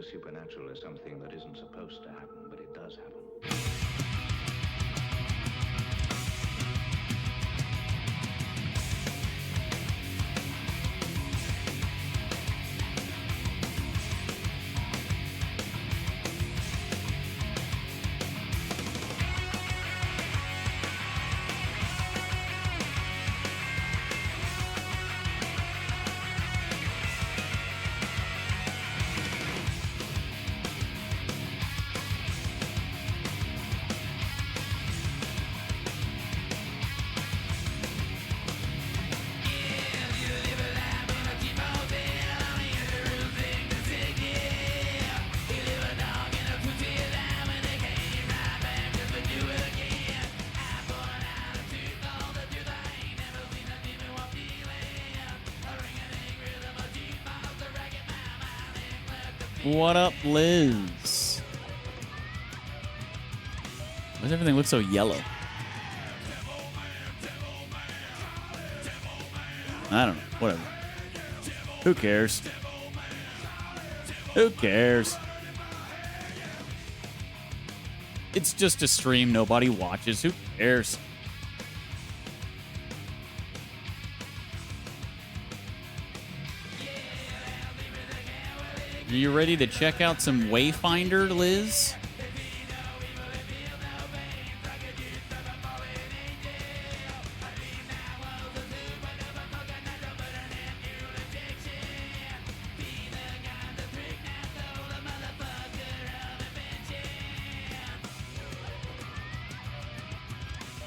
the supernatural is something that isn't supposed to happen, but it does happen. What up, Liz? Why does everything look so yellow? I don't know. Whatever. Who cares? Who cares? It's just a stream nobody watches. Who cares? Are you ready to check out some Wayfinder, Liz?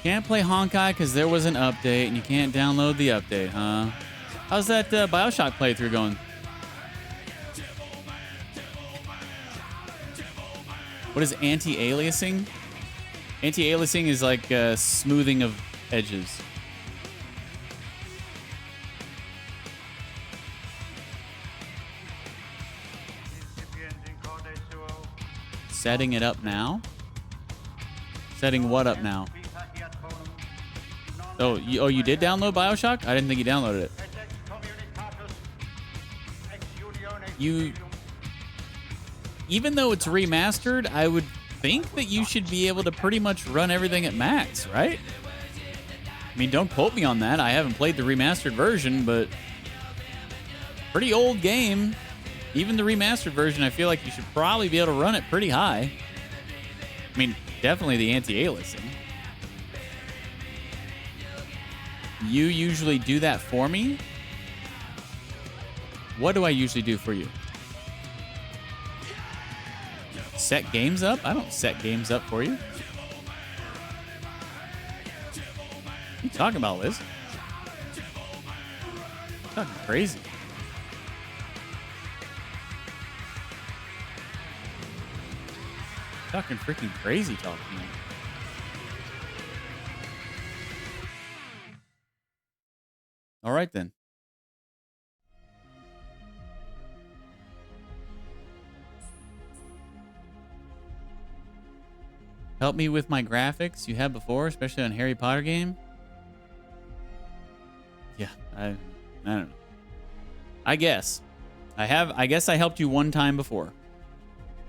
Can't play Honkai because there was an update and you can't download the update, huh? How's that Bioshock playthrough going? What is anti-aliasing? Anti-aliasing is like smoothing of edges. Setting it up now? Setting what up now? Oh, you did download Bioshock? I didn't think you downloaded it. Even though it's remastered, I would think that you should be able to pretty much run everything at max, right? I mean, don't quote me on that. I haven't played the remastered version, but pretty old game. Even the remastered version, I feel like you should probably be able to run it pretty high. I mean, definitely the anti-aliasing. You usually do that for me? What do I usually do for you? Set games up? I don't set games up for you. What are you talking about, Liz? You're talking crazy. You're talking freaking crazy talking. All right, then. Help me with my graphics you had before, especially on Harry Potter game. Yeah, I don't know. I guess. I guess I helped you one time before.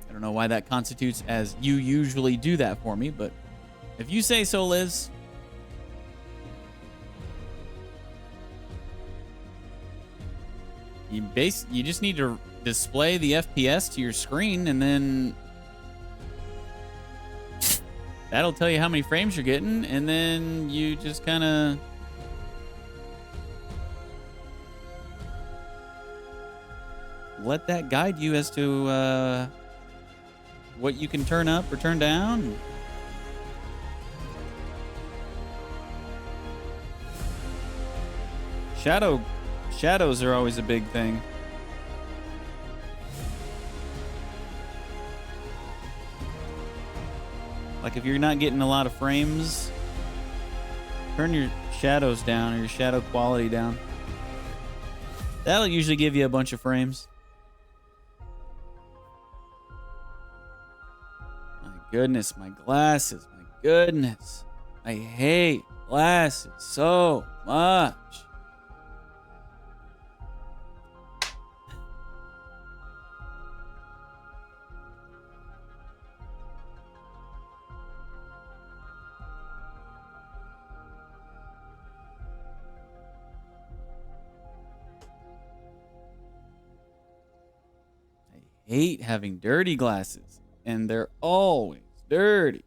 I don't know why that constitutes as you usually do that for me, but if you say so, Liz. You just need to display the FPS to your screen, and then that'll tell you how many frames you're getting, and then you just kind of let that guide you as to what you can turn up or turn down. Shadows are always a big thing. Like if you're not getting a lot of frames, turn your shadows down or your shadow quality down. That'll usually give you a bunch of frames. My goodness, my glasses. My goodness. I hate glasses so much. hate having dirty glasses, and they're always dirty.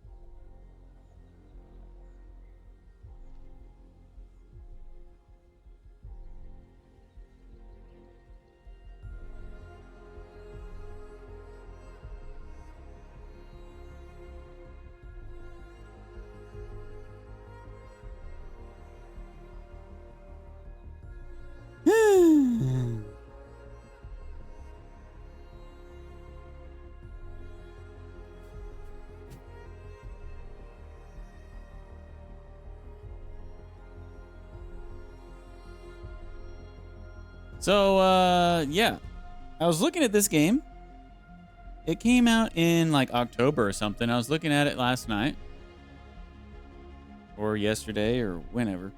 So, yeah. I was looking at this game. It came out in like October or something. I was looking at it last night. Or yesterday or whenever.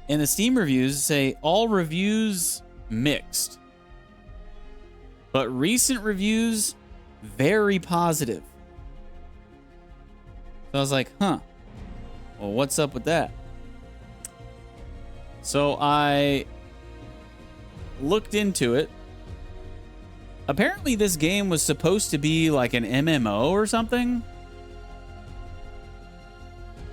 And the Steam reviews say all reviews mixed. But recent reviews very positive. So I was like, huh. Well, what's up with that? So I looked into it. Apparently this game was supposed to be like an MMO or something.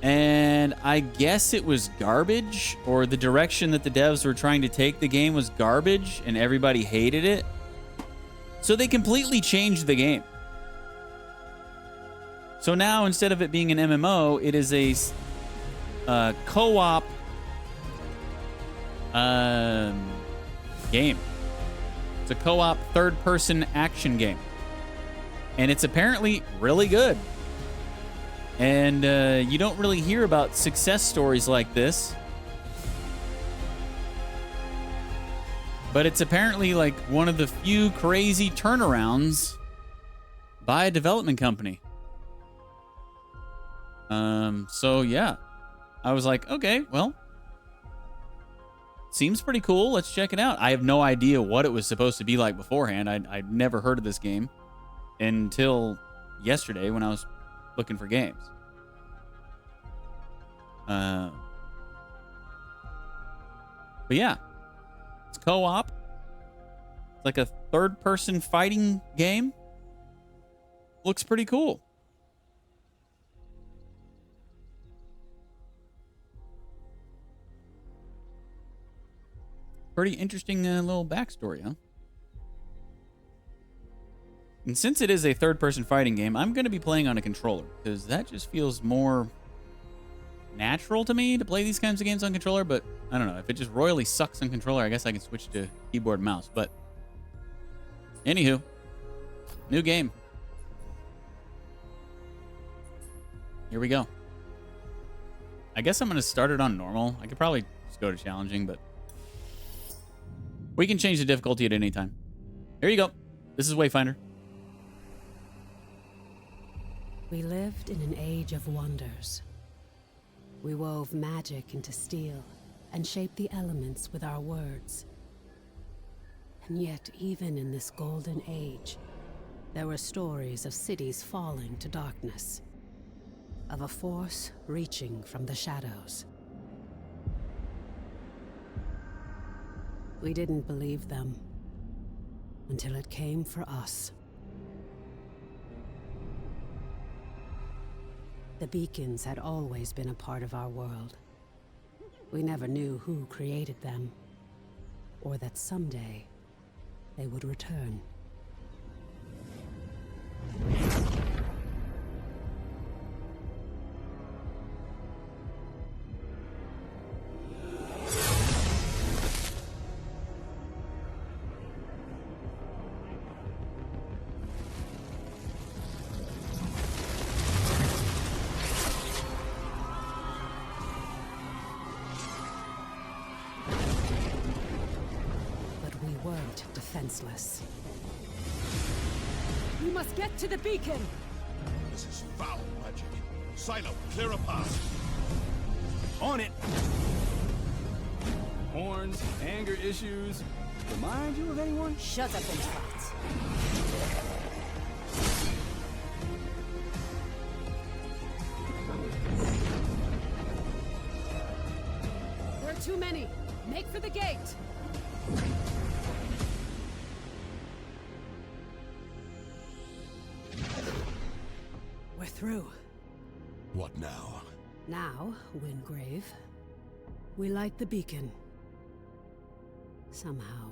And I guess it was garbage, or the direction that the devs were trying to take the game was garbage and everybody hated it. So they completely changed the game. So now instead of it being an MMO, it is a co-op game. It's a co-op third-person action game. And it's apparently really good. And you don't really hear about success stories like this. But it's apparently like one of the few crazy turnarounds by a development company. So yeah. I was like, okay, well, seems pretty cool. Let's check it out. I have no idea what it was supposed to be like beforehand. I'd never heard of this game until yesterday when I was looking for games. But yeah, it's co-op. It's like a third-person fighting game. Looks pretty cool. Pretty interesting little backstory, huh? And since it is a third-person fighting game, I'm going to be playing on a controller because that just feels more natural to me to play these kinds of games on controller. But I don't know, if it just royally sucks on controller, I guess I can switch to keyboard and mouse. But anywho, new game. Here we go. I guess I'm going to start it on normal. I could probably just go to challenging, but we can change the difficulty at any time. Here you go. This is Wayfinder. We lived in an age of wonders. We wove magic into steel and shaped the elements with our words. And yet, even in this golden age, there were stories of cities falling to darkness, of a force reaching from the shadows. We didn't believe them until it came for us. The beacons had always been a part of our world. We never knew who created them, or that someday they would return. Defenseless. We must get to the beacon! This is foul magic. Silo, clear a path. On it! Horns, anger issues. Remind you of anyone? Shut up and fight. There are too many. Make for the gate. through. What now? Now, Wingrave, we light the beacon. Somehow,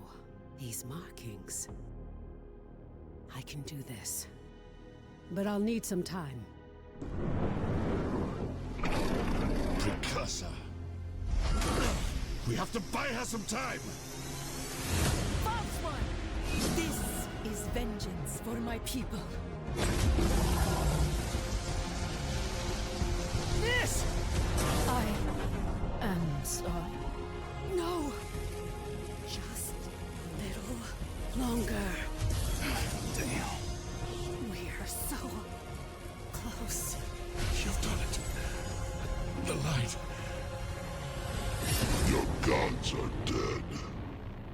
these markings. I can do this. But I'll need some time. Precursor. We have to buy her some time! False one! This is vengeance for my people. This! I am sorry. No! Just a little longer. Damn. We are so close. You've done it. The light. Your gods are dead.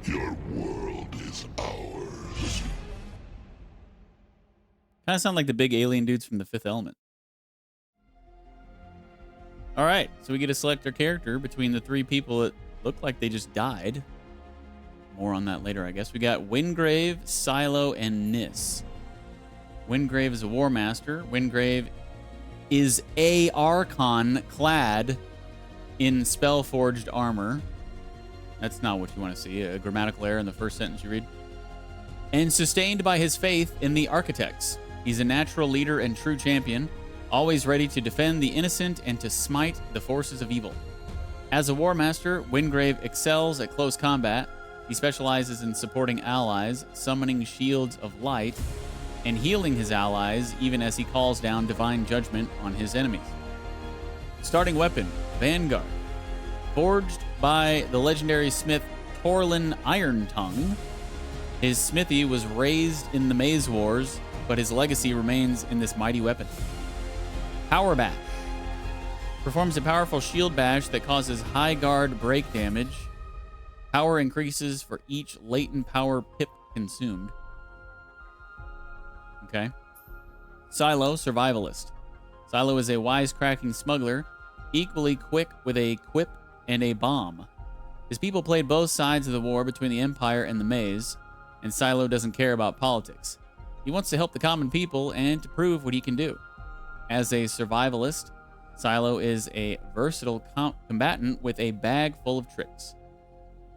Your world is ours. Kind of sound like the big alien dudes from the Fifth Element. All right, so we get to select our character between the three people that look like they just died. More on that later, I guess. We got Wingrave, Silo, and Nis. Wingrave is a War Master. Wingrave is a Archon clad in spell-forged armor. That's not what you want to see. A grammatical error in the first sentence you read. And sustained by his faith in the Architects. He's a natural leader and true champion, always ready to defend the innocent and to smite the forces of evil. As a War Master, Wingrave excels at close combat. He specializes in supporting allies, summoning shields of light, and healing his allies even as he calls down divine judgment on his enemies. Starting weapon, Vanguard. Forged by the legendary smith Torlin Irontongue, his smithy was raised in the Maze Wars, but his legacy remains in this mighty weapon. Power Bash. Performs a powerful shield bash that causes high guard break damage. Power increases for each latent power pip consumed. Okay. Silo, Survivalist. Silo is a wisecracking smuggler, equally quick with a quip and a bomb. His people played both sides of the war between the Empire and the Maze, and Silo doesn't care about politics. He wants to help the common people and to prove what he can do. As a survivalist, Silo is a versatile combatant with a bag full of tricks.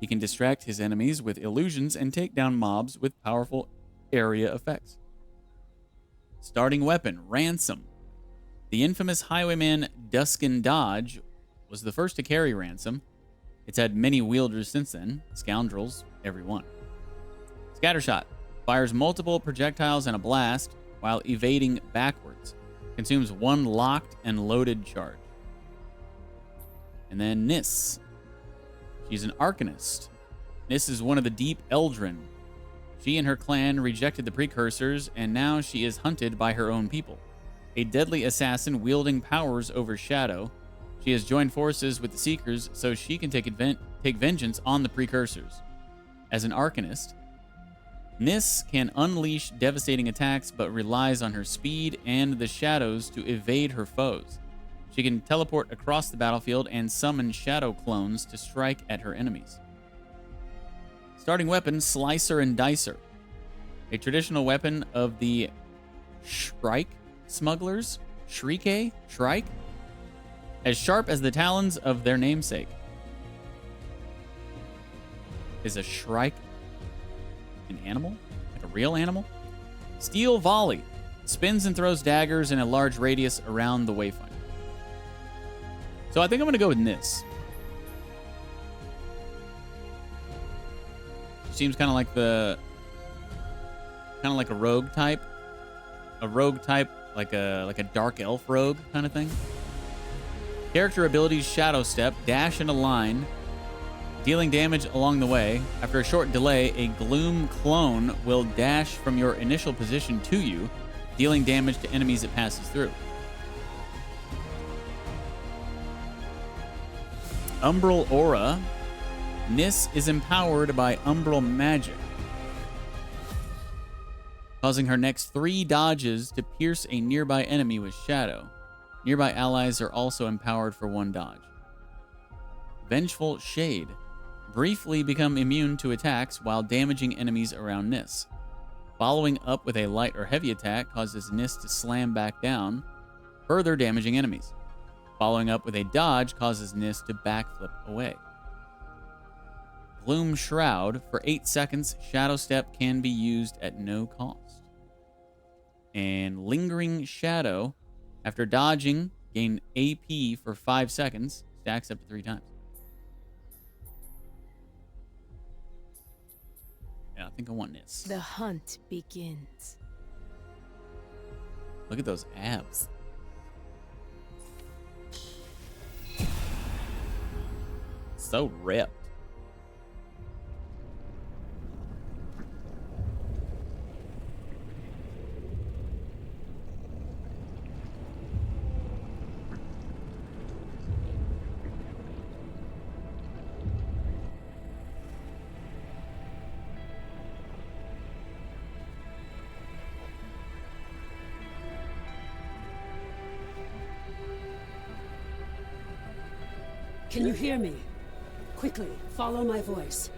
He can distract his enemies with illusions and take down mobs with powerful area effects. Starting weapon, Ransom. The infamous highwayman Duskin Dodge was the first to carry Ransom. It's had many wielders since then, scoundrels, every one. Scattershot. Fires multiple projectiles in a blast while evading backwards. Consumes one locked and loaded charge. And then Nis. She's an Arcanist. Nis is one of the Deep Eldrin. She and her clan rejected the Precursors, and now she is hunted by her own people. A deadly assassin wielding powers over Shadow, she has joined forces with the Seekers so she can take vengeance on the Precursors. As an Arcanist, Nis can unleash devastating attacks but relies on her speed and the shadows to evade her foes. She can teleport across the battlefield and summon shadow clones to strike at her enemies. Starting weapon, Slicer and Dicer. A traditional weapon of the Shrike smugglers. Shrike? As sharp as the talons of their namesake. Is a Shrike an animal? Like a real animal? Steel Volley. Spins and throws daggers in a large radius around the Wayfinder. So I think I'm going to go with Nis. Seems kind of like a rogue type. A rogue type, like a dark elf rogue kind of thing. Character abilities, Shadow Step, dash in a line, dealing damage along the way. After a short delay, a Gloom clone will dash from your initial position to you, dealing damage to enemies it passes through. Umbral Aura. Nis is empowered by Umbral Magic, causing her next 3 dodges to pierce a nearby enemy with Shadow. Nearby allies are also empowered for 1 dodge. Vengeful Shade. Briefly become immune to attacks while damaging enemies around Nis. Following up with a light or heavy attack causes Nis to slam back down. further damaging enemies. Following up with a dodge causes Nis to backflip away. Gloom Shroud. For 8 seconds, Shadow Step can be used at no cost. And Lingering Shadow. After dodging, gain AP for 5 seconds. Stacks up to 3 times. Yeah, I think I want Nis. The hunt begins. Look at those abs. So ripped. Can you hear me? Quickly, follow my voice.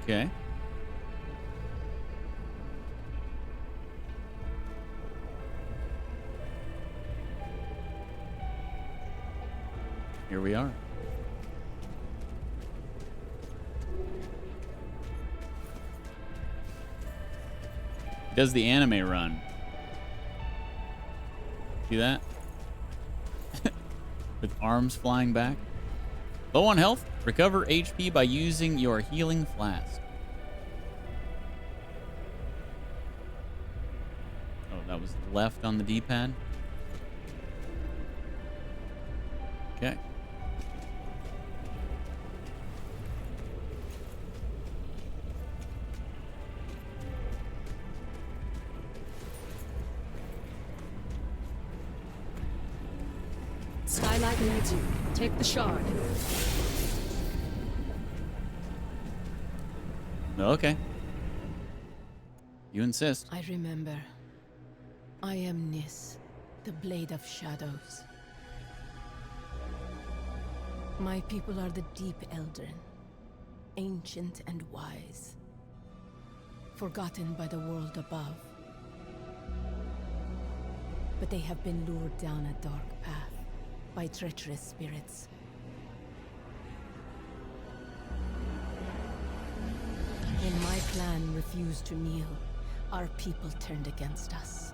Okay. Here we are. Does the anime run? See that? With arms flying back. Low on health, recover HP by using your healing flask. Oh, that was left on the D-pad. Okay. Skylight needs you. Take the shard. Okay. You insist. I remember. I am Nis, the Blade of Shadows. My people are the Deep Eldrin, ancient and wise, forgotten by the world above. But they have been lured down a dark path by treacherous spirits. When my clan refused to kneel, our people turned against us.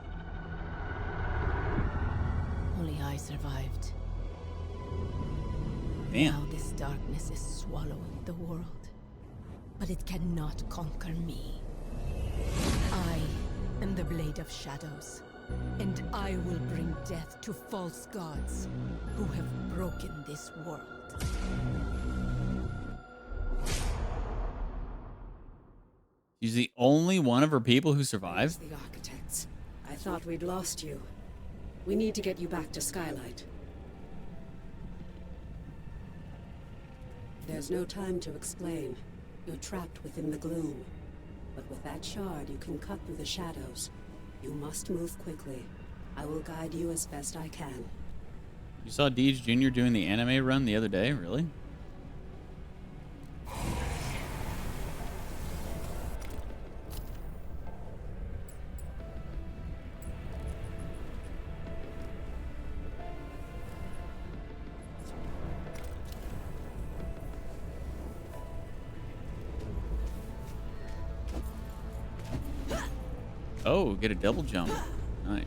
Only I survived. Damn. Now this darkness is swallowing the world, but it cannot conquer me. I am the Blade of Shadows, and I will bring death to false gods who have broken this world. She's the only one of her people who survived? The architects. I thought we'd lost you. We need to get you back to Skylight. There's no time to explain. You're trapped within the gloom. But with that shard, you can cut through the shadows. You must move quickly. I will guide you as best I can. You saw Deej Jr. doing the anime run the other day? Really? Oh, get a double jump. Nice.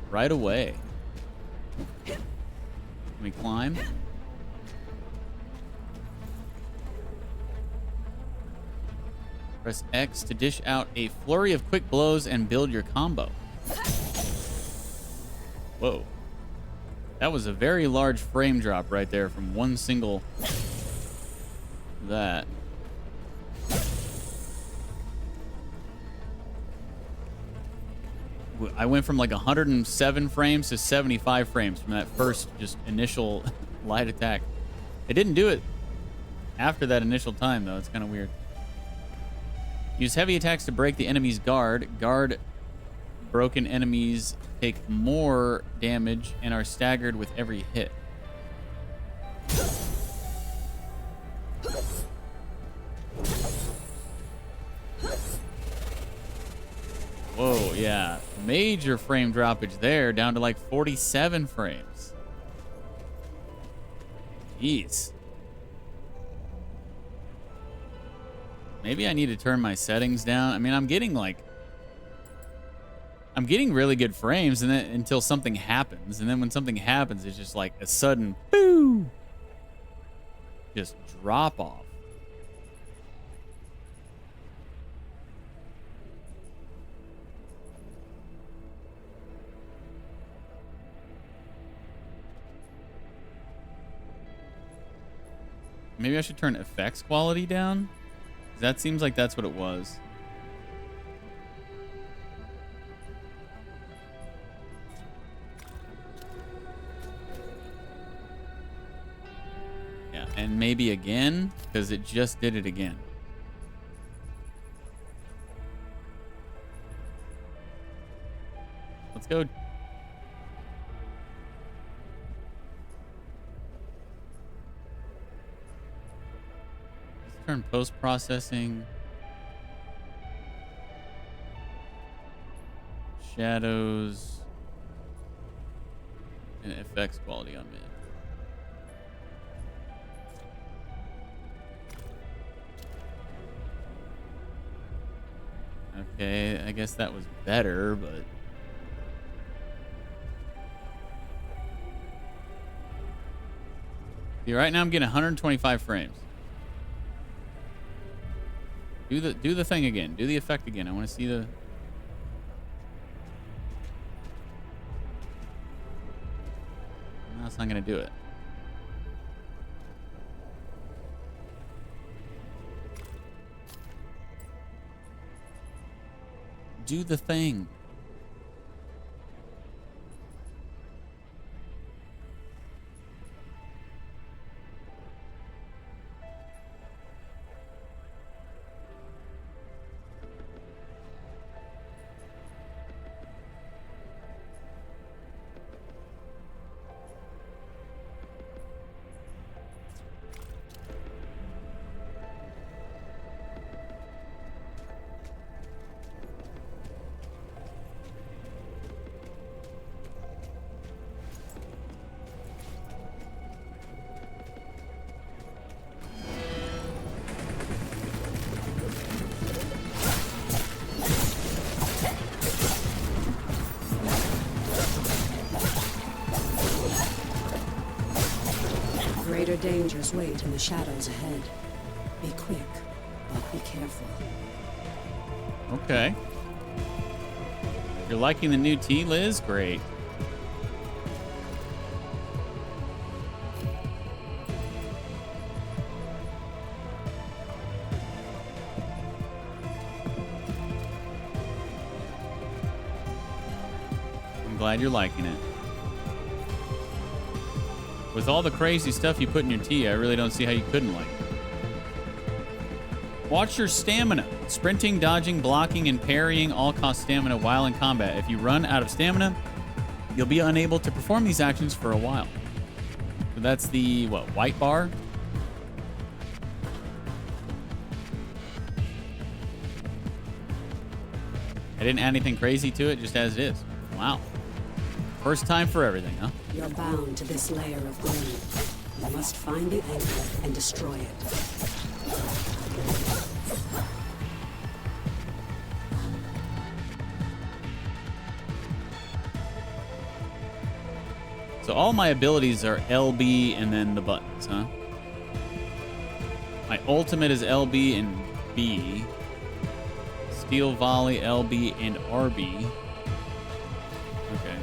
Right away. Can we climb? Press X to dish out a flurry of quick blows and build your combo. Whoa. That was a very large frame drop right there from one single... that. I went from like 107 frames to 75 frames from that first just initial light attack. It didn't do it after that initial time, though. It's kind of weird. Use heavy attacks to break the enemy's guard. Guard broken enemies take more damage and are staggered with every hit. Whoa. Oh, yeah. Major frame droppage there, down to like 47 frames. Jeez. Maybe I need to turn my settings down. I mean, I'm getting really good frames and then until something happens. And then when something happens, it's just like a sudden boom. Just drop off. Maybe I should turn effects quality down. That seems like that's what it was. Yeah, and maybe again, because it just did it again. Let's go. Turn post-processing, shadows, and effects quality on mid. Okay, I guess that was better, but see, right now I'm getting 125 frames. Do the thing again. Do the effect again. I want to see the... No, it's not going to do it. Do the thing. Greater dangers wait in the shadows ahead. Be quick, but be careful. Okay. You're liking the new tea, Liz? Great. I'm glad you're liking it. With all the crazy stuff you put in your tea, I really don't see how you couldn't like it. Watch your stamina. Sprinting, dodging, blocking, and parrying all cost stamina while in combat. If you run out of stamina, you'll be unable to perform these actions for a while. So that's the, what, white bar? I didn't add anything crazy to it, just as it is. Wow. First time for everything, huh? You're bound to this layer of gloom. You must find the anchor and destroy it. So all my abilities are LB and then the buttons, huh? My ultimate is LB and B. Steel volley, LB, and RB. Okay.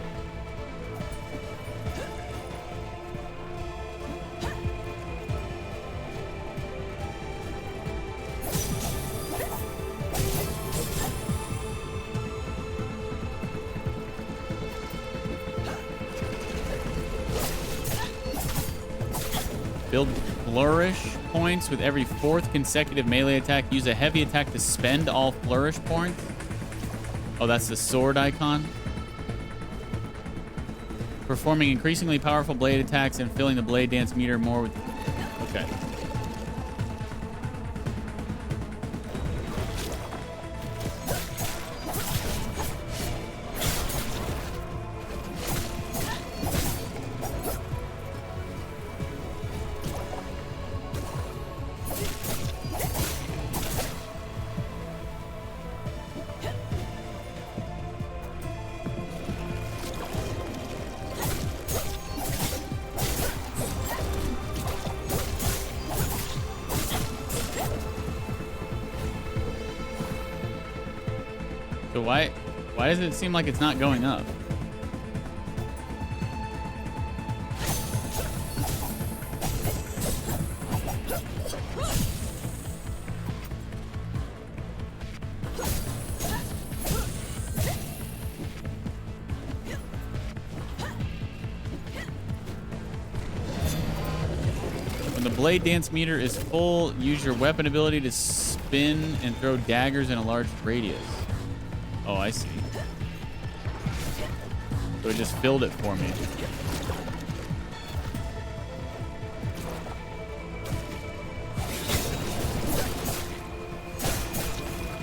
Build flourish points with every 4th consecutive melee attack. Use a heavy attack to spend all flourish points. Oh, that's the sword icon. Performing increasingly powerful blade attacks and filling the blade dance meter more with... Okay. why does it seem like it's not going up? When the blade dance meter is full, use your weapon ability to spin and throw daggers in a large radius. Oh, I see. So it just filled it for me.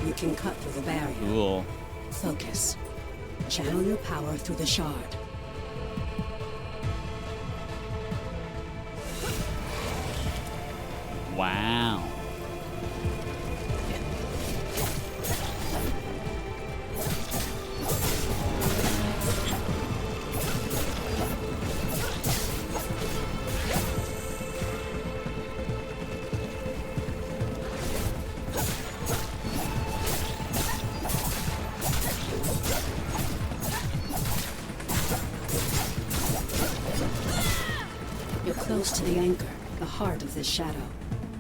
You can cut through the barrier. Cool. Focus. Channel your power through the shard. Wow. You're close to the anchor, the heart of this shadow.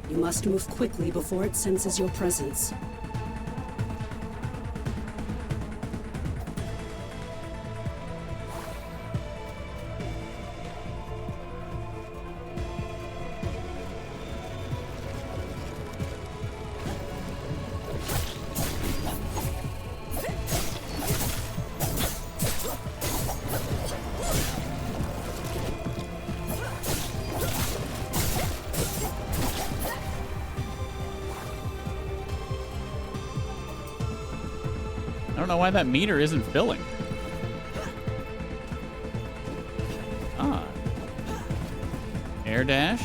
You must move quickly before it senses your presence. I don't know why that meter isn't filling. Ah. Air dash.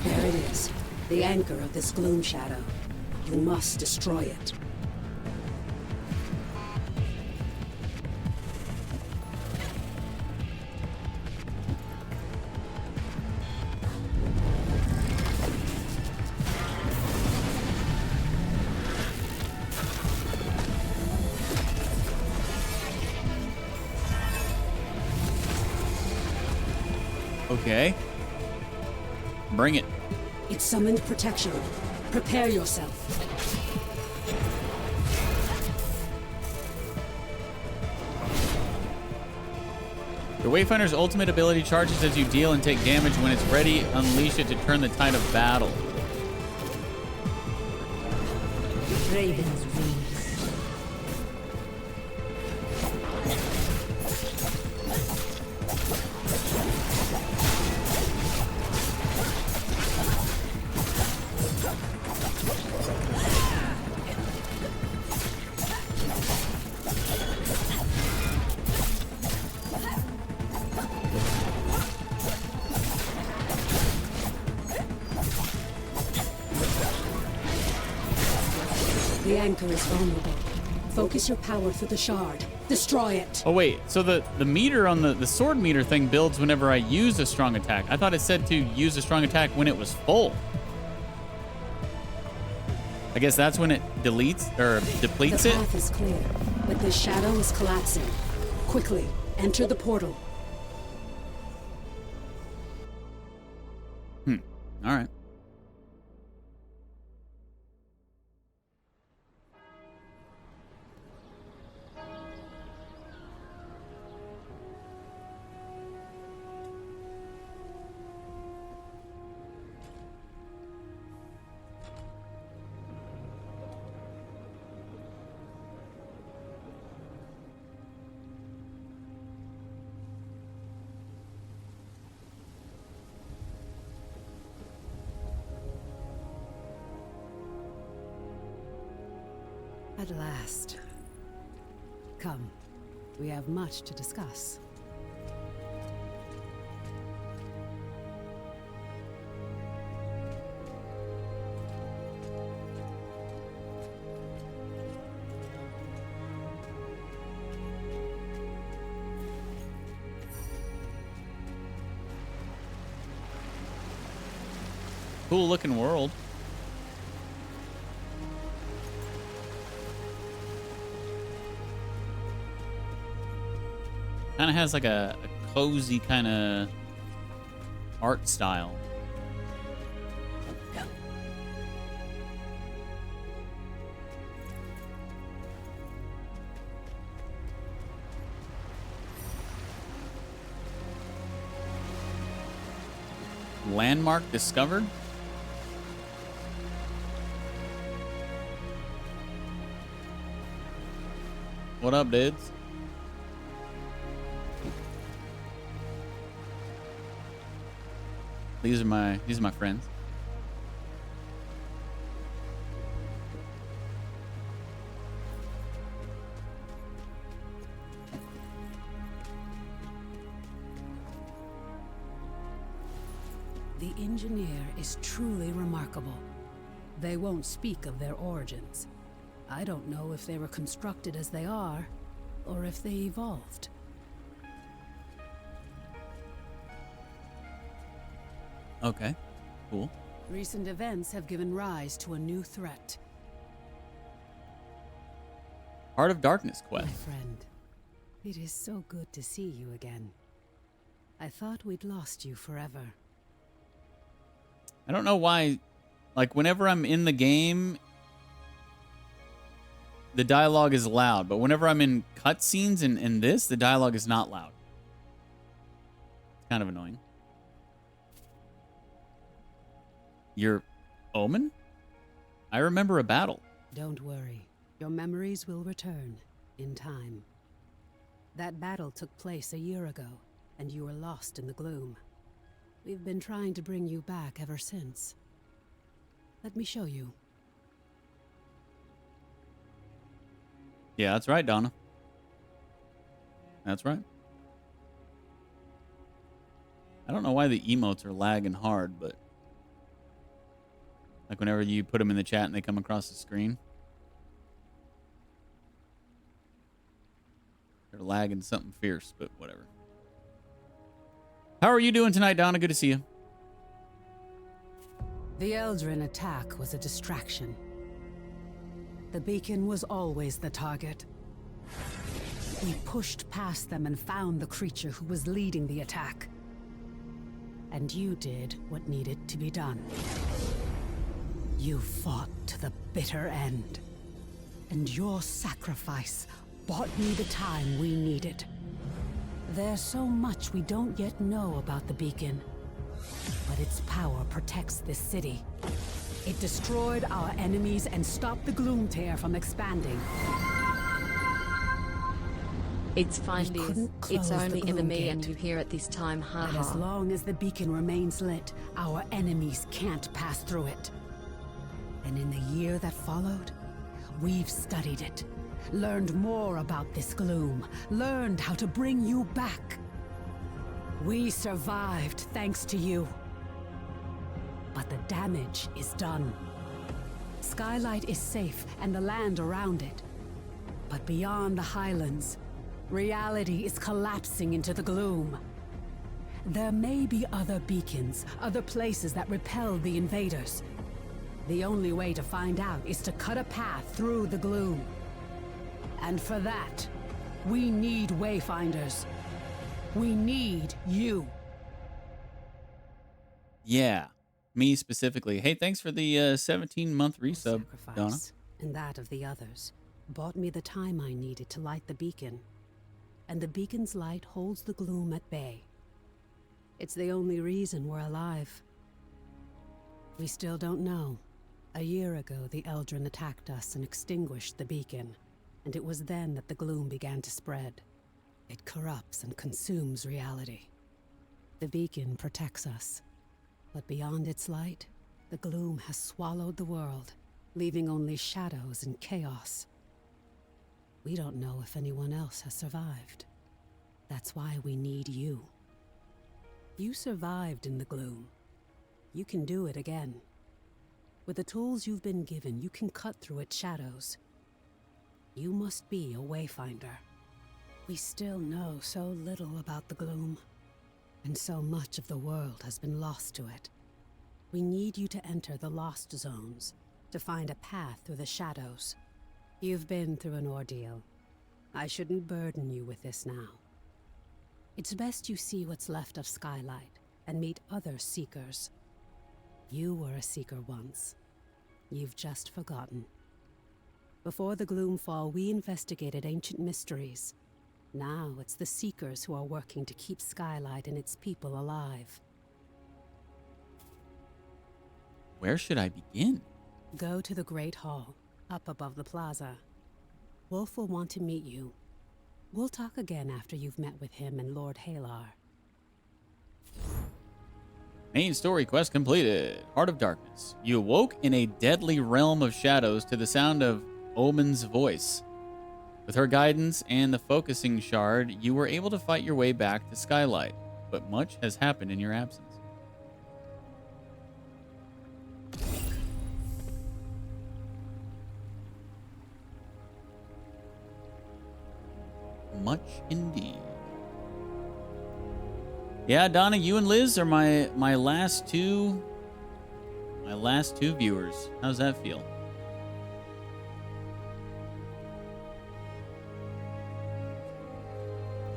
There it is, the anchor of this gloom shadow. You must destroy it. Okay. Bring it. It summoned protection. Prepare yourself. The Wayfinder's ultimate ability charges as you deal and take damage. When it's ready, unleash it to turn the tide of battle. Raven's wings. The anchor is vulnerable. Focus your power through the shard. Destroy it. Oh, wait. So the meter on the sword meter thing builds whenever I use a strong attack. I thought it said to use a strong attack when it was full. I guess that's when it deletes or depletes The it. path is clear, but this shadow is collapsing. Quickly, enter the portal. All right. At last. Come, we have much to discuss. Cool looking world. Kind of has like a cozy kind of art style. Landmark discovered? What up, dudes? These are my friends. The engineer is truly remarkable. They won't speak of their origins. I don't know if they were constructed as they are, or if they evolved. Okay, cool. Recent events have given rise to a new threat. Heart of Darkness quest. My friend, it is so good to see you again. I thought we'd lost you forever. I don't know why, like, whenever I'm in the game, the dialogue is loud, but whenever I'm in cutscenes in this, the dialogue is not loud. It's kind of annoying. You're Omen? I remember a battle. Don't worry. Your memories will return in time. That battle took place a year ago, and you were lost in the gloom. We've been trying to bring you back ever since. Let me show you. Yeah, that's right, Donna. That's right. I don't know why the emotes are lagging hard, but like whenever you put them in the chat and they come across the screen, they're lagging something fierce, but whatever. How are you doing tonight, Donna? Good to see you. The Eldrin attack was a distraction. The beacon was always the target. We pushed past them and found the creature who was leading the attack. And you did what needed to be done. You fought to the bitter end. And your sacrifice bought me the time we needed. There's so much we don't yet know about the beacon. But its power protects this city. It destroyed our enemies and stopped the gloom tear from expanding. It's fine, We Liz. couldn't It's close the only ever gloom me gate. and you here at this time, But as haha. long as the beacon remains lit, our enemies can't pass through it. And in the year that followed, we've studied it, learned more about this gloom, learned how to bring you back. We survived thanks to you. But the damage is done. Skylight is safe and the land around it. But beyond the highlands, reality is collapsing into the gloom. There may be other beacons, other places that repel the invaders. The only way to find out is to cut a path through the gloom. And for that, we need Wayfinders. We need you. Yeah, me specifically. Hey, thanks for the 17-month resub, Donna. Sacrifice, and that of the others, bought me the time I needed to light the beacon. And the beacon's light holds the gloom at bay. It's the only reason we're alive. We still don't know. A year ago, the Eldrin attacked us and extinguished the beacon, and it was then that the gloom began to spread. It corrupts and consumes reality. The beacon protects us, but beyond its light, the gloom has swallowed the world, leaving only shadows and chaos. We don't know if anyone else has survived. That's why we need you. You survived in the gloom. You can do it again. With the tools you've been given, you can cut through its shadows. You must be a Wayfinder. We still know so little about the gloom, and so much of the world has been lost to it. We need you to enter the Lost Zones, to find a path through the shadows. You've been through an ordeal. I shouldn't burden you with this now. It's best you see what's left of Skylight and meet other Seekers. You were a Seeker once. You've just forgotten. Before the Gloomfall, we investigated ancient mysteries. Now it's the Seekers who are working to keep Skylight and its people alive. Where should I begin? Go to the Great Hall, up above the plaza. Wolf will want to meet you. We'll talk again after you've met with him and Lord Halar. Main story quest completed. Heart of Darkness. You awoke in a deadly realm of shadows to the sound of Omen's voice. With her guidance and the focusing shard, you were able to fight your way back to Skylight, but much has happened in your absence. Much indeed. Yeah, Donna, you and Liz are my last two viewers. How's that feel?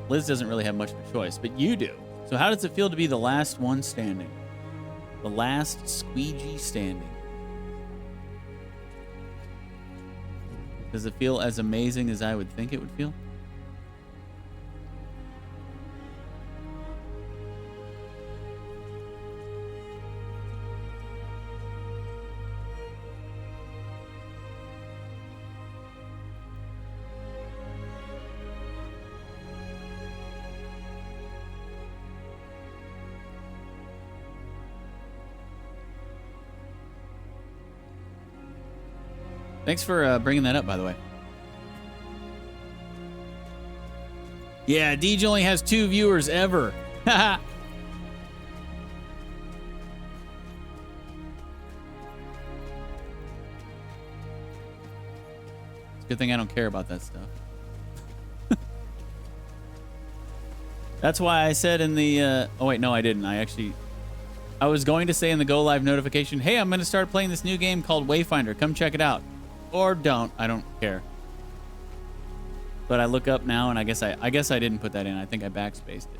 Liz doesn't really have much of a choice, but you do. So how does it feel to be the last one standing? The last squeegee standing. Does it feel as amazing as I would think it would feel? Thanks for bringing that up, by the way. Yeah, Deej only has 2 viewers ever. It's a good thing I don't care about that stuff. That's why I said in the... oh, wait, no, I didn't. I was going to say in the Go Live notification, hey, I'm going to start playing this new game called Wayfinder. Come check it out. Or don't. I don't care. But I look up now, and I guess I didn't put that in. I think I backspaced it.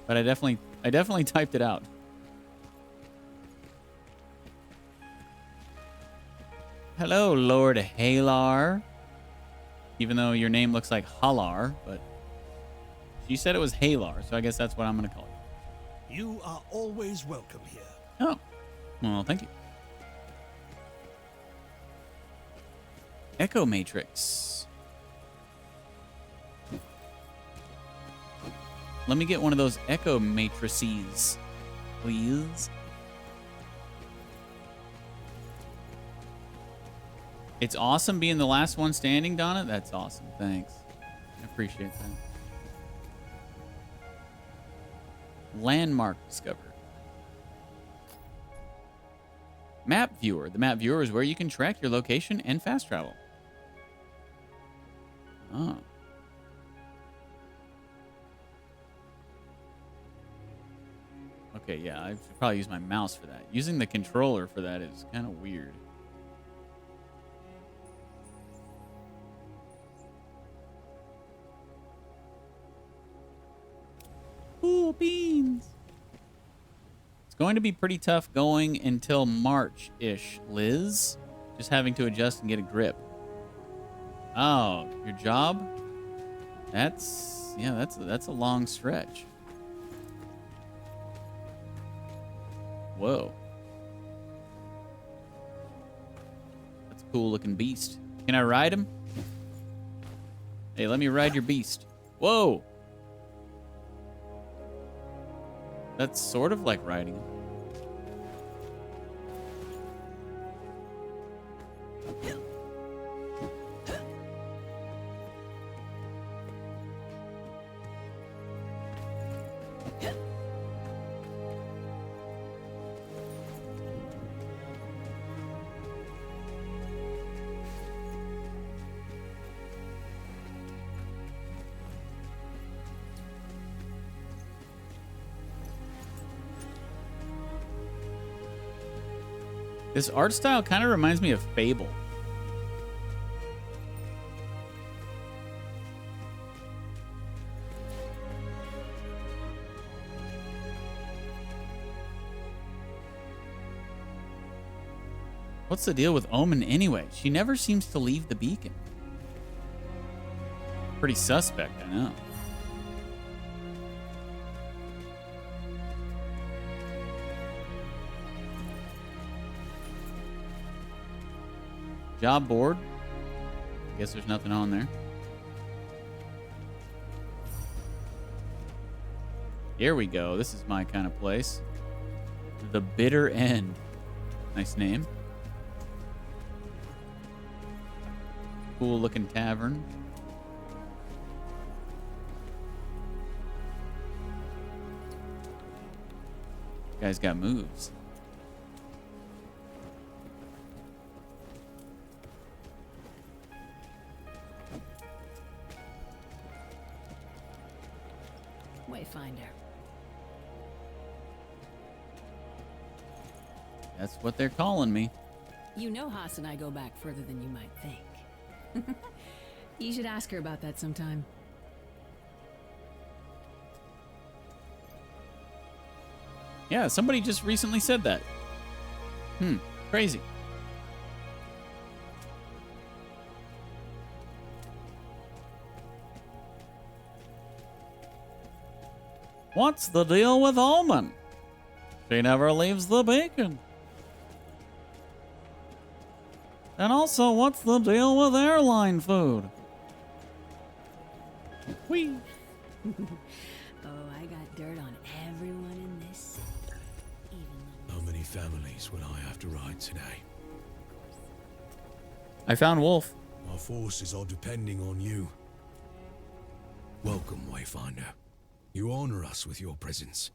But I definitely typed it out. Hello, Lord Halar. Even though your name looks like Halar, but she said it was Halar, so I guess that's what I'm going to call it. You are always welcome here. Oh. Well, thank you. Echo Matrix. Let me get one of those Echo Matrices, please. It's awesome being the last one standing, Donna. That's awesome. Thanks. I appreciate that. Landmark discovered. Map Viewer. The Map Viewer is where you can track your location and fast travel. Oh. Okay, yeah, I should probably use my mouse for that. Using the controller for that is kind of weird. Ooh, beans. It's going to be pretty tough going until March-ish, Liz. Just having to adjust and get a grip. Oh, your job? That's a long stretch. Whoa. That's a cool looking beast. Can I ride him? Hey, let me ride your beast. Whoa. That's sort of like riding him. This art style kind of reminds me of Fable. What's the deal with Omen anyway? She never seems to leave the beacon. Pretty suspect, I know. Job board. Guess there's nothing on there. Here we go. This is my kind of place. The Bitter End. Nice name. Cool looking tavern. Guy's got moves. Wayfinder. That's what they're calling me. You know Haas and I go back further than you might think. You should ask her about that sometime. Yeah, somebody just recently said that. Crazy. What's the deal with Omen? She never leaves the beacon. And also, what's the deal with airline food? Whee! Oh, I got dirt on everyone in this city. Even How many families will I have to ride today? I found Wolf. Our forces are depending on you. Welcome, Wayfinder. You honor us with your presence.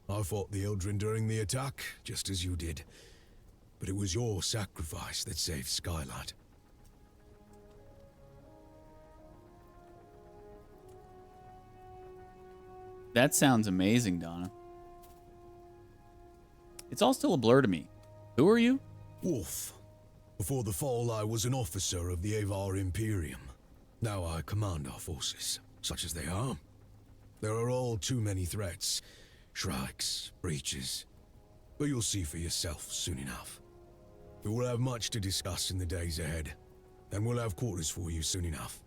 I fought the Eldrin during the attack, just as you did. But it was your sacrifice that saved Skylight. That sounds amazing, Donna. It's all still a blur to me. Who are you? Wolf. Before the fall, I was an officer of the Avar Imperium. Now I command our forces, such as they are. There are all too many threats. Shrikes, breaches. But you'll see for yourself soon enough. We will have much to discuss in the days ahead, and we'll have quarters for you soon enough.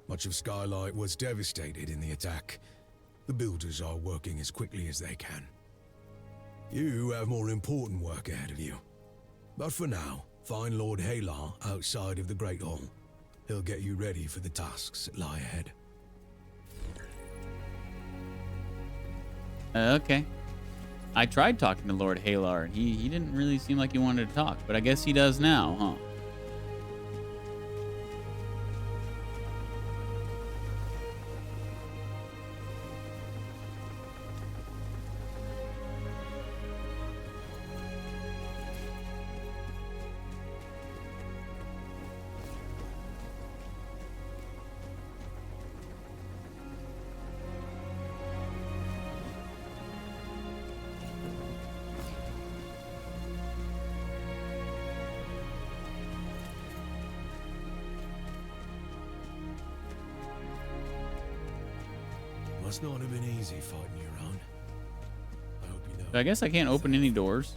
Much of Skylight was devastated in the attack. The builders are working as quickly as they can. You have more important work ahead of you. But for now, find Lord Halar outside of the Great Hall. He'll get you ready for the tasks that lie ahead. Okay. I tried talking to Lord Halar, and he didn't really seem like he wanted to talk, but I guess he does now, huh? Must not have been easy fighting you around. I hope you know. So I guess I can't open any doors.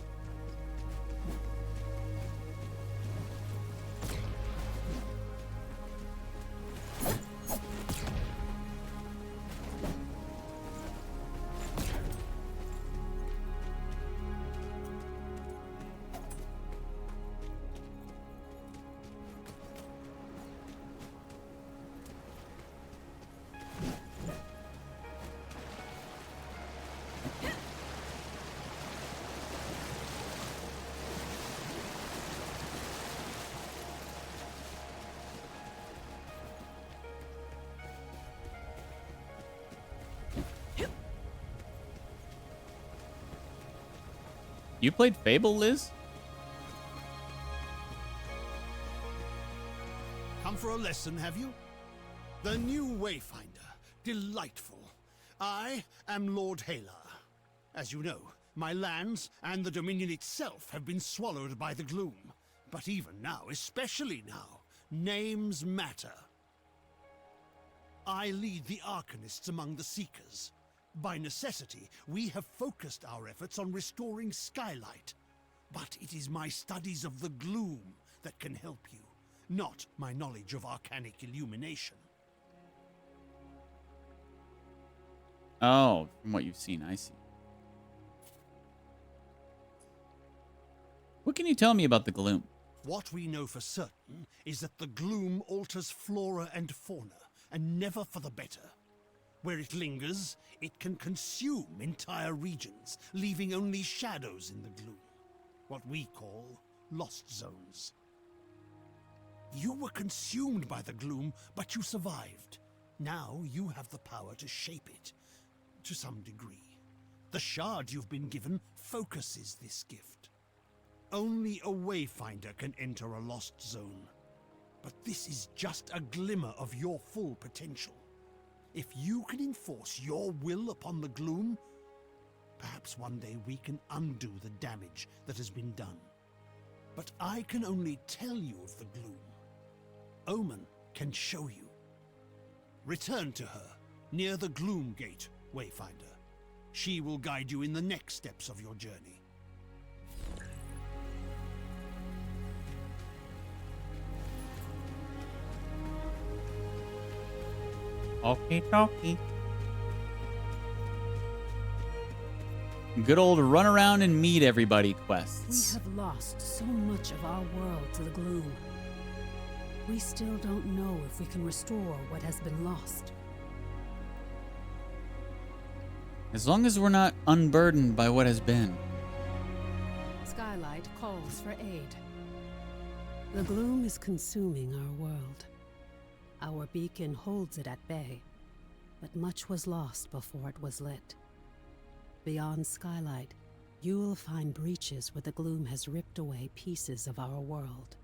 You played Fable, Liz? Come for a lesson, have you? The new Wayfinder. Delightful. I am Lord Halar. As you know, My lands and the Dominion itself have been swallowed by the gloom. But even now, especially now, names matter. I lead the Arcanists among the Seekers. By necessity, we have focused our efforts on restoring Skylight. But it is my studies of the gloom that can help you, not my knowledge of arcanic illumination. Oh, from what you've seen, I see. What can you tell me about the gloom? What we know for certain is that the gloom alters flora and fauna, and never for the better. Where it lingers, it can consume entire regions, leaving only shadows in the gloom. What we call lost zones. You were consumed by the gloom, but you survived. Now you have the power to shape it, to some degree. The shard you've been given focuses this gift. Only a Wayfinder can enter a lost zone. But this is just a glimmer of your full potential. If you can enforce your will upon the gloom, perhaps one day we can undo the damage that has been done. But I can only tell you of the gloom. Omen can show you. Return to her, near the Gloom Gate, Wayfinder. She will guide you in the next steps of your journey. Okie dokie. Good old run around and meet everybody quests. We have lost so much of our world to the gloom. We still don't know if we can restore what has been lost. As long as we're not unburdened by what has been. Skylight calls for aid. The gloom is consuming our world. Our beacon holds it at bay, but much was lost before it was lit. Beyond Skylight, you will find breaches where the gloom has ripped away pieces of our world.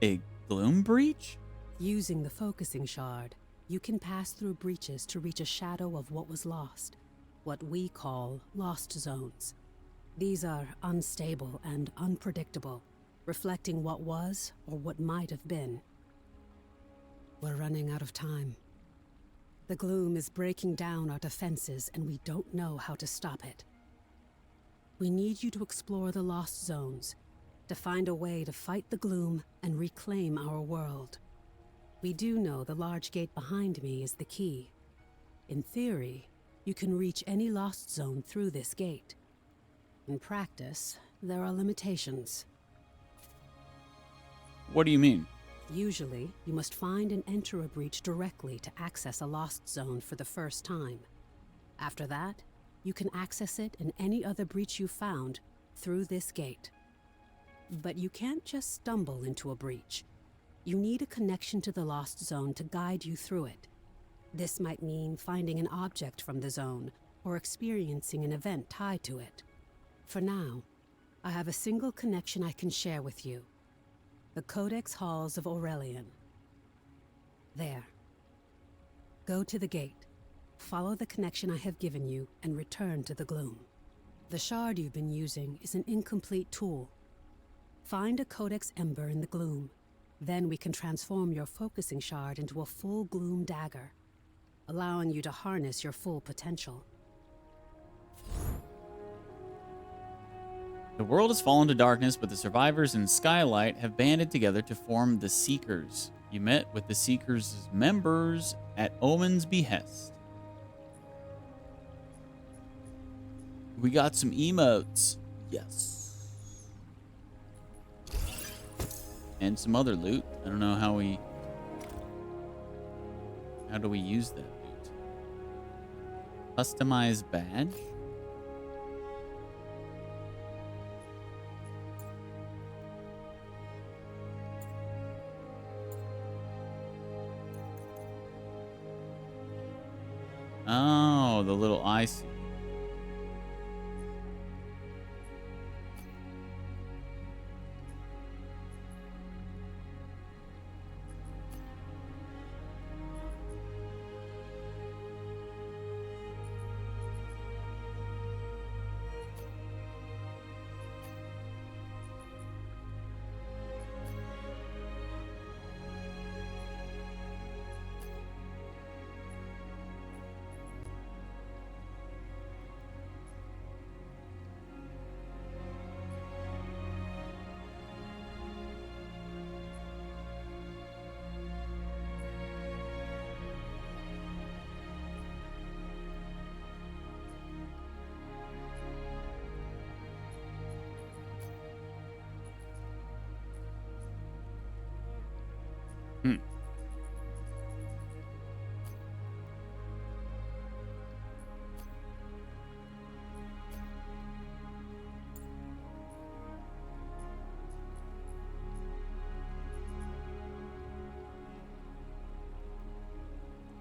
A gloom breach? Using the focusing shard, you can pass through breaches to reach a shadow of what was lost, what we call lost zones. These are unstable and unpredictable, reflecting what was or what might have been. We're running out of time. The gloom is breaking down our defenses, and we don't know how to stop it. We need you to explore the lost zones, to find a way to fight the gloom and reclaim our world. We do know the large gate behind me is the key. In theory, you can reach any lost zone through this gate. In practice, there are limitations. What do you mean? Usually, you must find and enter a breach directly to access a lost zone for the first time. After that, you can access it and any other breach you found through this gate. But you can't just stumble into a breach. You need a connection to the lost zone to guide you through it. This might mean finding an object from the zone or experiencing an event tied to it. For now, I have a single connection I can share with you. The Codex Halls of Aurelian. There. Go to the gate, follow the connection I have given you, and return to the gloom. The shard you've been using is an incomplete tool. Find a Codex Ember in the gloom. Then we can transform your focusing shard into a full gloom dagger, allowing you to harness your full potential. The world has fallen to darkness, but the survivors in Skylight have banded together to form the Seekers. You met with the Seekers' members at Omen's behest. We got some emotes. Yes. And some other loot. I don't know how do we use that loot? Customize badge? Oh, the little icy.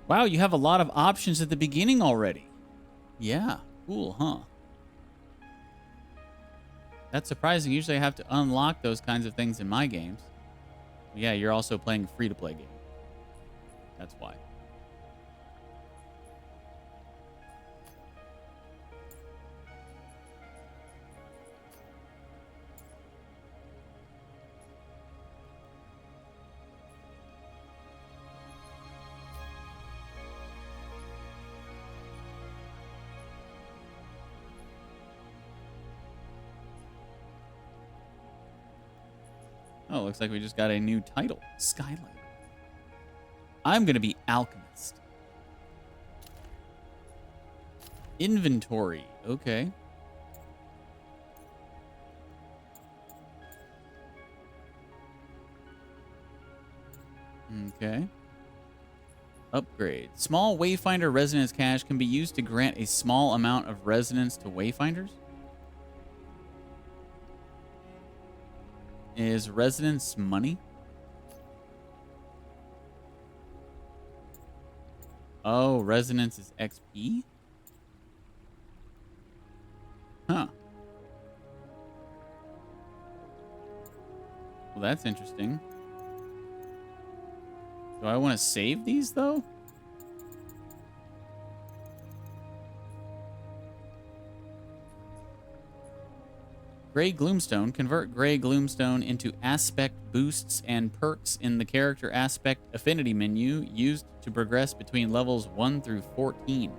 Wow, you have a lot of options at the beginning already. Yeah, cool, huh? That's surprising. Usually I have to unlock those kinds of things in my games. Yeah, you're also playing a free-to-play game. That's why. Oh, looks like we just got a new title. Skylight. I'm going to be Alchemist. Inventory. Okay. Okay. Upgrade. Small Wayfinder resonance cash can be used to grant a small amount of resonance to Wayfinders. Is resonance money? Oh, resonance is XP? Huh. Well, that's interesting. Do I want to save these, though? Gray Gloomstone. Convert Gray Gloomstone into aspect boosts and perks in the character aspect affinity menu used to progress between levels 1 through 14.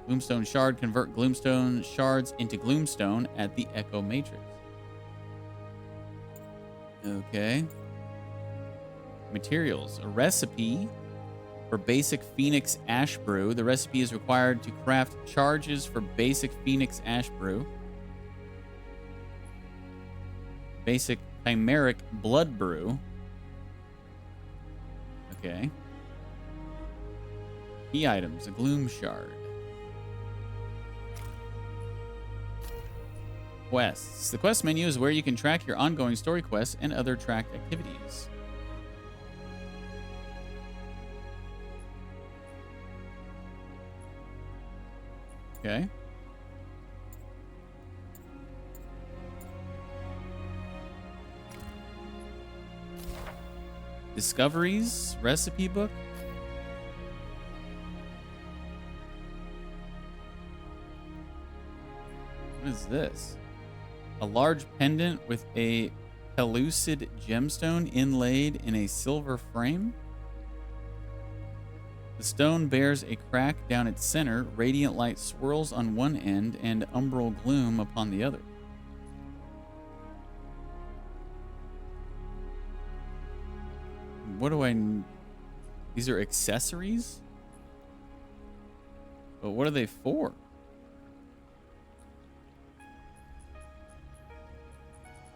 Gloomstone Shard. Convert Gloomstone shards into Gloomstone at the Echo Matrix. Okay. Materials. A recipe for basic Phoenix Ash Brew. The recipe is required to craft charges for basic Phoenix Ash Brew. Basic Chimeric Blood Brew. Okay. Key items. A Gloom Shard. Quests. The quest menu is where you can track your ongoing story quests and other tracked activities. Okay. Discoveries, recipe book. What is this? A large pendant with a pellucid gemstone inlaid in a silver frame. The stone bears a crack down its center. Radiant light swirls on one end and umbral gloom upon the other. What do I... These are accessories? But what are they for?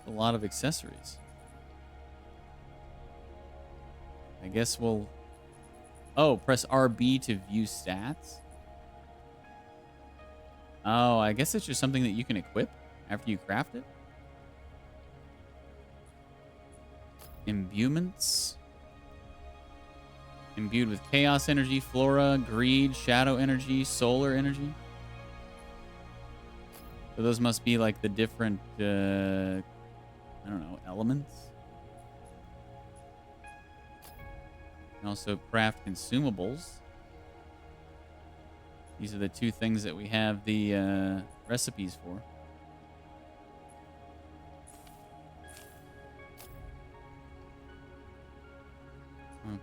A lot of accessories. I guess we'll... Oh, press RB to view stats. Oh, I guess it's just something that you can equip after you craft it. Imbuements. Imbued with chaos energy, flora, greed, shadow energy, solar energy. So those must be like the different, I don't know, elements. And also craft consumables. These are the two things that we have the recipes for.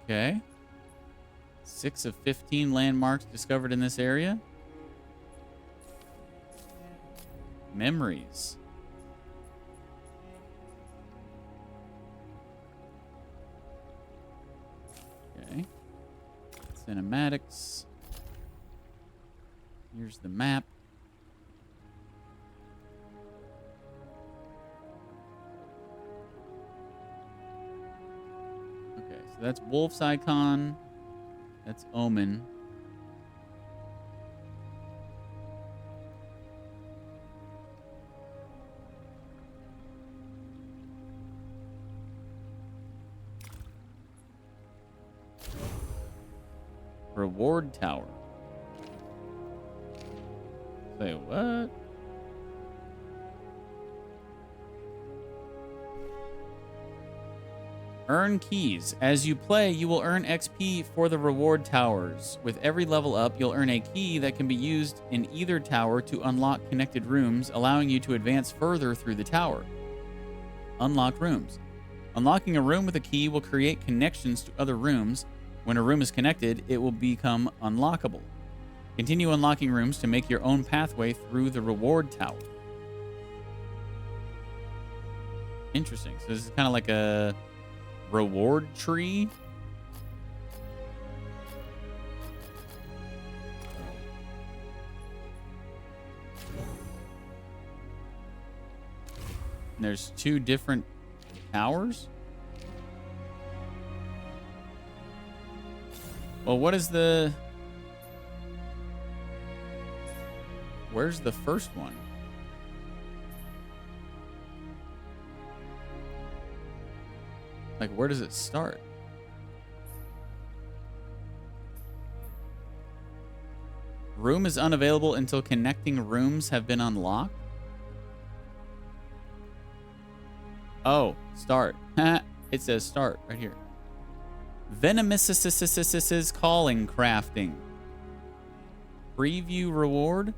Okay. 6 of 15 landmarks discovered in this area. Memories. Okay. Cinematics. Here's the map. Okay, so that's Wolf's icon. That's Omen. Reward tower. Say what? Earn keys. As you play, you will earn XP for the reward towers. With every level up, you'll earn a key that can be used in either tower to unlock connected rooms, allowing you to advance further through the tower. Unlock rooms. Unlocking a room with a key will create connections to other rooms. When a room is connected, it will become unlockable. Continue unlocking rooms to make your own pathway through the reward tower. Interesting. So this is kind of like a reward tree. And there's 2 different towers. Well, what is the... Where's the first one? Like, where does it start? Room is unavailable until connecting rooms have been unlocked. Oh, start. It says start right here. Venomous calling crafting. Preview reward.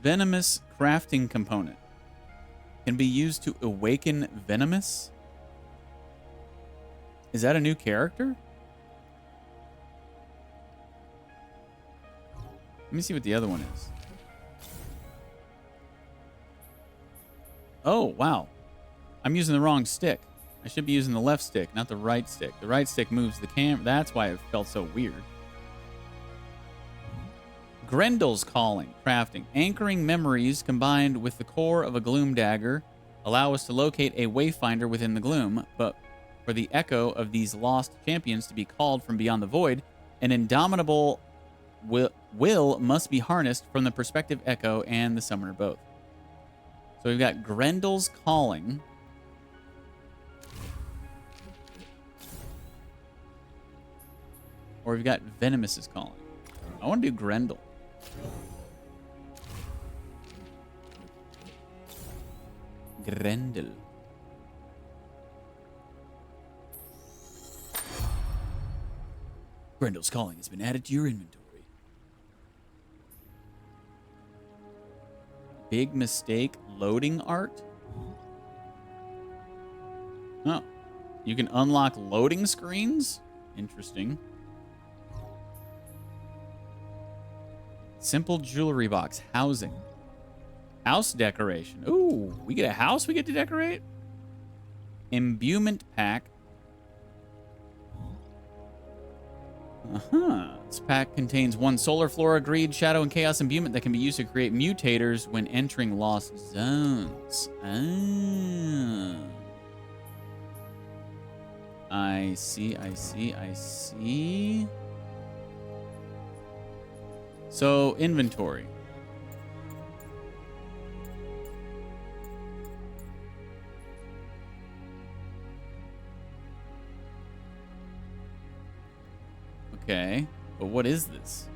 Venomous crafting component. Can be used to awaken Venomous. Is that a new character? Let me see what the other one is. Oh, wow. I'm using the wrong stick. I should be using the left stick, not the right stick. The right stick moves the camera. That's why it felt so weird. Grendel's calling, crafting. Anchoring memories combined with the core of a gloom dagger allow us to locate a wayfinder within the gloom, but for the echo of these lost champions to be called from beyond the void, an indomitable will must be harnessed from the perspective echo and the summoner both. So we've got Grendel's calling. Or we've got Venomous's calling. I want to do Grendel. Grendel. Grendel's calling has been added to your inventory. Big mistake loading art. Oh, you can unlock loading screens? Interesting. Simple jewelry box. Housing. House decoration. Ooh, we get a house we get to decorate? Imbuement pack. This pack contains 1 solar flora, greed, shadow, and chaos imbuement that can be used to create mutators when entering lost zones. I see. So, inventory. Okay, but what is this?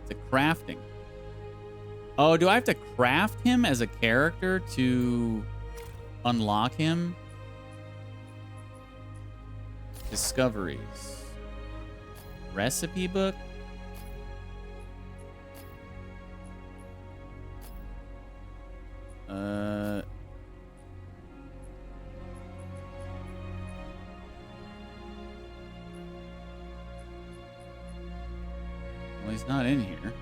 It's a crafting. Oh, do I have to craft him as a character to unlock him? Discoveries. Recipe book? Well, he's not in here.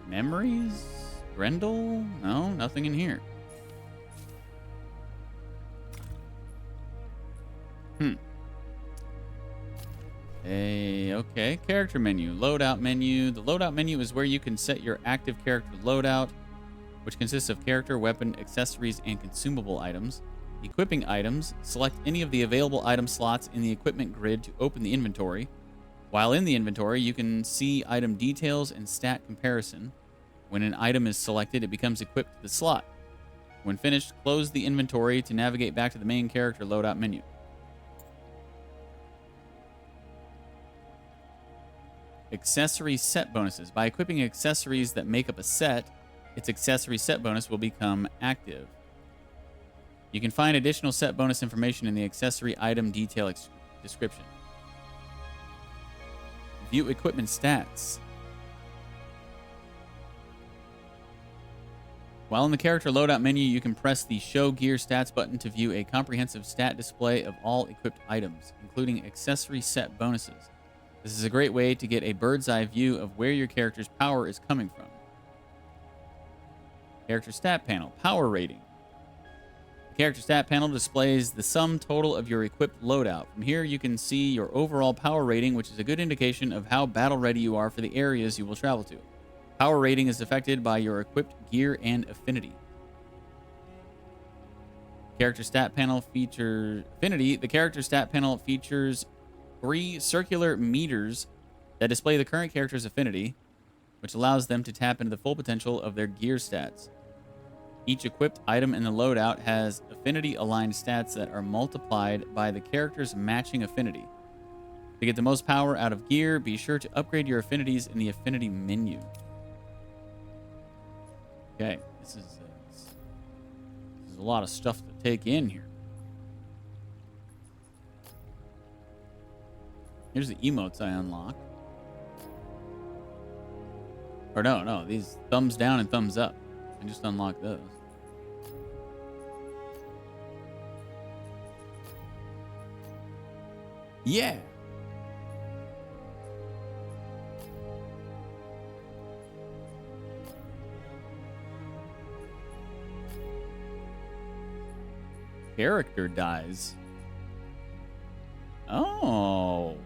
Memories? Grendel? No, nothing in here. Okay, character menu, loadout menu. The loadout menu is where you can set your active character loadout, which consists of character, weapon, accessories, and consumable items. Equipping items, select any of the available item slots in the equipment grid to open the inventory. While in the inventory, you can see item details and stat comparison. When an item is selected, it becomes equipped to the slot. When finished, close the inventory to navigate back to the main character loadout menu. Accessory set bonuses. By equipping accessories that make up a set, its accessory set bonus will become active. You can find additional set bonus information in the accessory item detail description. View equipment stats. While in the character loadout menu, you can press the Show Gear Stats button to view a comprehensive stat display of all equipped items, including accessory set bonuses. This is a great way to get a bird's eye view of where your character's power is coming from. Character stat panel, power rating. The character stat panel displays the sum total of your equipped loadout. From here, you can see your overall power rating, which is a good indication of how battle ready you are for the areas you will travel to. Power rating is affected by your equipped gear and affinity. Character stat panel feature affinity. The character stat panel features 3 circular meters that display the current character's affinity, which allows them to tap into the full potential of their gear stats. Each equipped item in the loadout has affinity-aligned stats that are multiplied by the character's matching affinity. To get the most power out of gear, be sure to upgrade your affinities in the affinity menu. Okay, this is a lot of stuff to take in here. Here's the emotes I unlocked. Or no, these thumbs down and thumbs up. I just unlocked those. Yeah. Character dies. Oh.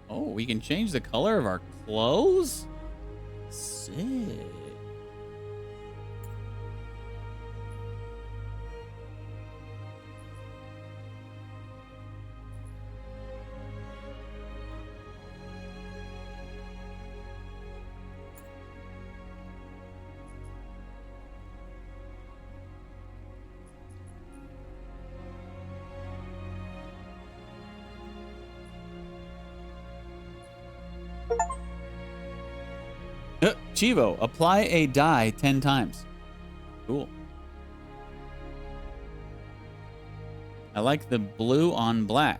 Oh, we can change the color of our clothes? Sick. Chivo, apply a dye 10 times. Cool. I like the blue on black.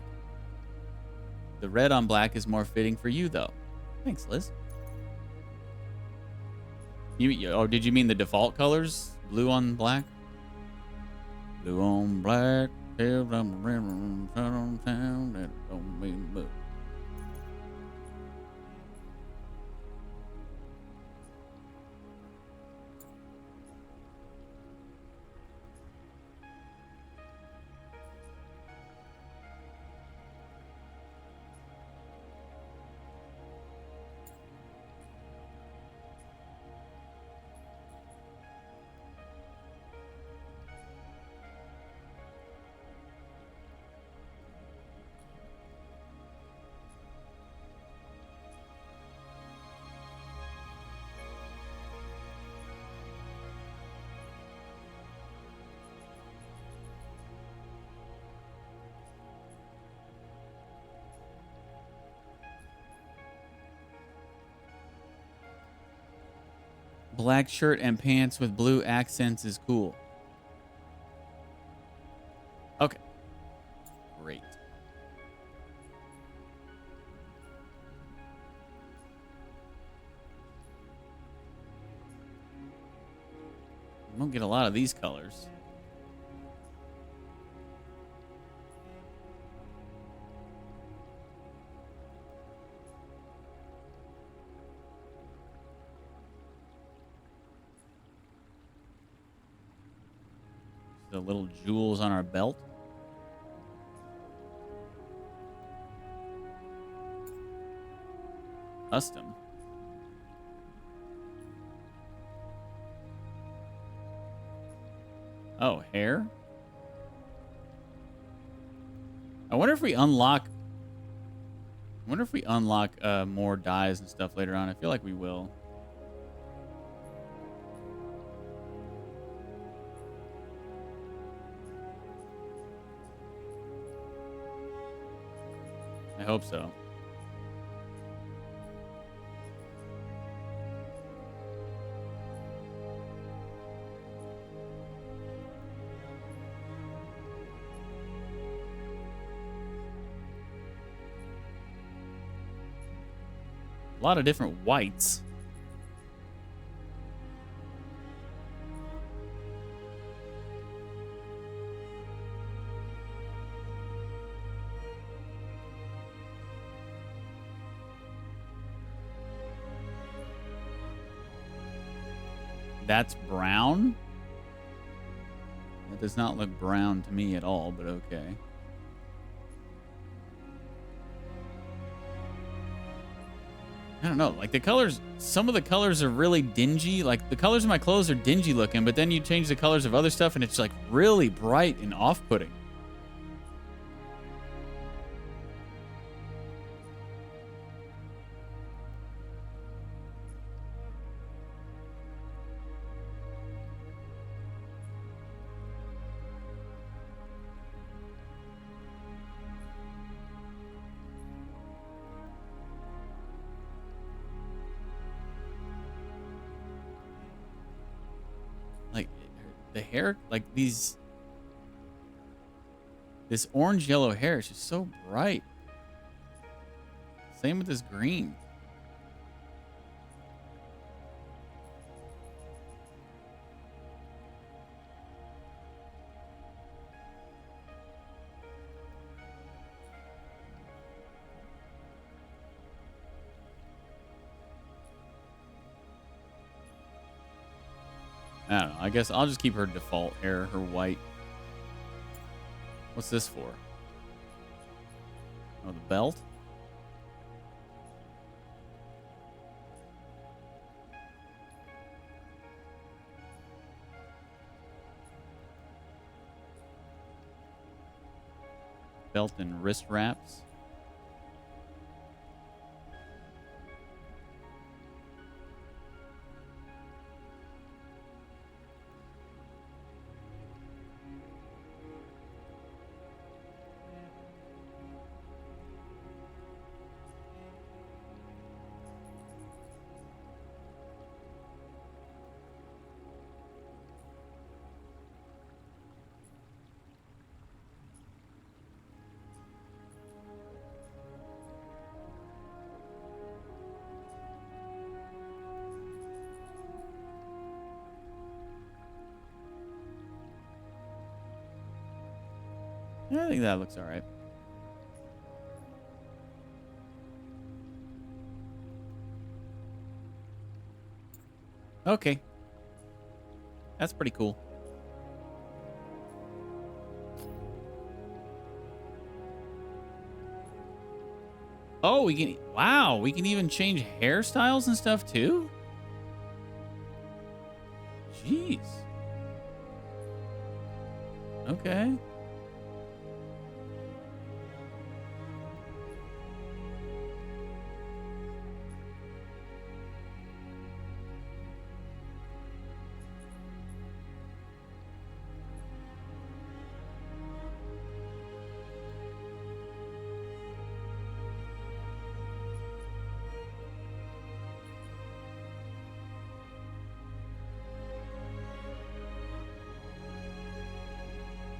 The red on black is more fitting for you, though. Thanks, Liz. Oh, did you mean the default colors? Blue on black? Blue on black. Black shirt and pants with blue accents is cool. Okay. Great. I don't get a lot of these colors. The little jewels on our belt. Custom. Oh, hair? I wonder if we unlock more dyes and stuff later on. I feel like we will. I hope so. A lot of different whites. That's brown? That does not look brown to me at all, but okay. I don't know, like the colors, some of the colors are really dingy. Like the colors of my clothes are dingy looking, but then you change the colors of other stuff and it's like really bright and off-putting. The hair, like this orange yellow hair is just so bright. Same with this green. I don't know. I guess I'll just keep her default hair, her white. What's this for? Oh, the belt? Belt and wrist wraps. I think that looks all right. Okay. That's pretty cool. Oh, we can... Wow, we can even change hairstyles and stuff too? Jeez. Okay.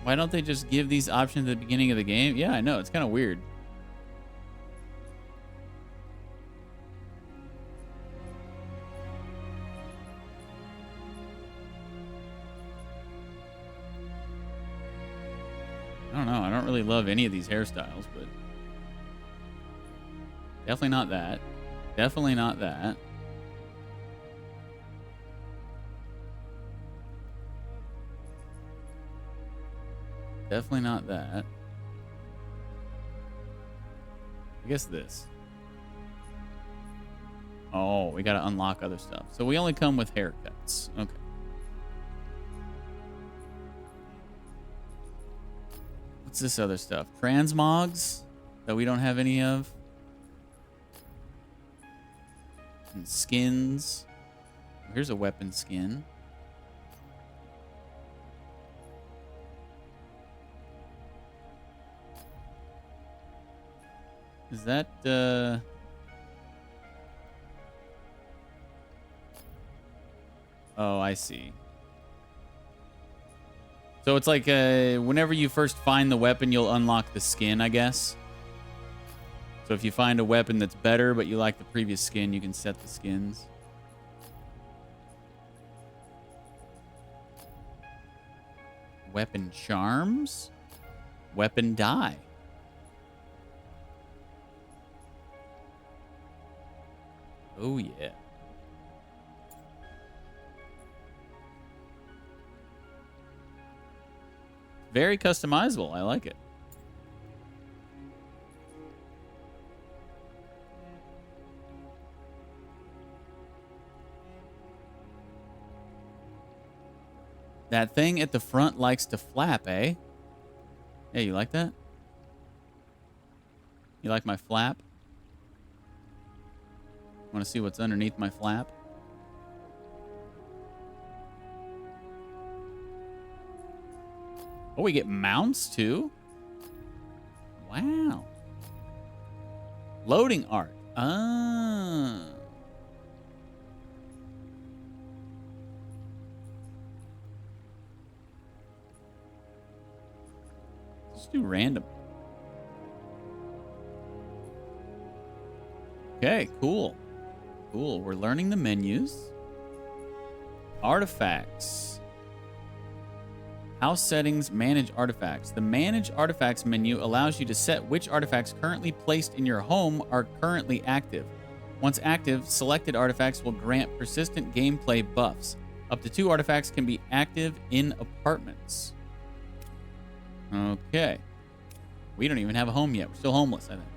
Why don't they just give these options at the beginning of the game? Yeah, I know. It's kind of weird. I don't know. I don't really love any of these hairstyles, but definitely not that. Definitely not that. Definitely not that. I guess this. Oh, we gotta unlock other stuff. So we only come with haircuts. Okay. What's this other stuff? Transmogs that we don't have any of. And skins. Here's a weapon skin. Is that, Oh, I see. So it's like, whenever you first find the weapon, you'll unlock the skin, I guess. So if you find a weapon that's better, but you like the previous skin, you can set the skins. Weapon charms? Weapon die. Oh, yeah. Very customizable. I like it. That thing at the front likes to flap, eh? Hey, you like that? You like my flap? Want to see what's underneath my flap? Oh, we get mounts too? Wow. Loading art. Ah. Let's do random. Okay, cool. Cool. We're learning the menus. Artifacts. House settings, manage artifacts. The manage artifacts menu allows you to set which artifacts currently placed in your home are currently active. Once active, selected artifacts will grant persistent gameplay buffs. Up to 2 artifacts can be active in apartments. Okay. We don't even have a home yet. We're still homeless, I think.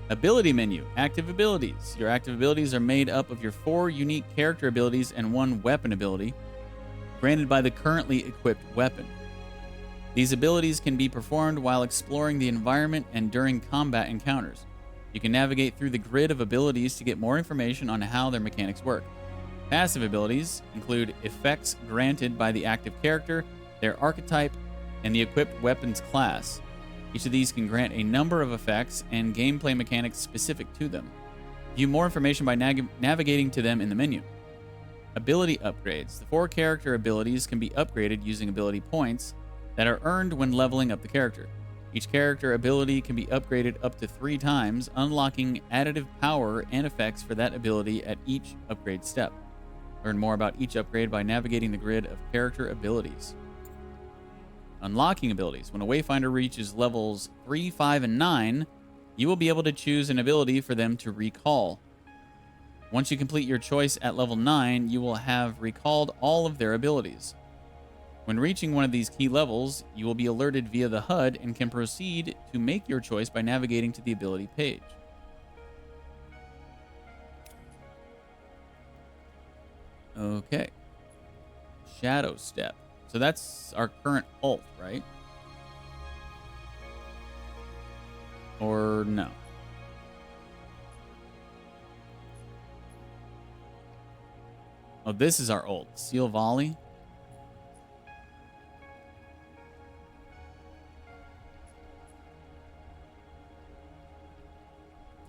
Ability menu. Active abilities. Your active abilities are made up of your 4 unique character abilities and 1 weapon ability, granted by the currently equipped weapon. These abilities can be performed while exploring the environment and during combat encounters. You can navigate through the grid of abilities to get more information on how their mechanics work. Passive abilities include effects granted by the active character, their archetype, and the equipped weapon's class. Each of these can grant a number of effects and gameplay mechanics specific to them. View more information by navigating to them in the menu. Ability upgrades. The 4 character abilities can be upgraded using ability points that are earned when leveling up the character. Each character ability can be upgraded up to 3 times, unlocking additive power and effects for that ability at each upgrade step. Learn more about each upgrade by navigating the grid of character abilities. Unlocking abilities. When a Wayfinder reaches levels 3, 5, and 9, you will be able to choose an ability for them to recall. Once you complete your choice at level 9, you will have recalled all of their abilities. When reaching one of these key levels, you will be alerted via the HUD and can proceed to make your choice by navigating to the ability page. Okay. Shadow Step. So that's our current ult, right? Or no? Oh, this is our ult. Seal Volley.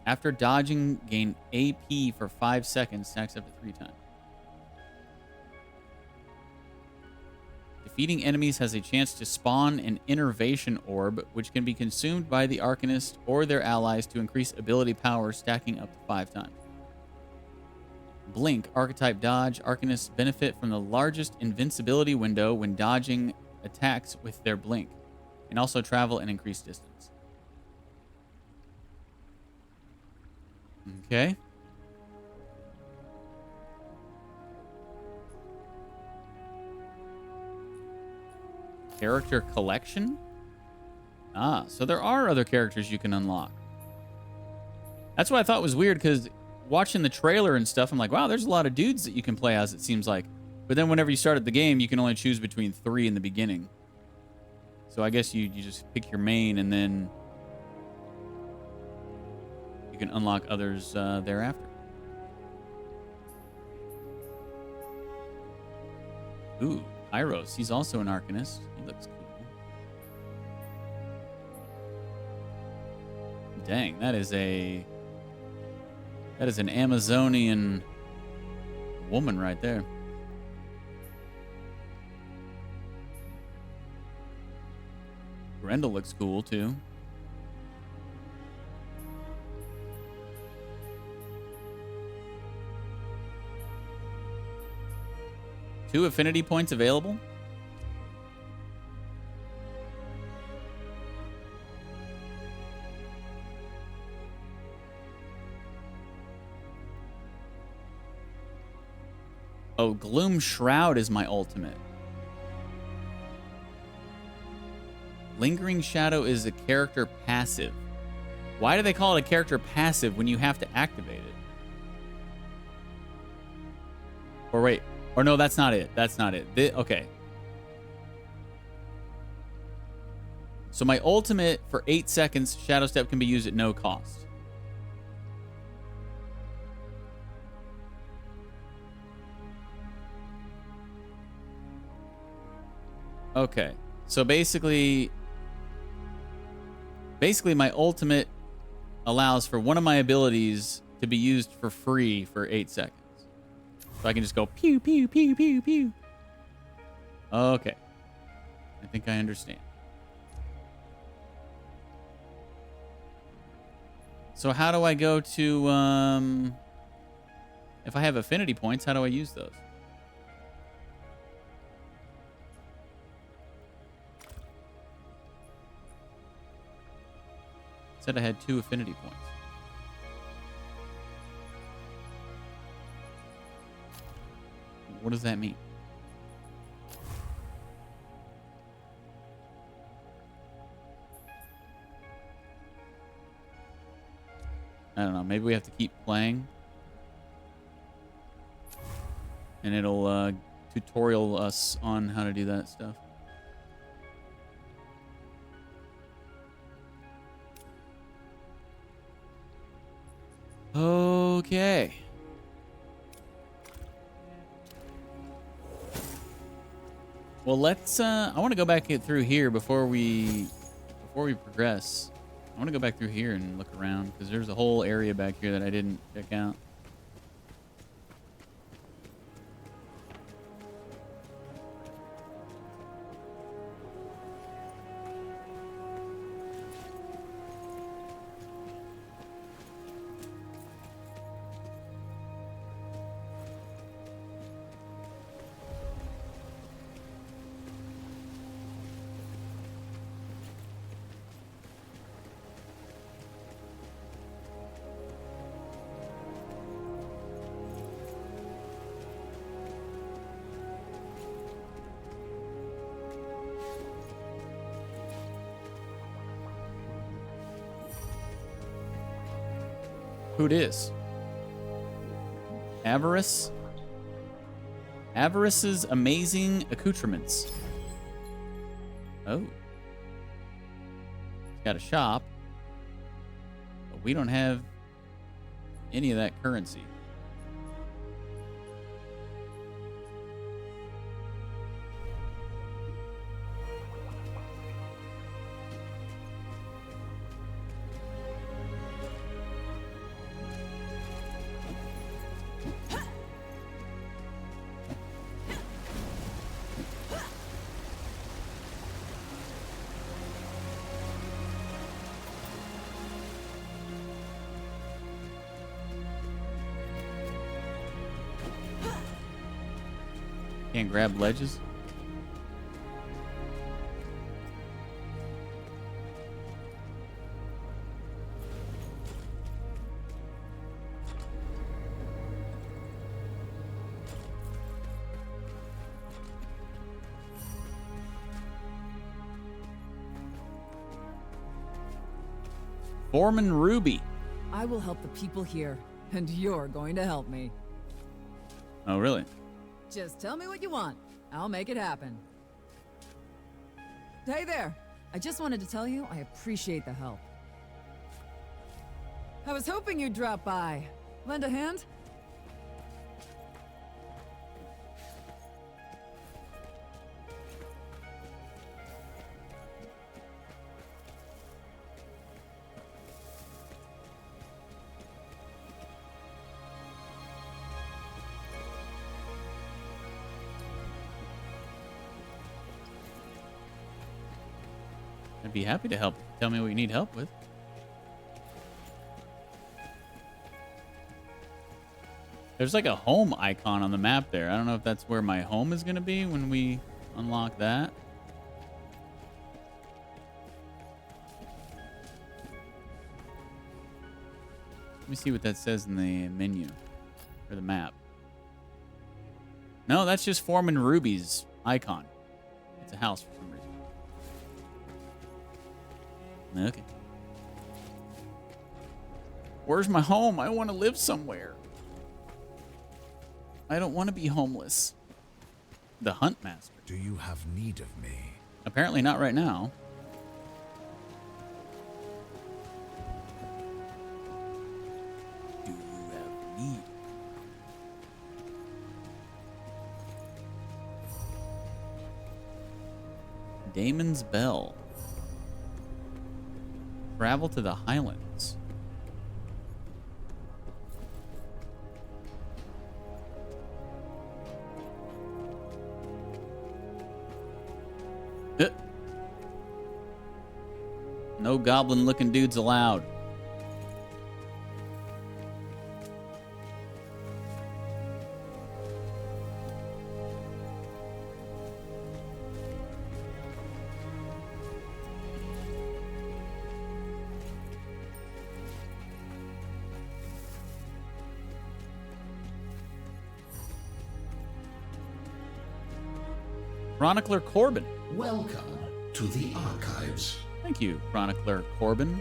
After dodging, gain AP for 5 seconds, stacks up to 3 times. Defeating enemies has a chance to spawn an Innervation Orb, which can be consumed by the Arcanist or their allies to increase ability power, stacking up to 5 times. Blink, Archetype Dodge. Arcanists benefit from the largest invincibility window when dodging attacks with their blink, and also travel an increased distance. Okay. Character collection? Ah, so there are other characters you can unlock. That's what I thought was weird, because watching the trailer and stuff, I'm like, wow, there's a lot of dudes that you can play as, it seems like. But then whenever you start at the game, you can only choose between 3 in the beginning. So I guess you just pick your main, and then you can unlock others thereafter. Ooh, Kairos. He's also an Arcanist. He looks cool. Dang, that is an Amazonian woman right there. Grendel looks cool too. Two affinity points available. Oh, Gloom Shroud is my ultimate. Lingering Shadow is a character passive. Why do they call it a character passive when you have to activate it? Or wait. Or no, that's not it. That's not it. Okay. So my ultimate for 8 seconds, Shadow Step can be used at no cost. Okay. So basically my ultimate allows for one of my abilities to be used for free for 8 seconds. So I can just go pew, pew, pew, pew, pew. Okay. I think I understand. So how do I go to, if I have affinity points, how do I use those? Said I had 2 affinity points. What does that mean? I don't know. Maybe we have to keep playing. And it'll tutorial us on how to do that stuff. Okay. Well, let's I want to go back through here before we progress. I want to go back through here and look around because there's a whole area back here that I didn't check out. Who dis? Avarice? Avarice's amazing accoutrements. Oh. He's got a shop. But we don't have any of that currency. Can't grab ledges. Foreman Ruby. I will help the people here, and you're going to help me. Oh, really? Just tell me what you want. I'll make it happen. Hey there. I just wanted to tell you I appreciate the help. I was hoping you'd drop by. Lend a hand? I'd be happy to help. Tell me what you need help with. There's like a home icon on the map there. I don't know if that's where my home is going to be when we unlock that. Let me see what that says in the menu or the map. No, that's just Foreman Ruby's icon. It's a house for some reason. Okay. Where's my home? I want to live somewhere. I don't want to be homeless. The Hunt Master. Do you have need of me? Apparently not right now. Do you have need? Damon's Bell. Travel to the Highlands. No goblin-looking dudes allowed. Chronicler Corbin. Welcome to the archives. Thank you, Chronicler Corbin.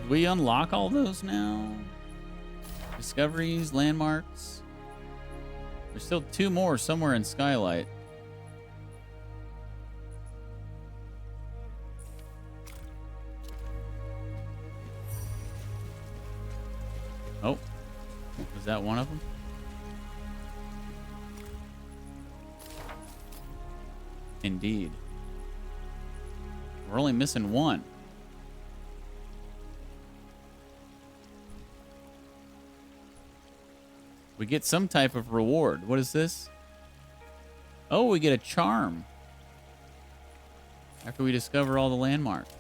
We unlock all those now? Discoveries, landmarks. There's still 2 more somewhere in Skylight. Oh, was that one of them? Indeed. We're only missing 1. We get some type of reward. What is this? Oh, we get a charm. After we discover all the landmarks.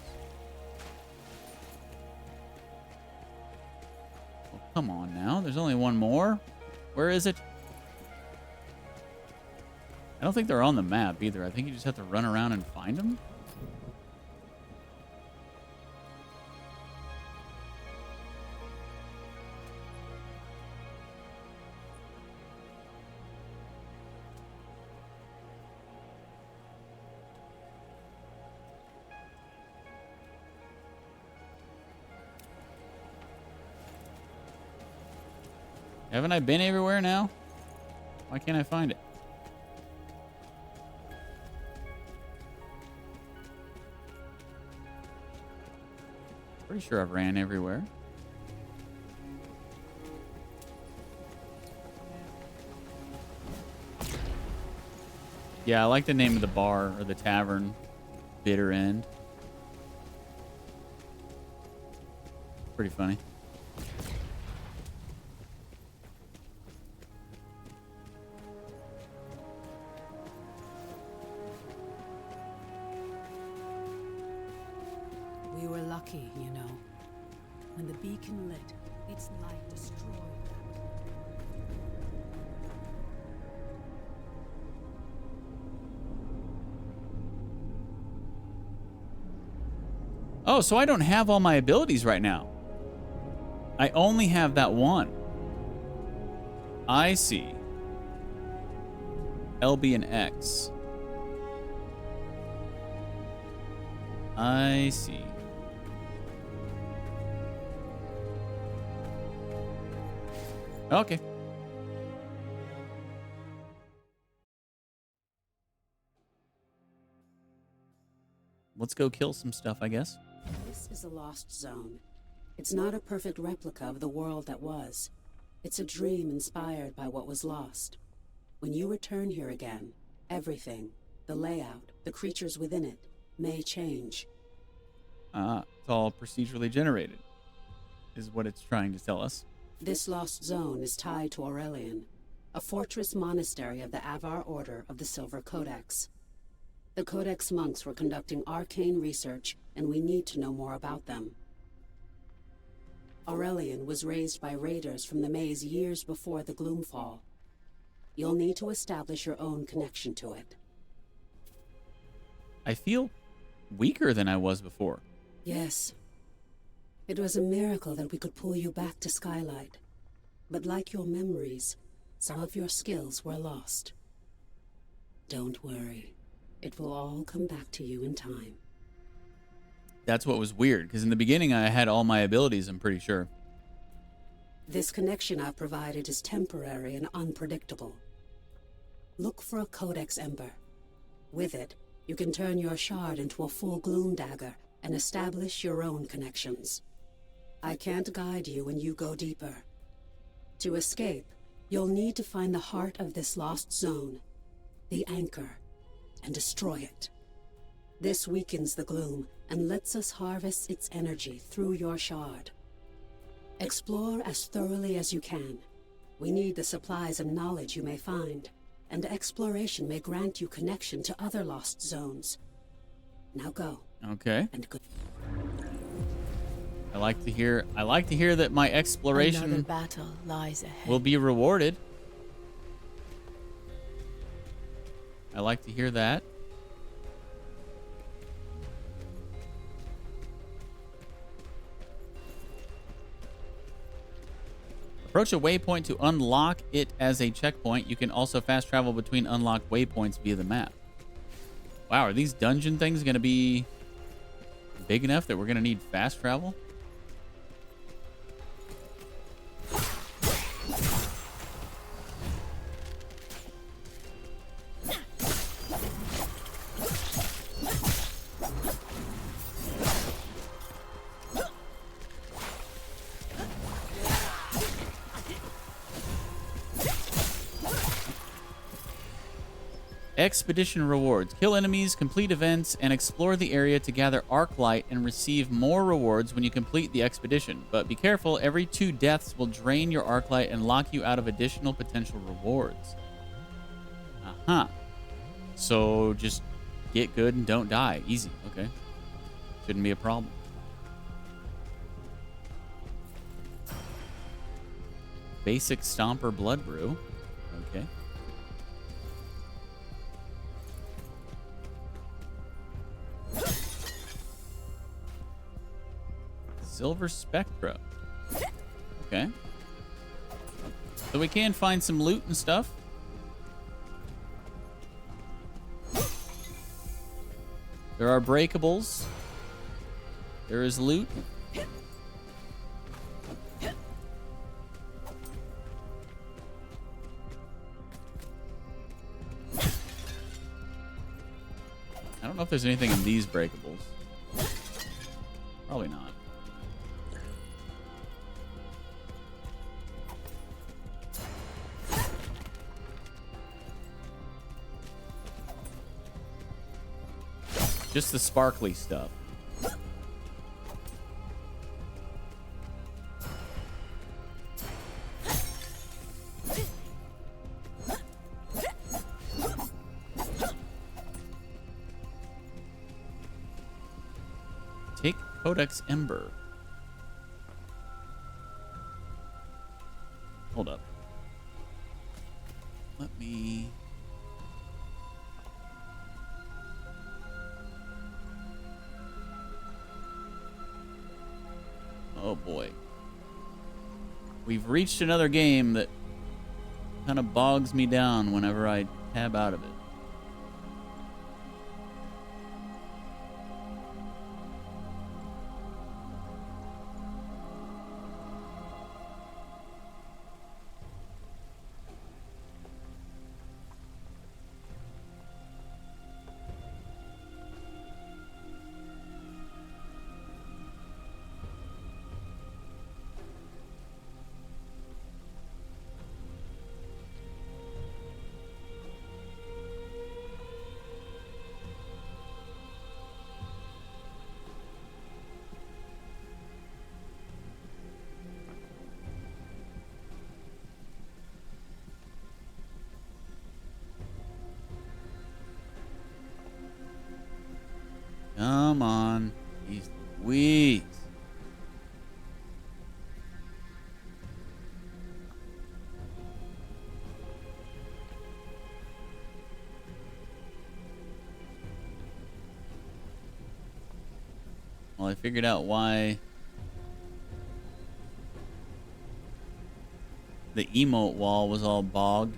Well, come on now. There's only 1 more. Where is it? I don't think they're on the map either. I think you just have to run around and find them. Haven't I been everywhere now? Why can't I find it? Pretty sure I've ran everywhere. Yeah, I like the name of the bar or the tavern. Bitter End. Pretty funny. We were lucky, you know. When the beacon lit, its light destroyed that. Oh, so I don't have all my abilities right now. I only have that one. I see. LB and X. I see. Okay. Let's go kill some stuff, I guess. This is a lost zone. It's not a perfect replica of the world that was. It's a dream inspired by what was lost. When you return here again, everything, the layout, the creatures within it, may change. It's all procedurally generated, is what it's trying to tell us. This lost zone is tied to Aurelian, a fortress monastery of the Avar Order of the Silver Codex. The Codex monks were conducting arcane research, and we need to know more about them. Aurelian was raised by raiders from the maze years before the Gloomfall. You'll need to establish your own connection to it. I feel weaker than I was before. Yes. It was a miracle that we could pull you back to Skylight. But like your memories, some of your skills were lost. Don't worry. It will all come back to you in time. That's what was weird, because in the beginning I had all my abilities, I'm pretty sure. This connection I've provided is temporary and unpredictable. Look for a Codex Ember. With it, you can turn your shard into a full gloom dagger and establish your own connections. I can't guide you when you go deeper. To escape, you'll need to find the heart of this lost zone, the anchor, and destroy it. This weakens the gloom and lets us harvest its energy through your shard. Explore as thoroughly as you can. We need the supplies and knowledge you may find, and exploration may grant you connection to other lost zones. Now go. Okay. And good. I like to hear that my Another exploration battle lies ahead. will be rewarded. I like to hear that. Approach a waypoint to unlock it as a checkpoint. You can also fast travel between unlocked waypoints via the map. Wow, are these dungeon things going to be big enough that we're going to need fast travel? Expedition rewards. Kill enemies, complete events, and explore the area to gather arc light and receive more rewards when you complete the expedition. But be careful, every 2 deaths will drain your arc light and lock you out of additional potential rewards. Uh-huh. So just get good and don't die. Easy. Okay. Shouldn't be a problem. Basic Stomper Blood Brew. Okay. Silver Spectra. Okay. So we can find some loot and stuff. There are breakables. There is loot. I don't know if there's anything in these breakables. Probably not. Just the sparkly stuff. Take Codex Ember. Hold up. Let me... Oh boy. We've reached another game that kind of bogs me down whenever I tab out of it. Come on. DeejTheSqueej. Well, I figured out why the emote wall was all bogged.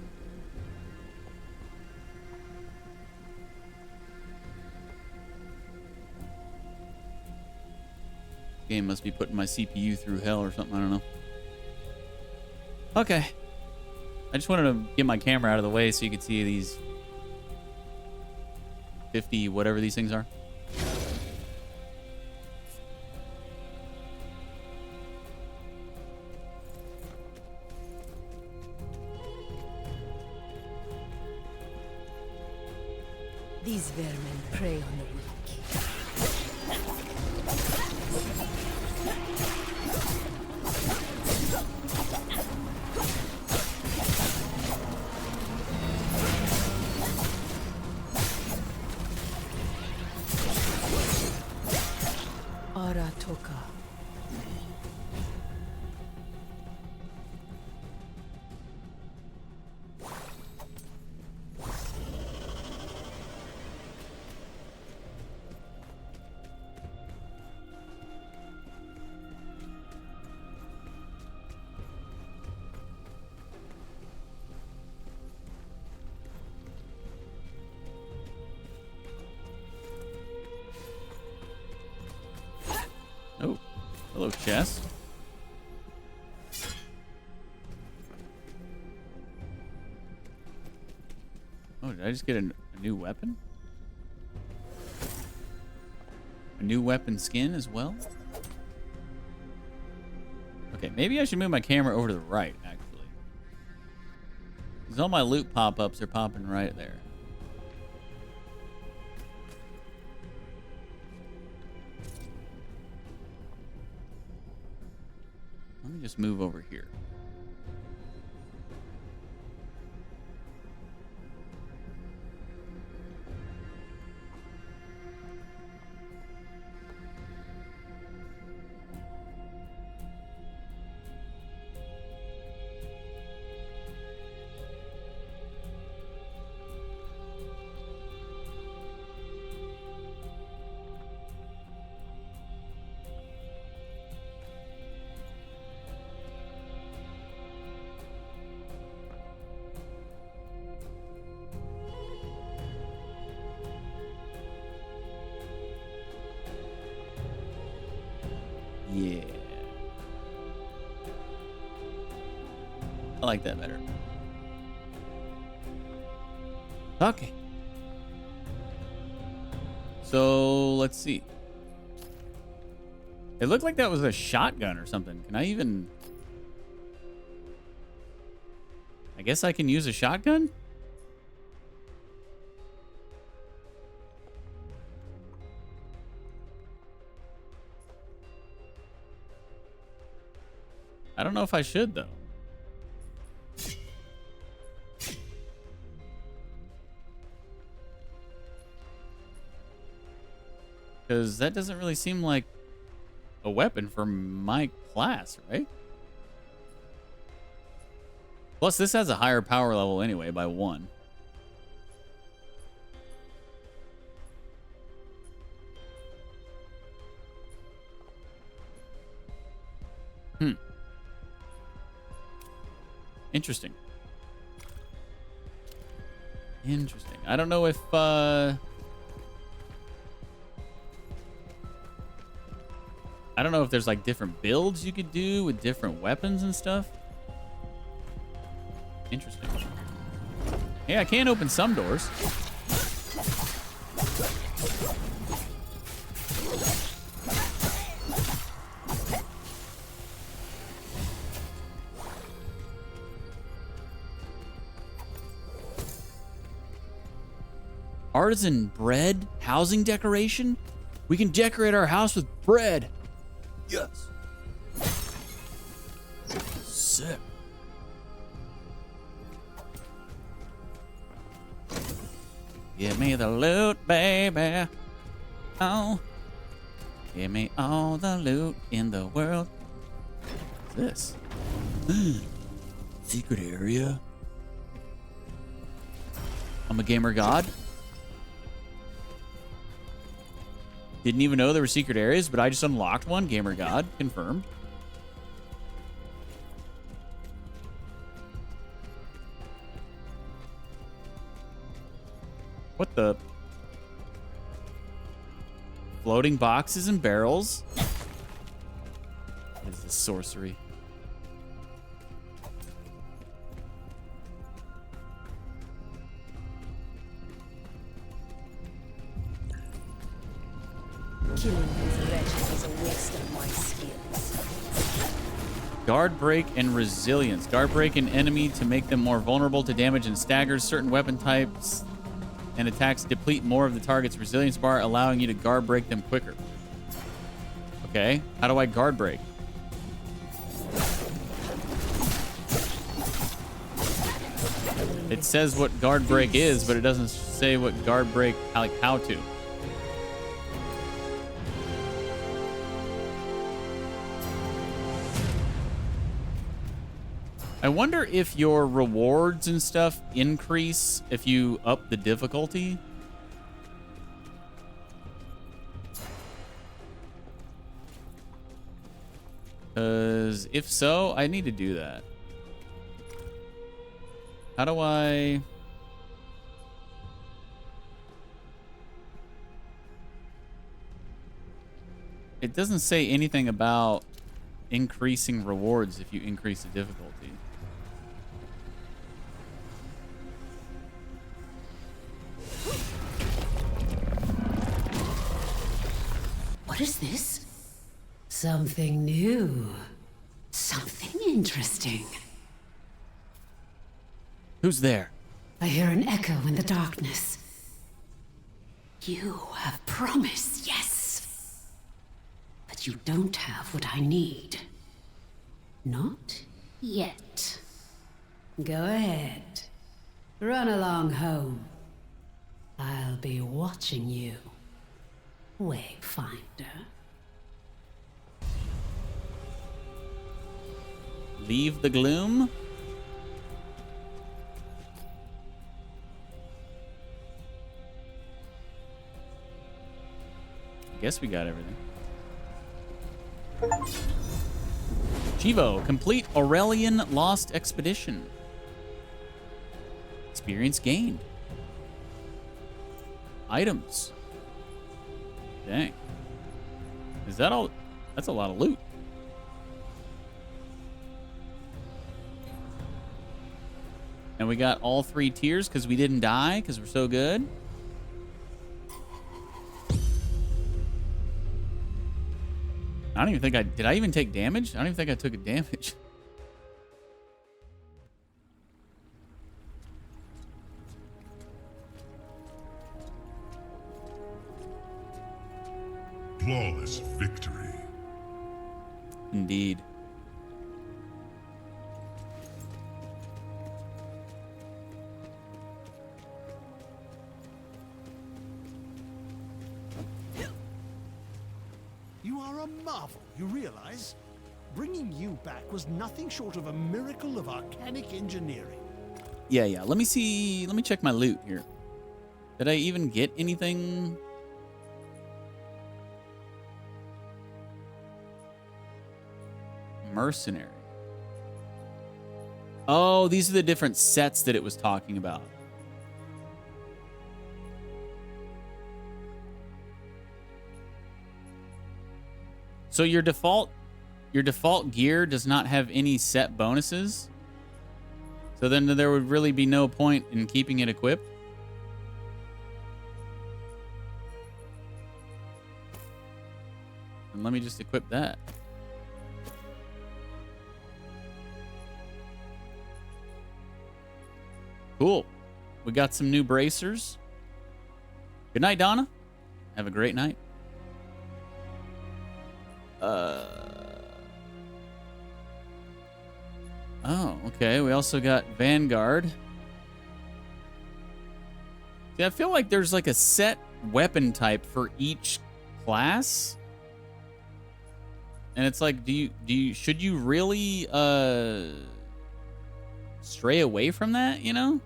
Game must be putting my CPU through hell or something. I don't know. Okay. I just wanted to get my camera out of the way so you could see these 50 whatever these things are. These vermin prey on the weak. Aratoka. Oh, hello, chest. Oh, did I just get a new weapon? A new weapon skin as well? Okay, maybe I should move my camera over to the right, actually. Because all my loot pop-ups are popping right there. Let me just move over here. Yeah. I like that better. Okay. So, let's see. It looked like that was a shotgun or something. Can I even... I guess I can use a shotgun? I don't know if I should, though. Because that doesn't really seem like a weapon for my class, right? Plus, this has a higher power level anyway by 1. Interesting. Interesting. I don't know if I don't know if there's like different builds you could do with different weapons and stuff. Interesting. Hey, I can open some doors. Artisan bread housing decoration? We can decorate our house with bread. Yes. Sick. Give me the loot, baby. Oh, Give me all the loot in the world. What's this? Secret area. I'm a gamer god. Didn't even know there were secret areas, but I just unlocked one. Gamer god. Confirmed. What the? Floating boxes and barrels. What is this sorcery? Killing these wretches is a waste of my skills. Guard break and resilience. Guard break an enemy to make them more vulnerable to damage and staggers. Certain weapon types and attacks deplete more of the target's resilience bar, allowing you to guard break them quicker. Okay, how do I guard break? It says what guard break is, but it doesn't say what guard break, like how to. I wonder if your rewards and stuff increase if you up the difficulty. Because if so, I need to do that. How do I... It doesn't say anything about increasing rewards if you increase the difficulty. What is this? Something new. Something interesting. Who's there? I hear an echo in the darkness. You have promise, yes. But you don't have what I need. Not yet. Go ahead. Run along home. I'll be watching you, Wayfinder. Leave the gloom? Guess we got everything. Chivo, complete Aurelian Lost Expedition. Experience gained. Items. Dang. Is that all? That's a lot of loot. And we got all 3 tiers because we didn't die because we're so good. I don't even think did I even take damage? I don't even think I took a damage. Flawless victory. Indeed. You are a marvel, you realize? Bringing you back was nothing short of a miracle of arcanic engineering. Yeah. Let me see. Let me check my loot here. Did I even get anything? Mercenary. Oh, these are the different sets that it was talking about. So your default gear does not have any set bonuses. So then there would really be no point in keeping it equipped. And let me just equip that. Cool. We got some new bracers. Good night, Donna. Have a great night. Oh, okay. We also got Vanguard. See, I feel like there's like a set weapon type for each class. And it's like, should you really stray away from that, you know?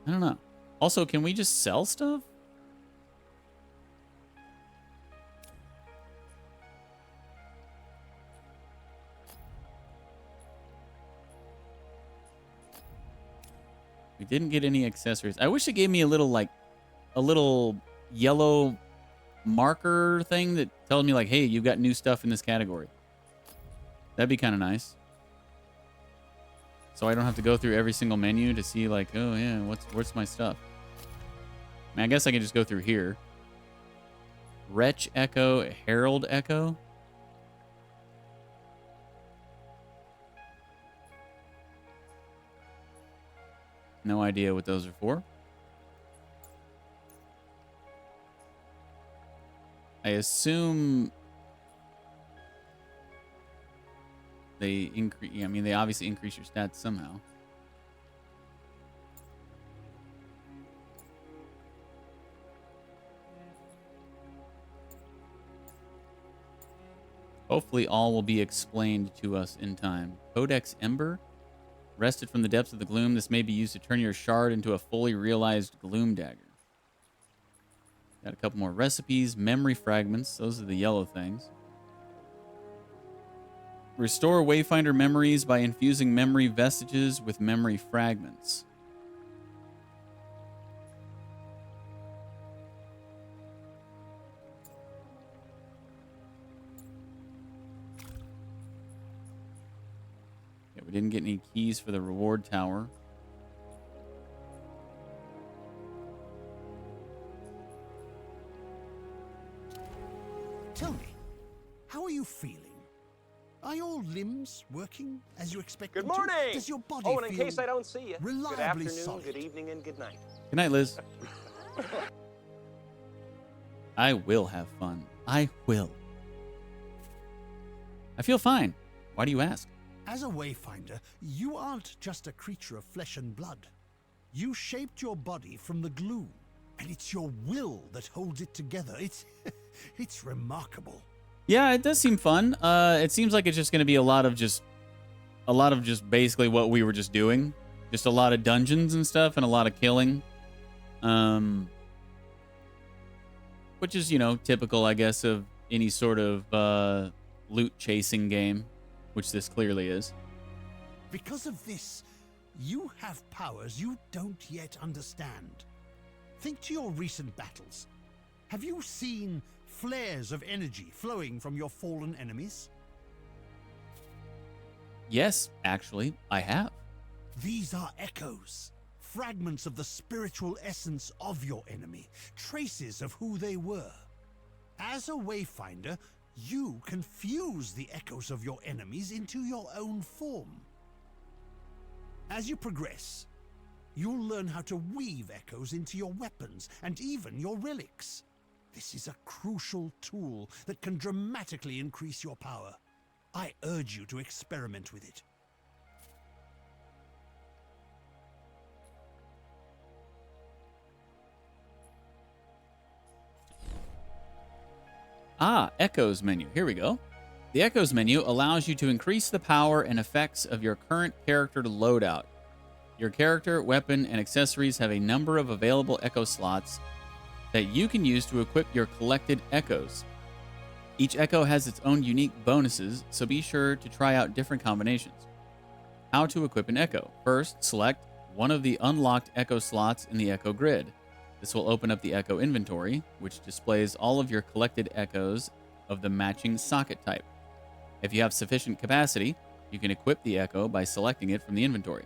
I don't know. Also, can we just sell stuff? We didn't get any accessories. I wish it gave me a little yellow marker thing that tells me like, hey, you've got new stuff in this category. That'd be kind of nice. So I don't have to go through every single menu to see like, oh yeah, what's my stuff? I mean, I guess I can just go through here. Wretch Echo, Herald Echo. No idea what those are for. I assume they increase. I mean, they obviously increase your stats somehow. Hopefully all will be explained to us in time. Codex Ember. Wrested from the depths of the gloom, this may be used to turn your shard into a fully realized gloom dagger. Got a couple more recipes. Memory fragments. Those are the yellow things. Restore Wayfinder memories by infusing memory vestiges with memory fragments. We didn't get any keys for the reward tower. Tell me, how are you feeling? Are your limbs working as you expect Good them to? morning! Does your body Oh, and in feel case I don't see you, good reliably afternoon, solid? good evening, and good night. Good night, Liz. I will have fun. I will. I feel fine. Why do you ask? As a Wayfinder, you aren't just a creature of flesh and blood. You shaped your body from the gloom, and it's your will that holds it together. It's remarkable. Yeah, it does seem fun. It seems like it's just going to be a lot of just basically what we were just doing. Just a lot of dungeons and stuff and a lot of killing. Which is, you know, typical, I guess, of any sort of loot chasing game, which this clearly is. Because of this, you have powers you don't yet understand. Think to your recent battles. Have you seen flares of energy flowing from your fallen enemies? Yes, actually, I have. These are echoes, fragments of the spiritual essence of your enemy, traces of who they were. As a Wayfinder, you can fuse the echoes of your enemies into your own form. As you progress, you'll learn how to weave echoes into your weapons and even your relics. This is a crucial tool that can dramatically increase your power. I urge you to experiment with it. Ah, Echoes menu. Here we go. The Echoes menu allows you to increase the power and effects of your current character loadout. Your character, weapon, and accessories have a number of available Echo slots that you can use to equip your collected Echoes. Each Echo has its own unique bonuses, so be sure to try out different combinations. How to equip an Echo. First, select one of the unlocked Echo slots in the Echo grid. This will open up the Echo inventory, which displays all of your collected Echoes of the matching socket type. If you have sufficient capacity, you can equip the Echo by selecting it from the inventory.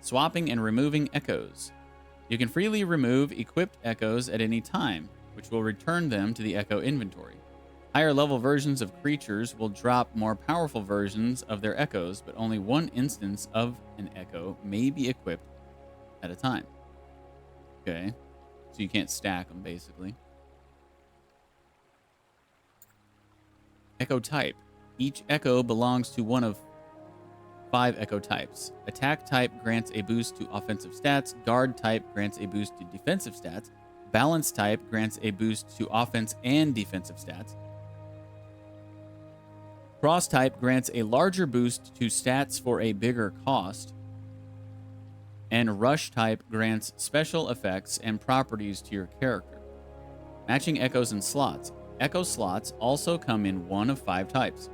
Swapping and removing Echoes. You can freely remove equipped Echoes at any time, which will return them to the Echo inventory. Higher level versions of creatures will drop more powerful versions of their Echoes, but only one instance of an Echo may be equipped at a time. Okay, so you can't stack them, basically. Echo type. Each echo belongs to one of 5 echo types. Attack type grants a boost to offensive stats. Guard type grants a boost to defensive stats. Balance type grants a boost to offense and defensive stats. Cross type grants a larger boost to stats for a bigger cost. And rush type grants special effects and properties to your character. Matching echoes and slots. Echo slots also come in one of 5 types.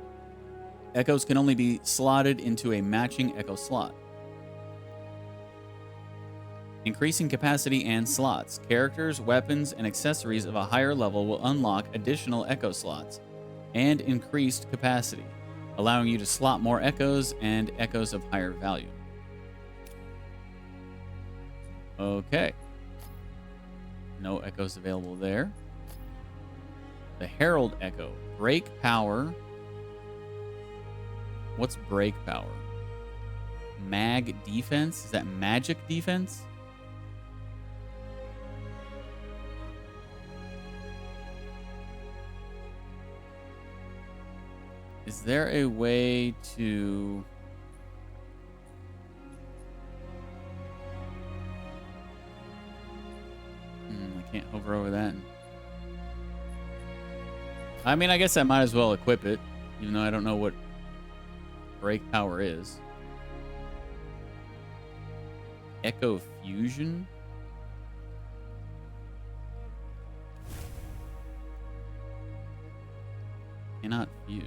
Echoes can only be slotted into a matching echo slot. Increasing capacity and slots. Characters, weapons, and accessories of a higher level will unlock additional echo slots and increased capacity, allowing you to slot more echoes and echoes of higher value. Okay. No echoes available there. The Herald Echo. Break power. What's break power? Mag defense? Is that magic defense? Is there a way to... I can't hover over that. I mean, I guess I might as well equip it, even though I don't know what break power is. Echo fusion? Cannot fuse.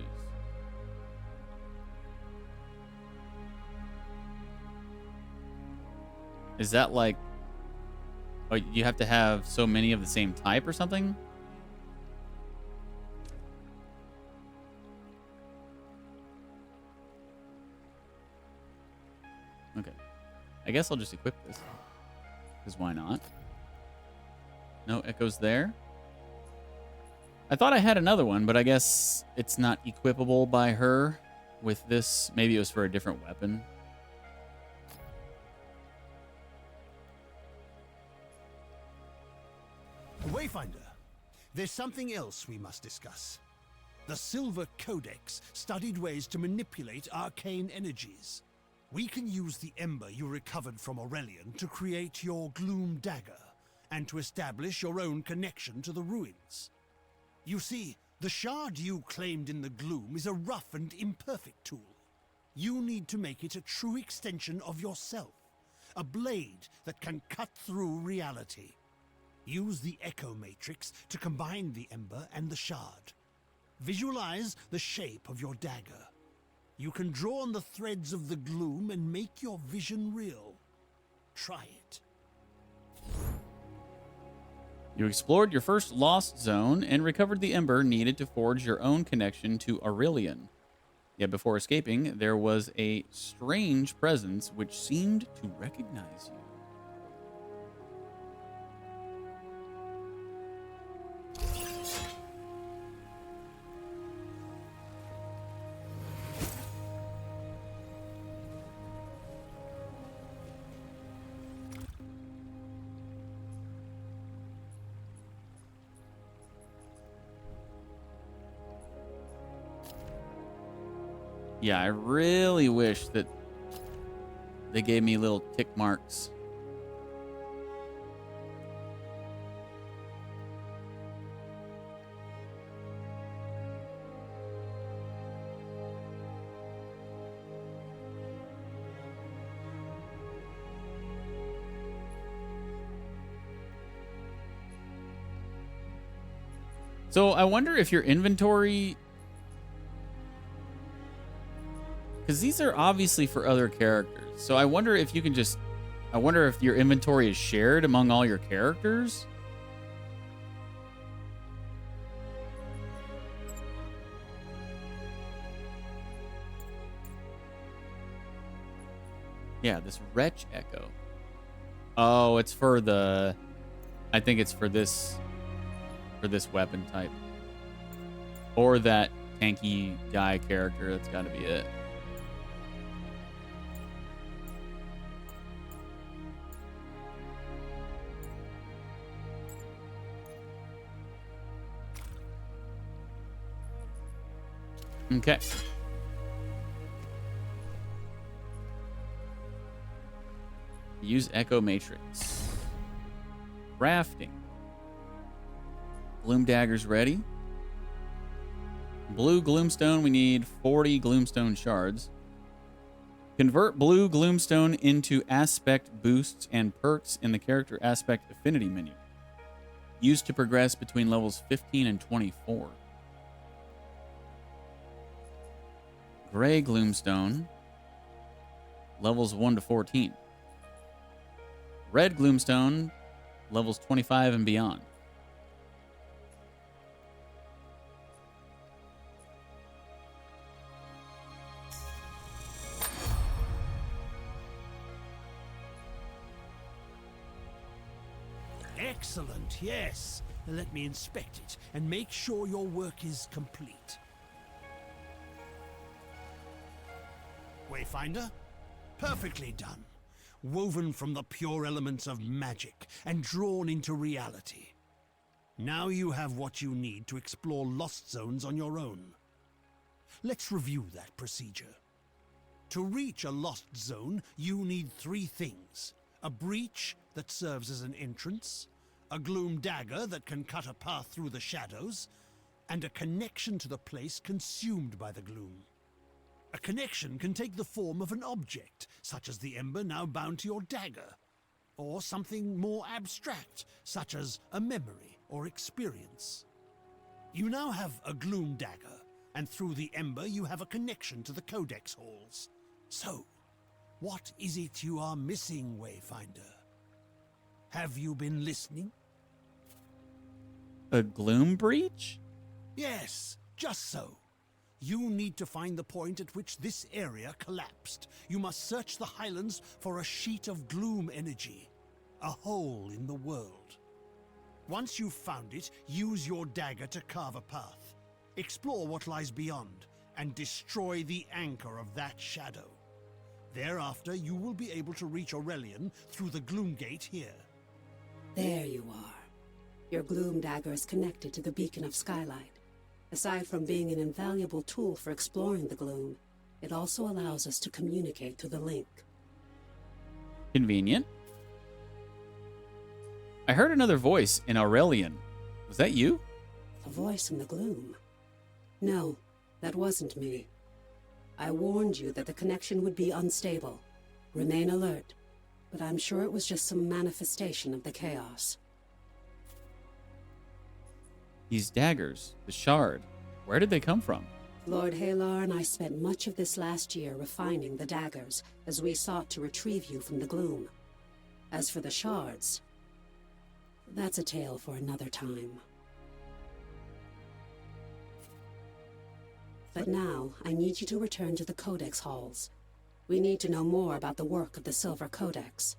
Is that like... Oh, you have to have so many of the same type or something? Okay. I guess I'll just equip this. Because why not? No echoes there. I thought I had another one, but I guess it's not equipable by her with this. Maybe it was for a different weapon. Wayfinder, there's something else we must discuss. The Silver Codex studied ways to manipulate arcane energies. We can use the ember you recovered from Aurelian to create your Gloom Dagger, and to establish your own connection to the ruins. You see, the shard you claimed in the Gloom is a rough and imperfect tool. You need to make it a true extension of yourself, a blade that can cut through reality. Use the Echo Matrix to combine the ember and the shard. Visualize the shape of your dagger. You can draw on the threads of the gloom and make your vision real. Try it. You explored your first lost zone and recovered the ember needed to forge your own connection to Aurelian. Yet before escaping, there was a strange presence which seemed to recognize you. Yeah, I really wish that they gave me little tick marks. So I wonder if your inventory... Because these are obviously for other characters. So I wonder if you can just... I wonder if your inventory is shared among all your characters. Yeah, this Wretch Echo. Oh, it's for the... I think it's for this weapon type. Or that tanky guy character. That's got to be it. Okay. Use Echo Matrix. Crafting. Gloom daggers ready. Blue gloomstone, we need 40 gloomstone shards. Convert blue gloomstone into aspect boosts and perks in the character aspect affinity menu. Used to progress between levels 15 and 24. Gray gloomstone, levels 1 to 14. Red gloomstone, levels 25 and beyond. Excellent, yes. Let me inspect it and make sure your work is complete. Wayfinder? Perfectly done. Woven from the pure elements of magic and drawn into reality. Now you have what you need to explore lost zones on your own. Let's review that procedure. To reach a lost zone, you need 3 things. A breach that serves as an entrance, a gloom dagger that can cut a path through the shadows, and a connection to the place consumed by the gloom. A connection can take the form of an object, such as the ember now bound to your dagger, or something more abstract, such as a memory or experience. You now have a gloom dagger, and through the ember you have a connection to the codex halls. So, what is it you are missing, Wayfinder? Have you been listening? A gloom breach? Yes, just so. You need to find the point at which this area collapsed. You must search the Highlands for a sheet of gloom energy, a hole in the world. Once you've found it, use your dagger to carve a path. Explore what lies beyond, and destroy the anchor of that shadow. Thereafter, you will be able to reach Aurelian through the Gloom Gate here. There you are. Your gloom dagger is connected to the beacon of Skylight. Aside from being an invaluable tool for exploring the gloom, it also allows us to communicate through the link. Convenient. I heard another voice in Aurelian. Was that you? A voice in the gloom? No, that wasn't me. I warned you that the connection would be unstable. Remain alert, but I'm sure it was just some manifestation of the chaos. These daggers, the shard, where did they come from? Lord Halar and I spent much of this last year refining the daggers as we sought to retrieve you from the gloom. As for the shards, that's a tale for another time. But now, I need you to return to the Codex halls. We need to know more about the work of the Silver Codex.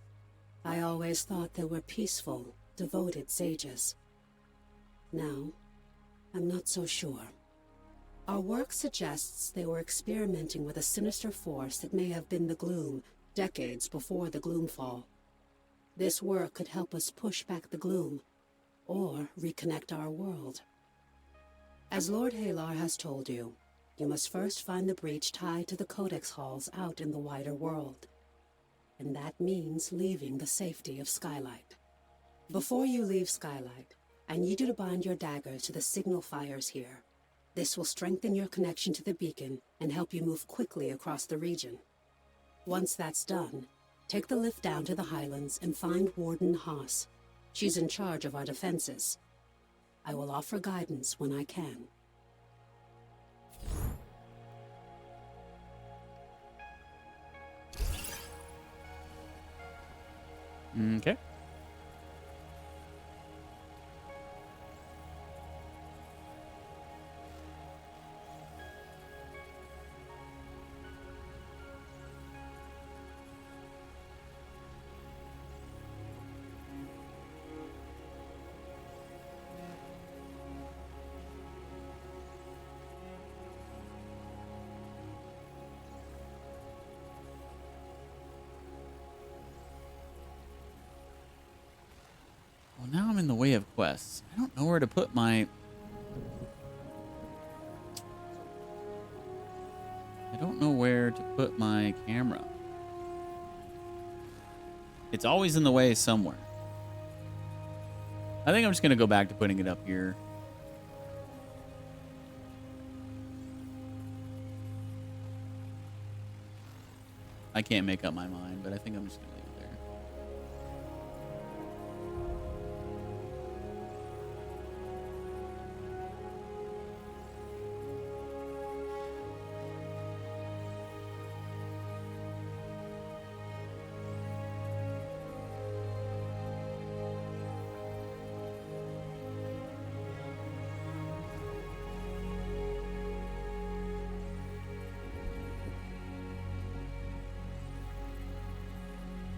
I always thought they were peaceful, devoted sages. Now, I'm not so sure. Our work suggests they were experimenting with a sinister force that may have been the Gloom, decades before the Gloomfall. This work could help us push back the Gloom, or reconnect our world. As Lord Halar has told you, you must first find the breach tied to the Codex halls out in the wider world. And that means leaving the safety of Skylight. Before you leave Skylight, I need you to bind your dagger to the signal fires here. This will strengthen your connection to the beacon and help you move quickly across the region. Once that's done, take the lift down to the Highlands and find Warden Haas. She's in charge of our defenses. I will offer guidance when I can. Okay. Well, now I'm in the way of quests. I don't know where to put my... I don't know where to put my camera. It's always in the way somewhere. I think I'm just going to go back to putting it up here. I can't make up my mind, but I think I'm just going to leave it there.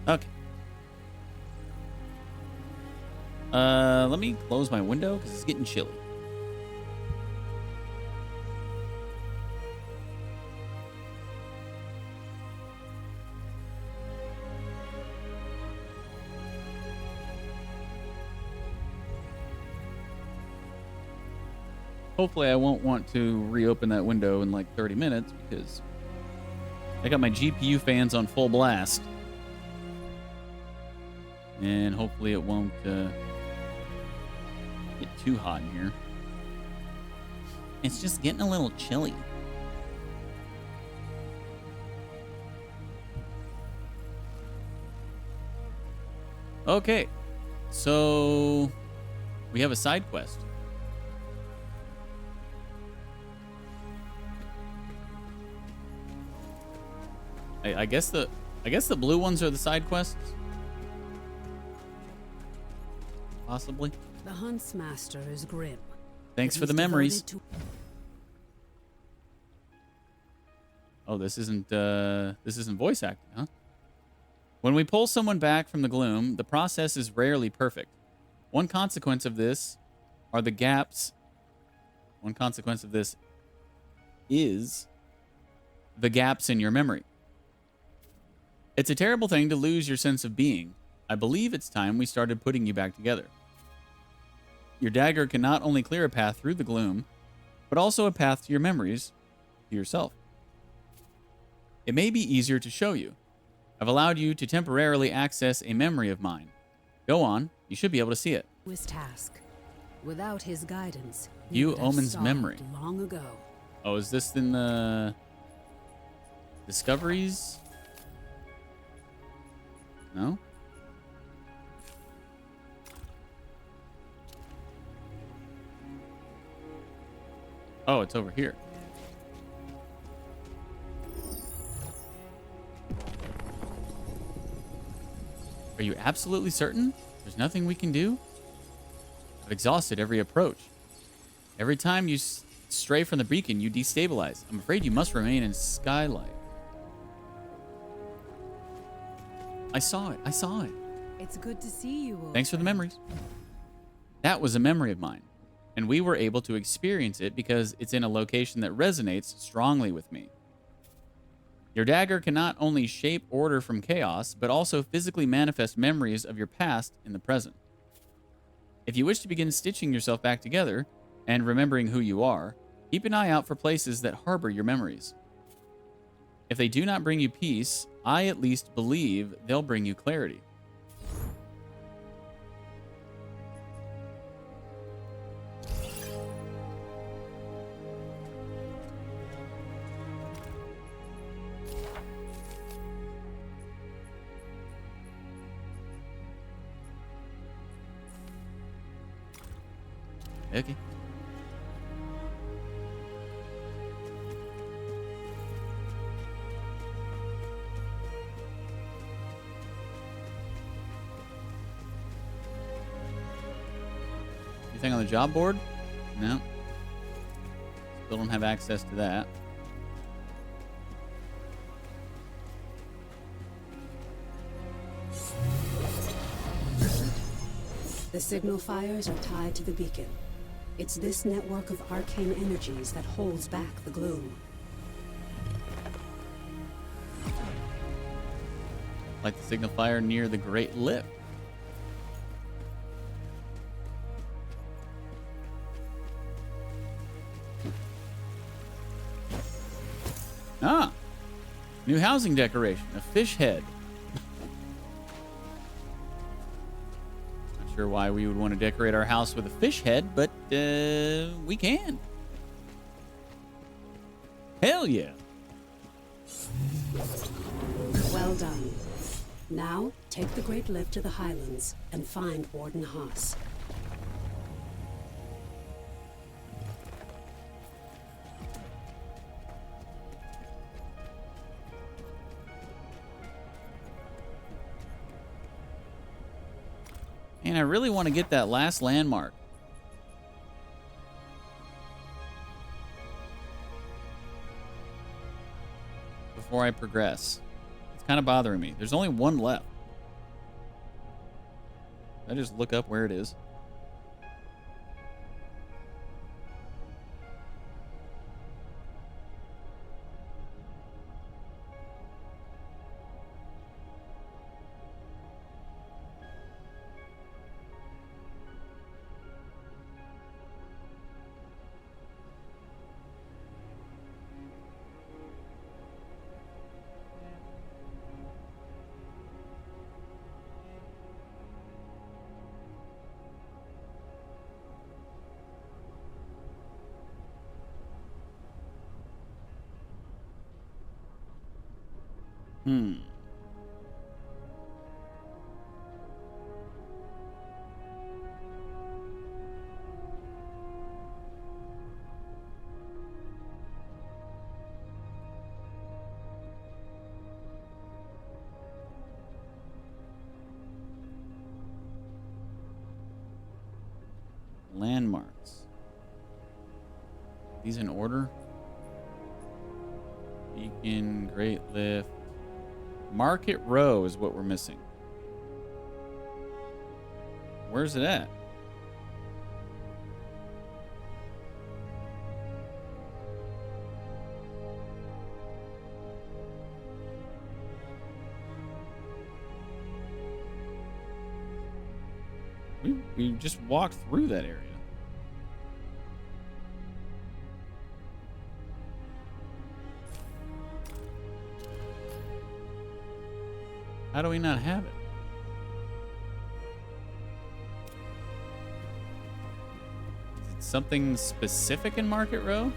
Okay. Let me close my window because it's getting chilly. Hopefully I won't want to reopen that window in like 30 minutes because I got my GPU fans on full blast. And hopefully it won't get too hot in here. It's just getting a little chilly. Okay, so we have a side quest. I guess the blue ones are the side quests. Possibly. The Huntsmaster is grim. Thanks for the memories. Oh, this isn't voice acting, huh? When we pull someone back from the gloom, the process is rarely perfect. One consequence of this are the gaps. One consequence of this is the gaps in your memory. It's a terrible thing to lose your sense of being. I believe it's time we started putting you back together. Your dagger can not only clear a path through the gloom, but also a path to your memories, to yourself. It may be easier to show you. I've allowed you to temporarily access a memory of mine. Go on, you should be able to see it. His task. Without his guidance, View Omen's memory. Long ago. Oh, is this in the discoveries? No? Oh, it's over here. Are you absolutely certain? There's nothing we can do? I've exhausted every approach. Every time you stray from the beacon, you destabilize. I'm afraid you must remain in Skylight. I saw it. I saw it. It's good to see you. Thanks for the memories. That was a memory of mine, and we were able to experience it because it's in a location that resonates strongly with me. Your dagger can not only shape order from chaos, but also physically manifest memories of your past in the present. If you wish to begin stitching yourself back together and remembering who you are, keep an eye out for places that harbor your memories. If they do not bring you peace, I at least believe they'll bring you clarity. Okay. Anything on the job board? No. Still don't have access to that. The signal fires are tied to the beacon. It's this network of arcane energies that holds back the gloom. Like the signal fire near the Great Lift. Ah. New housing decoration. A fish head. Not sure why we would want to decorate our house with a fish head, but we can. Hell yeah. Well done. Now, take the Great Lift to the Highlands and find Warden Haas. And I really want to get that last landmark. Before I progress. It's kind of bothering me. There's only one left. I just look up where it is. Landmarks. These in order? Beacon, Great Lift. Market Row is what we're missing. Where's it at? We just walked through that area. How do we not have it? Is it something specific in Market Row?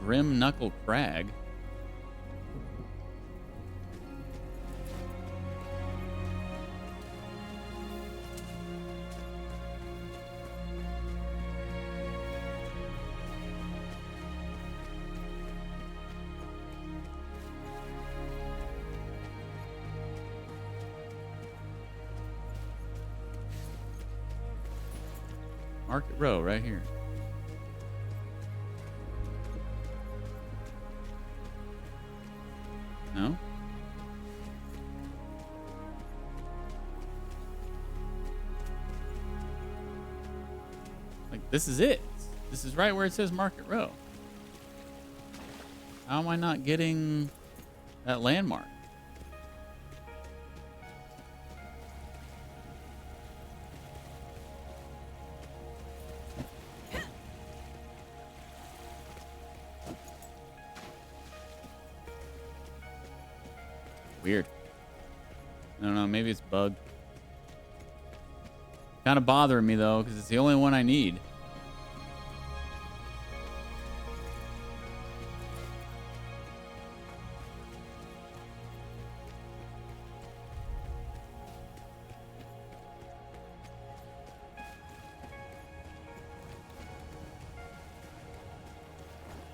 Grim Knuckle Crag. Market Row, right here. No? Like, this is it. This is right where it says Market Row. How am I not getting that landmark? Weird. I don't know. Maybe it's bugged. Kind of bothering me, though, because it's the only one I need.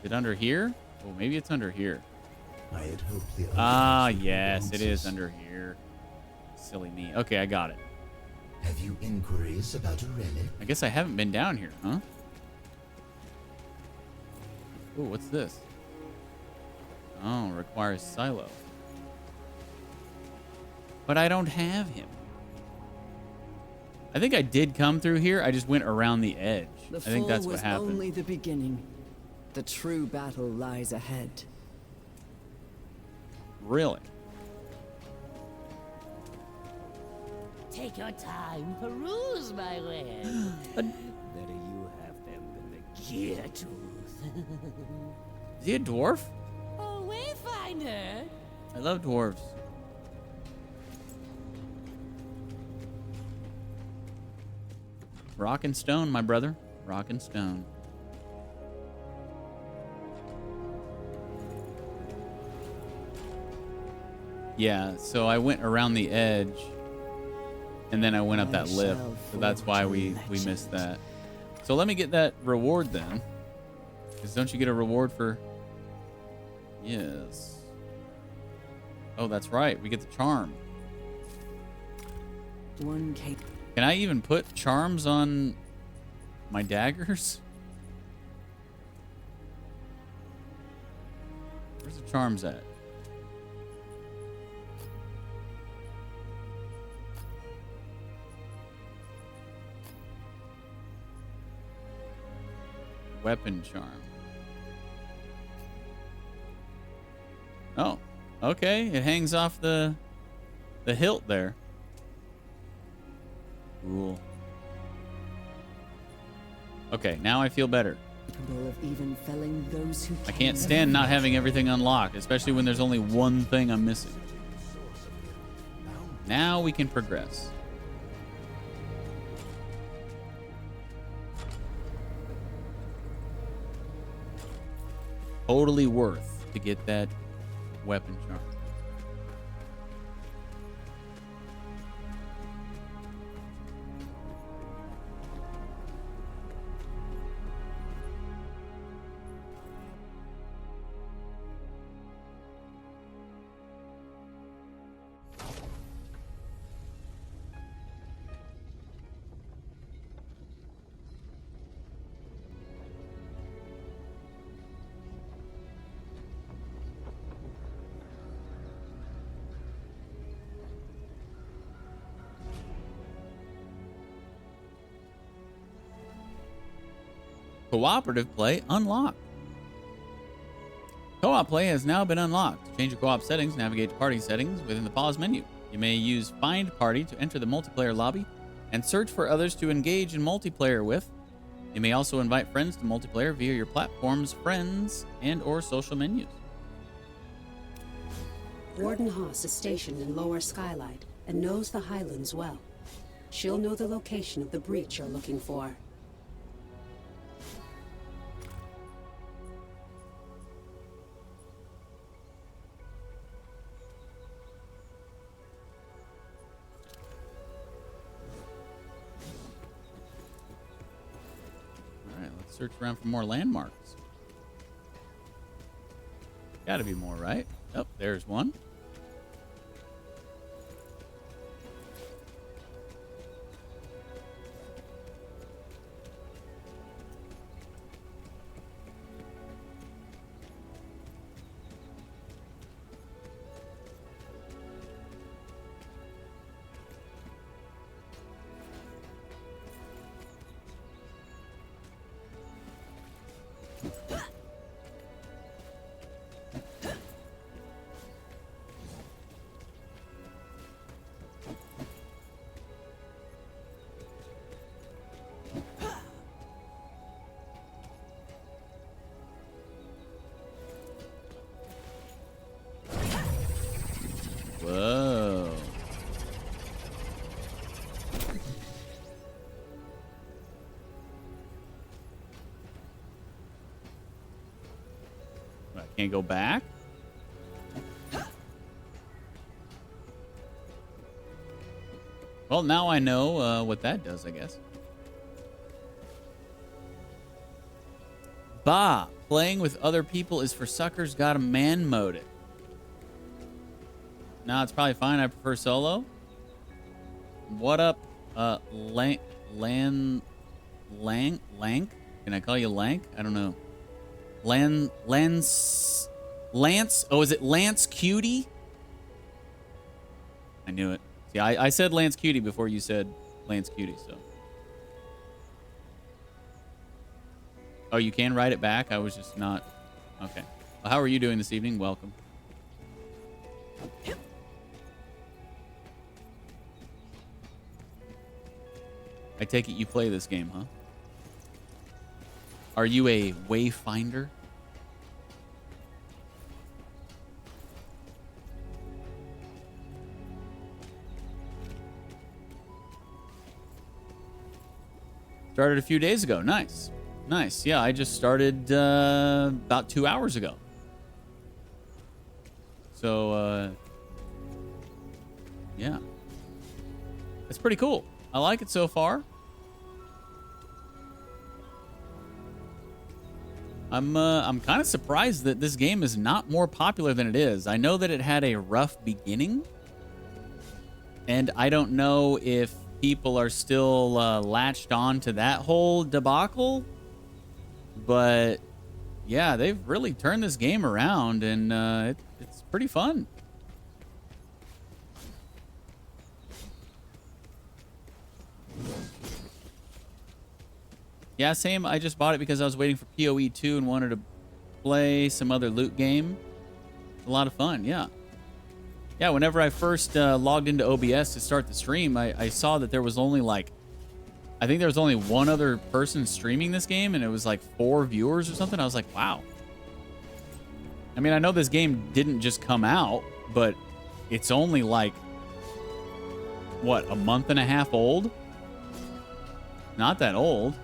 Is it under here? Oh, maybe it's under here. I had hoped the Ah, yes, it is under here. Silly me. Okay, I got it. Have you inquiries about a relic? I guess I haven't been down here, huh? Ooh, what's this? Oh, requires Silo. But I don't have him. I think I did come through here. I just went around the edge. I think that's what happened. The fall was only the beginning. The true battle lies ahead. Really? Take your time, peruse my wares. Better you have them than the Geartooth. Is he a dwarf? Oh, Wayfinder. I love dwarves. Rock and stone, my brother. Rock and stone. Yeah, so I went around the edge, and then I went up that lip. So that's why we missed that. So let me get that reward then. Because don't you get a reward for... Yes. Oh, that's right. We get the charm. One cake. Can I even put charms on my daggers? Where's the charms at? Weapon charm. Oh, okay. It hangs off the hilt there. Cool. Okay, now I feel better. Of even felling those who I can't stand not having everything unlocked, especially when there's only one thing I'm missing. Now we can progress. Totally worth to get that weapon charm. Cooperative play unlocked. Co-op play has now been unlocked. To change your co-op settings, navigate to party settings within the pause menu. You may use Find Party to enter the multiplayer lobby and search for others to engage in multiplayer with. You may also invite friends to multiplayer via your platform's friends and or social menus. Warden Haas is stationed in Lower Skylight and knows the Highlands well. She'll know the location of the breach you're looking for. Search around for more landmarks. Gotta be more, right? Oh, there's one. Whoa. I can't go back? Well, now I know what that does, I guess. Bah! Playing with other people is for suckers. Gotta man mode it. No, it's probably fine. I prefer solo. What up, Lank? Can I call you Lank? I don't know. Lance. Oh, is it Lance Cutie? I knew it. See, I said Lance Cutie before you said Lance Cutie, so. Oh, you can write it back? I was just not. Okay. Well, how are you doing this evening? Welcome. I take it you play this game, huh? Are you a Wayfinder? Started a few days ago. Nice. Nice. Yeah, I just started about 2 hours ago. So, yeah. It's pretty cool. I like it so far. I'm kind of surprised that this game is not more popular than it is. I know that it had a rough beginning, and I don't know if people are still latched on to that whole debacle, but yeah, they've really turned this game around, and it's pretty fun. Yeah, same. I just bought it because I was waiting for PoE 2 and wanted to play some other loot game. A lot of fun, yeah. Yeah, whenever I first logged into OBS to start the stream, I saw that there was only like, I think there was only one other person streaming this game, and it was like 4 viewers or something. I was like, wow. I mean, I know this game didn't just come out, but it's only like, what, a month and a half old? Not that old.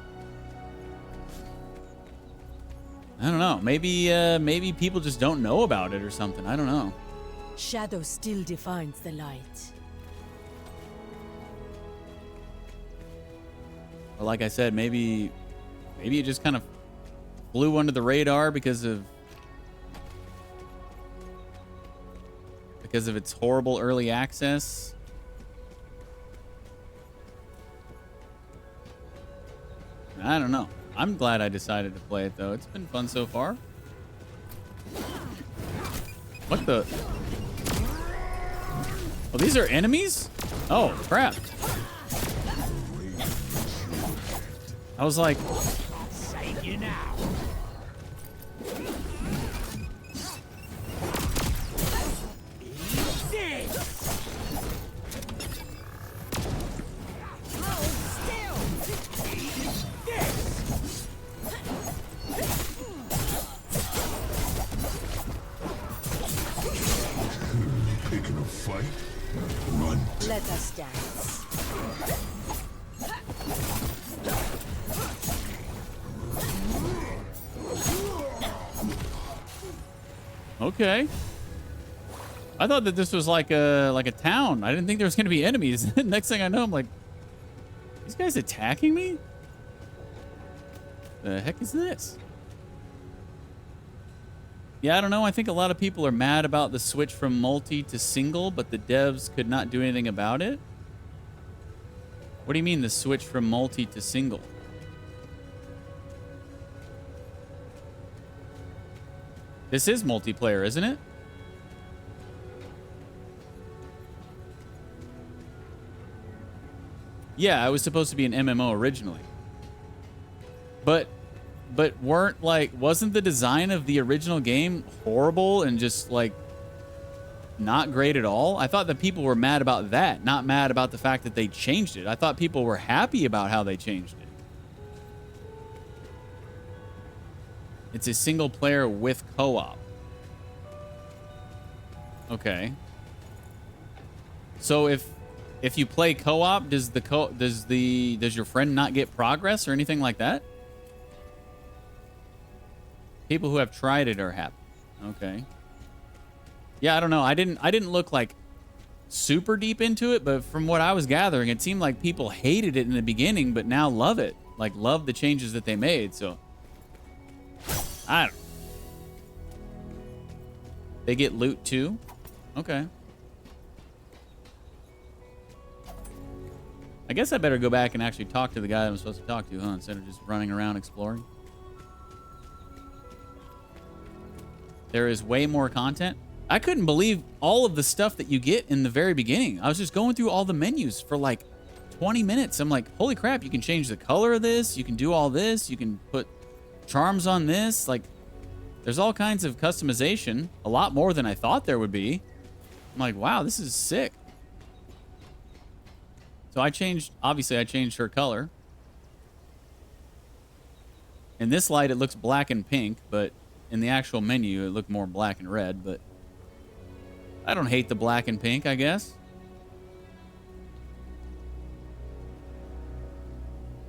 I don't know. Maybe people just don't know about it or something. I don't know. Shadow still defines the light. Or like I said, maybe it just kind of flew under the radar because of its horrible early access. I don't know. I'm glad I decided to play it, though. It's been fun so far. What the? Oh, these are enemies? Oh, crap. I was like... Save you now. Picking a fight? Run. Let us dance. Okay. I thought that this was like a town. I didn't think there was going to be enemies. Next thing I know, I'm like, these guys attacking me? The heck is this? Yeah, I don't know. I think a lot of people are mad about the switch from multi to single, but the devs could not do anything about it. What do you mean the switch from multi to single? This is multiplayer, isn't it? Yeah, it was supposed to be an MMO originally. But wasn't the design of the original game horrible and just like not great at all? I thought that people were mad about that, not mad about the fact that they changed it. I thought people were happy about how they changed it. It's a single player with co-op. Okay. So if you play co-op, does your friend not get progress or anything like that? People who have tried it are happy. Okay. Yeah, I don't know. I didn't look like super deep into it, but from what I was gathering, it seemed like people hated it in the beginning, but now love it. Like love the changes that they made. So I don't know. They get loot too? Okay. I guess I better go back and actually talk to the guy that I'm supposed to talk to, huh? Instead of just running around exploring. There is way more content. I couldn't believe all of the stuff that you get in the very beginning. I was just going through all the menus for like 20 minutes. I'm like, holy crap, you can change the color of this. You can do all this. You can put charms on this. Like, there's all kinds of customization. A lot more than I thought there would be. I'm like, wow, this is sick. So obviously I changed her color. In this light, it looks black and pink, but in the actual menu, it looked more black and red, but I don't hate the black and pink, I guess.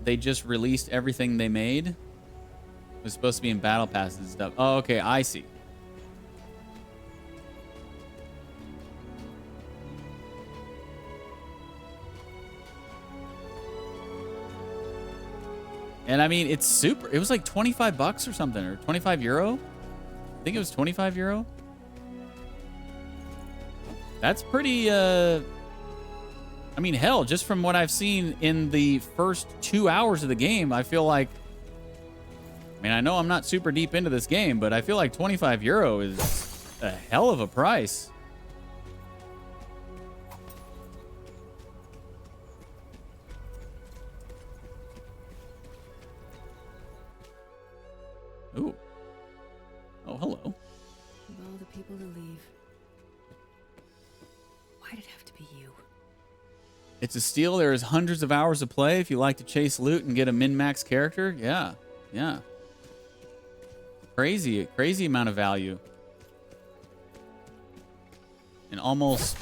They just released everything they made. It was supposed to be in battle passes and stuff. Oh, okay, I see. And I mean, it's super. It was like 25 bucks or something, or 25 euro. I think it was 25 euro. That's pretty, I mean, hell, just from what I've seen in the first 2 hours of the game, I feel like, I mean, I know I'm not super deep into this game, but I feel like 25 euro is a hell of a price. Ooh. Oh, hello. Of all the people to leave, why'd it have to be you? It's a steal. There is hundreds of hours of play if you like to chase loot and get a min-max character. Yeah, yeah. Crazy amount of value. And almost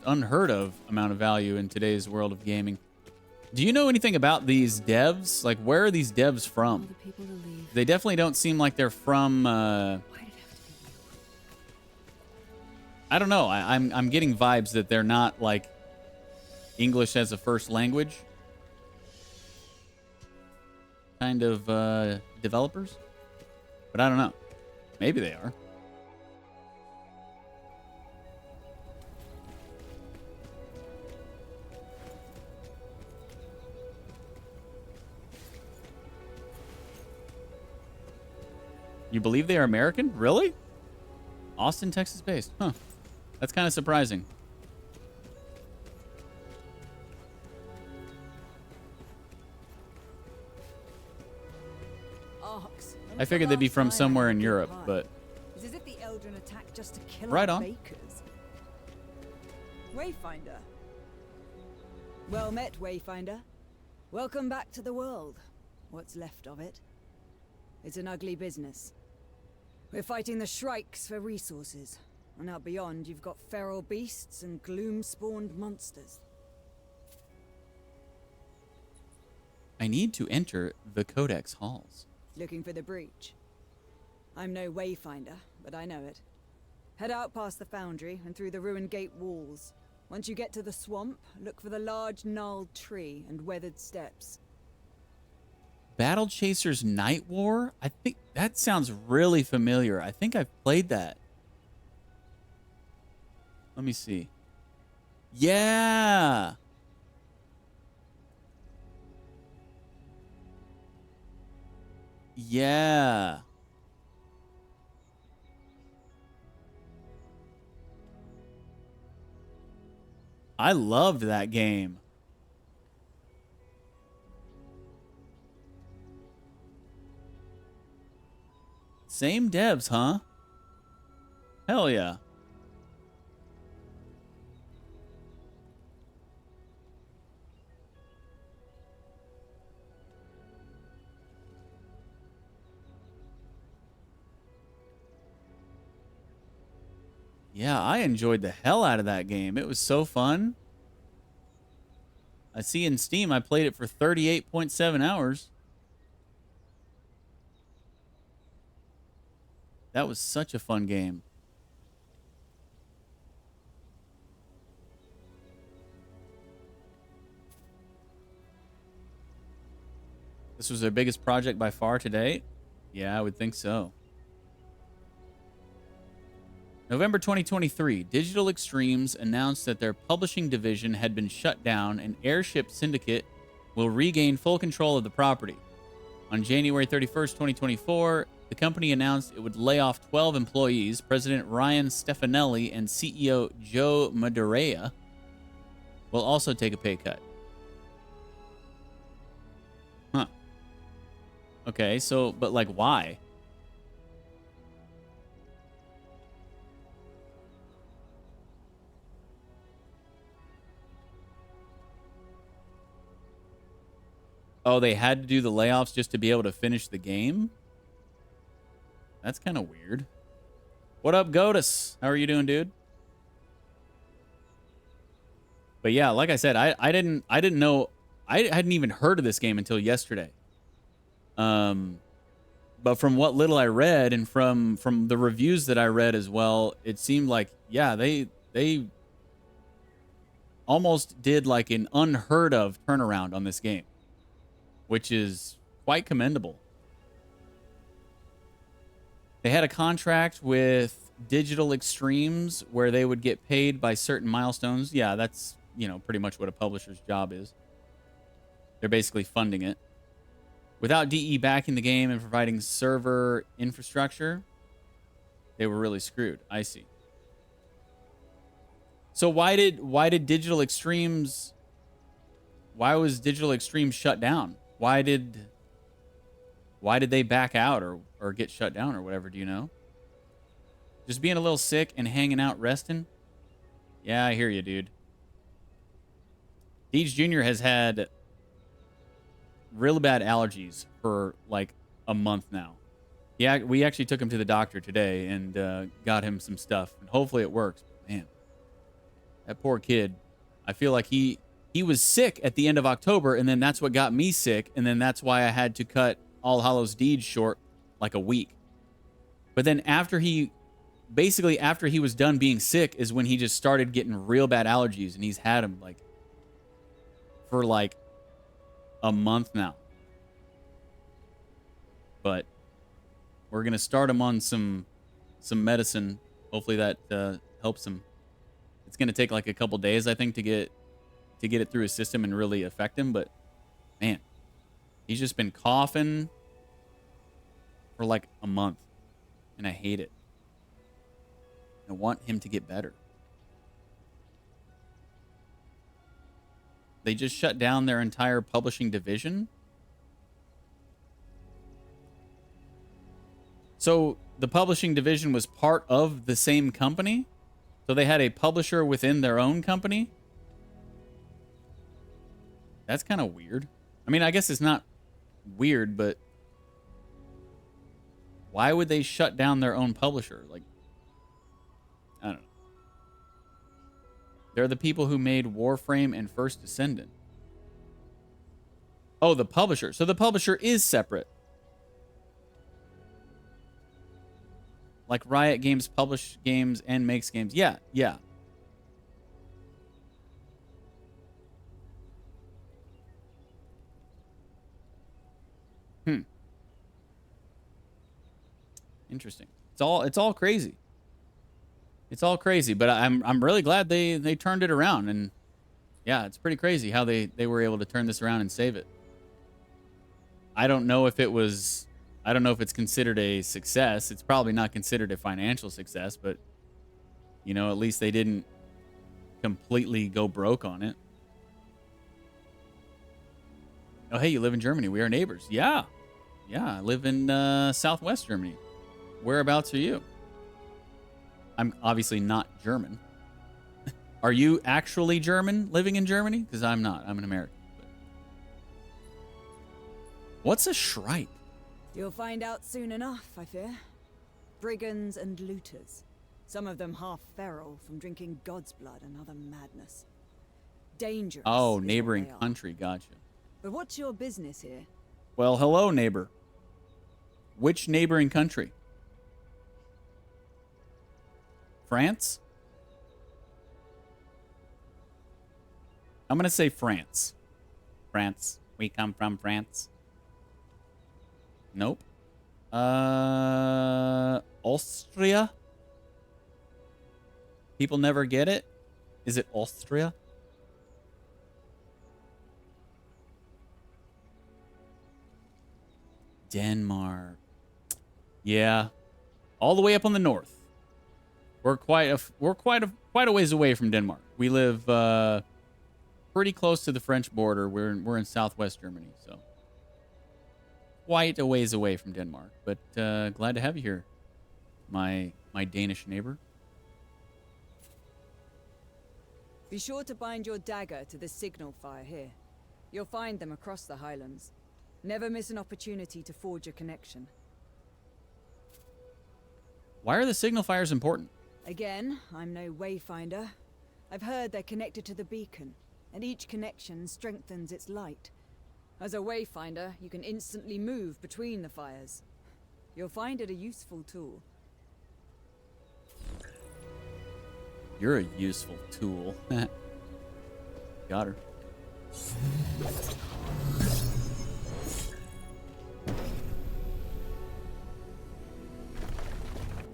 unheard of amount of value in today's world of gaming. Do you know anything about these devs? Like, where are these devs from? The people to leave. They definitely don't seem like they're from, Why'd it have to be you? I don't know. I'm getting vibes that they're not, like, English as a first language kind of developers. But I don't know. Maybe they are. You believe they are American? Really? Austin, Texas based. Huh. That's kind of surprising. I figured they'd be from somewhere in Europe, but It's as if the Eldrin attacked just to kill right our on. bakers. Wayfinder. Well met, Wayfinder. Welcome back to the world. What's left of it. It's an ugly business. We're fighting the Shrikes for resources. And out beyond, you've got feral beasts and gloom-spawned monsters. I need to enter the Codex halls. Looking for the breach. I'm no Wayfinder, but I know it. Head out past the foundry and through the ruined gate walls. Once you get to the swamp, look for the large gnarled tree and weathered steps. Battle Chasers Night War? I think that sounds really familiar. I think I've played that. Let me see. Yeah. Yeah. I loved that game. Same devs, huh? Hell yeah. Yeah, I enjoyed the hell out of that game. It was so fun. I see in Steam I played it for 38.7 hours. That was such a fun game. This was their biggest project by far to date? Yeah, I would think so. November 2023, Digital Extremes announced that their publishing division had been shut down and Airship Syndicate will regain full control of the property. On January 31st, 2024, the company announced it would lay off 12 employees. President Ryan Stefanelli and CEO Joe Madureira will also take a pay cut. Huh. Okay, so, but like, why? Oh, they had to do the layoffs just to be able to finish the game? That's kind of weird. What up, Godus? How are you doing, dude? But yeah, like I said, I didn't know, I hadn't even heard of this game until yesterday. But from what little I read and from the reviews that I read as well, it seemed like, yeah, they almost did like an unheard of turnaround on this game, which is quite commendable. They had a contract with Digital Extremes where they would get paid by certain milestones. Yeah, that's, you know, pretty much what a publisher's job is. They're basically funding it. Without DE backing the game and providing server infrastructure, they were really screwed. I see. So why did Digital Extremes, why was Digital Extremes shut down? Why did they back out or get shut down or whatever, do you know? Just being a little sick and hanging out resting? Yeah, I hear you, dude. Deej Jr. has had really bad allergies for like a month now. Yeah, we actually took him to the doctor today and got him some stuff, and hopefully it works. But man, that poor kid. I feel like he was sick at the end of October, and then that's what got me sick, and then that's why I had to cut All Hallows Deej short like a week. But then after he was done being sick is when he just started getting real bad allergies, and he's had them like for like a month now. But we're gonna start him on some medicine. Hopefully that helps him. It's gonna take like a couple days, I think, to get it through his system and really affect him. But man, he's just been coughing for like a month, and I hate it. I want him to get better. They just shut down their entire publishing division. So the publishing division was part of the same company? So they had a publisher within their own company? That's kind of weird. I mean, I guess it's not weird, but why would they shut down their own publisher? Like, I don't know. They're the people who made Warframe and First Descendant. Oh, the publisher. So the publisher is separate. Like Riot Games publish games and makes games. Yeah, yeah. Interesting. It's all crazy. It's all crazy, but I'm really glad they turned it around, and yeah, it's pretty crazy how they were able to turn this around and save it. I don't know if it's considered a success. It's probably not considered a financial success, but you know, at least they didn't completely go broke on it. Oh, hey, you live in Germany. We are neighbors. Yeah. Yeah, I live in Southwest Germany. Whereabouts are you? I'm obviously not German. Are you actually German living in Germany? Because I'm not. I'm an American. But... What's a shrike? You'll find out soon enough, I fear. Brigands and looters. Some of them half feral from drinking God's blood and other madness. Dangerous. Oh, neighboring country. Gotcha. But what's your business here? Well, hello, neighbor. Which neighboring country? France? I'm going to say France. France. We come from France. Nope. Austria? People never get it? Is it Austria? Denmark. Yeah. All the way up on the north. We're quite a ways away from Denmark. We live pretty close to the French border. We're in southwest Germany, so quite a ways away from Denmark. But glad to have you here, my Danish neighbor. Be sure to bind your dagger to the signal fire here. You'll find them across the Highlands. Never miss an opportunity to forge a connection. Why are the signal fires important? Again, I'm no Wayfinder. I've heard they're connected to the beacon, and each connection strengthens its light. As a Wayfinder, you can instantly move between the fires. You'll find it a useful tool. You're a useful tool. Got her.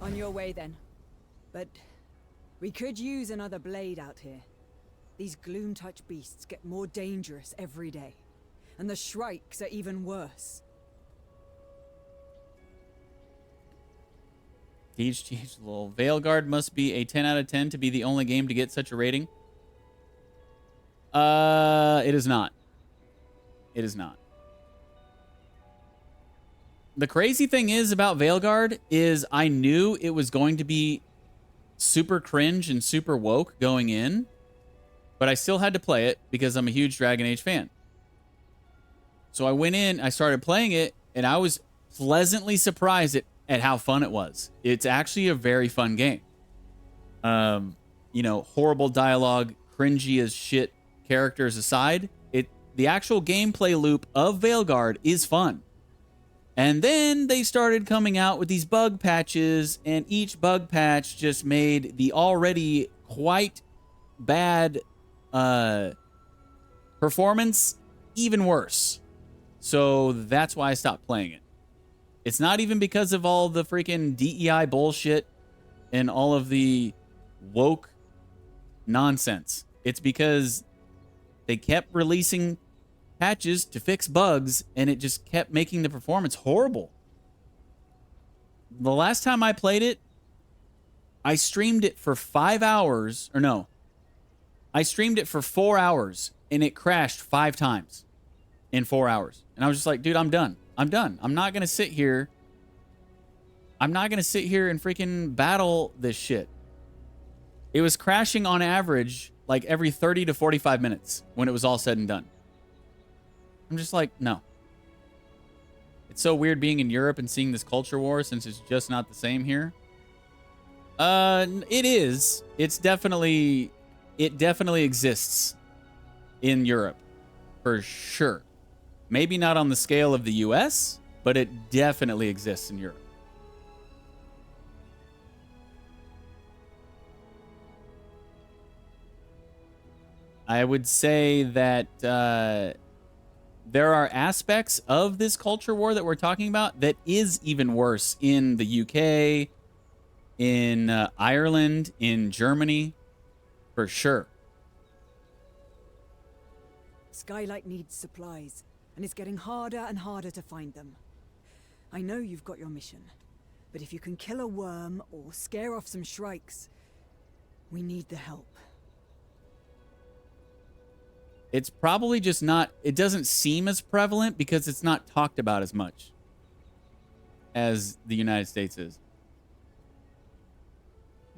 On your way then. But we could use another blade out here. These gloom-touch beasts get more dangerous every day. And the shrikes are even worse. DeejTheSqueej, lol. Veilguard must be a 10 out of 10 to be the only game to get such a rating. It is not. It is not. The crazy thing is about Veilguard is I knew it was going to be super cringe and super woke going in, but I still had to play it because I'm a huge Dragon Age fan. So I went in, I started playing it, and I was pleasantly surprised at how fun it was. It's actually a very fun game. You know, horrible dialogue, cringy as shit characters aside, the actual gameplay loop of Veilguard is fun. And then they started coming out with these bug patches, and each bug patch just made the already quite bad performance even worse. So that's why I stopped playing it. It's not even because of all the freaking DEI bullshit and all of the woke nonsense. It's because they kept releasing patches to fix bugs, and it just kept making the performance horrible. The last time I played it, I streamed it for 5 hours, or no, I streamed it for 4 hours, and it crashed 5 times in 4 hours. And I was just like, dude, I'm done. I'm done. I'm not going to sit here. I'm not going to sit here and freaking battle this shit. It was crashing on average like every 30 to 45 minutes when it was all said and done. I'm just like, no. It's so weird being in Europe and seeing this culture war since it's just not the same here. It is. It definitely exists in Europe for sure. Maybe not on the scale of the US, but it definitely exists in Europe. I would say that there are aspects of this culture war that we're talking about that is even worse in the UK, in Ireland, in Germany, for sure. Skylight needs supplies, and it's getting harder and harder to find them. I know you've got your mission, but if you can kill a worm or scare off some shrikes, we need the help. It's probably just not, it doesn't seem as prevalent because it's not talked about as much as the United States is.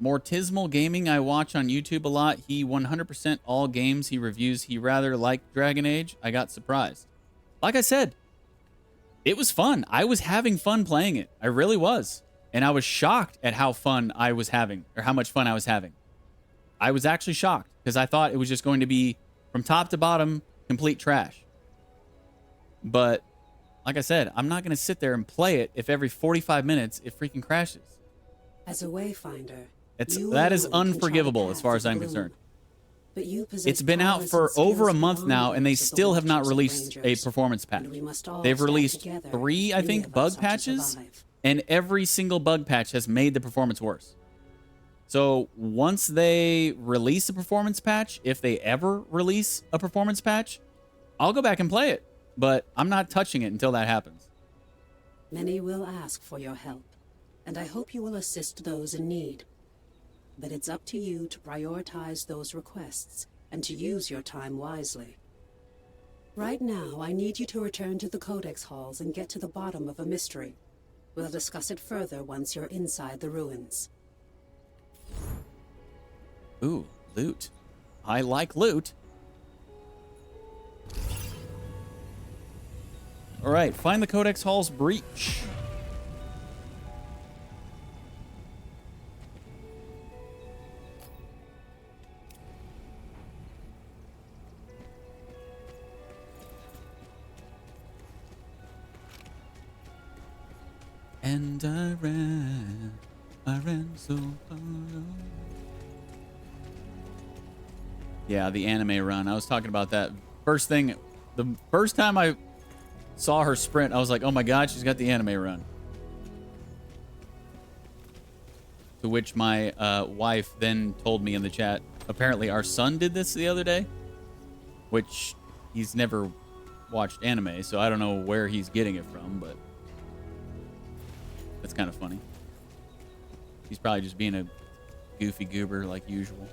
Mortismal Gaming, I watch on YouTube a lot. He 100% all games he reviews, he rather liked Dragon Age. I got surprised. Like I said, it was fun. I was having fun playing it. I really was. And I was shocked at how fun I was having, or how much fun I was having. I was actually shocked because I thought it was just going to be from top to bottom, complete trash. But, like I said, I'm not going to sit there and play it if every 45 minutes it freaking crashes. As a Wayfinder, that is unforgivable as far as I'm concerned. But you it's been out for over a month now, and they still have not released a performance patch. They've released 3, I think, bug patches, and every single bug patch has made the performance worse. So once they release a performance patch, if they ever release a performance patch, I'll go back and play it. But I'm not touching it until that happens. Many will ask for your help, and I hope you will assist those in need. But it's up to you to prioritize those requests and to use your time wisely. Right now, I need you to return to the Codex halls and get to the bottom of a mystery. We'll discuss it further once you're inside the ruins. Ooh, loot. I like loot. All right, find the Codex Hall's breach. And I ran so far. Yeah, the anime run. I was talking about that. First thing, the first time I saw her sprint, I was like, oh my god, she's got the anime run. To which my wife then told me in the chat, apparently our son did this the other day, which he's never watched anime, so I don't know where he's getting it from, but that's kind of funny. He's probably just being a goofy goober like usual.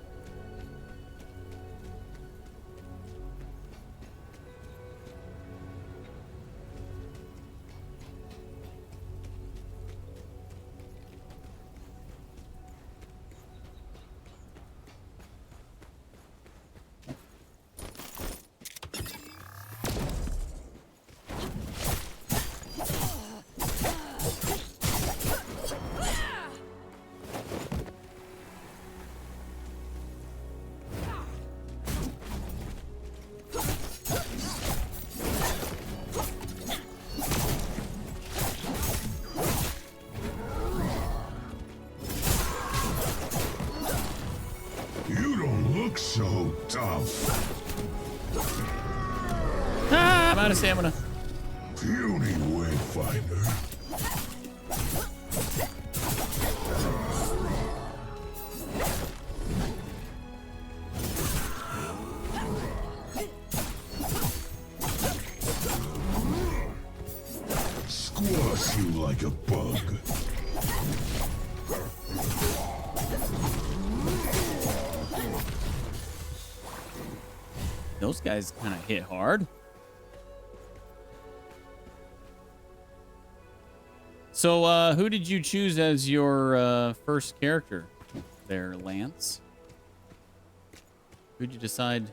So tough. Ah, I'm out of stamina. Puny Wayfinder. Squash you like a bug. Those guys kind of hit hard. So, who did you choose as your first character there, Lance? Who'd you decide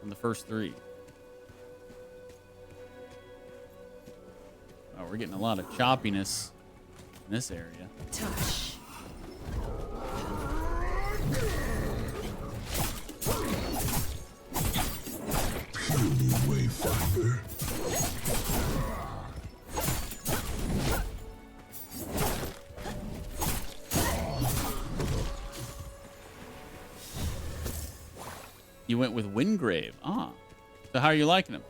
on the first three? Oh, we're getting a lot of choppiness in this area. Tush. Puny Wayfinder. You went with Wingrave. Ah. So how are you liking him?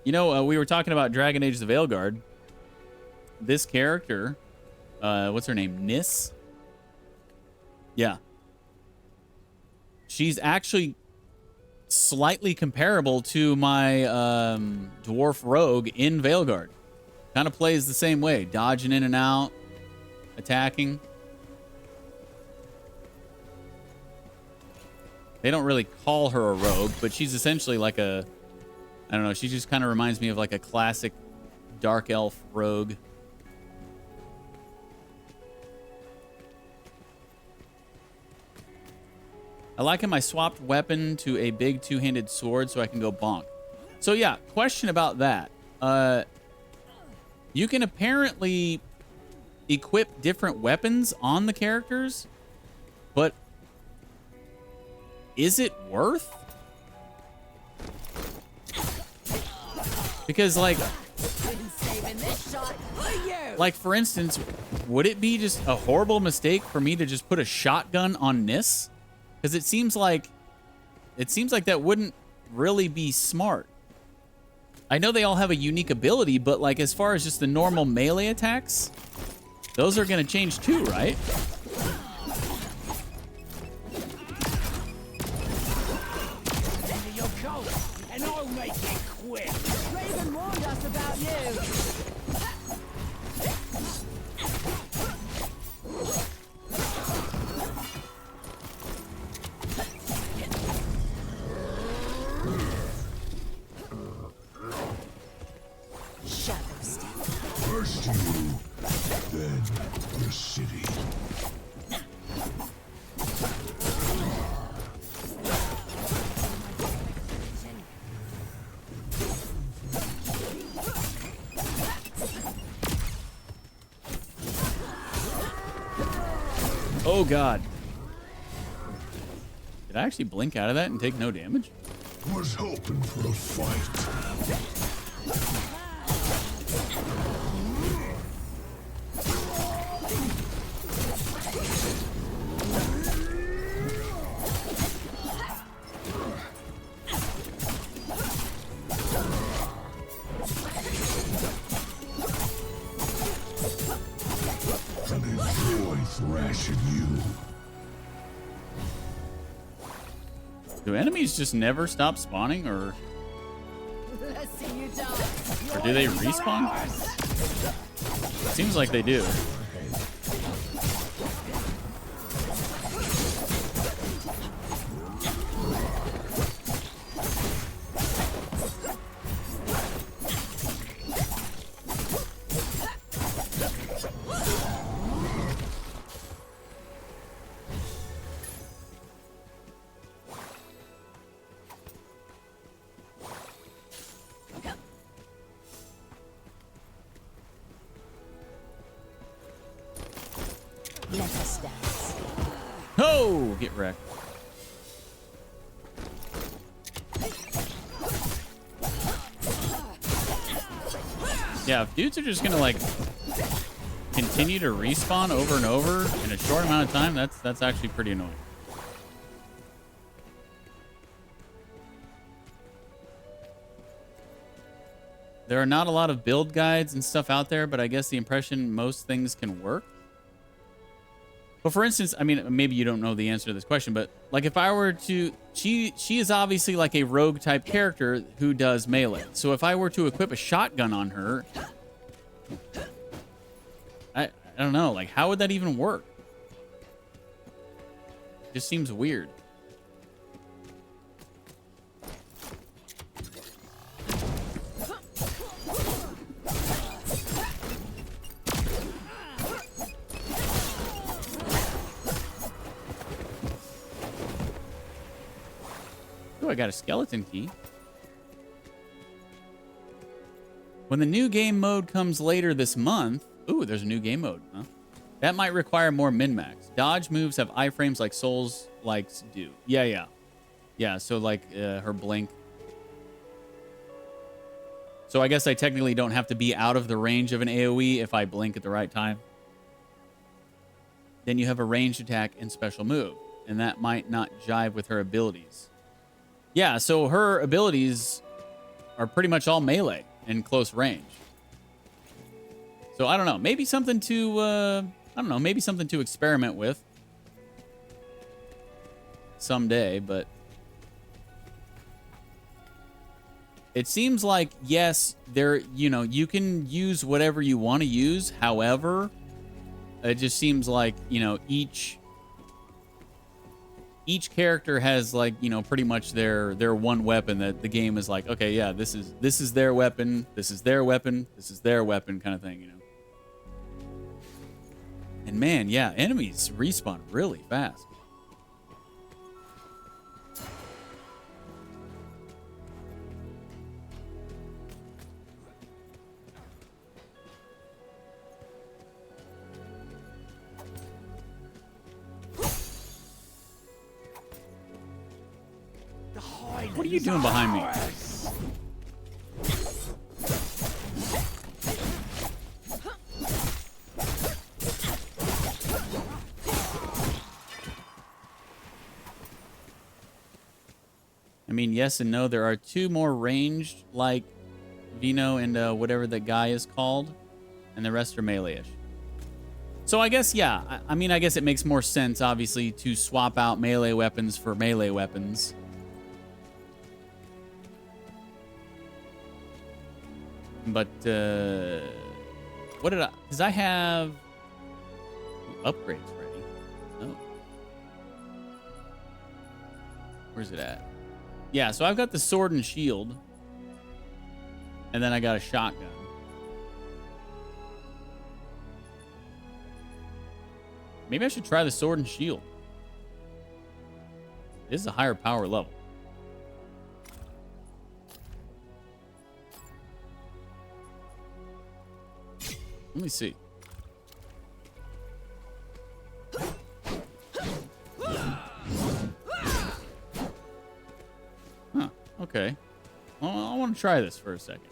You know, we were talking about Dragon Age the Veilguard. This character, what's her name? Nis? Yeah. She's actually slightly comparable to my dwarf rogue in Veilguard. Kind of plays the same way, dodging in and out, attacking. They don't really call her a rogue, but she's essentially like a, I don't know, she just kind of reminds me of like a classic dark elf rogue. I like him. I swapped weapon to a big two-handed sword so I can go bonk. So yeah, question about that. You can apparently equip different weapons on the characters, but is it worth? Because like for instance, would it be just a horrible mistake for me to just put a shotgun on Nis? Because it seems like that wouldn't really be smart. I know they all have a unique ability, but like as far as just the normal melee attacks, those are going to change too, right? Into your coat, and I'll make it quick. Raven warned us about you. First you, then the city. Oh, God. Did I actually blink out of that and take no damage? Was hoping for a fight. And enjoy thrashing you. Do enemies just never stop spawning, or do they respawn? Seems like they do. Let us dance. Oh, get wrecked. Yeah, if dudes are just gonna like continue to respawn over and over in a short amount of time, that's actually pretty annoying. There are not a lot of build guides and stuff out there, but I guess the impression most things can work. Well, for instance, I mean, maybe you don't know the answer to this question, but like if I were to, she is obviously like a rogue type character who does melee. So if I were to equip a shotgun on her, I don't know, like how would that even work? It just seems weird. I got a skeleton key. When the new game mode comes later this month, ooh, there's a new game mode, huh? That might require more min-max. Dodge moves have iframes like Souls likes do. Yeah, so like her blink. So I guess I technically don't have to be out of the range of an AoE if I blink at the right time. Then you have a ranged attack and special move, and that might not jive with her abilities. Yeah, so her abilities are pretty much all melee and close range. So I don't know, maybe something to maybe something to experiment with someday, but it seems like yes, you can use whatever you want to use. However, it just seems like, each character has like, pretty much their one weapon that the game is like, okay, yeah, this is their weapon, this is their weapon, this is their weapon kind of thing, And man, yeah, enemies respawn really fast. What are you doing behind me? I mean, yes and no. There are two more ranged, like Vino and whatever that guy is called, and the rest are melee-ish. So I guess, yeah. I mean, I guess it makes more sense, obviously, to swap out melee weapons for melee weapons. But, what did I... Because I have upgrades ready. Oh. Where's it at? Yeah, so I've got the sword and shield. And then I got a shotgun. Maybe I should try the sword and shield. This is a higher power level. Let me see. Okay. Well, I want to try this for a second.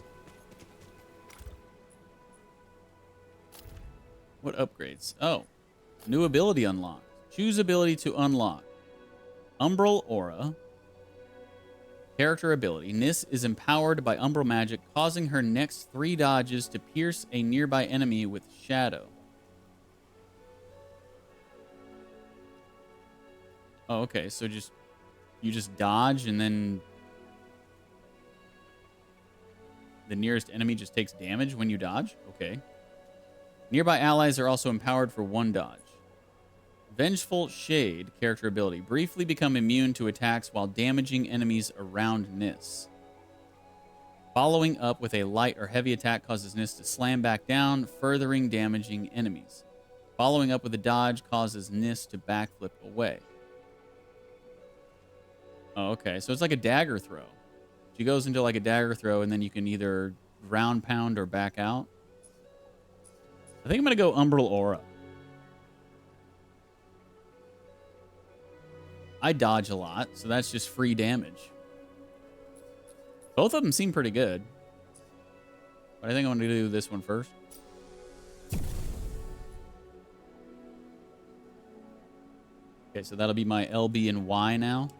What upgrades? Oh, new ability unlocked. Choose ability to unlock. Umbral Aura. Character ability. Nis is empowered by Umbral magic, causing her next 3 dodges to pierce a nearby enemy with shadow. Oh, okay. So you just dodge and then the nearest enemy just takes damage when you dodge? Okay. Nearby allies are also empowered for 1 dodge. Vengeful Shade, character ability. Briefly become immune to attacks while damaging enemies around Nis. Following up with a light or heavy attack causes Nis to slam back down, furthering damaging enemies. Following up with a dodge causes Nis to backflip away. Oh, okay. So it's like a dagger throw. She goes into like a dagger throw, and then you can either ground pound or back out. I think I'm going to go Umbral Aura. I dodge a lot, so that's just free damage. Both of them seem pretty good. But I think I'm going to do this one first. Okay, so that'll be my LB and Y now.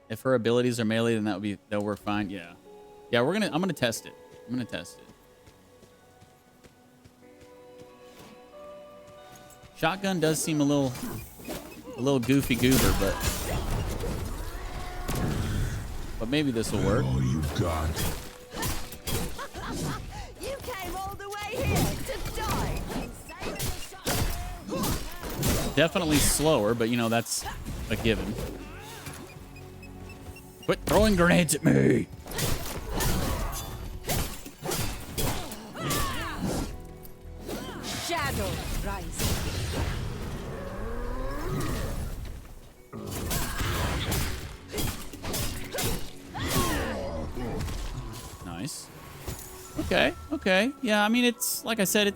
If her abilities are melee, then that'll work fine. Yeah. Yeah, I'm gonna test it. I'm gonna test it. Shotgun does seem a little goofy goober, but maybe this will work. All you got. You came all the way here to die. Definitely slower, but you know that's a given. Quit throwing grenades at me! Shadow rise. Nice. Okay. Okay. Yeah. I mean, it's like I said,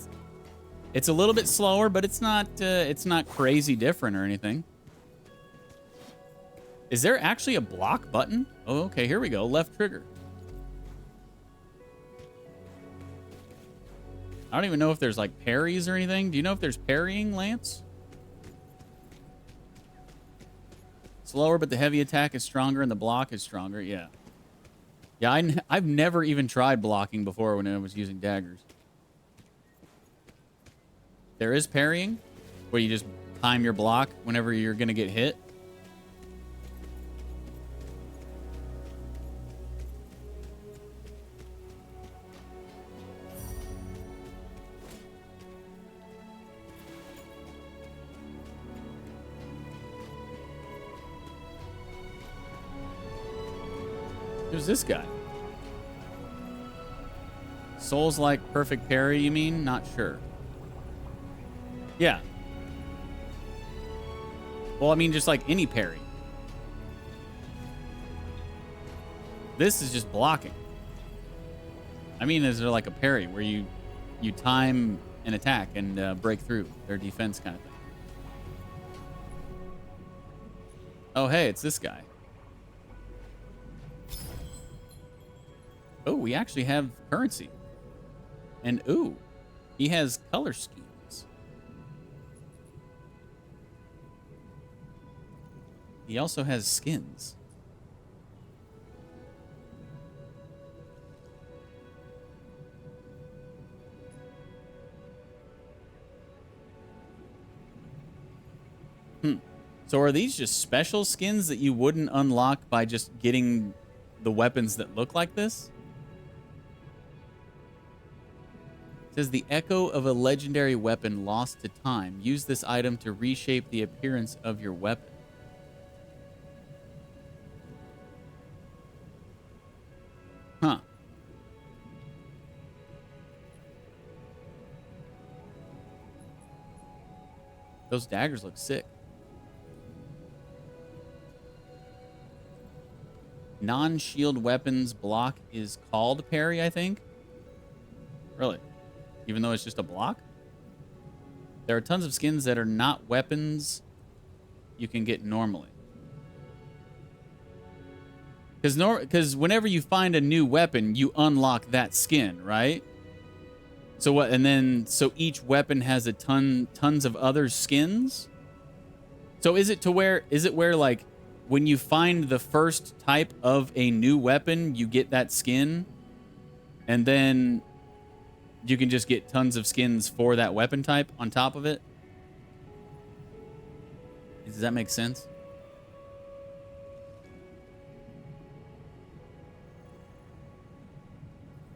it's a little bit slower, but it's not crazy different or anything. Is there actually a block button? Oh, okay. Here we go. Left trigger. I don't even know if there's like parries or anything. Do you know if there's parrying, Lance? Slower, but the heavy attack is stronger and the block is stronger. Yeah. Yeah, I've never even tried blocking before when I was using daggers. There is parrying, where you just time your block whenever you're going to get hit. Who's this guy? Souls like perfect parry, you mean? Not sure. Yeah. Well, I mean, just like any parry. This is just blocking. I mean, is there like a parry where you time an attack and break through their defense kind of thing? Oh, hey, it's this guy. Oh, we actually have currency. And ooh, he has color schemes. He also has skins. So are these just special skins that you wouldn't unlock by just getting the weapons that look like this? It says the echo of a legendary weapon lost to time. Use this item to reshape the appearance of your weapon. Huh. Those daggers look sick. Non-shield weapons block is called parry, I think. Really? Even though it's just a block? There are tons of skins that are not weapons you can get normally. Because whenever you find a new weapon, you unlock that skin, right? So what? And then so each weapon has a tons of other skins. So is it where like when you find the first type of a new weapon, you get that skin, and then you can just get tons of skins for that weapon type on top of it? Does that make sense?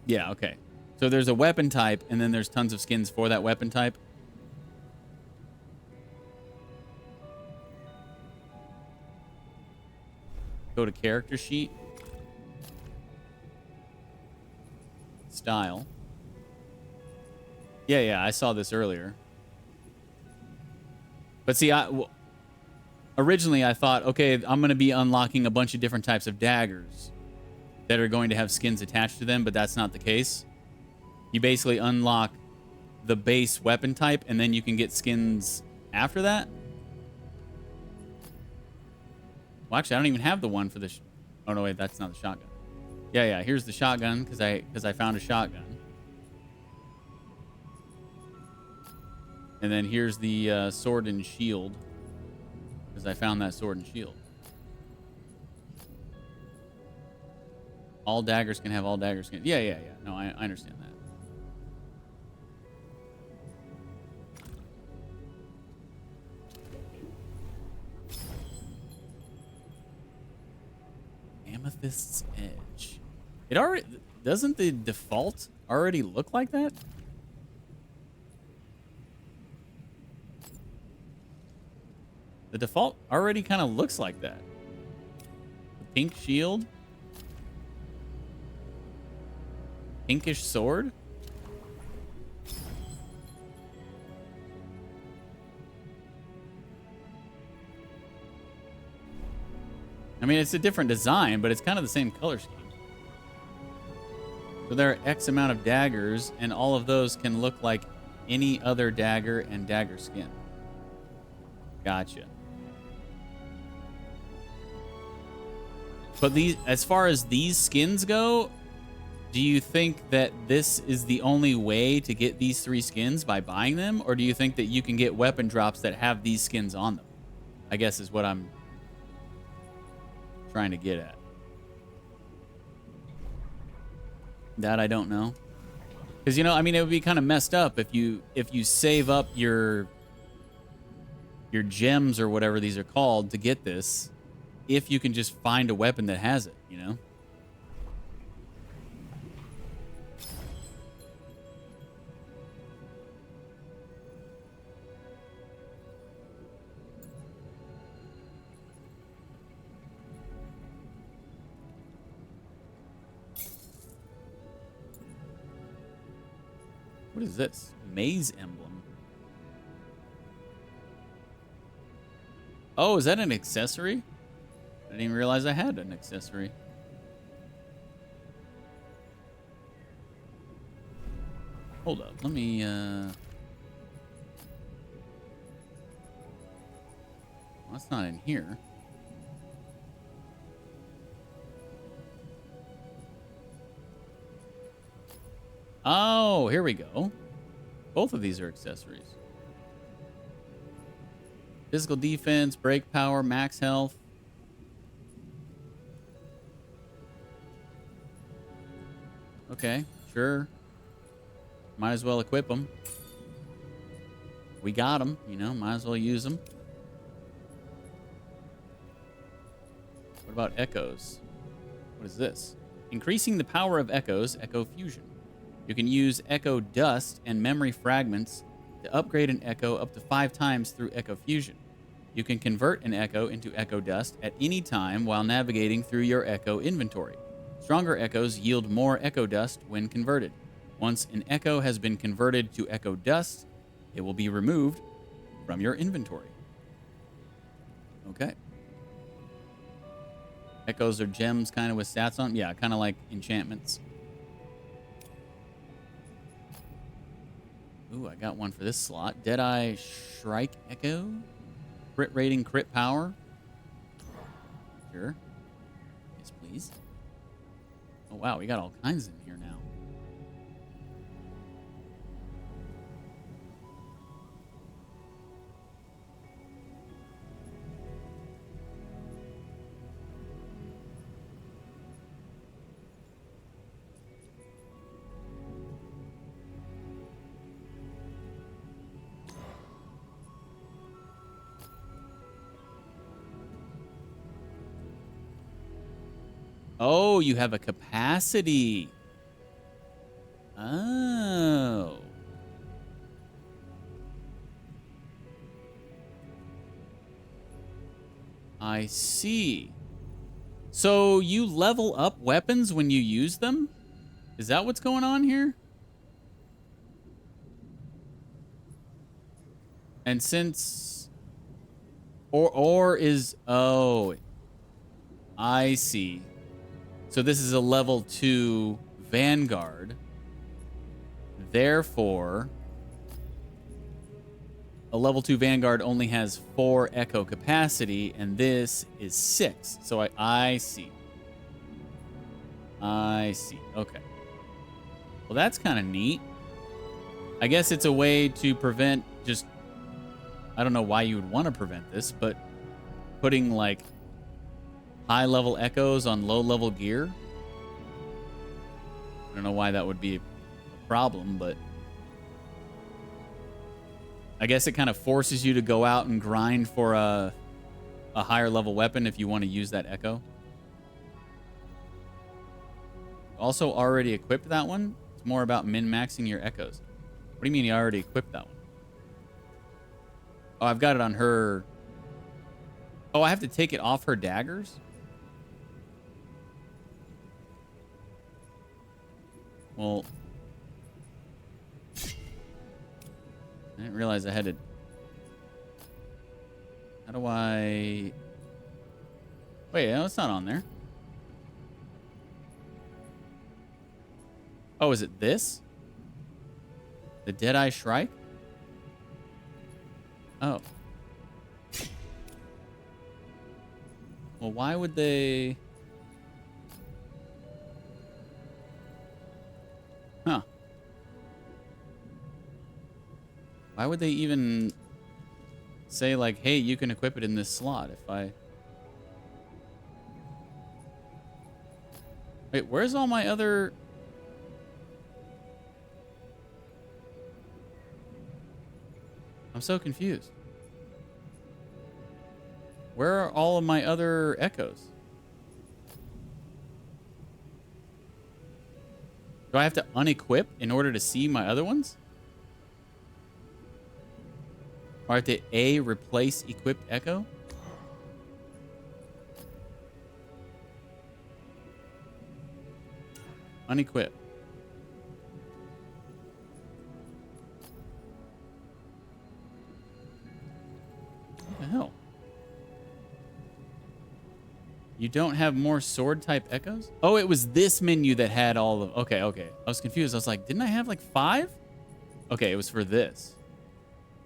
Yeah, okay. So there's a weapon type, and then there's tons of skins for that weapon type. Go to character sheet. Style. Yeah, I saw this earlier. But see, originally I thought, okay, I'm going to be unlocking a bunch of different types of daggers that are going to have skins attached to them, but that's not the case. You basically unlock the base weapon type, and then you can get skins after that. Well, actually, I don't even have the one for the... oh, no, wait, that's not the shotgun. Yeah, here's the shotgun, because I found a shotgun. And then here's the sword and shield, because I found that sword and shield. All daggers can have all dagger skins. Yeah. No, I understand that. Amethyst's Edge. It already... doesn't the default already look like that? The default already kind of looks like that. The pink shield. Pinkish sword. I mean, it's a different design, but it's kind of the same color scheme. So there are X amount of daggers, and all of those can look like any other dagger and dagger skin. Gotcha. But these, as far as these skins go, do you think that this is the only way to get these 3 skins, by buying them? Or do you think that you can get weapon drops that have these skins on them? I guess is what I'm trying to get at. That I don't know. Because, you know, I mean, it would be kind of messed up if you save up your gems or whatever these are called to get this, if you can just find a weapon that has it, you know? What is this? Maze emblem. Oh, is that an accessory? I didn't even realize I had an accessory. Hold up. Let me, well, that's not in here. Oh, here we go. Both of these are accessories. Physical defense, break power, max health. Okay, sure. Might as well equip them. We got them, you know, might as well use them. What about echoes? What is this? Increasing the power of echoes, echo fusion. You can use echo dust and memory fragments to upgrade an echo up to 5 times through echo fusion. You can convert an echo into echo dust at any time while navigating through your echo inventory. Stronger echoes yield more echo dust when converted. Once an echo has been converted to echo dust, it will be removed from your inventory. Okay. Echoes are gems kind of with stats on them. Yeah, kind of like enchantments. Ooh, I got one for this slot. Deadeye Shrike Echo. Crit rating, crit power. Sure. Yes, please. Oh, wow, we got all kinds in here now. Oh, you have a capacity. Oh. I see. So you level up weapons when you use them? Is that what's going on here? And since... Or is... Oh. I see. So this is a level 2 Vanguard. Therefore, a level 2 Vanguard only has 4 echo capacity, and this is 6. So I see. I see. Okay. Well, that's kind of neat. I guess it's a way to prevent just... I don't know why you would want to prevent this, but putting, like, high-level echoes on low-level gear. I don't know why that would be a problem, but I guess it kind of forces you to go out and grind for a higher-level weapon if you want to use that echo. Also already equipped that one. It's more about min-maxing your echoes. What do you mean you already equipped that one? Oh, I've got it on her... Oh, I have to take it off her daggers? Well, I didn't realize I had to... How do I... Wait, no, it's not on there. Oh, is it this? The Deadeye Shrike? Oh. Well, why would they... Huh. Why would they even say, like, hey, you can equip it in this slot if I... Wait, where's all my other... I'm so confused. Where are all of my other echoes? Do I have to unequip in order to see my other ones? Or I have to A, replace equipped echo? Unequip. What the hell? You don't have more sword type echoes? Oh, it was this menu that had all of... Okay, okay. I was confused. I was like, didn't I have like 5? Okay, it was for this.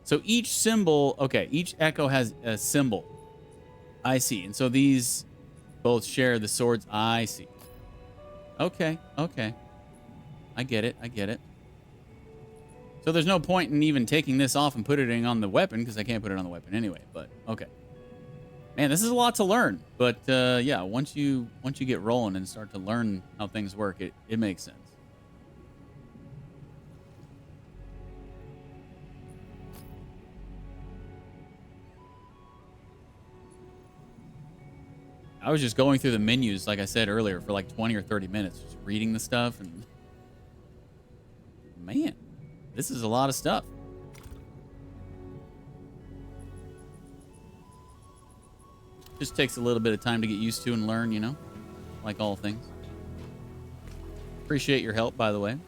So each symbol... Okay, each echo has a symbol. I see. And so these both share the swords. I see. Okay, okay. I get it. I get it. So there's no point in even taking this off and putting it on the weapon because I can't put it on the weapon anyway, but okay. Man, this is a lot to learn, but yeah, once you get rolling and start to learn how things work, it makes sense. I was just going through the menus, like I said earlier, for like 20 or 30 minutes, just reading the stuff, and man, this is a lot of stuff. Just takes a little bit of time to get used to and learn, you know, like all things. Appreciate your help, by the way.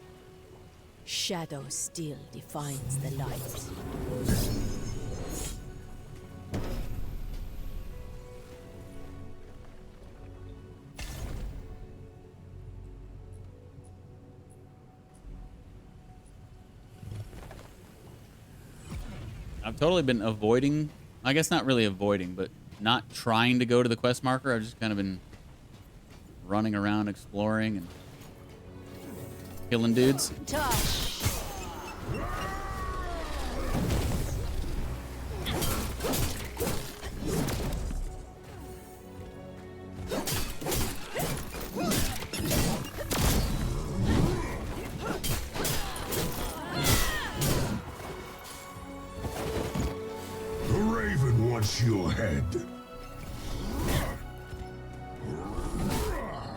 Shadow still defines the light. I've totally been avoiding, I guess not really avoiding, but not trying to go to the quest marker. I've just kind of been running around exploring and killing dudes. Your head.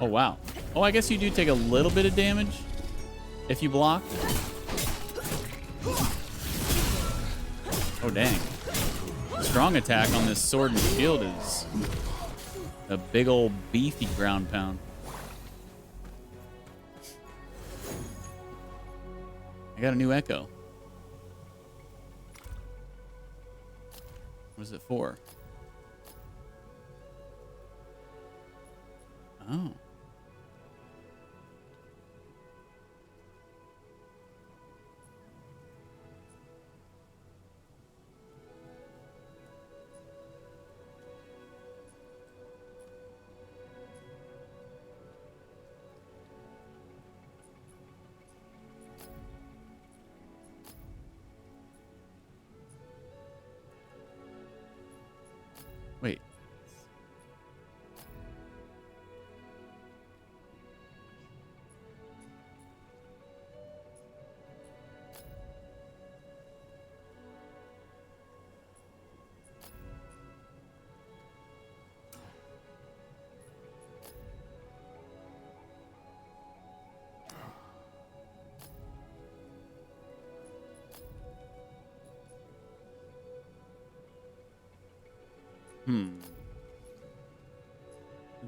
Oh, wow. Oh, I guess you do take a little bit of damage if you block. Oh, dang. Strong attack on this sword and shield is a big old beefy ground pound. I got a new echo. What is it for? Oh. Wait.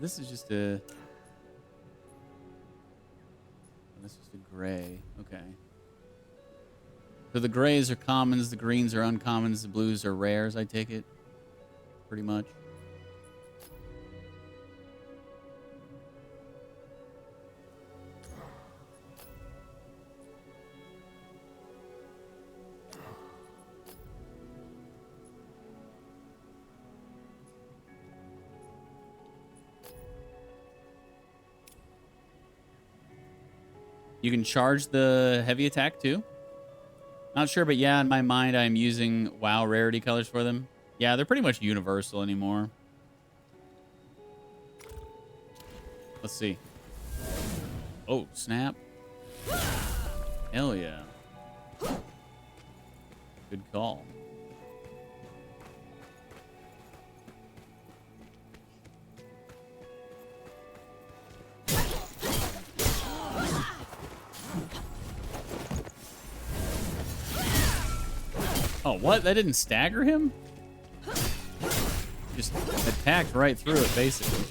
This is just a... This is a gray. Okay. So the grays are commons, the greens are uncommons, the blues are rares, I take it. Pretty much. You can charge the heavy attack too. Not sure, but yeah, in my mind, I'm using WoW rarity colors for them. Yeah, they're pretty much universal anymore. Let's see. Oh, snap. Hell yeah. Good call. Oh, what? That didn't stagger him? Just attacked right through it, basically.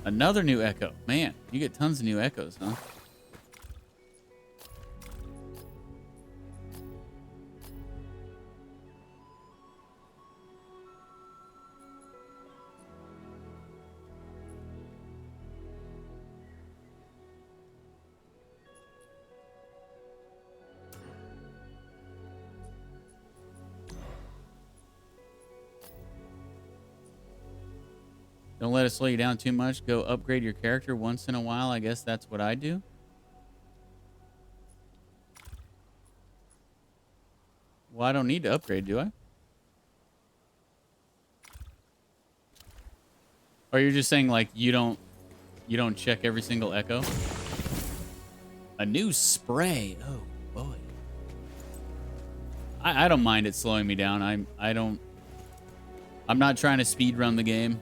Another new echo. Man, you get tons of new echoes, huh? Don't let it slow you down too much. Go upgrade your character once in a while. I guess that's what I do. Well, I don't need to upgrade, do I? Or you're just saying like you don't check every single echo? A new spray. Oh boy. I don't mind it slowing me down. I'm not trying to speed run the game.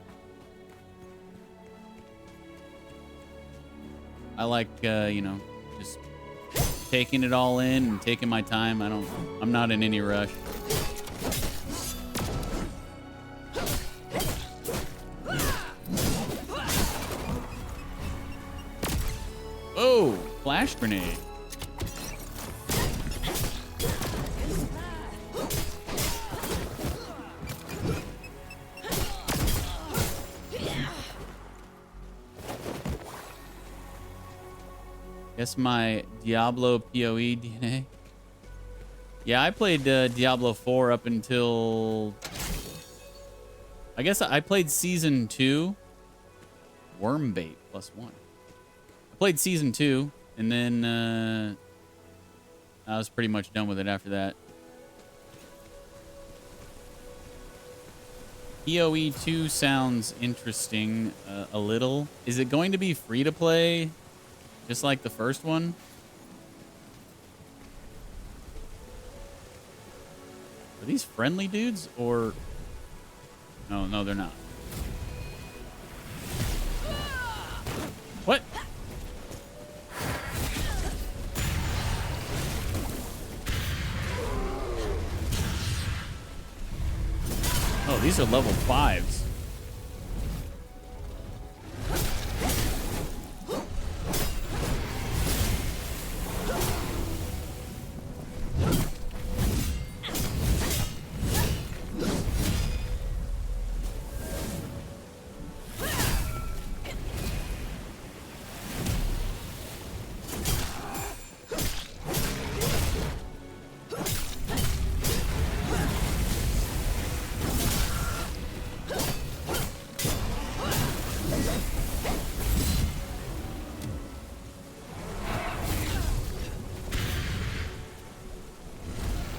I like, you know, just taking it all in and taking my time. I'm not in any rush. Oh, flash grenade. Guess my Diablo PoE DNA. Yeah, I played Diablo 4 up until... I guess I played Season 2. Wormbait +1. I played Season 2, and then I was pretty much done with it after that. PoE 2 sounds interesting a little. Is it going to be free to play, just like the first one? Are these friendly dudes or... No, no, they're not. What? Oh, these are level 5s.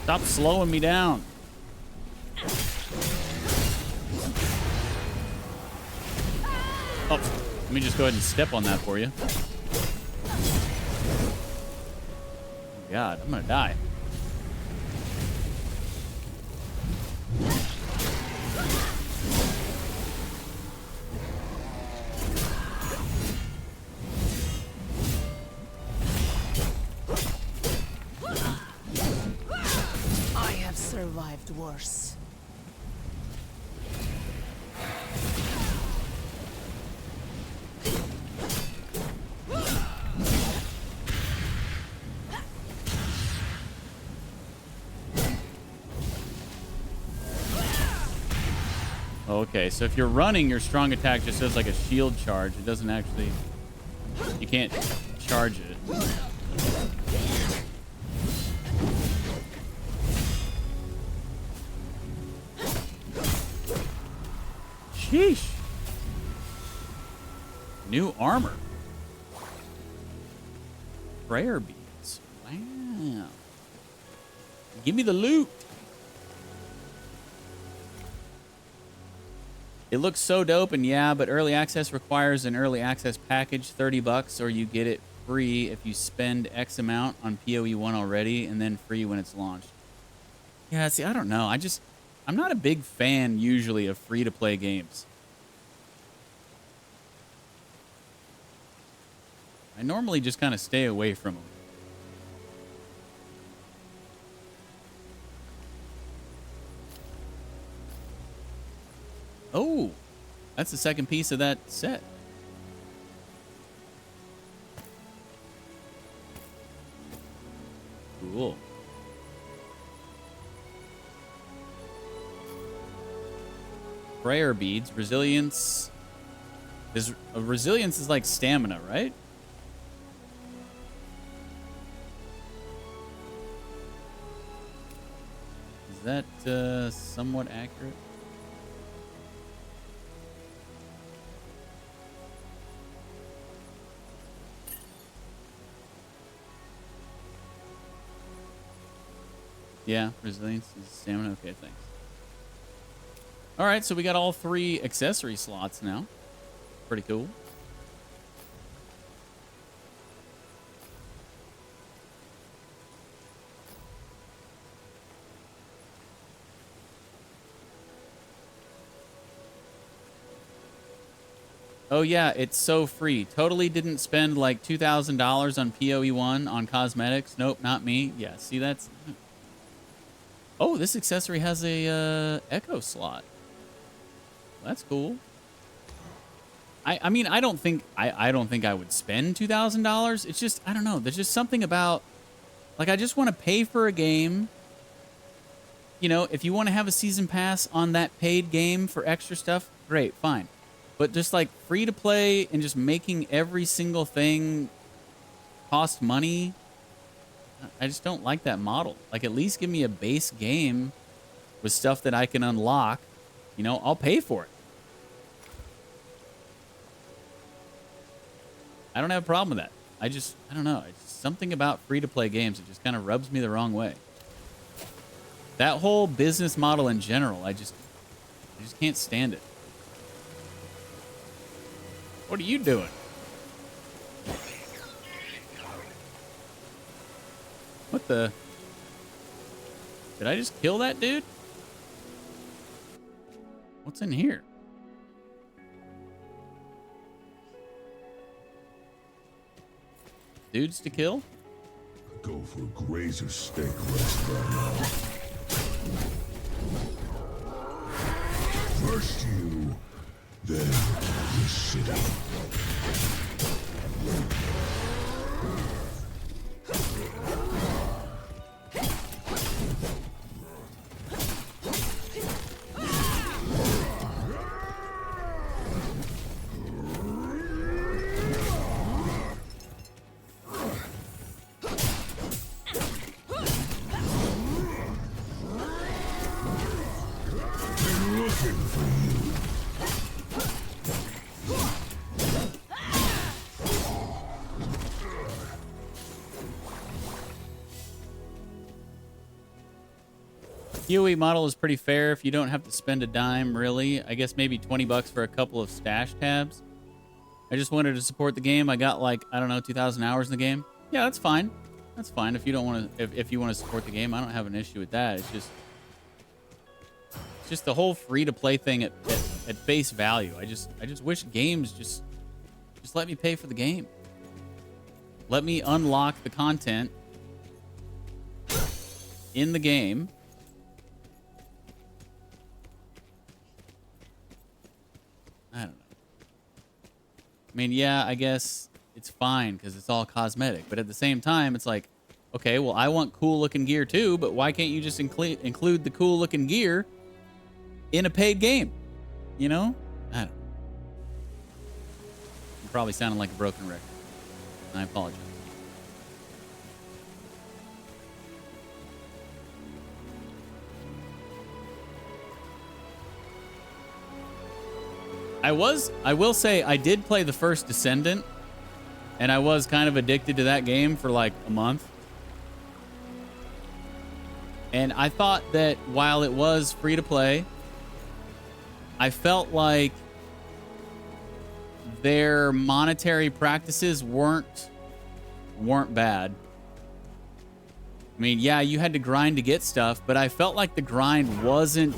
Stop slowing me down. Oh, let me just go ahead and step on that for you. Oh God, I'm gonna die. Survived worse. Okay, so if you're running, your strong attack just does like a shield charge. It doesn't actually... You can't charge it. Sheesh. New armor. Prayer beads. Wow. Give me the loot. It looks so dope, and yeah, but early access requires an early access package, $30, or you get it free if you spend X amount on PoE 1 already, and then free when it's launched. Yeah, see, I don't know. I'm not a big fan, usually, of free-to-play games. I normally just kind of stay away from them. Oh, that's the second piece of that set. Cool. Prayer beads, resilience. Resilience is like stamina, right? Is that somewhat accurate? Yeah, resilience is stamina. Okay, thanks. All right, so we got all 3 accessory slots now. Pretty cool. Oh yeah, it's so free. Totally didn't spend like $2,000 on PoE 1 on cosmetics. Nope, not me. Yeah, see that's... Oh, this accessory has a echo slot. That's cool. I mean, I don't think I would spend $2,000. It's just, I don't know. There's just something about, like, I just want to pay for a game. You know, if you want to have a season pass on that paid game for extra stuff, great, fine. But just like free to play and just making every single thing cost money. I just don't like that model. Like, at least give me a base game with stuff that I can unlock. You know, I'll pay for it. I don't have a problem with that. I don't know. It's something about free-to-play games. It just kind of rubs me the wrong way. That whole business model in general, I just can't stand it. What are you doing? What the? Did I just kill that dude? What's in here? Dudes to kill? Go for Grazer's steak restaurant. First you, then the city. PoE model is pretty fair if you don't have to spend a dime, really. I guess maybe 20 bucks for a couple of stash tabs. I just wanted to support the game. I got like, I don't know, 2,000 hours in the game. Yeah, that's fine. That's fine. If you don't want to, if you want to support the game, I don't have an issue with that. It's just the whole free-to-play thing at face value. I just wish games just let me pay for the game. Let me unlock the content in the game. I don't know. I mean, yeah, I guess it's fine because it's all cosmetic. But at the same time, it's like, okay, well, I want cool-looking gear too, but why can't you just include the cool-looking gear in a paid game? You know? I don't know. I'm probably sounding like a broken record. I apologize. I will say I did play the first Descendant, and I was kind of addicted to that game for like a month. And I thought that while it was free to play, I felt like their monetary practices weren't bad. I mean, yeah, you had to grind to get stuff, but I felt like the grind wasn't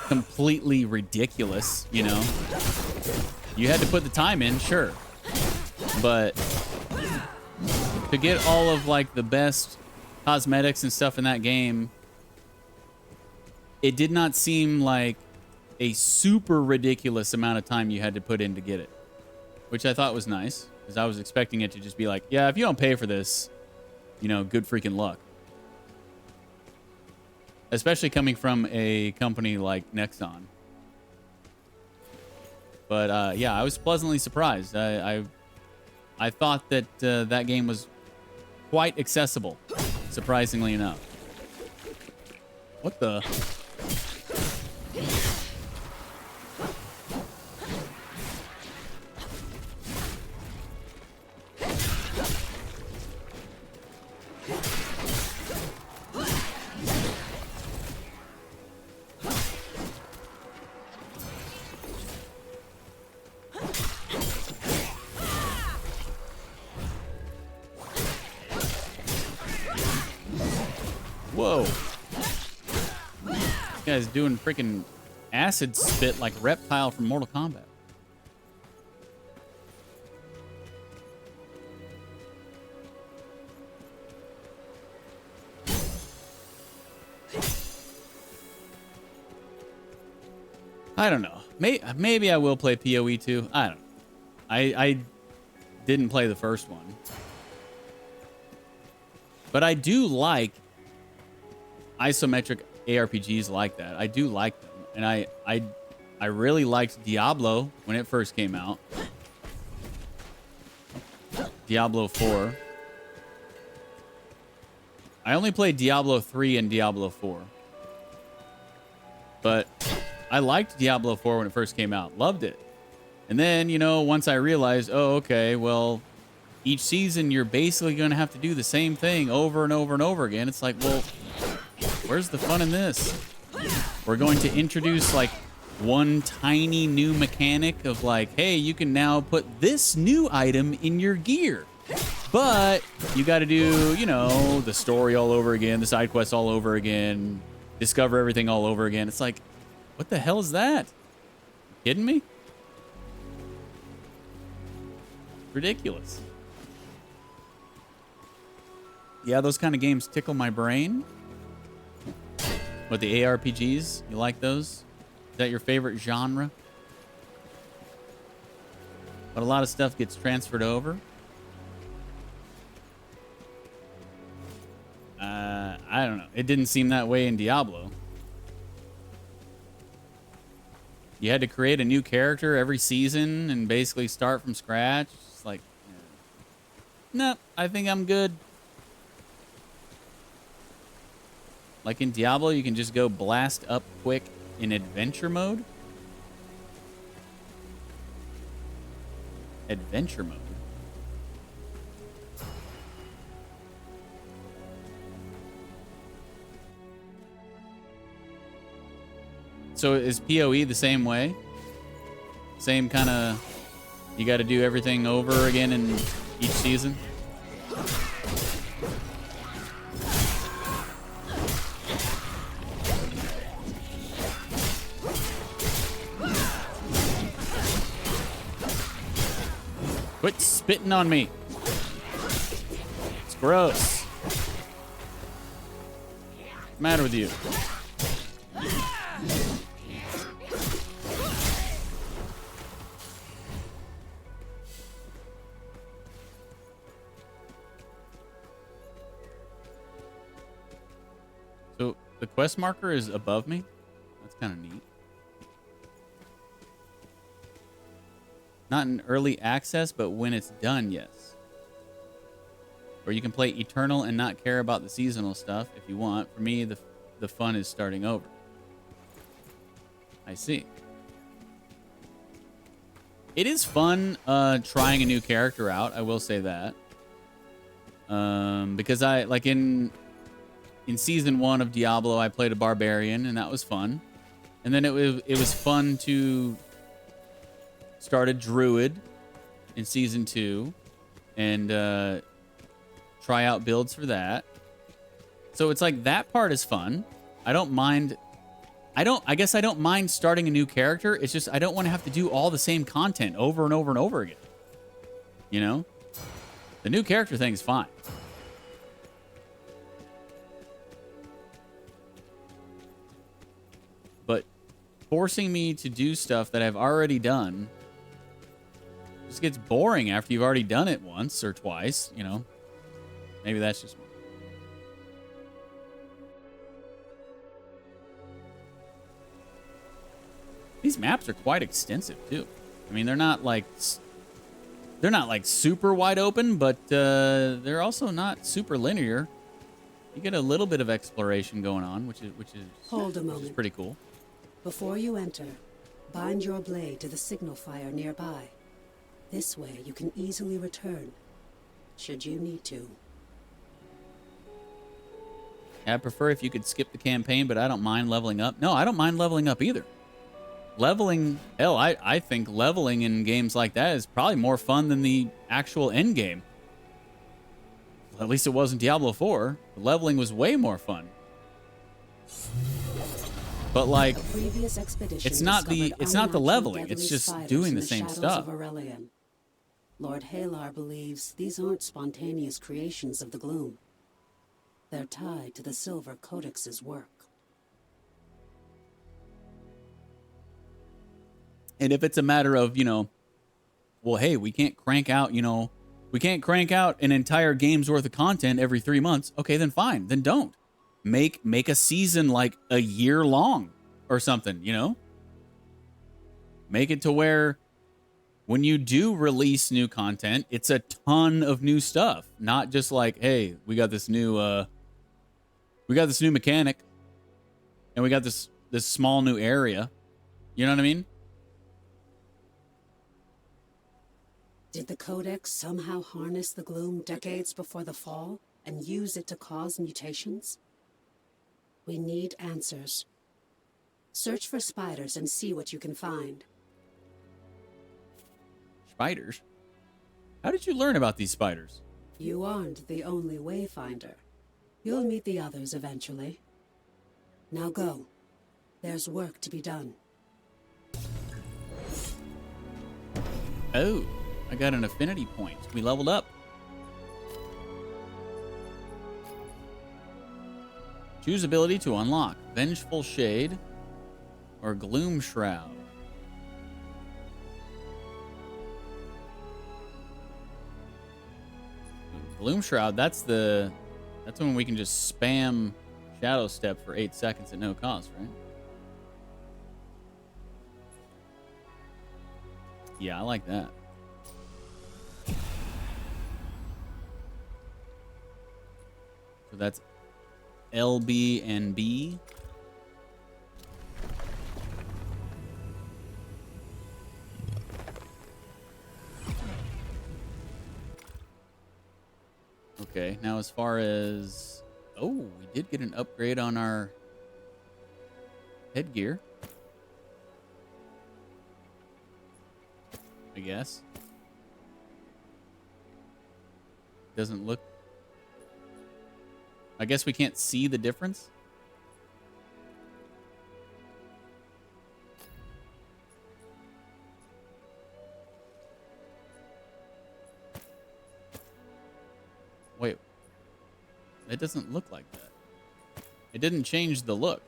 completely ridiculous, you know? You had to put the time in, sure. But to get all of like the best cosmetics and stuff in that game, it did not seem like a super ridiculous amount of time you had to put in to get it, which I thought was nice because I was expecting it to just be like, yeah, if you don't pay for this, you know, good freaking luck. Especially coming from a company like Nexon. But yeah, I was pleasantly surprised. I thought that that game was quite accessible, surprisingly enough. What the? Whoa. This guy's doing freaking acid spit like Reptile from Mortal Kombat. I don't know. Maybe I will play PoE 2. I don't know. I didn't play the first one. But I do like isometric ARPGs like that. I do like them. And I really liked Diablo when it first came out. Diablo 4. I only played Diablo 3 and Diablo 4. But I liked Diablo 4 when it first came out. Loved it. And then, you know, once I realized, oh, okay, well, each season you're basically going to have to do the same thing over and over and over again. It's like, well, where's the fun in this? We're going to introduce, like, one tiny new mechanic of, like, hey, you can now put this new item in your gear. But you got to do, you know, the story all over again, the side quests all over again, discover everything all over again. It's like, what the hell is that? You kidding me? Ridiculous. Yeah, those kind of games tickle my brain. What, the ARPGs? You like those? Is that your favorite genre? But a lot of stuff gets transferred over. I don't know. It didn't seem that way in Diablo. You had to create a new character every season and basically start from scratch. It's like, no, I think I'm good. Like in Diablo, you can just go blast up quick in adventure mode. Adventure mode. So is PoE the same way? Same kind of, you got to do everything over again in each season? Quit spitting on me. It's gross. What's the matter with you? So the quest marker is above me. That's kind of neat. Not in early access, but when it's done, yes. Or you can play Eternal and not care about the seasonal stuff if you want. For me, the fun is starting over. I see. It is fun trying a new character out, I will say that. Because I, like in season 1 of Diablo, I played a barbarian, and that was fun. And then it was fun to start a druid in season 2 and try out builds for that. So it's like that part is fun. I don't mind. I guess I don't mind starting a new character. It's just I don't want to have to do all the same content over and over and over again. You know? The new character thing is fine. But forcing me to do stuff that I've already done just gets boring after you've already done it once or twice, you know? Maybe that's just me. These maps are quite extensive too. I mean, they're not like super wide open, but they're also not super linear. You get a little bit of exploration going on, which is Hold a moment. Pretty cool. Before you enter, bind your blade to the signal fire nearby. This way you can easily return, should you need to. I'd prefer if you could skip the campaign, but I don't mind leveling up. No, I don't mind leveling up either. Leveling, hell, I think leveling in games like that is probably more fun than the actual end game. At least it was in Diablo 4. The leveling was way more fun. But like, it's not the leveling. It's just doing the same stuff. Lord Halar believes these aren't spontaneous creations of the gloom. They're tied to the Silver Codex's work. And if it's a matter of, you know, well, hey, we can't crank out an entire game's worth of content every 3 months. Okay, then fine. Then don't. Make a season like a year long or something, you know? Make it to where when you do release new content, it's a ton of new stuff. Not just like, hey, we got this new We got this new mechanic, and we got this small new area. You know what I mean? Did the Codex somehow harness the gloom decades before the fall and use it to cause mutations? We need answers. Search for spiders and see what you can find. Spiders? How did you learn about these spiders? You aren't the only Wayfinder. You'll meet the others eventually. Now go. There's work to be done. Oh, I got an affinity point. We leveled up. Choose ability to unlock Vengeful Shade or Gloom Shroud. Gloom Shroud, that's when we can just spam Shadow Step for 8 seconds at no cost, right? Yeah, I like that. So that's LB and B. Okay, now as far as... Oh, we did get an upgrade on our headgear. I guess. Doesn't look... I guess we can't see the difference. Wait. It doesn't look like that. It didn't change the look.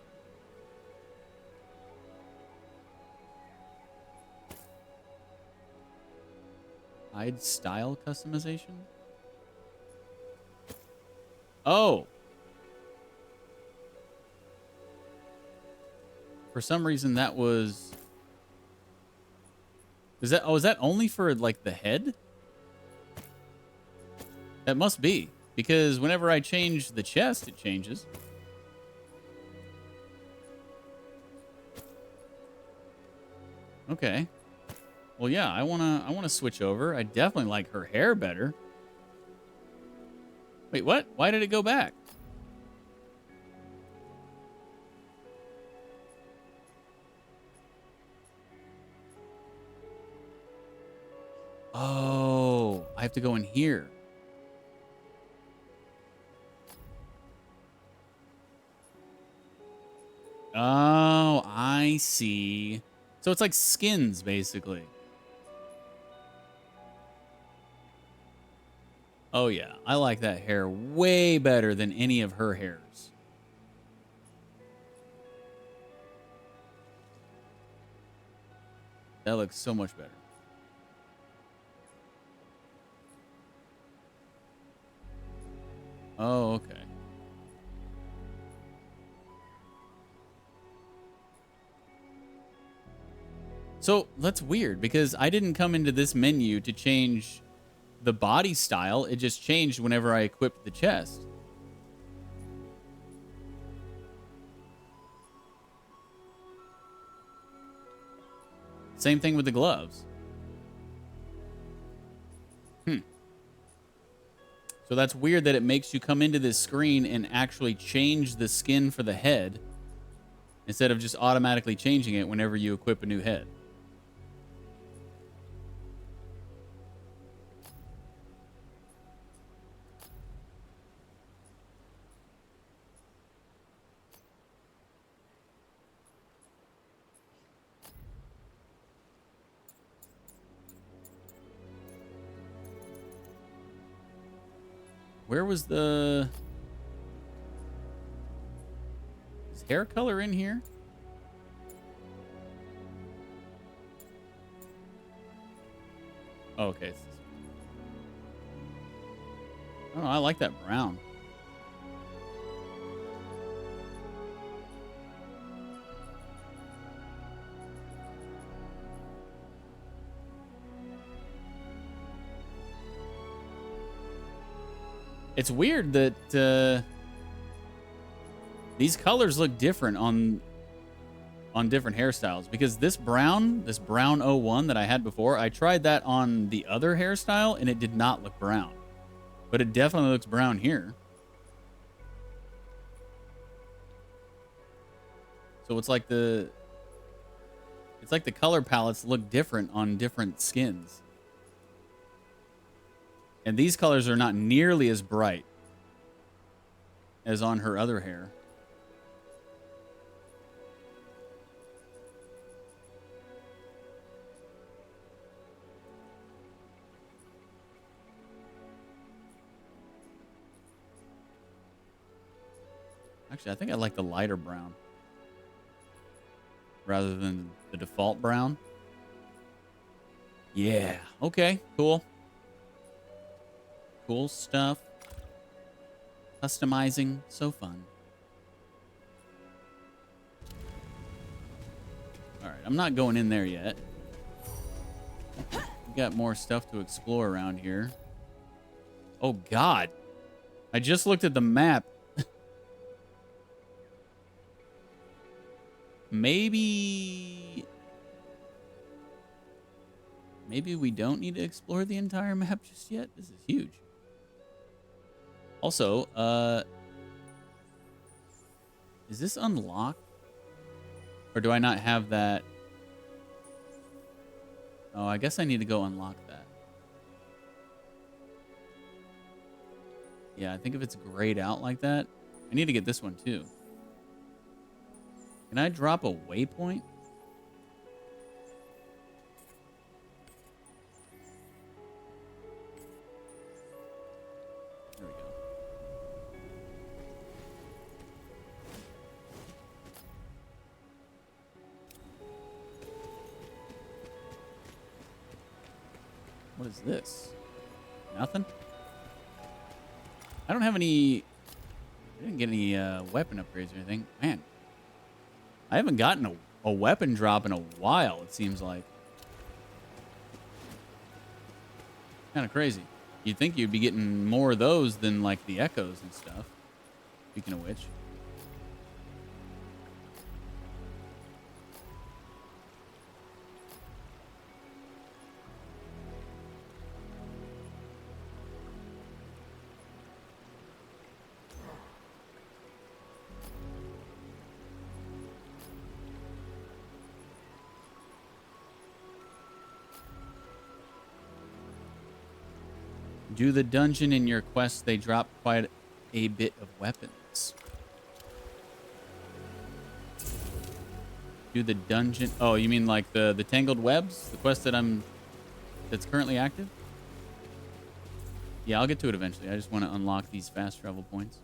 Hide style customization? Oh. For some reason that was... Is that... Oh, is that only for, like, the head? That must be. Because whenever I change the chest, it changes. Okay. Well, yeah, I wanna switch over. I definitely like her hair better. Wait, what? Why did it go back? Oh, I have to go in here. Oh, I see. So it's like skins, basically. Oh, yeah. I like that hair way better than any of her hairs. That looks so much better. Oh, okay. So that's weird because I didn't come into this menu to change the body style. It just changed whenever I equipped the chest. Same thing with the gloves. So that's weird that it makes you come into this screen and actually change the skin for the head instead of just automatically changing it whenever you equip a new head. Where was the... Is hair color in here? Oh, okay. Oh, I like that brown. It's weird that These colors look different on different hairstyles, because this brown 01 that I had before, I tried that on the other hairstyle and it did not look brown. But it definitely looks brown here. So it's like the color palettes look different on different skins. And these colors are not nearly as bright as on her other hair. Actually, I think I like the lighter brown rather than the default brown. Yeah. Okay, cool. Cool stuff. Customizing, so fun. All right, I'm not going in there yet. We got more stuff to explore around here. Oh, God. I just looked at the map. Maybe we don't need to explore the entire map just yet. This is huge. Also, is this unlocked? Or do I not have that? Oh, I guess I need to go unlock that. Yeah, I think if it's grayed out like that, I need to get this one too. Can I drop a waypoint? There we go. What is this? Nothing? I don't have any... I didn't get any weapon upgrades or anything. Man. I haven't gotten a weapon drop in a while, it seems like. Kind of crazy. You'd think you'd be getting more of those than, like, the echoes and stuff. Speaking of which. Do the dungeon in your quest, they drop quite a bit of weapons. Do the dungeon... Oh, you mean like the Tangled Webs? The quest that's currently active? Yeah, I'll get to it eventually. I just want to unlock these fast travel points.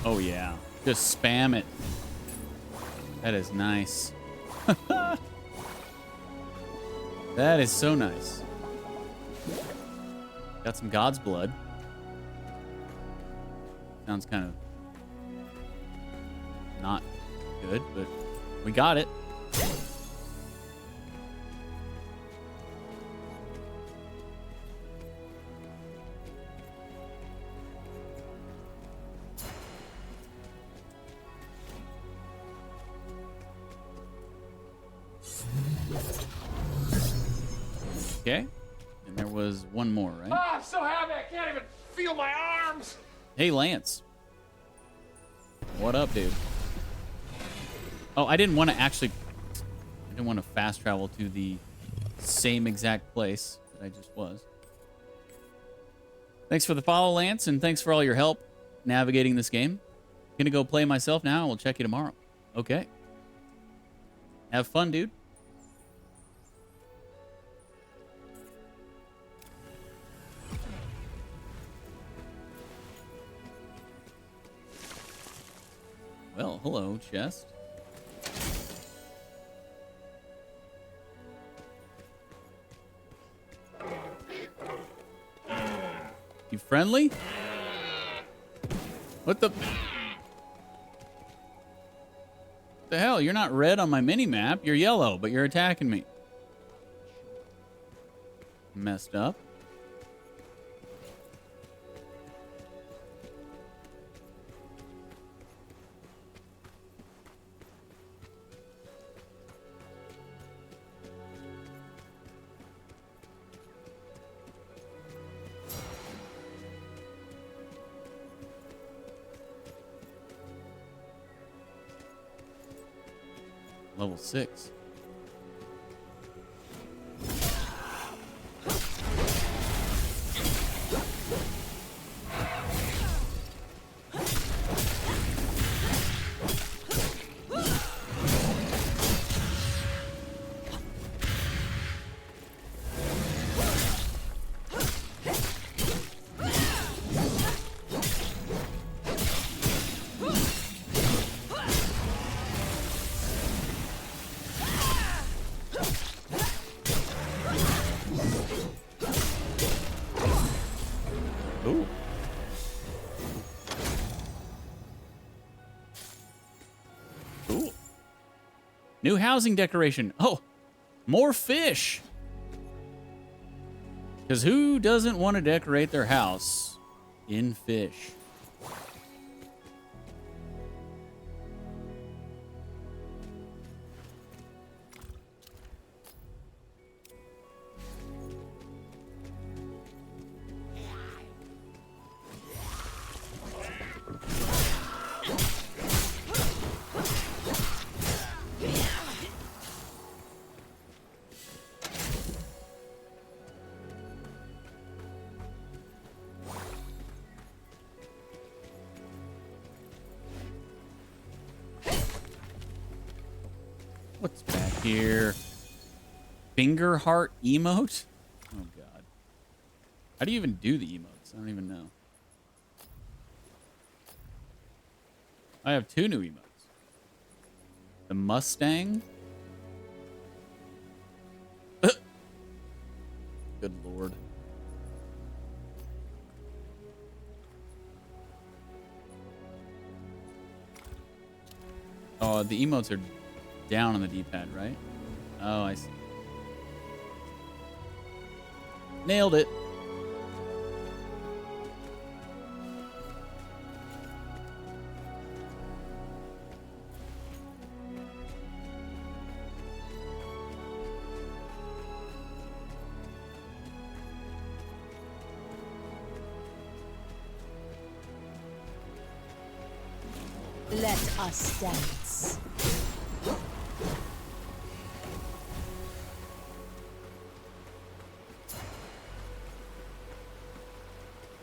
Oh, yeah. Just spam it. That is nice. That is so nice. Got some God's blood. Sounds kind of not good, but we got it. Okay. And there was one more, right? Ah, I'm so happy I can't even feel my arms. Hey, Lance. What up, dude? Oh, I didn't want to fast travel to the same exact place that I just was. Thanks for the follow, Lance, and thanks for all your help navigating this game. Gonna go play myself now. We'll check you tomorrow. Okay. Have fun, dude. Well, hello, chest. You friendly? What the hell? You're not red on my mini-map. You're yellow, but you're attacking me. Messed up. Level 6. New housing decoration. Oh, more fish. Because who doesn't want to decorate their house in fish? What's back here? Finger heart emote? Oh, God. How do you even do the emotes? I don't even know. I have 2 new emotes. The Mustang. Good Lord. Oh, the emotes are down on the D-pad, right? Oh, I see. Nailed it. Let us dance.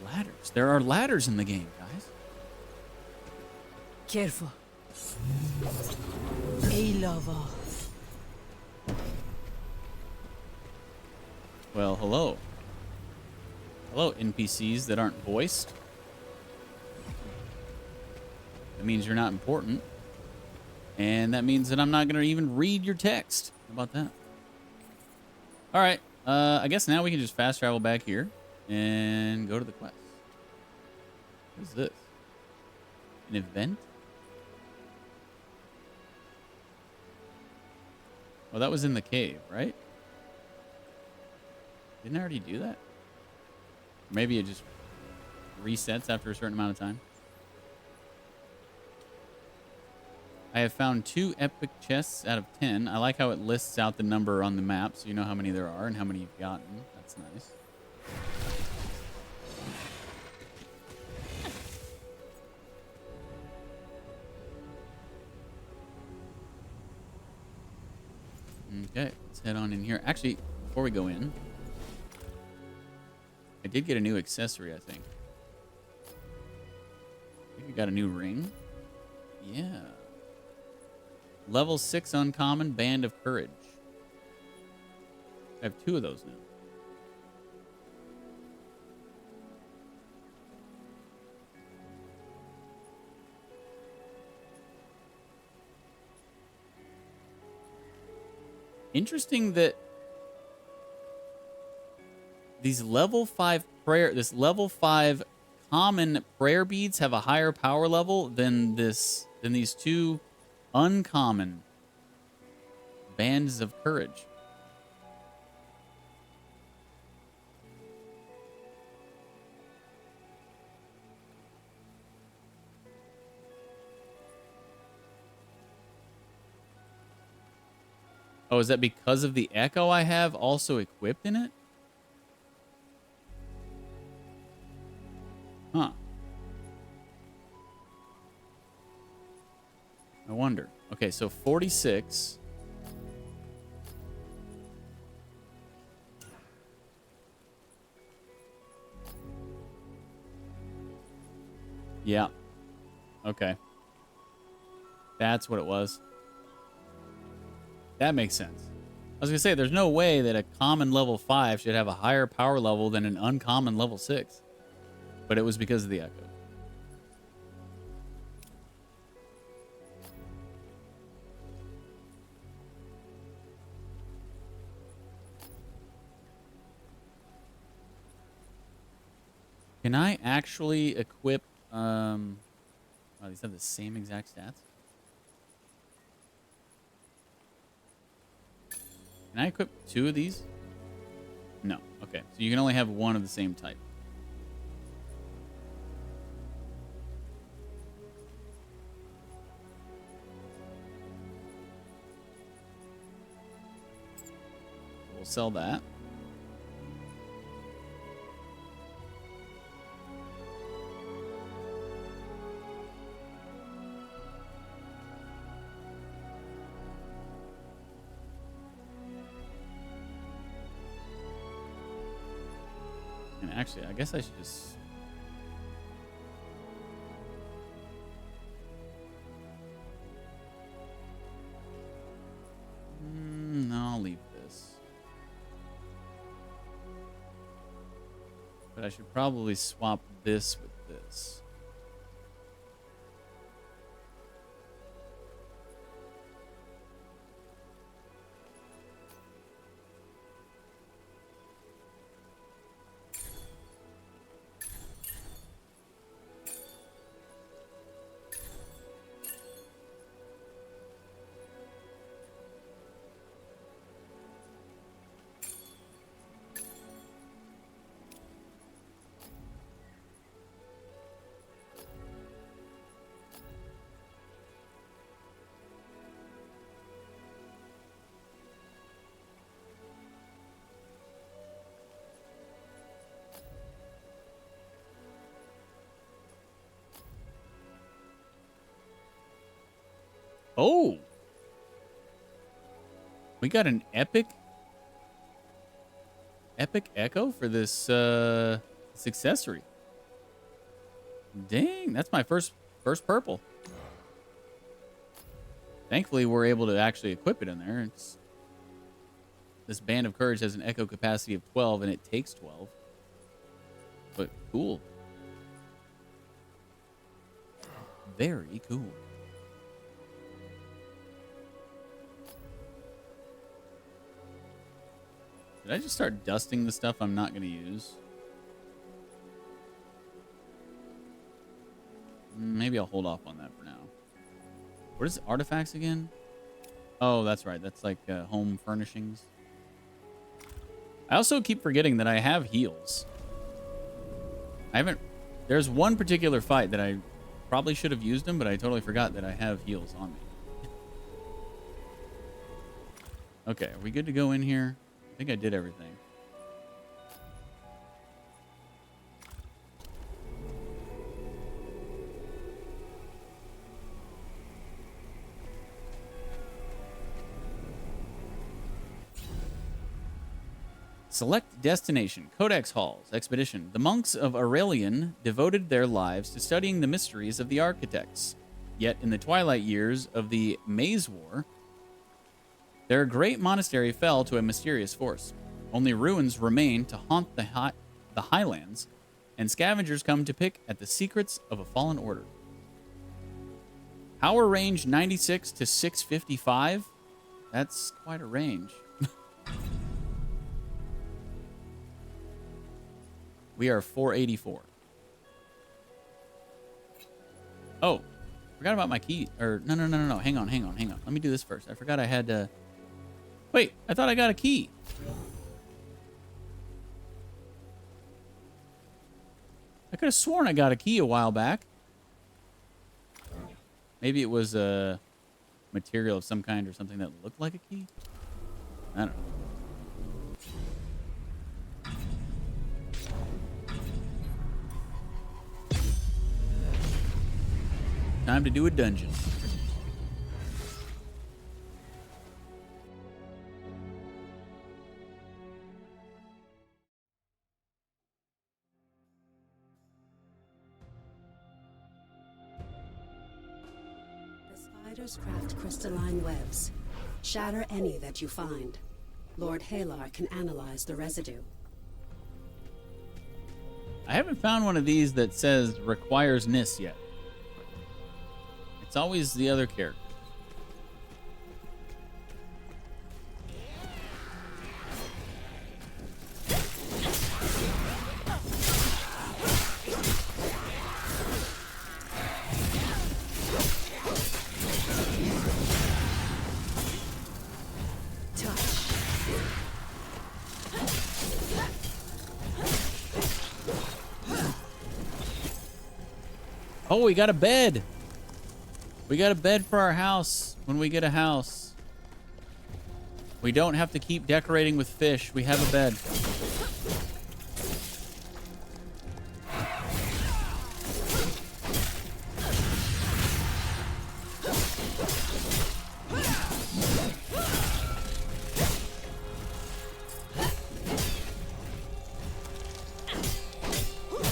Ladders. There are ladders in the game, guys. Careful. A lover. Well, hello. Hello, NPCs that aren't voiced. That means you're not important. And that means that I'm not going to even read your text. How about that? All right. I guess now we can just fast travel back here and go to the quest. What is this? An event? Well, that was in the cave, right? Didn't I already do that? Maybe it just resets after a certain amount of time. I have found 2 epic chests out of 10. I like how it lists out the number on the map so you know how many there are and how many you've gotten. That's nice. Okay, let's head on in here. Actually, before we go in, I did get a new accessory, I think. I think we got a new ring. Yeah. Level 6 uncommon, Band of Courage. I have 2 of those now. Interesting that these level 5 prayer, this level 5 common prayer beads have a higher power level than these two uncommon bands of courage. Oh, is that because of the echo I have also equipped in it? Huh. I wonder. Okay, so 46. Yeah. Okay. That's what it was. That makes sense. I was going to say, there's no way that a common level 5 should have a higher power level than an uncommon level 6. But it was because of the echo. Can I actually equip... oh, these have the same exact stats? Can I equip 2 of these? No. Okay. So you can only have 1 of the same type. We'll sell that. And actually, I guess I should just... no, I'll leave this. But I should probably swap this with this. Oh! We got an epic echo for this this accessory. Dang, that's my first purple. Thankfully, we're able to actually equip it in there. This Band of Courage has an echo capacity of 12, and it takes 12. But cool. Very cool. Did I just start dusting the stuff I'm not going to use? Maybe I'll hold off on that for now. What is artifacts again? Oh, that's right. That's like home furnishings. I also keep forgetting that I have heals. I haven't... There's one particular fight that I probably should have used them, but I totally forgot that I have heals on me. Okay, are we good to go in here? I think I did everything. Select destination, Codex Halls, Expedition. The monks of Aurelian devoted their lives to studying the mysteries of the architects. Yet in the twilight years of the Maze War, their great monastery fell to a mysterious force. Only ruins remain to haunt the highlands, and scavengers come to pick at the secrets of a fallen order. Power range 96 to 655? That's quite a range. We are 484. Oh, forgot about my key. Or no. Hang on. Let me do this first. I forgot I had to. Wait, I thought I got a key. I could have sworn I got a key a while back. Maybe it was a material of some kind or something that looked like a key. I don't know. Time to do a dungeon. The spiders craft crystalline webs. Shatter any that you find. Lord Halar can analyze the residue. I haven't found one of these that says requires Nis yet. It's always the other character. Oh, we got a bed. We got a bed for our house when we get a house. We don't have to keep decorating with fish. We have a bed.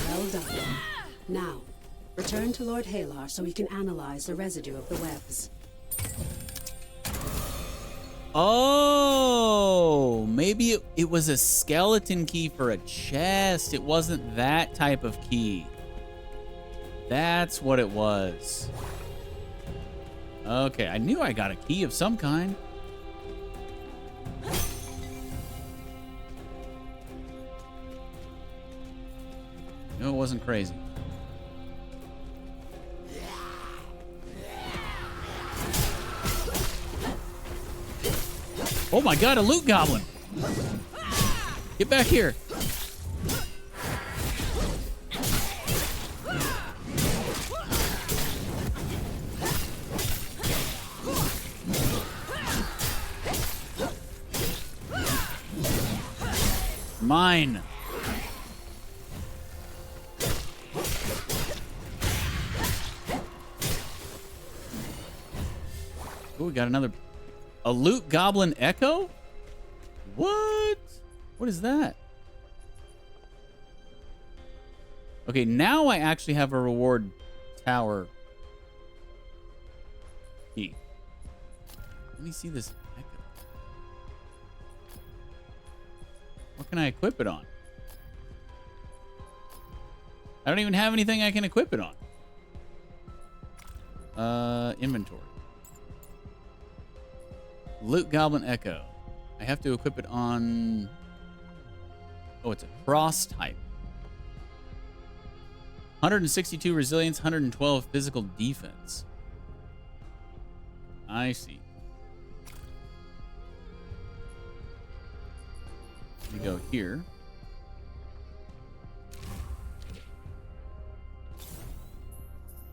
Well done. Now, return to Lord Halar so he can analyze the residue of the webs. Oh, maybe it was a skeleton key for a chest. It wasn't that type of key. That's what it was. Okay, I knew I got a key of some kind. No, it wasn't crazy. Oh my god, a loot goblin! Get back here! Mine! Oh, we got another... A loot goblin echo? What? What is that? Okay, now I actually have a reward tower key. Let me see this echo. What can I equip it on? I don't even have anything I can equip it on. Inventory. Loot Goblin Echo. I have to equip it on... Oh, it's a cross type. 162 resilience, 112 physical defense. I see. We go here.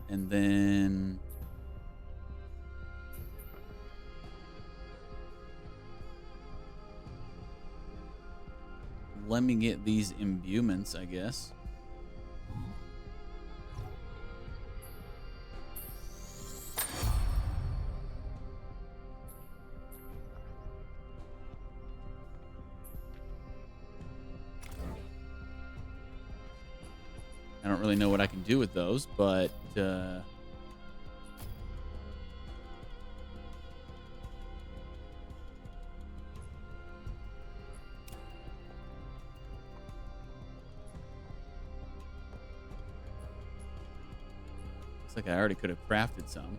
And then... Let me get these imbuements, I guess. I don't really know what I can do with those, but looks like I already could have crafted some.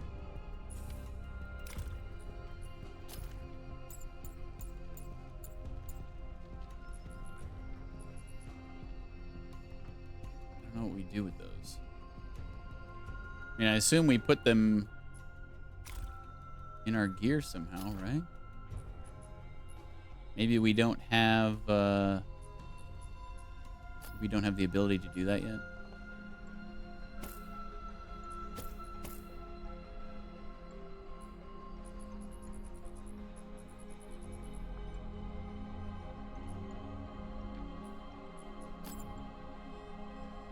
we do with those? I mean, I assume we put them in our gear somehow, right? Maybe we don't have the ability to do that yet.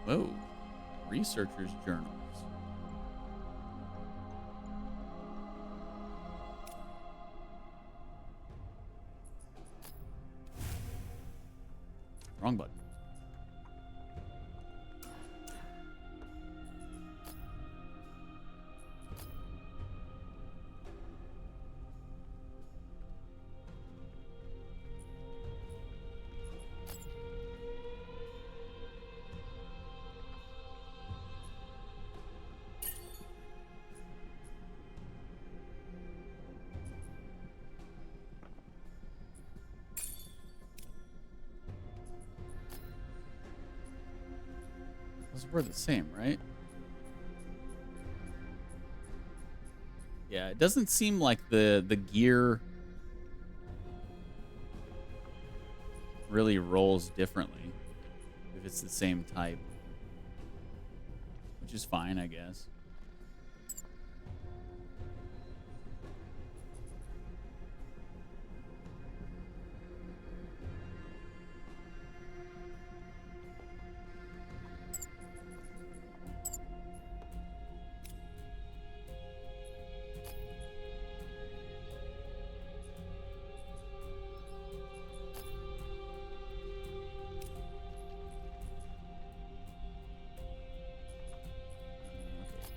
Whoa. Researcher's journals. Wrong button. We're the same, right? Yeah, it doesn't seem like the gear really rolls differently if it's the same type, which is fine, I guess.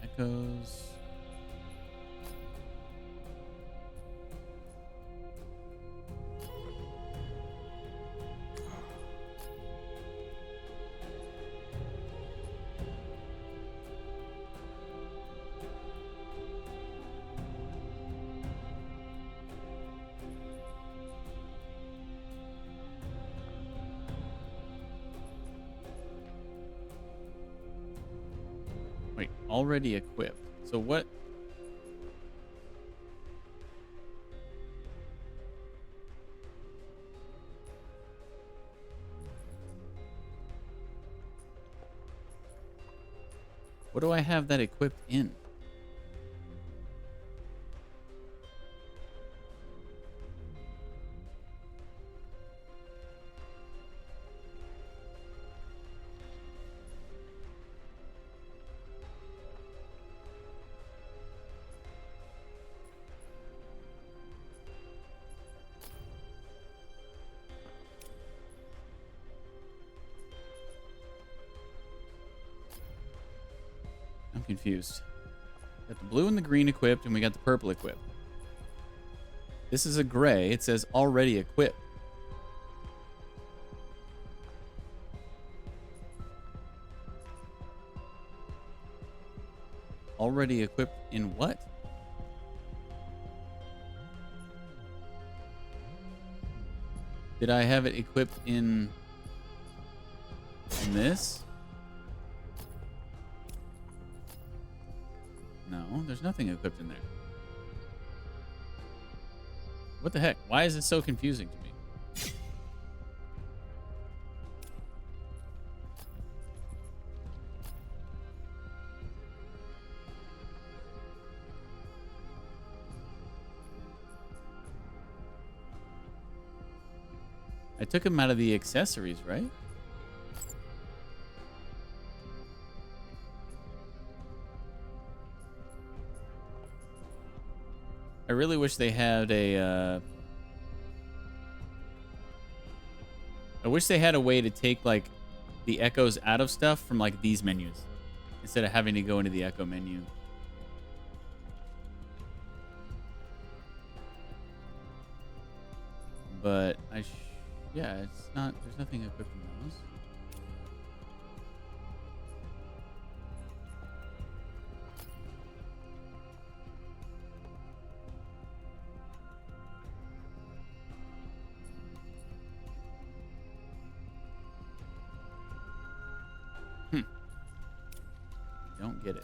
Echoes. Wait, already equipped. So what? What do I have that equipped in? I'm confused. Got the blue and the green equipped, and we got the purple equipped. This is a gray. It says already equipped. Already equipped in what? Did I have it equipped in this? No, there's nothing equipped in there. What the heck? Why is it so confusing to me? I took him out of the accessories, right? I really wish they had a, I wish they had a way to take, like, the echoes out of stuff from, like, these menus, instead of having to go into the echo menu. But, yeah, it's not, there's nothing equipped in those. Don't get it.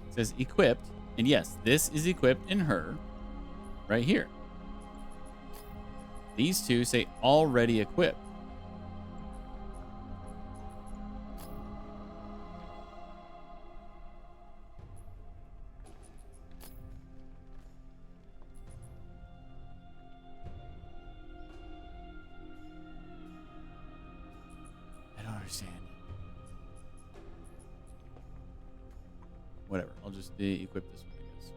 It says equipped. And yes, this is equipped in her right here. These two say already equipped. I don't understand. Whatever. I'll just equip this one, I guess.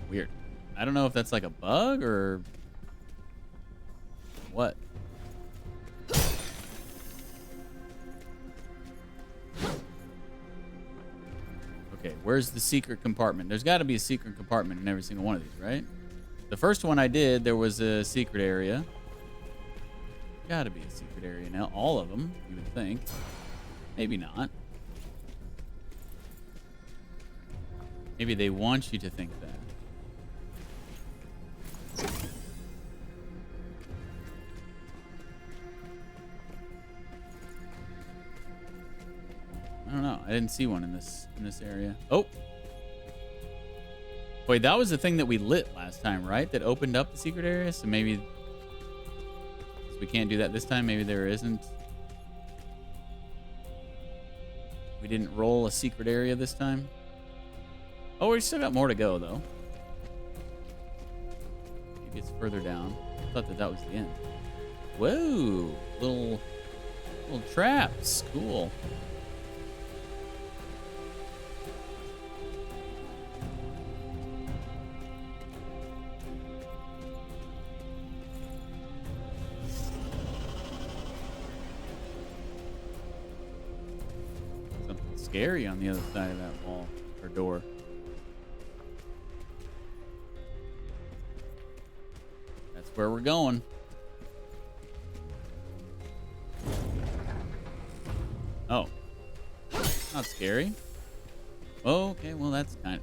Weird. I don't know if that's like a bug or what. Okay, where's the secret compartment? There's got to be a secret compartment in every single one of these, right? The first one I did, there was a secret area. Got to be a secret area now. All of them, you would think. Maybe not. Maybe they want you to think that. I don't know. I didn't see one in this area. Oh. Wait, that was the thing that we lit last time, right? That opened up the secret area? So maybe we can't do that this time. Maybe there isn't. We didn't roll a secret area this time. Oh, we still got more to go, though. Maybe it's further down. I thought that was the end. Whoa. Little traps. Cool. Scary on the other side of that wall or door. That's where we're going. Oh, not scary. Oh, okay, well that's kind of.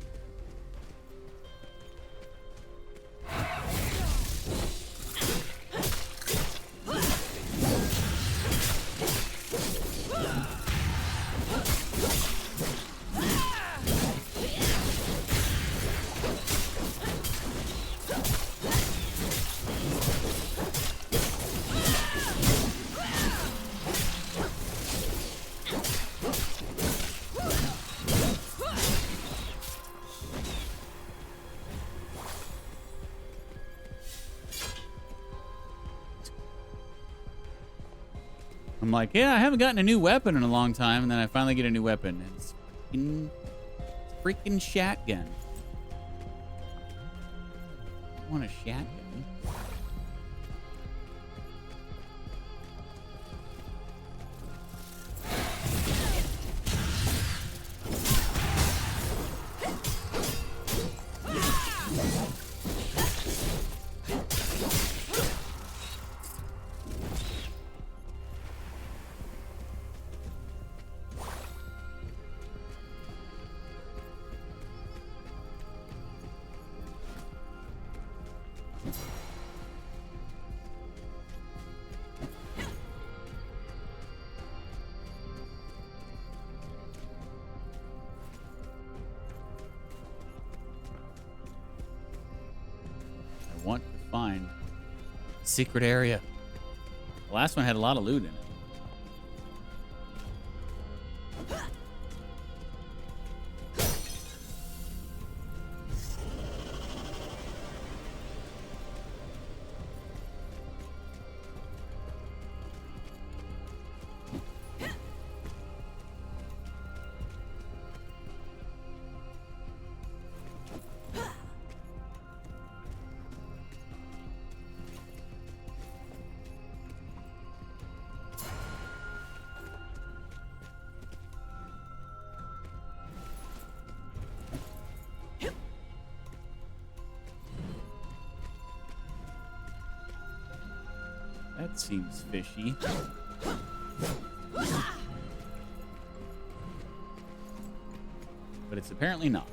I'm like, yeah, I haven't gotten a new weapon in a long time, and then I finally get a new weapon. And it's freaking shotgun. I want a shotgun. Want to find a secret area. The last one had a lot of loot in it. That seems fishy. But it's apparently not.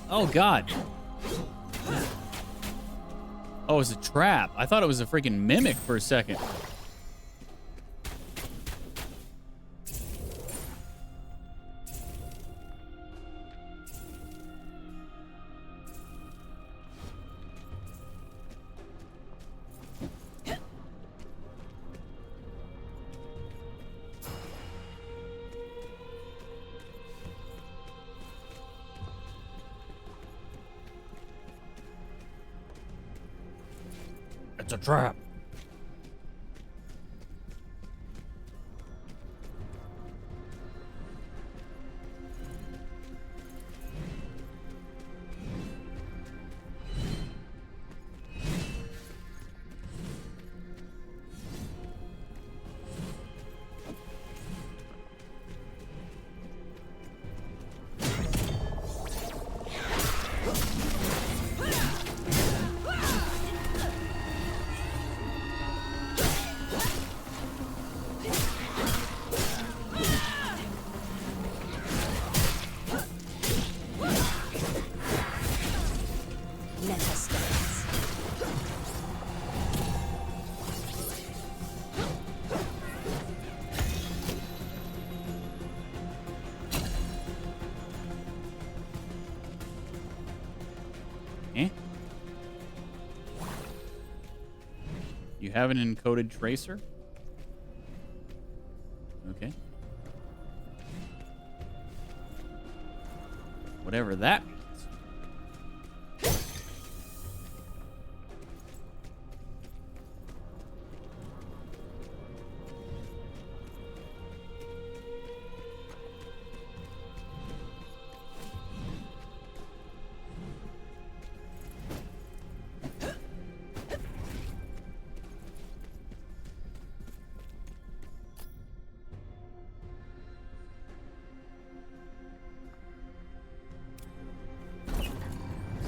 Oh, God. Oh, it's a trap. I thought it was a freaking mimic for a second. It's a trap. You have an encoded tracer? Okay. Whatever that means.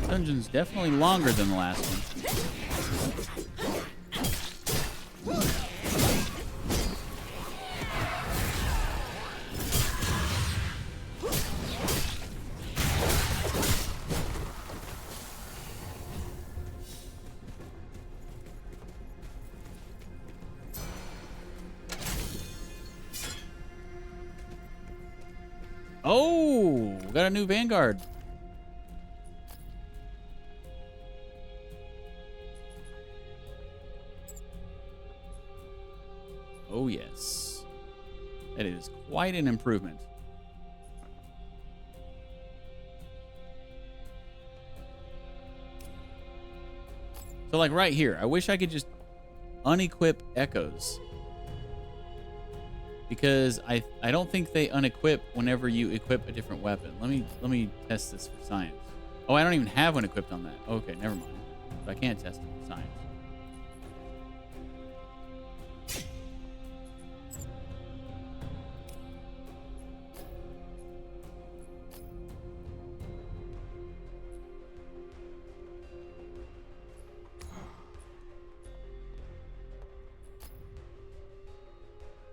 Dungeon's definitely longer than the last one. Oh, got a new Vanguard. Oh, yes. That is quite an improvement. So, like right here, I wish I could just unequip echoes. Because I don't think they unequip whenever you equip a different weapon. Let me test this for science. Oh, I don't even have one equipped on that. Okay, never mind. But I can't test it for science.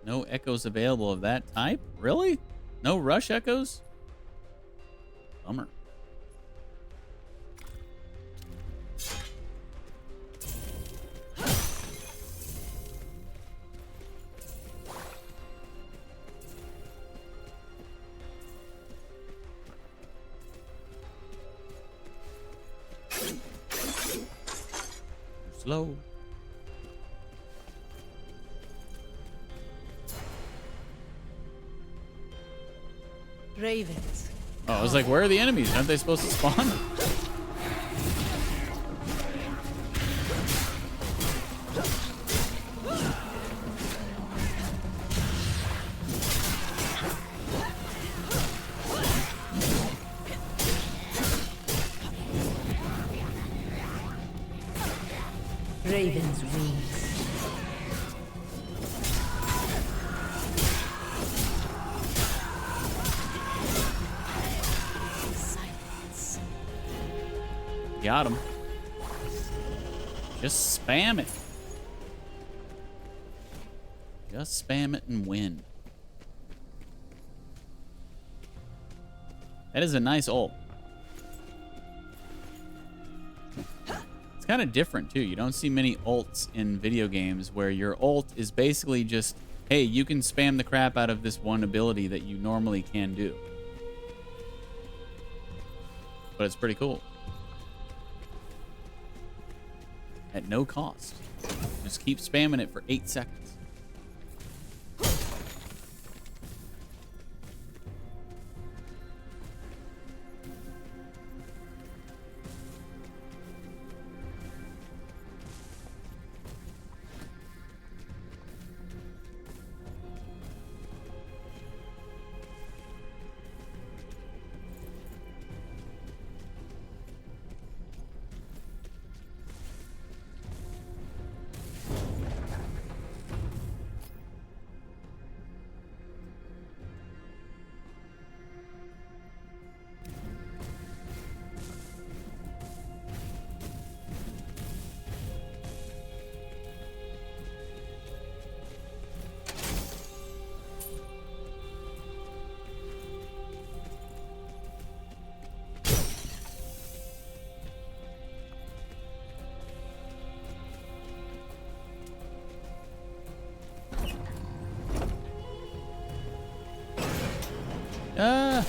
No echoes available of that type? Really? No rush echoes? Bummer. Slow. Ravens. Oh, I was like, where are the enemies? Aren't they supposed to spawn? Ravens wings. Got him. Just spam it. Just spam it and win. That is a nice ult. It's kind of different, too. You don't see many ults in video games where your ult is basically just, hey, you can spam the crap out of this one ability that you normally can do. But it's pretty cool. At no cost. Just keep spamming it for 8 seconds. Ah!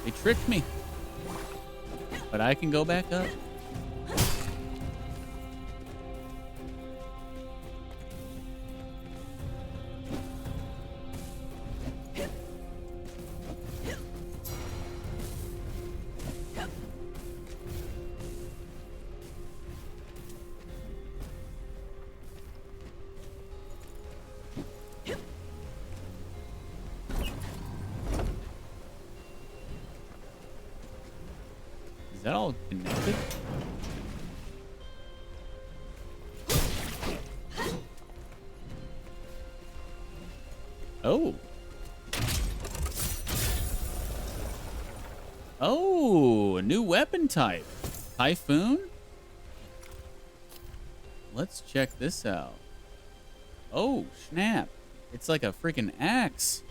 They tricked me. But I can go back up. Is that all connected? Oh. Oh, a new weapon type. Typhoon? Let's check this out. Oh, snap. It's like a freaking axe.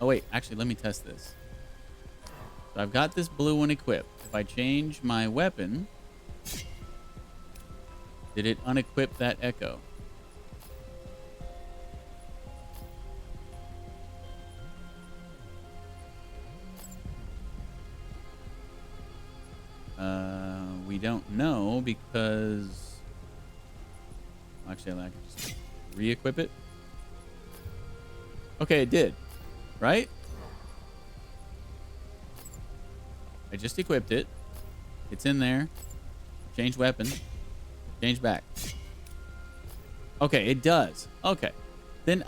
Oh, wait. Actually, let me test this. So I've got this blue one equipped. If I change my weapon, did it unequip that echo? We don't know because... Actually, I can just re-equip it. Okay, it did. Right? I just equipped it. It's in there. Change weapon. Change back. Okay, it does. Okay. Then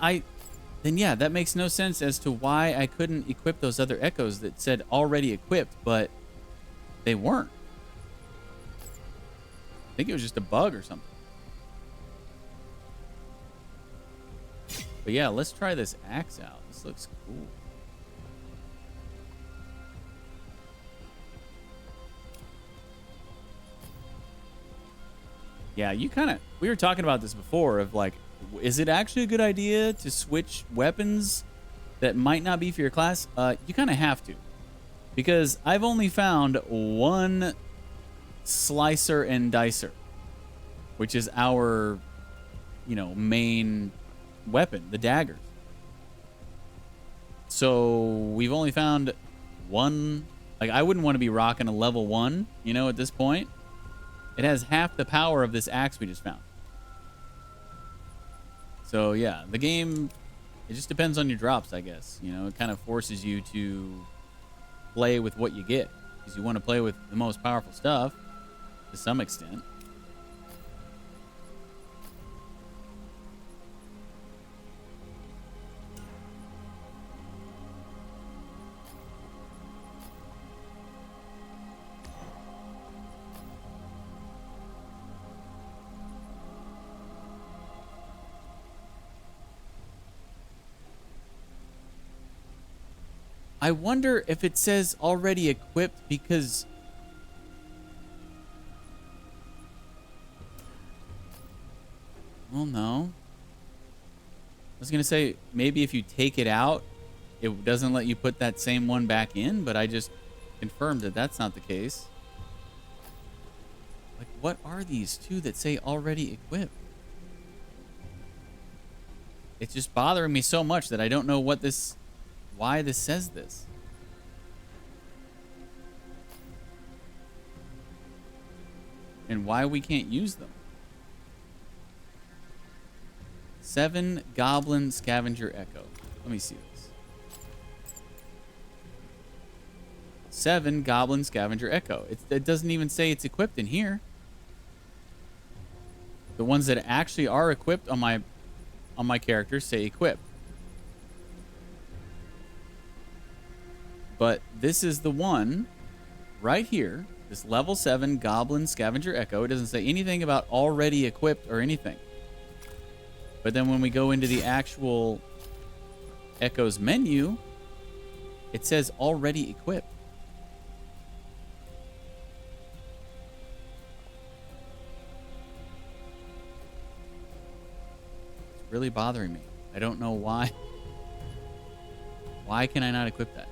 yeah, that makes no sense as to why I couldn't equip those other echoes that said already equipped, but they weren't. I think it was just a bug or something. But yeah, let's try this axe out. This looks cool. Yeah, we were talking about this before of like, is it actually a good idea to switch weapons that might not be for your class? You kind of have to. Because I've only found one slicer and dicer, which is our, main weapon, the daggers. So we've only found one. Like, I wouldn't want to be rocking a level 1, at this point. It has half the power of this axe we just found. So yeah, the game, it just depends on your drops, I guess. It kind of forces you to play with what you get, because you want to play with the most powerful stuff to some extent. I wonder if it says already equipped because... Well, no. I was going to say, maybe if you take it out, it doesn't let you put that same one back in, but I just confirmed that that's not the case. Like, what are these two that say already equipped? It's just bothering me so much that I don't know what this... why this says this. And why we can't use them. 7 Goblin Scavenger Echo. Let me see this. 7 Goblin Scavenger Echo. It doesn't even say it's equipped in here. The ones that actually are equipped on my character say equipped. But this is the one right here. This level 7 Goblin Scavenger Echo. It doesn't say anything about already equipped or anything. But then when we go into the actual Echo's menu, it says already equipped. It's really bothering me. I don't know why. Why can I not equip that?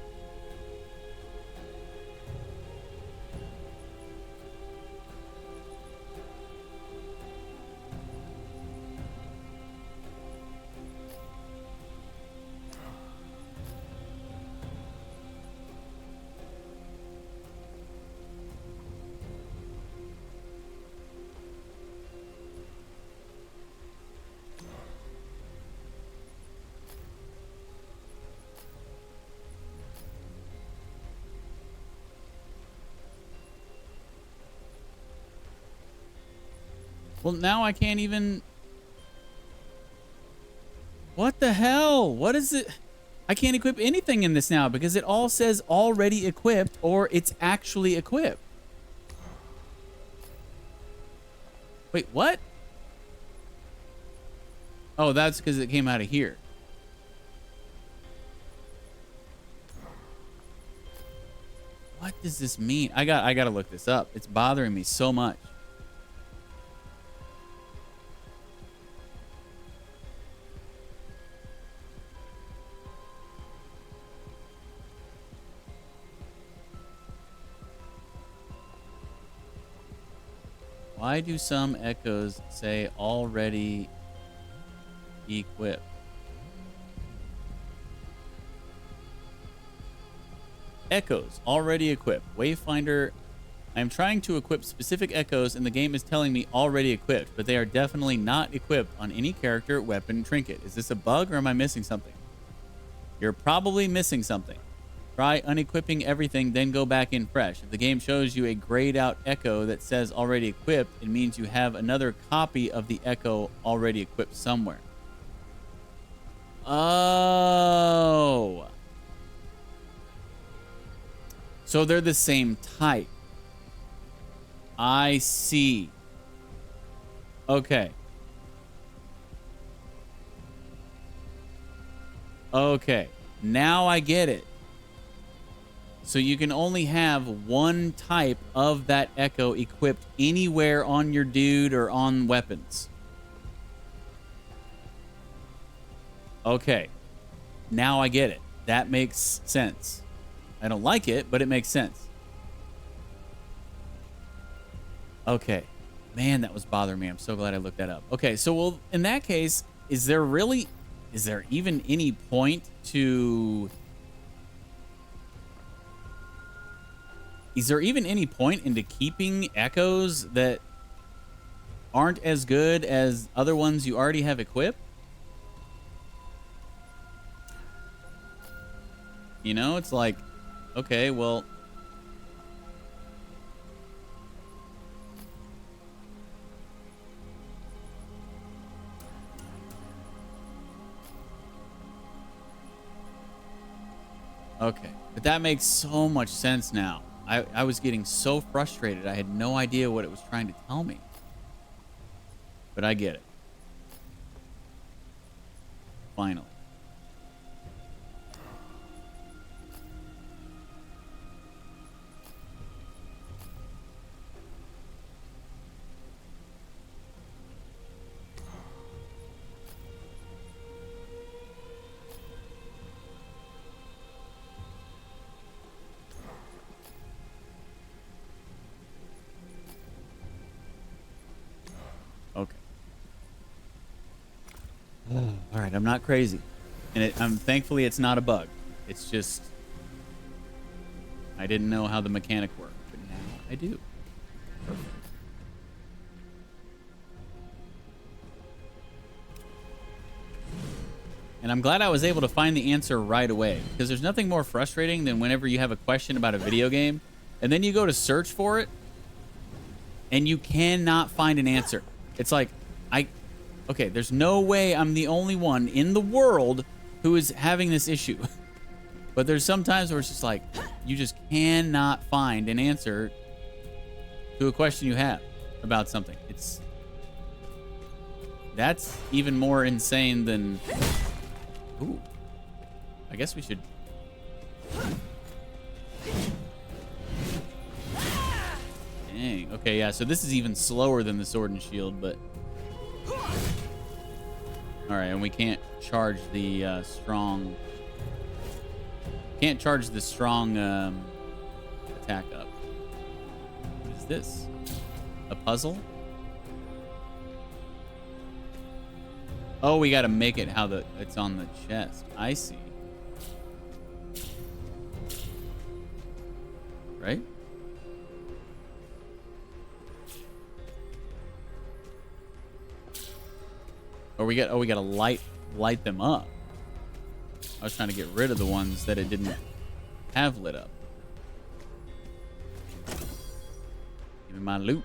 Well, now I can't even... What the hell? What is it? I can't equip anything in this now because it all says already equipped or it's actually equipped. Wait, what? Oh, that's because it came out of here. What does this mean? I gotta look this up. It's bothering me so much. Why do some echoes say already equipped? Echoes already equipped. Wayfinder. I am trying to equip specific echoes and the game is telling me already equipped, but they are definitely not equipped on any character, weapon, trinket. Is this a bug or am I missing something? You're probably missing something. Try unequipping everything, then go back in fresh. If the game shows you a grayed out echo that says already equipped, it means you have another copy of the echo already equipped somewhere. Oh. So they're the same type. I see. Okay. Okay. Now I get it. So you can only have one type of that echo equipped anywhere on your dude or on weapons. Okay. Now I get it. That makes sense. I don't like it, but it makes sense. Okay. Man, that was bothering me. I'm so glad I looked that up. Okay, so well, in that case, is there even any point to... Is there even any point into keeping echoes that aren't as good as other ones you already have equipped? You know, it's like, okay, well... Okay, but that makes so much sense now. I was getting so frustrated. I had no idea what it was trying to tell me. But I get it. Finally. I'm not crazy. And thankfully it's not a bug. It's just I didn't know how the mechanic worked, but now I do. Perfect. And I'm glad I was able to find the answer right away, because there's nothing more frustrating than whenever you have a question about a video game and then you go to search for it and you cannot find an answer. It's like, okay, there's no way I'm the only one in the world who is having this issue. But there's some times where it's just like, you just cannot find an answer to a question you have about something. That's even more insane than... Ooh. I guess we should... Dang. Okay, yeah, so this is even slower than the sword and shield, but... Alright, and we can't charge the strong... Can't charge the strong attack up. What is this? A puzzle? Oh, we gotta make it how it's on the chest. I see. Right? Or we gotta light them up. I was trying to get rid of the ones that it didn't have lit up. Give me my loot.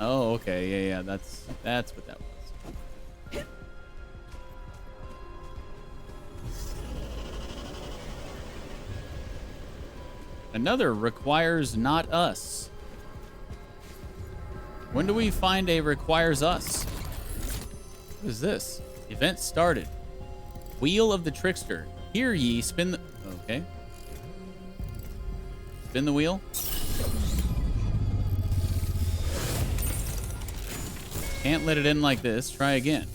Oh, okay, yeah, that's what that was. Another requires not us. When do we find a requires us? What is this? Event started. Wheel of the Trickster. Hear ye, spin the... Okay. Spin the wheel. Can't let it in like this. Try again.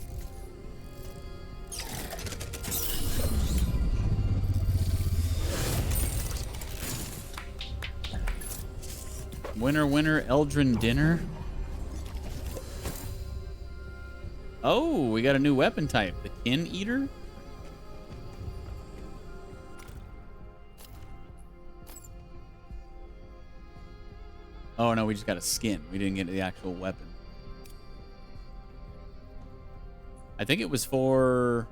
Winner, Eldrin dinner. Oh, we got a new weapon type. The Kin Eater? Oh, no, we just got a skin. We didn't get the actual weapon. I think it was for...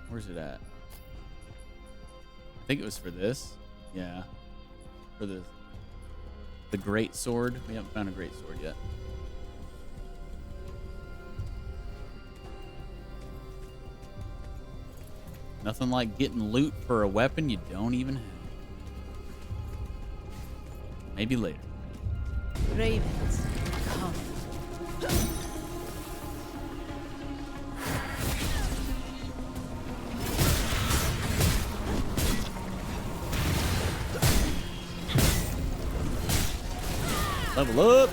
Where's it at? I think it was for this. Yeah. For the great sword. We haven't found a great sword yet. Nothing like getting loot for a weapon you don't even have. Maybe later. Ravens, come. Level up.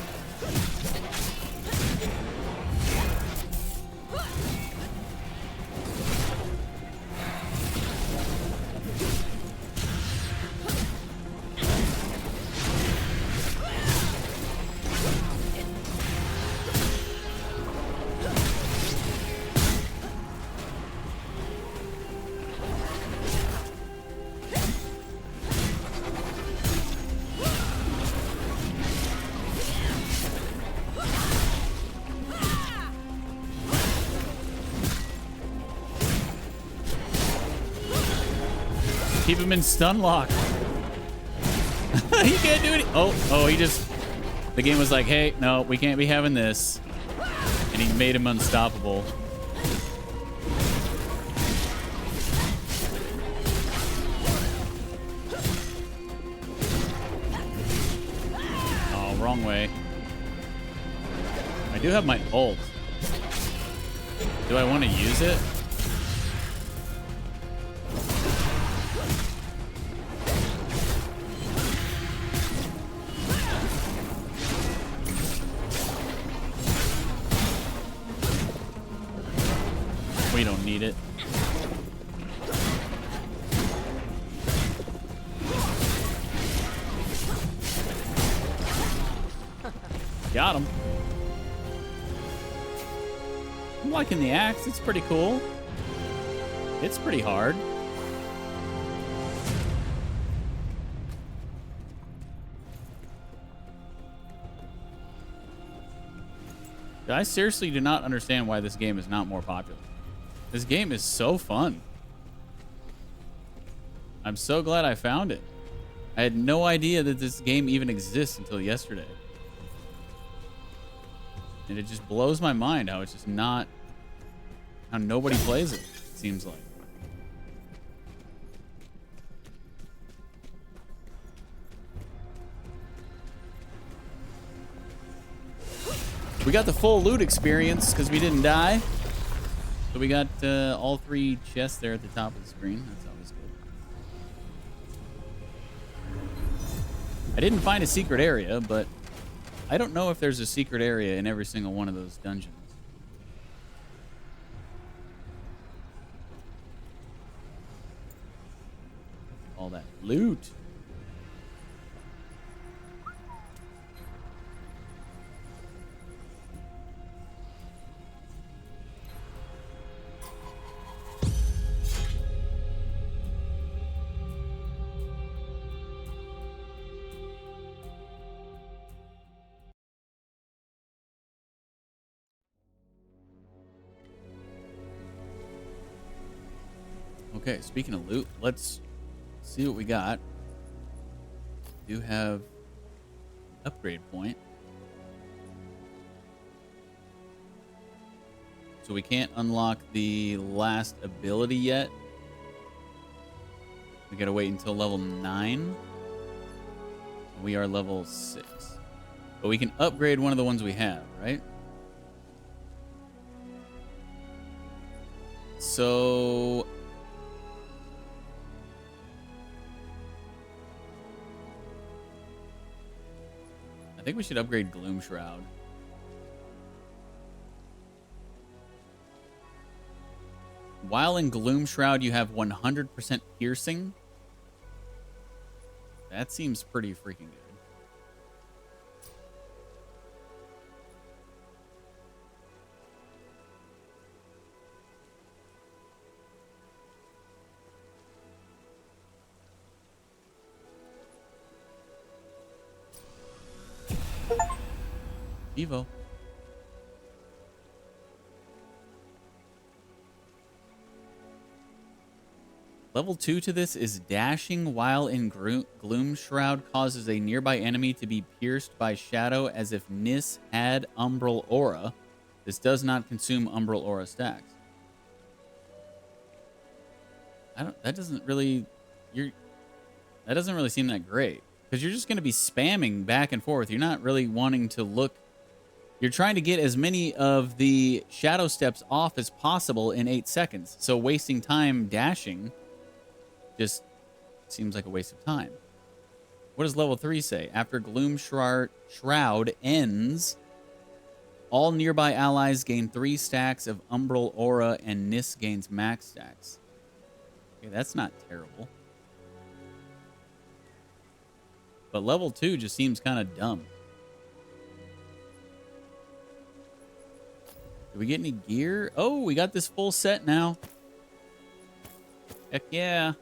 Keep him in stun lock. He can't do it. Oh, he just... The game was like, hey, no, we can't be having this. And he made him unstoppable. Oh, wrong way. I do have my ult. Do I want to use it? You don't need it. Got him. I'm liking the axe. It's pretty cool. It's pretty hard. I seriously do not understand why this game is not more popular. This game is so fun. I'm so glad I found it. I had no idea that this game even exists until yesterday. And it just blows my mind how it's just not... how nobody plays it, it seems like. We got the full loot experience because we didn't die. So we got all 3 chests there at the top of the screen. That's always good. I didn't find a secret area, but I don't know if there's a secret area in every single one of those dungeons. All that loot. Okay, speaking of loot, let's see what we got. We do have an upgrade point. So we can't unlock the last ability yet. We gotta wait until level 9. We are level 6. But we can upgrade one of the ones we have, right? So... I think we should upgrade Gloom Shroud. While in Gloom Shroud, you have 100% piercing. That seems pretty freaking good. Evo. Level 2 to this is dashing while in Gloom Shroud causes a nearby enemy to be pierced by shadow as if Nis had Umbral Aura. This does not consume Umbral Aura stacks. That doesn't really seem that great. Because you're just going to be spamming back and forth. You're not really wanting to look. You're trying to get as many of the shadow steps off as possible in 8 seconds. So wasting time dashing just seems like a waste of time. What does level 3 say? After Gloom Shroud ends, all nearby allies gain 3 stacks of Umbral Aura and Nis gains max stacks. Okay, that's not terrible. But level 2 just seems kind of dumb. Did we get any gear? Oh, we got this full set now. Heck yeah.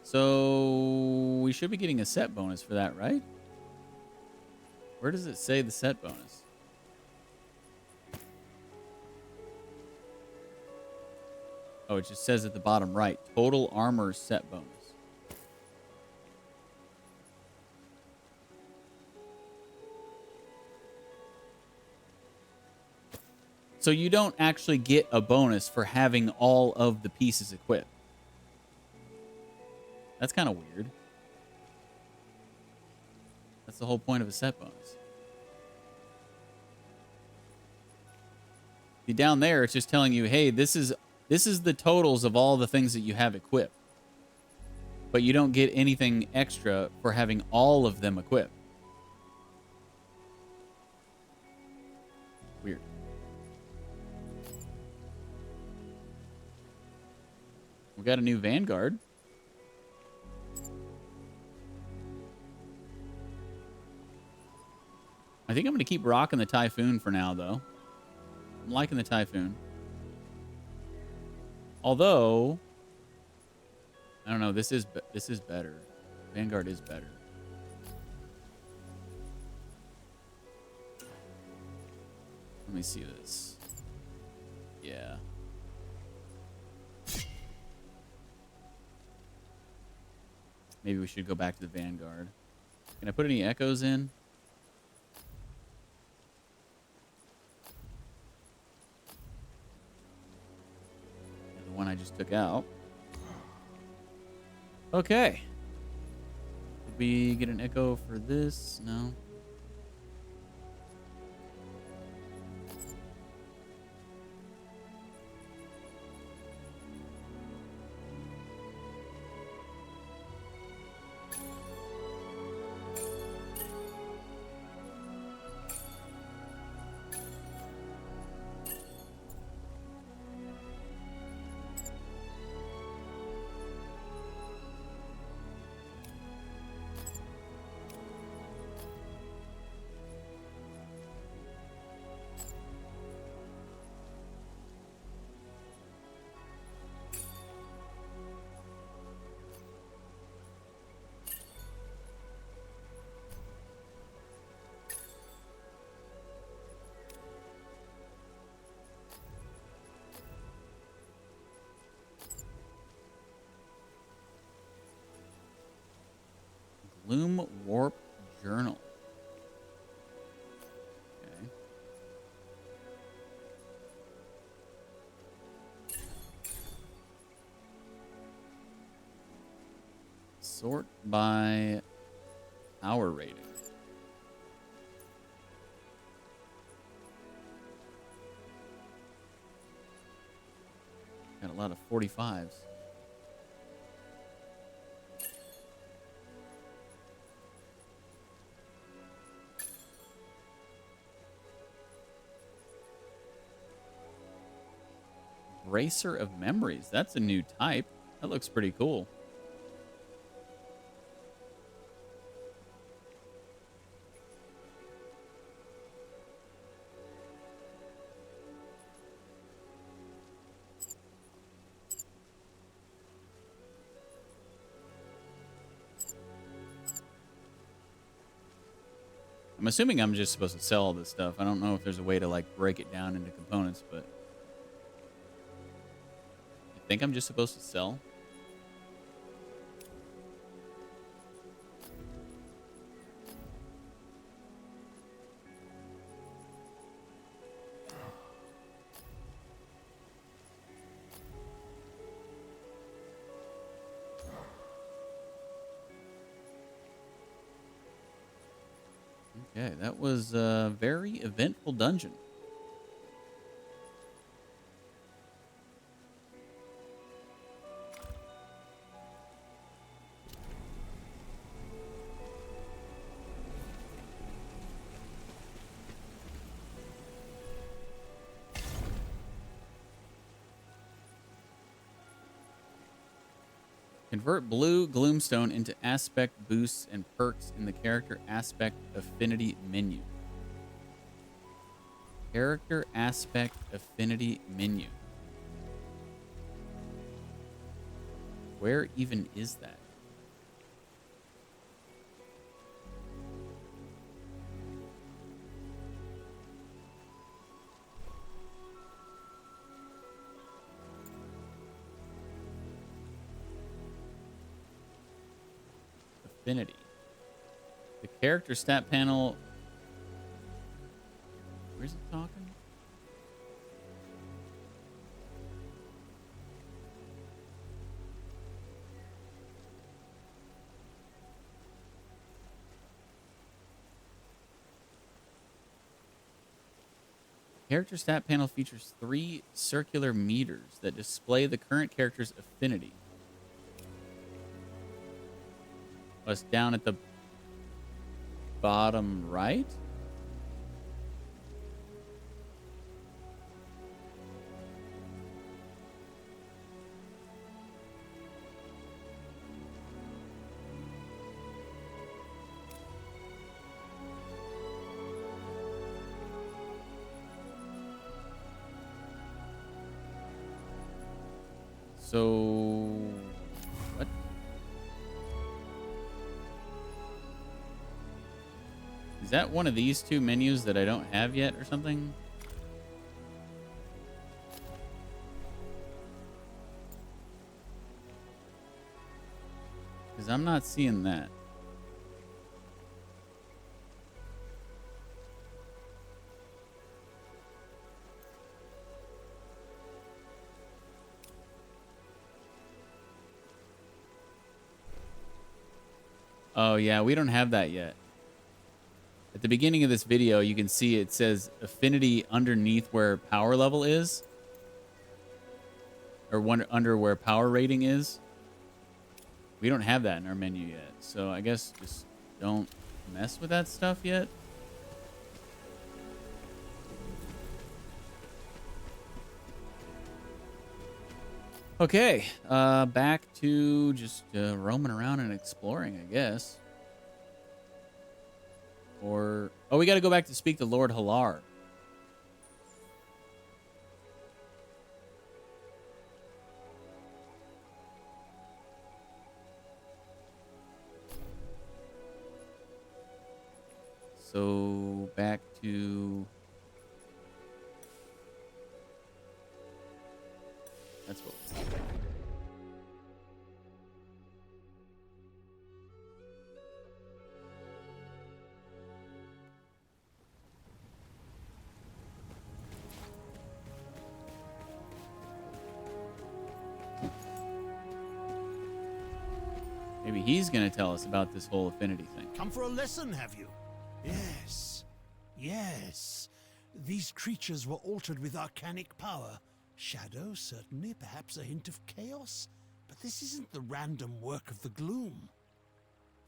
So we should be getting a set bonus for that, right? Where does it say the set bonus? Oh, it just says at the bottom right, total armor set bonus. So you don't actually get a bonus for having all of the pieces equipped. That's kind of weird. That's the whole point of a set bonus. See, down there, it's just telling you, hey, this is the totals of all the things that you have equipped. But you don't get anything extra for having all of them equipped. Weird. We got a new Vanguard. I think I'm going to keep rocking the Typhoon for now, though. I'm liking the Typhoon. Although, I don't know. This is better. Vanguard is better. Let me see this. Yeah. Maybe we should go back to the Vanguard. Can I put any echoes in? The one I just took out. Okay. Did we get an echo for this? No. Gloom Warp Journal. Okay. Sort by hour rating. Got a lot of 45s. Racer of Memories. That's a new type. That looks pretty cool. I'm assuming I'm just supposed to sell all this stuff. I don't know if there's a way to like break it down into components, but I think I'm just supposed to sell. Okay, that was a very eventful dungeon. Convert blue Gloomstone into aspect boosts and perks in the character aspect affinity menu. Character aspect affinity menu. Where even is that? Affinity. The character stat panel. Where's it talking? Character stat panel features 3 circular meters that display the current character's affinity. It's down at the bottom right. So what? Is that one of these two menus that I don't have yet or something? Because I'm not seeing that. Oh, yeah, we don't have that yet. At the beginning of this video, you can see it says affinity underneath where power level is. Or under where power rating is. We don't have that in our menu yet. So I guess just don't mess with that stuff yet. Okay, back to just roaming around and exploring, I guess. Or, oh, we got to go back to speak to Lord Halar. So back to... That's what we need. Maybe he's going to tell us about this whole affinity thing. Come for a lesson, have you? Yes. Yes. These creatures were altered with arcanic power. Shadow, certainly, perhaps a hint of chaos. But this isn't the random work of the gloom.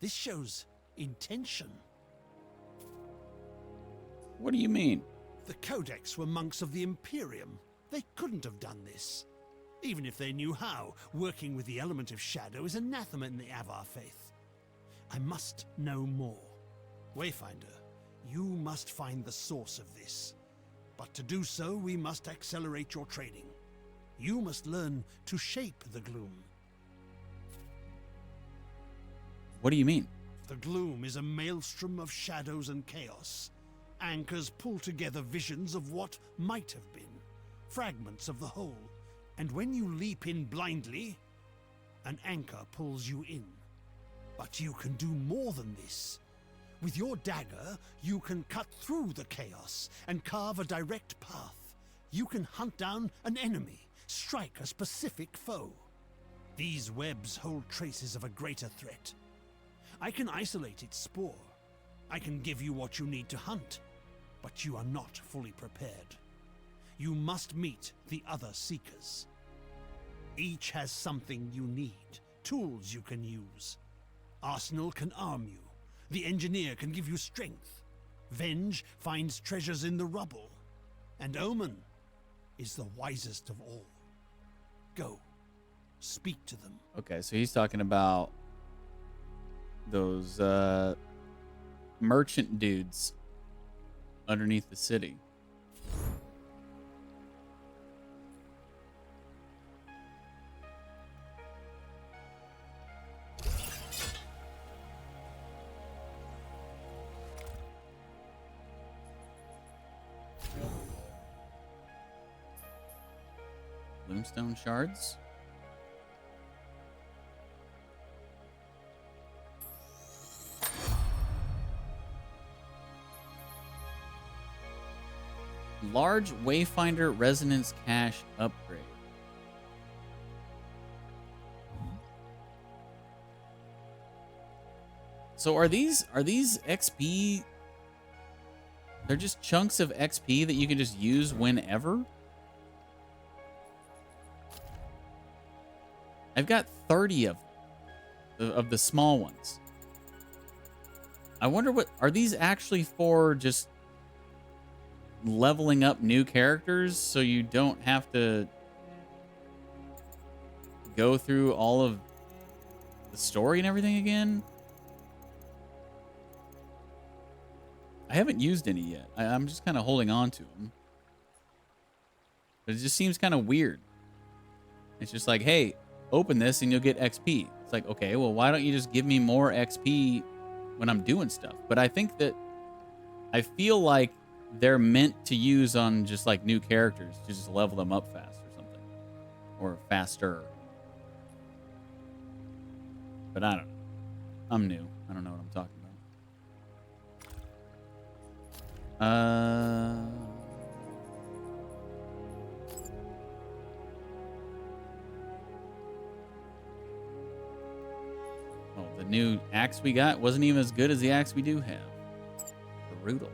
This shows intention. What do you mean? The Codex were monks of the Imperium. They couldn't have done this. Even if they knew how, working with the element of shadow is anathema in the Avar faith. I must know more. Wayfinder, you must find the source of this. But to do so, we must accelerate your training. You must learn to shape the gloom. What do you mean? The gloom is a maelstrom of shadows and chaos. Anchors pull together visions of what might have been, fragments of the whole. And when you leap in blindly, an anchor pulls you in. But you can do more than this. With your dagger, you can cut through the chaos and carve a direct path. You can hunt down an enemy, strike a specific foe. These webs hold traces of a greater threat. I can isolate its spore. I can give you what you need to hunt, but you are not fully prepared. You must meet the other seekers. Each has something you need, tools you can use. Arsenal can arm you. The engineer can give you strength. Venge finds treasures in the rubble. And Omen is the wisest of all. Go, speak to them. Okay, so he's talking about those merchant dudes underneath the city. Bloomstone shards. Large Wayfinder resonance cache upgrade. So are these XP? They're just chunks of XP that you can just use whenever? I've got 30 of the small ones. I wonder what are these actually for, just leveling up new characters so you don't have to go through all of the story and everything again? I haven't used any yet. I'm just kind of holding on to them. But it just seems kind of weird. It's just like, hey, open this and you'll get XP. It's like, okay, well, why don't you just give me more XP when I'm doing stuff? But I feel like they're meant to use on just like new characters to just level them up fast or something. Or faster. But I don't know. I'm new. I don't know what I'm talking about. Oh, the new axe we got wasn't even as good as the axe we do have. Brutal.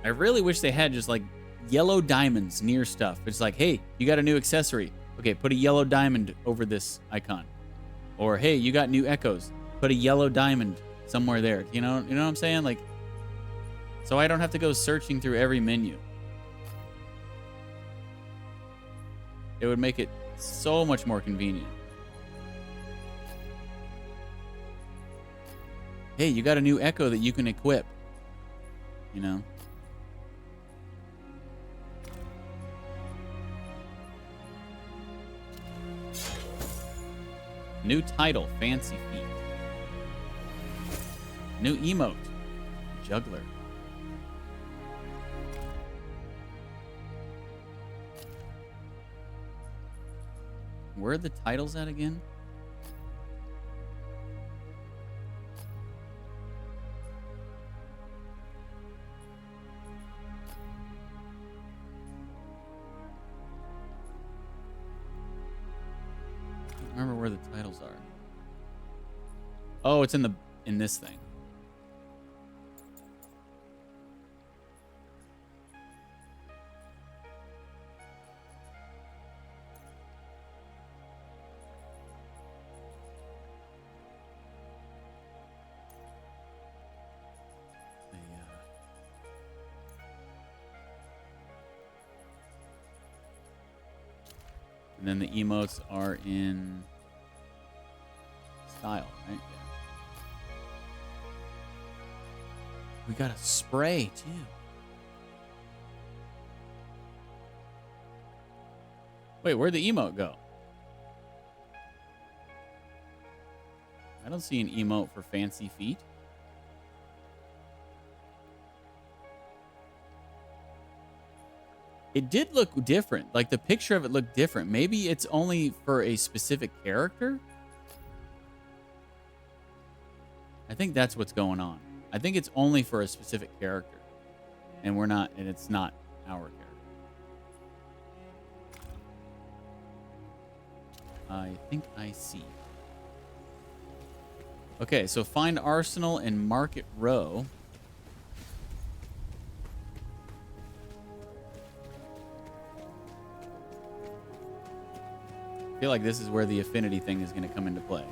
I really wish they had just like yellow diamonds near stuff. It's like, hey, you got a new accessory. Okay, put a yellow diamond over this icon. Or hey, you got new echoes. Put a yellow diamond somewhere there. You know what I'm saying? Like, so I don't have to go searching through every menu. It would make it so much more convenient. Hey, you got a new echo that you can equip. You know? New title, Fancy Feet. New emote, Juggler. Where are the titles at again? I don't remember where the titles are. Oh, it's in this thing. And then the emotes are in style, right? Yeah. We got a spray, too. Wait, where'd the emote go? I don't see an emote for Fancy Feet. It did look different. Like, the picture of it looked different. Maybe it's only for a specific character? I think that's what's going on. I think it's only for a specific character. And it's not our character. I think I see. Okay, so find Arsenal and Market Row. I feel like this is where the affinity thing is going to come into play.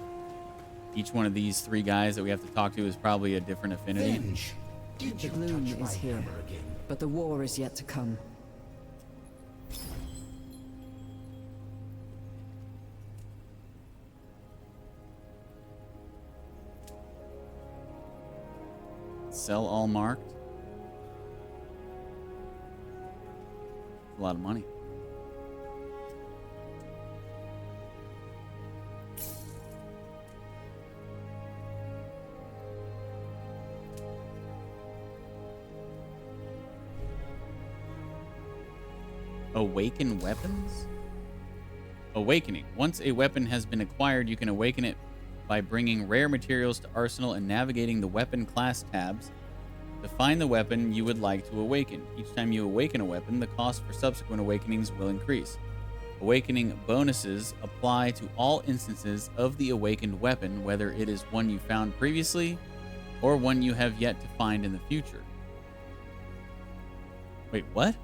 Each one of these three guys that we have to talk to is probably a different affinity. Finch, did The you gloom touch my is here, hammer again? but the war is yet to come. Sell all marked. A lot of money. Awaken weapons? Awakening. Once a weapon has been acquired, you can awaken it by bringing rare materials to Arsenal and navigating the weapon class tabs to find the weapon you would like to awaken. Each time you awaken a weapon, the cost for subsequent awakenings will increase. Awakening bonuses apply to all instances of the awakened weapon, whether it is one you found previously or one you have yet to find in the future. Wait, what?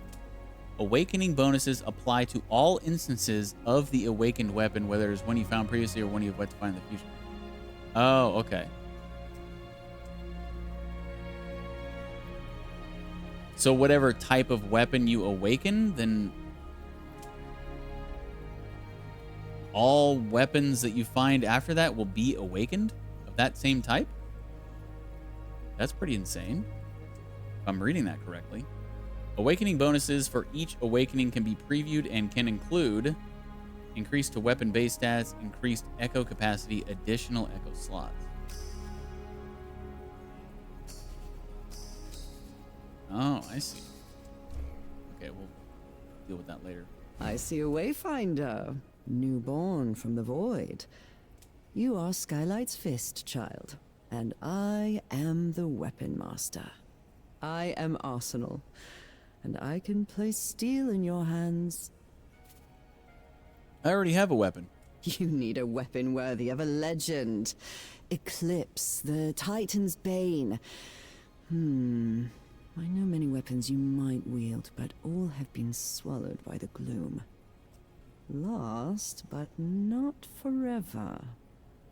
Awakening bonuses apply to all instances of the awakened weapon, whether it is one you found previously or one you have yet to find in the future. Oh, okay. So whatever type of weapon you awaken, then all weapons that you find after that will be awakened of that same type? That's pretty insane. If I'm reading that correctly. Awakening bonuses for each awakening can be previewed and can include increased to weapon base stats, increased echo capacity, additional echo slots. Oh, I see. Okay, we'll deal with that later. I see a Wayfinder, newborn from the void. You are Skylight's fist, child, and I am the Weapon Master. I am Arsenal, and I can place steel in your hands. I already have a weapon. You need a weapon worthy of a legend. Eclipse, the Titan's Bane. I know many weapons you might wield, but all have been swallowed by the gloom. Lost, but not forever.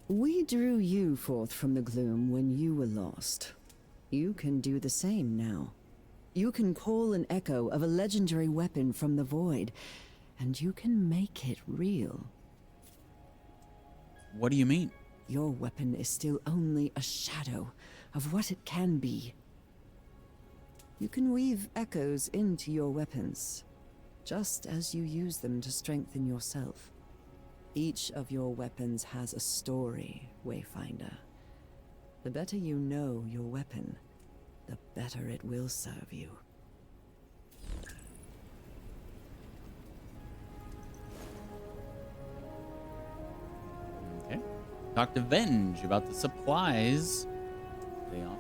We drew you forth from the gloom when you were lost. You can do the same now. You can call an echo of a legendary weapon from the void, and you can make it real. What do you mean? Your weapon is still only a shadow of what it can be. You can weave echoes into your weapons, just as you use them to strengthen yourself. Each of your weapons has a story, Wayfinder. The better you know your weapon, the better it will serve you. Okay. Talk to Venge about the supplies they offer.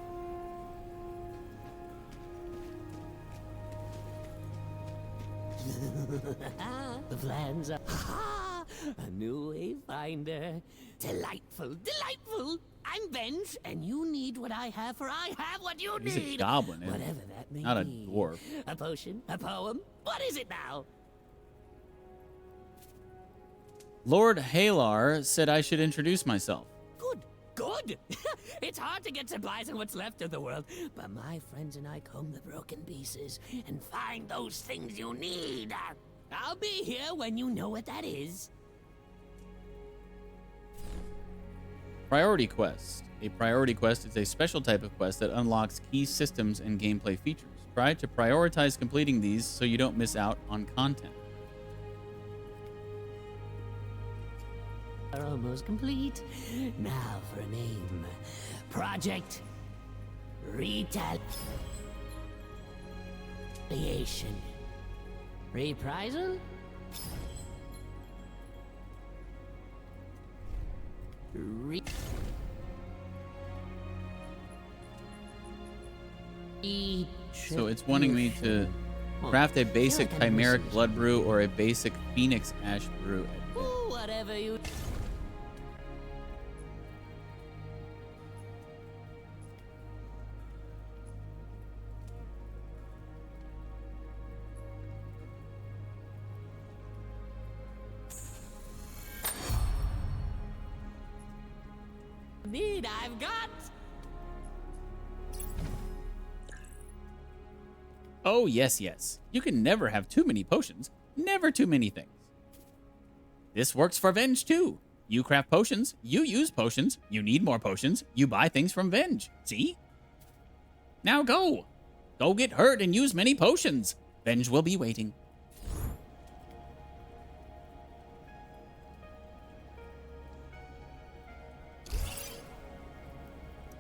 The plans are... A new Wayfinder. Delightful, delightful. I'm Venge, and you need what I have, for I have what you He's need. a goblin, isn't he? Whatever that may Not a be. dwarf. A potion, a poem. What is it now? Lord Halar said I should introduce myself. Good. It's hard to get supplies in what's left of the world, but my friends and I comb the broken pieces and find those things you need. I'll be here when you know what that is. Priority Quest. A priority quest is a special type of quest that unlocks key systems and gameplay features. Try to prioritize completing these so you don't miss out on content. Are almost complete. Now for a name. Project Retaliation. Reprisal? So it's wanting me to craft a basic chimeric blood brew or a basic phoenix ash brew. Whatever you... need I've got. Oh, yes, yes. You can never have too many potions. Never too many things. This works for Venge, too. You craft potions. You use potions. You need more potions. You buy things from Venge. See? Now go. Go get hurt and use many potions. Venge will be waiting.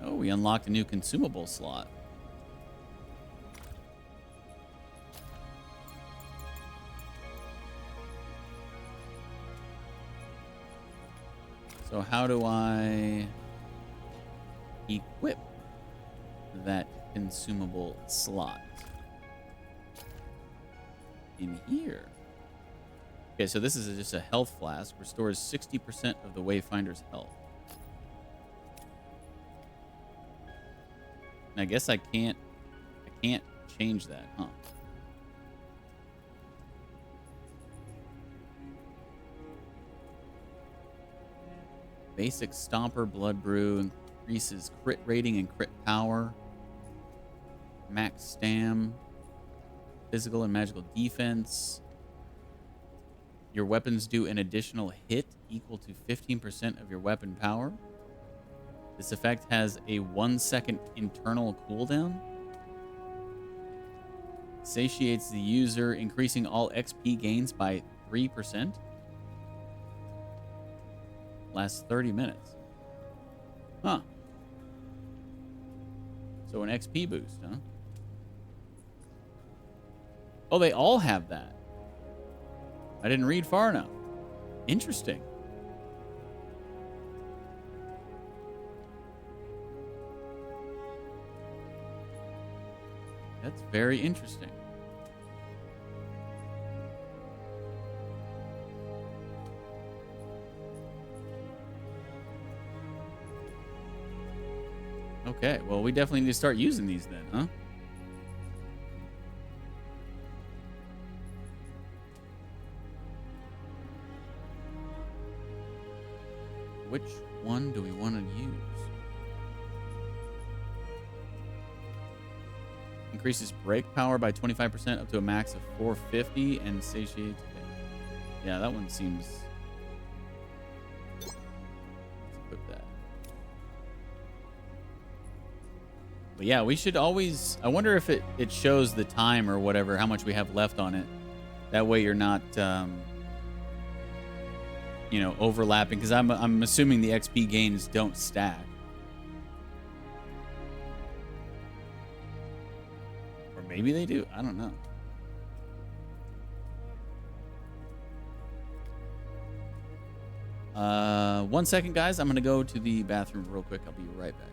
Oh, we unlocked a new consumable slot. So how do I equip that consumable slot? In here. Okay, so this is just a health flask. Restores 60% of the Wayfinder's health. And I guess I can't change that, huh? Basic Stomper Blood Brew increases crit rating and crit power. Max Stam. Physical and magical defense. Your weapons do an additional hit equal to 15% of your weapon power. This effect has a 1-second internal cooldown. Satiates the user, increasing all XP gains by 3%. Lasts 30 minutes. Huh. So an XP boost, huh? Oh, they all have that. I didn't read far enough. Interesting. That's very interesting. Okay, well, we definitely need to start using these then, huh? Which one do we want to use? Increases brake power by 25% up to a max of 450 and satiates. Okay. Yeah, that one seems... Let's equip that. But yeah, we should always... I wonder if it shows the time or whatever, how much we have left on it. That way you're not... you know, overlapping, because I'm assuming the XP gains don't stack. Or maybe they do. I don't know. One second, guys. I'm going to go to the bathroom real quick. I'll be right back.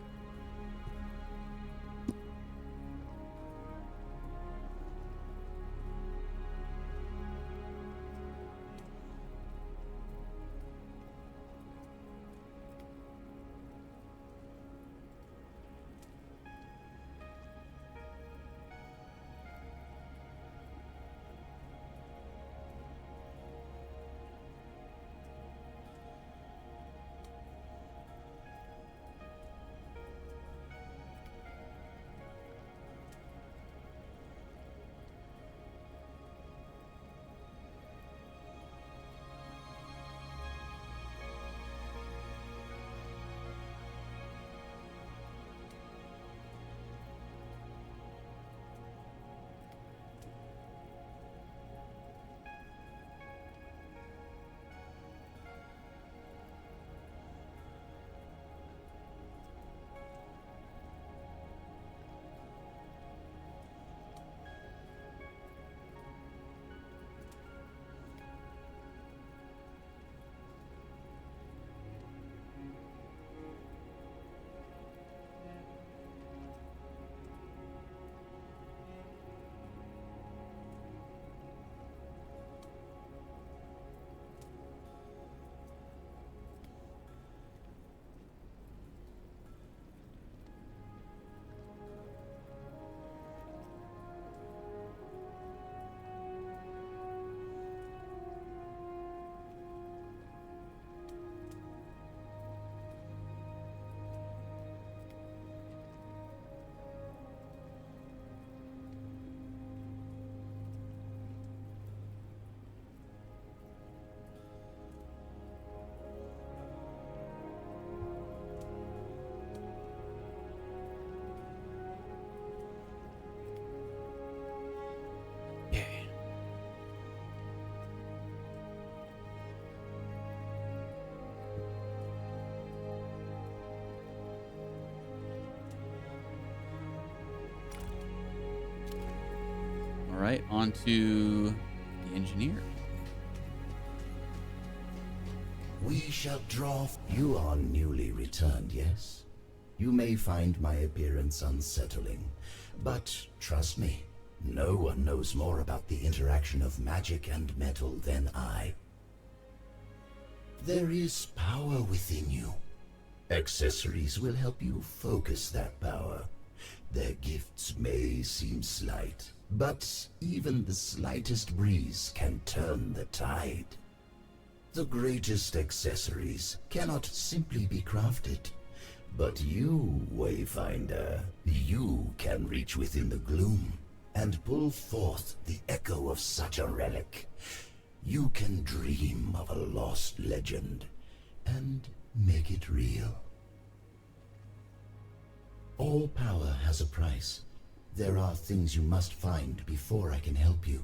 Right, on to the engineer. We shall draw. You are newly returned, yes? You may find my appearance unsettling, but trust me, no one knows more about the interaction of magic and metal than I. There is power within you. Accessories will help you focus that power. Their gifts may seem slight, but even the slightest breeze can turn the tide. The greatest accessories cannot simply be crafted, but you, Wayfinder, you can reach within the gloom and pull forth the echo of such a relic. You can dream of a lost legend and make it real. All power has a price. There are things you must find before I can help you.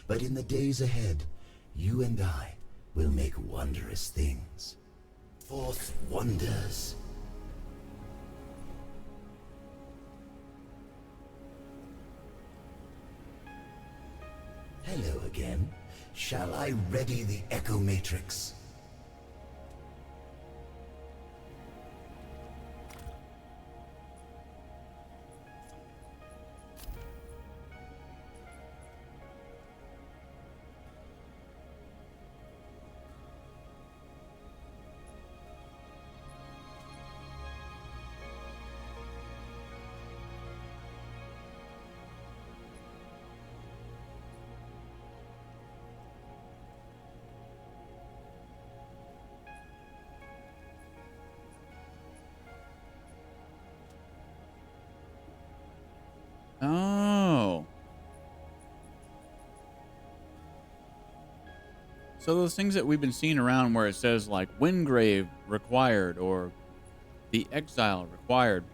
But in the days ahead, you and I will make wondrous things. Forth wonders. Hello again. Shall I ready the Echo Matrix? Oh. So those things that we've been seeing around where it says like Windgrave required or the Exile required,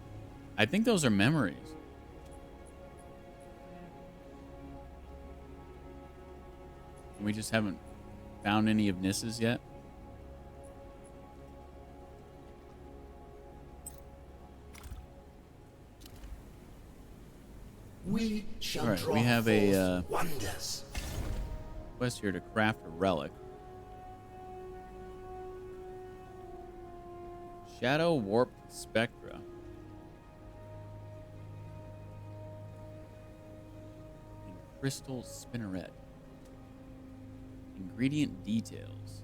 I think those are memories. We just haven't found any of Nissa's yet. We shall All right, draw we have a wonders. quest here to craft a relic. Shadow Warped Spectra. And Crystal Spinneret. Ingredient details.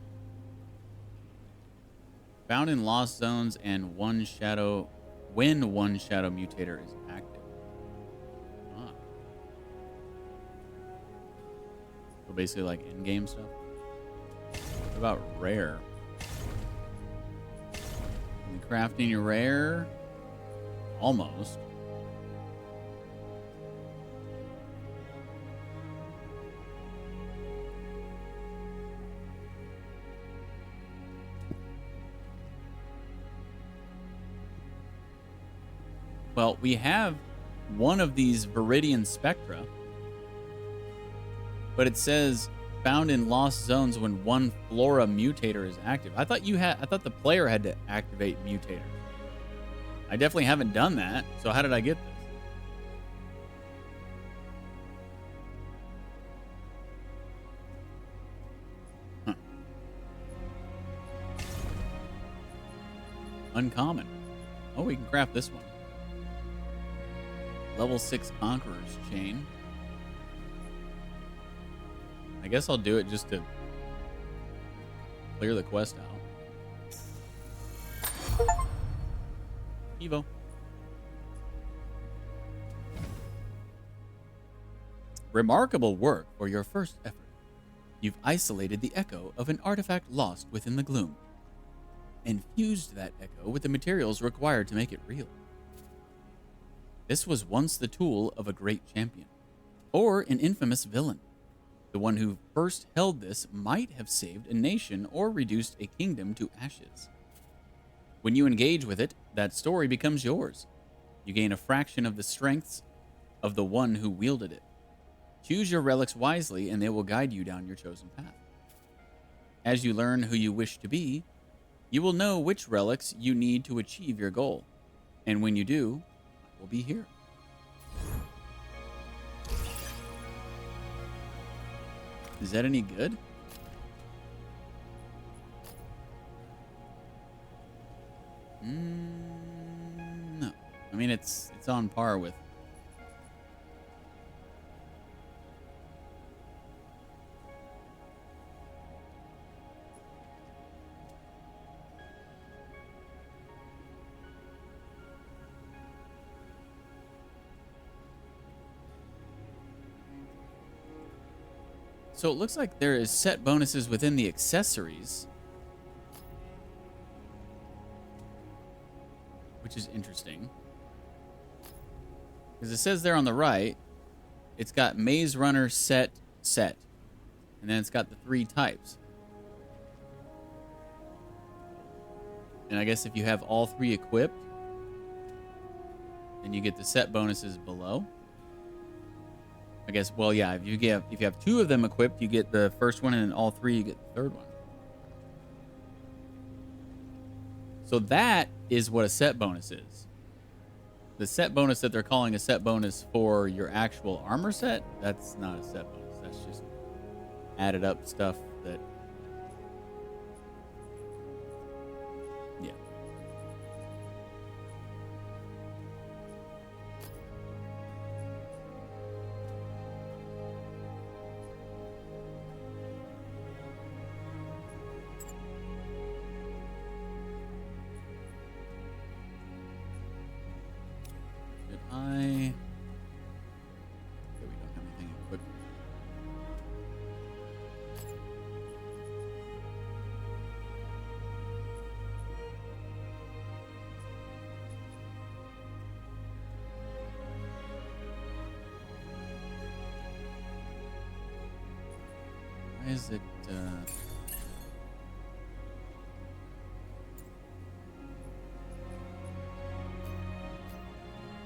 Found in lost zones and when one shadow mutator is active. Ah. So basically like in-game stuff. What about rare? Crafting your rare? Almost. Well, we have one of these Viridian Spectra, but it says found in lost zones when one flora mutator is active. I thought the player had to activate mutators. I definitely haven't done that. So how did I get this? Huh. Uncommon. Oh, we can craft this one. Level 6 Conqueror's Chain. I guess I'll do it just to clear the quest out. Evo. Remarkable work for your first effort. You've isolated the echo of an artifact lost within the gloom, and fused that echo with the materials required to make it real. This was once the tool of a great champion, or an infamous villain. The one who first held this might have saved a nation or reduced a kingdom to ashes. When you engage with it, that story becomes yours. You gain a fraction of the strengths of the one who wielded it. Choose your relics wisely, and they will guide you down your chosen path. As you learn who you wish to be, you will know which relics you need to achieve your goal. And when you do, I will be here. Is that any good? No. I mean, it's on par with. So it looks like there is set bonuses within the accessories, which is interesting. Because it says there on the right, it's got Maze Runner set, and then it's got the 3 types. And I guess if you have all 3 equipped, and you get the set bonuses below. I guess, well, yeah, if you have 2 of them equipped, you get the first one, and then all 3, you get the third one. So that is what a set bonus is. The set bonus that they're calling a set bonus for your actual armor set, that's not a set bonus. That's just added up stuff that... Yeah. Okay, we don't have anything equipped. Why is it,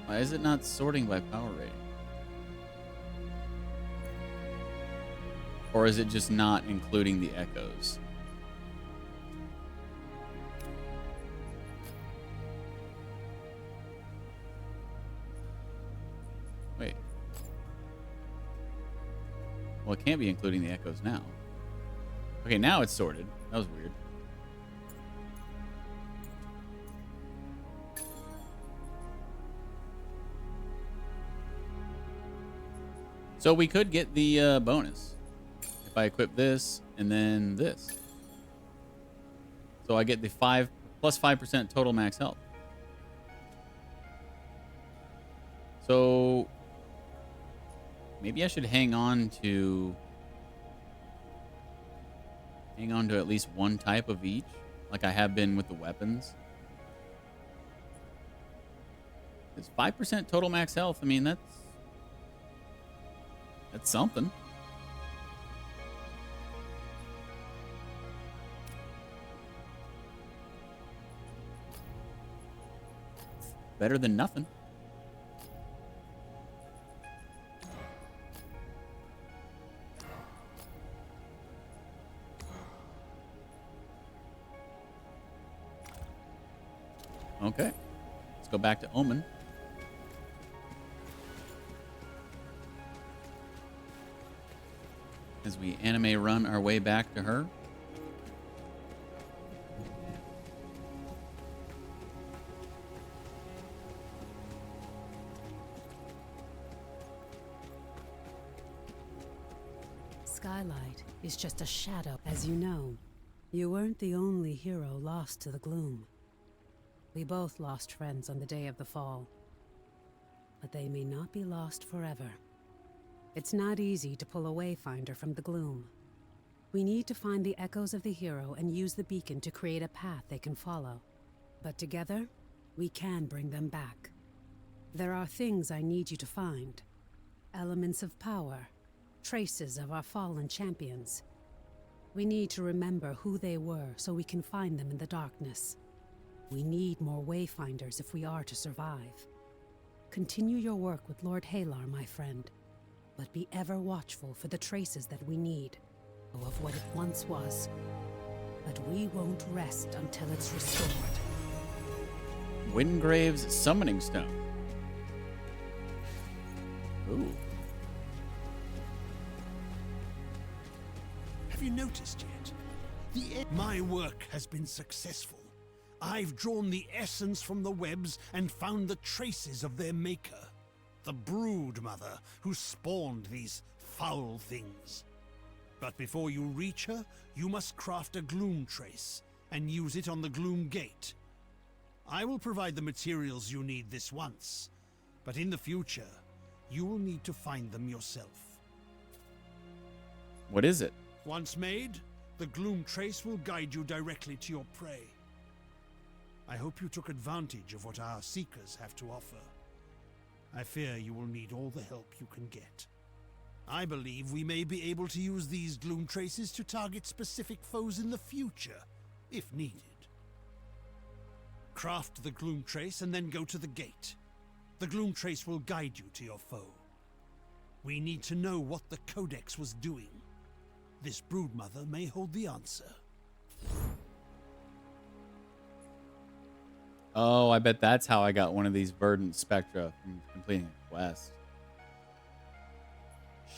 why is it not sorting by power rating? Or is it just not including the echoes? Wait. Well, it can't be including the echoes now. Okay, now it's sorted. That was weird. So we could get the bonus if I equip this and then this. So I get the 5% total max health. So maybe I should hang on to at least one type of each, like I have been with the weapons. It's 5% total max health. I mean, that's something. Better than nothing. Okay. Let's go back to Omen. As we anime run our way back to her. Skylight is just a shadow. As you know, you weren't the only hero lost to the gloom. We both lost friends on the day of the fall. But they may not be lost forever. It's not easy to pull a Wayfinder from the gloom. We need to find the echoes of the hero and use the beacon to create a path they can follow. But together, we can bring them back. There are things I need you to find. Elements of power, traces of our fallen champions. We need to remember who they were so we can find them in the darkness. We need more Wayfinders if we are to survive. Continue your work with Lord Halar, my friend. But be ever watchful for the traces that we need, of what it once was. But we won't rest until it's restored. Wingrave's Summoning Stone. Ooh. Have you noticed yet? My work has been successful. I've drawn the essence from the webs and found the traces of their maker. The brood mother who spawned these foul things. But before you reach her, you must craft a gloom trace and use it on the gloom gate. I will provide the materials you need this once, but in the future, you will need to find them yourself. What is it? Once made, the gloom trace will guide you directly to your prey. I hope you took advantage of what our seekers have to offer. I fear you will need all the help you can get. I believe we may be able to use these gloom traces to target specific foes in the future, if needed. Craft the gloom trace and then go to the gate. The gloom trace will guide you to your foe. We need to know what the Codex was doing. This broodmother may hold the answer. Oh, I bet that's how I got one of these verdant spectra from completing a quest.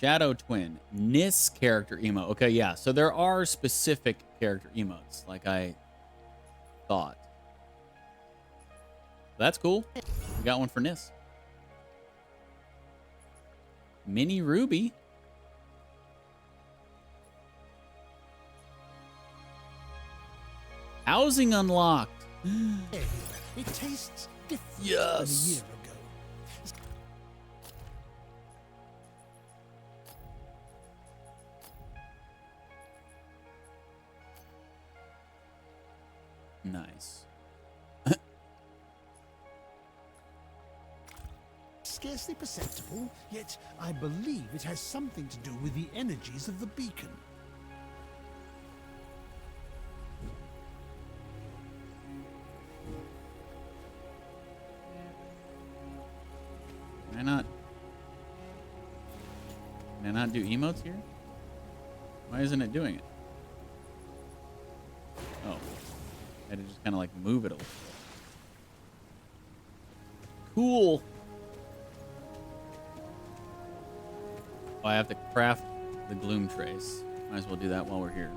Shadow Twin, Nis character emote. Okay, yeah, so there are specific character emotes, like I thought. That's cool. We got one for Nis. Mini Ruby. Housing unlocked. It tastes different Yes. than a year ago. Nice. Scarcely perceptible, yet I believe it has something to do with the energies of the beacon. Can I not do emotes here? Why isn't it doing it? Oh. I had to just kind of like move it a little bit. Cool. Oh, I have to craft the gloom trace. Might as well do that while we're here.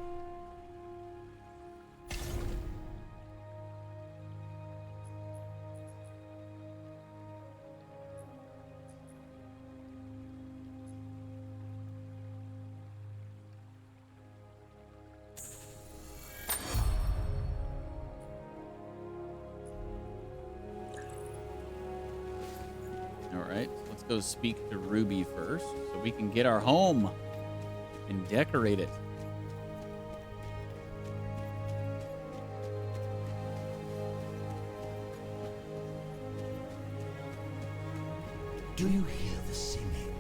Alright, let's go speak to Ruby first so we can get our home and decorate it. Do you hear the singing?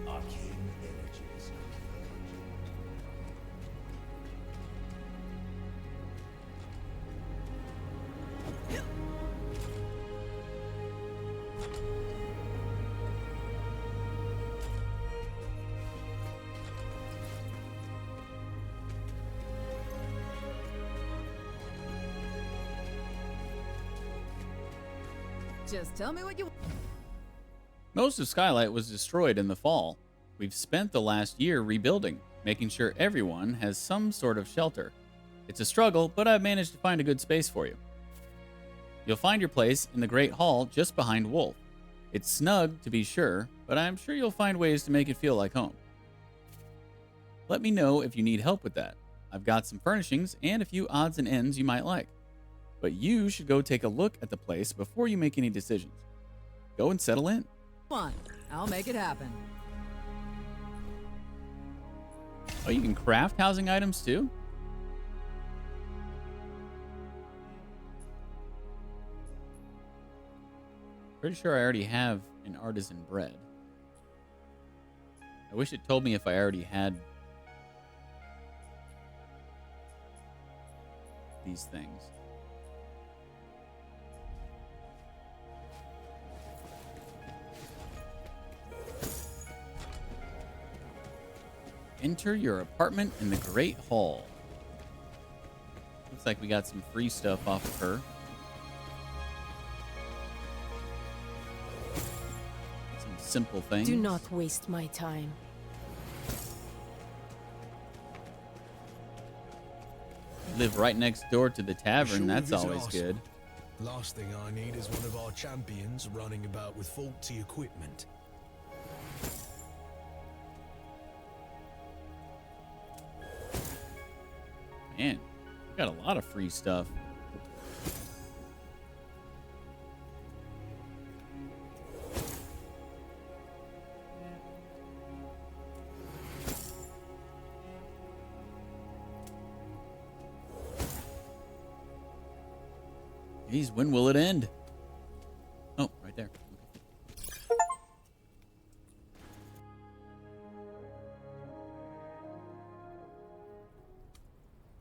Arcane energies. Just tell me what you... Most of Skylight was destroyed in the fall. We've spent the last year rebuilding, making sure everyone has some sort of shelter. It's a struggle, but I've managed to find a good space for you. You'll find your place in the Great Hall just behind Wolf. It's snug, to be sure, but I'm sure you'll find ways to make it feel like home. Let me know if you need help with that. I've got some furnishings and a few odds and ends you might like. But you should go take a look at the place before you make any decisions. Go and settle in. Come on, I'll make it happen. Oh, you can craft housing items too? Pretty sure I already have an artisan bread. I wish it told me if I already had these things. Enter your apartment in the Great Hall. Looks like we got some free stuff off of her. Some simple things. Do not waste my time. Live right next door to the tavern. Sure, That's if it's always awesome. good. Last thing I need is one of our champions running about with faulty equipment. Man, we got a lot of free stuff. Geez, when will it end? Oh, right there.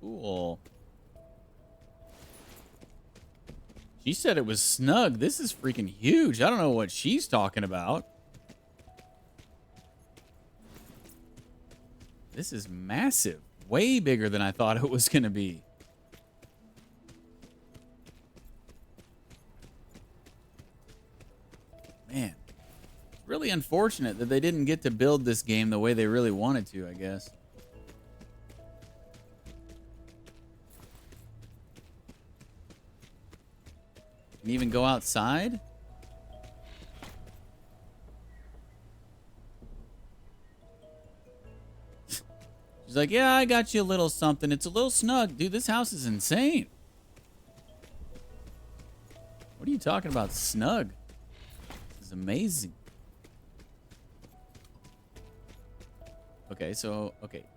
Cool. She said it was snug. This is freaking huge. I don't know what she's talking about. This is massive. Way bigger than I thought it was going to be. Man. It's really unfortunate that they didn't get to build this game the way they really wanted to, I guess. Can you even go outside? She's like, yeah, I got you a little something. It's a little snug. Dude, this house is insane. What are you talking about, snug? This is amazing. Okay, so,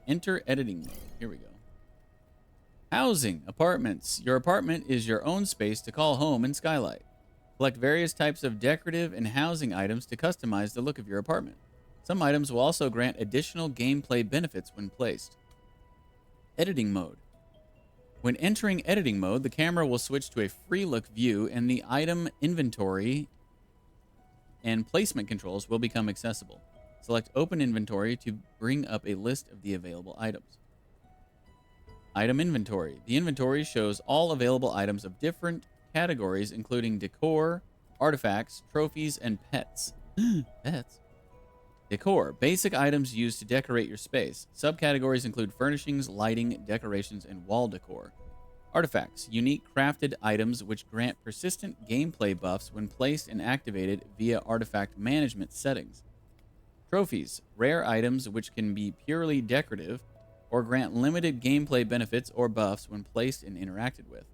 enter editing mode. Here we go. Housing, apartments. Your apartment is your own space to call home in Skylight. Select various types of decorative and housing items to customize the look of your apartment. Some items will also grant additional gameplay benefits when placed. Editing mode. When entering editing mode, the camera will switch to a free look view and the item inventory and placement controls will become accessible. Select open inventory to bring up a list of the available items. Item inventory. The inventory shows all available items of different categories, including decor, artifacts, trophies, and pets. Pets? Decor. Basic items used to decorate your space. Subcategories include furnishings, lighting, decorations, and wall decor. Artifacts. Unique crafted items which grant persistent gameplay buffs when placed and activated via artifact management settings. Trophies. Rare items which can be purely decorative or grant limited gameplay benefits or buffs when placed and interacted with.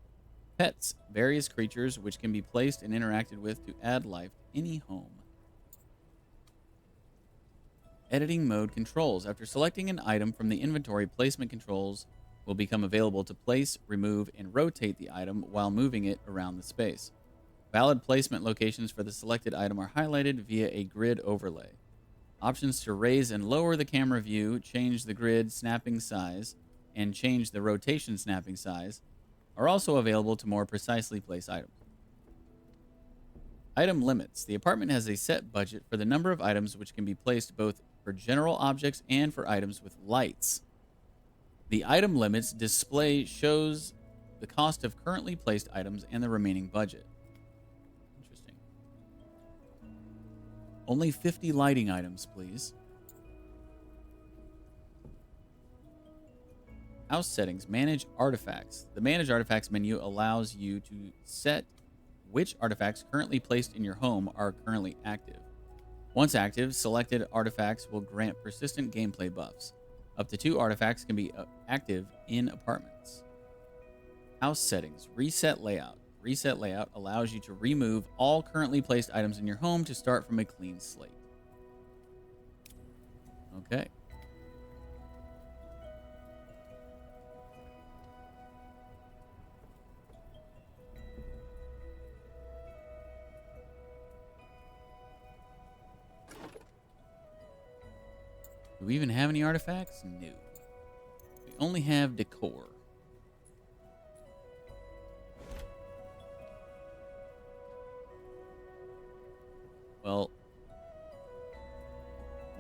Pets. Various creatures which can be placed and interacted with to add life to any home. Editing mode controls. After selecting an item from the inventory, placement controls will become available to place, remove, and rotate the item while moving it around the space. Valid placement locations for the selected item are highlighted via a grid overlay. Options to raise and lower the camera view, change the grid snapping size, and change the rotation snapping size are also available to more precisely place items. Item limits. The apartment has a set budget for the number of items which can be placed both for general objects and for items with lights. The item limits display shows the cost of currently placed items and the remaining budget. Interesting. Only 50 lighting items, please. House settings. Manage artifacts. The Manage Artifacts menu allows you to set which artifacts currently placed in your home are currently active. Once active, selected artifacts will grant persistent gameplay buffs. Up to 2 artifacts can be active in apartments. House settings. Reset layout. Reset layout allows you to remove all currently placed items in your home to start from a clean slate. Okay. Do we even have any artifacts? No. We only have decor. Well,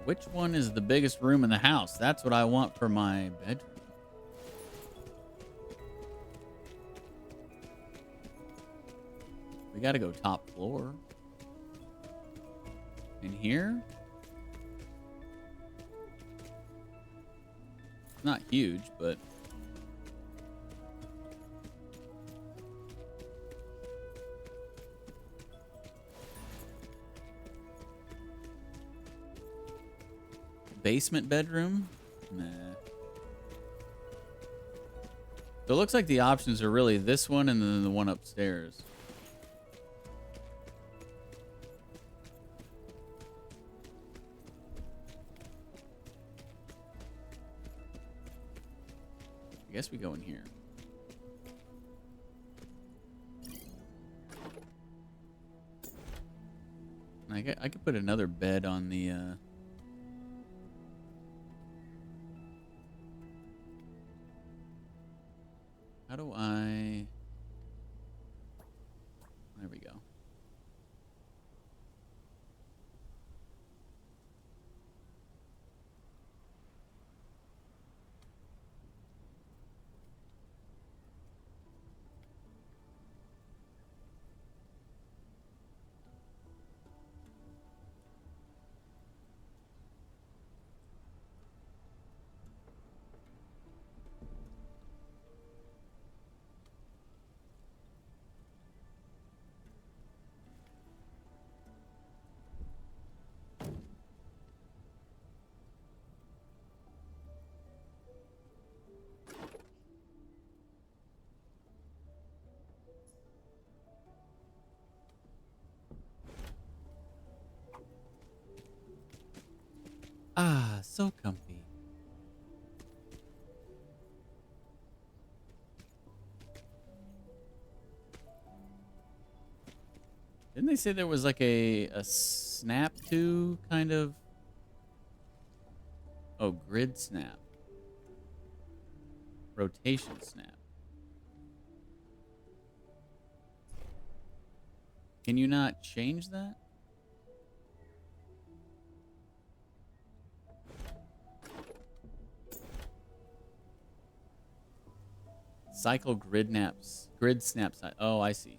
which one is the biggest room in the house? That's what I want for my bedroom. We gotta go top floor. In here? Not huge, but basement bedroom? Nah. So it looks like the options are really this one and then the one upstairs. I guess we go in here. I could put another bed on the how do I so comfy. Didn't they say there was like a snap to kind of? Oh, grid snap. Rotation snap. Can you not change that? Cycle grid naps. Grid snaps. Oh, I see.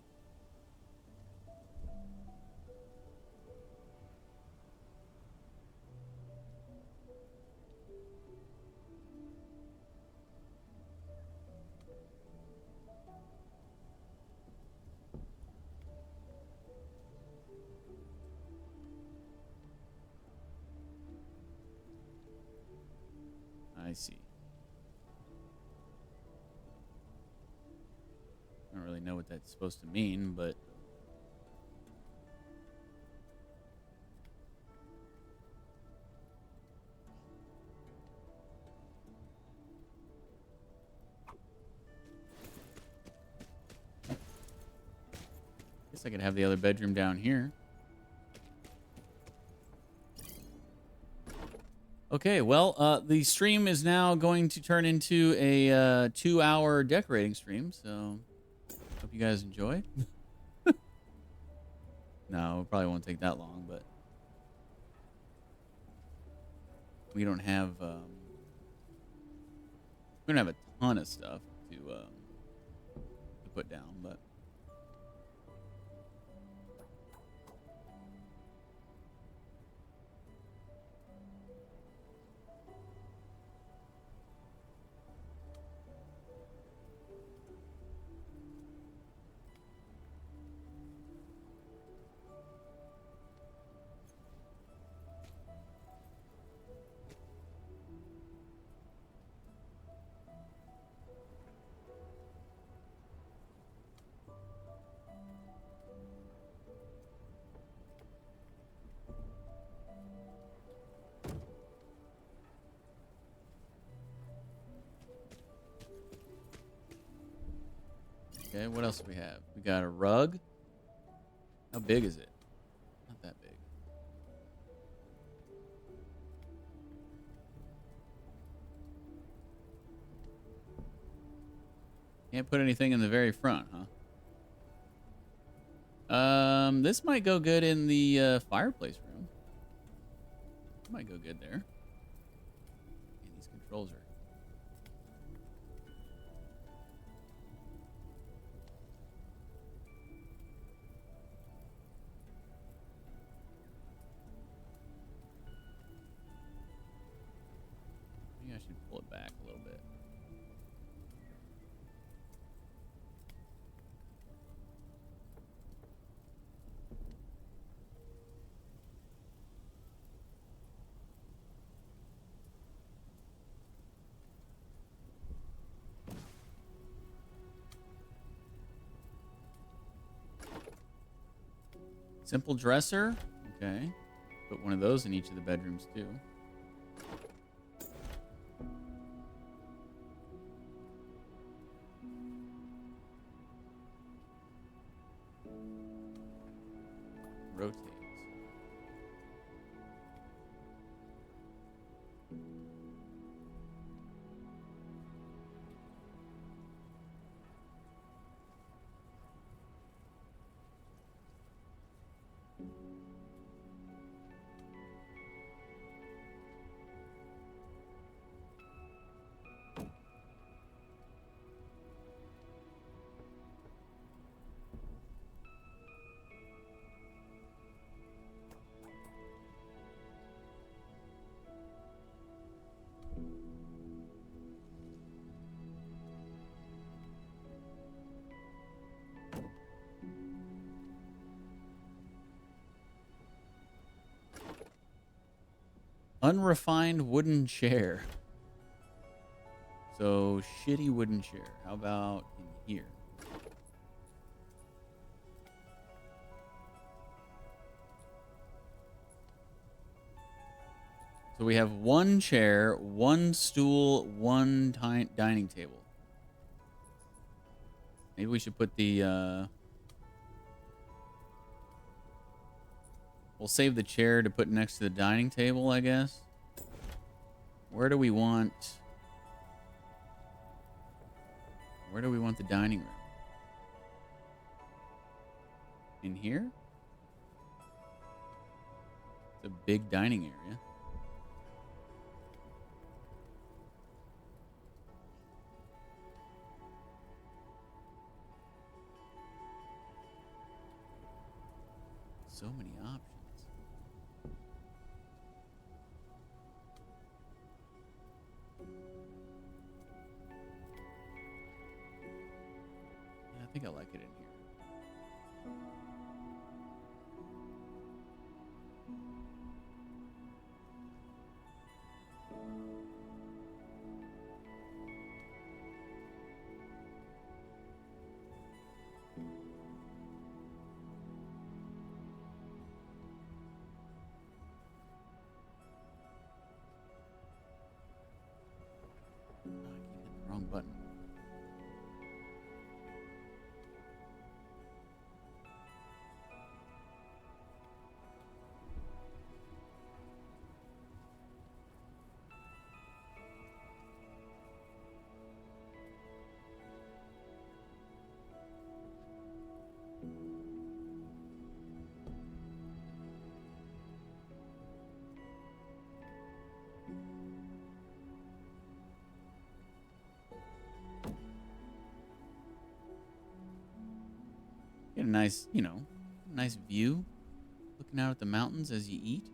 I see. I don't really know what that's supposed to mean, but guess I could have the other bedroom down here. Okay, well, the stream is now going to turn into a 2-hour decorating stream, so hope you guys enjoy. No, it probably won't take that long, but we don't have a ton of stuff to put down, but. Okay, what else do we have? We got a rug. How big is it? Not that big. Can't put anything in the very front, huh? This might go good in the fireplace room. Might go good there. And these controls are. Maybe I should pull it back a little bit. Simple dresser. Okay. Put one of those in each of the bedrooms, too. Rotate. Unrefined wooden chair. So, shitty wooden chair. How about in here? So we have one chair, one stool, one dining table. Maybe we should put the, we'll save the chair to put next to the dining table, I guess. Where do we want the dining room? In here? It's a big dining area. So many options. Yeah, I think I like it in here. Wrong button. Get a nice, nice view. Looking out at the mountains as you eat.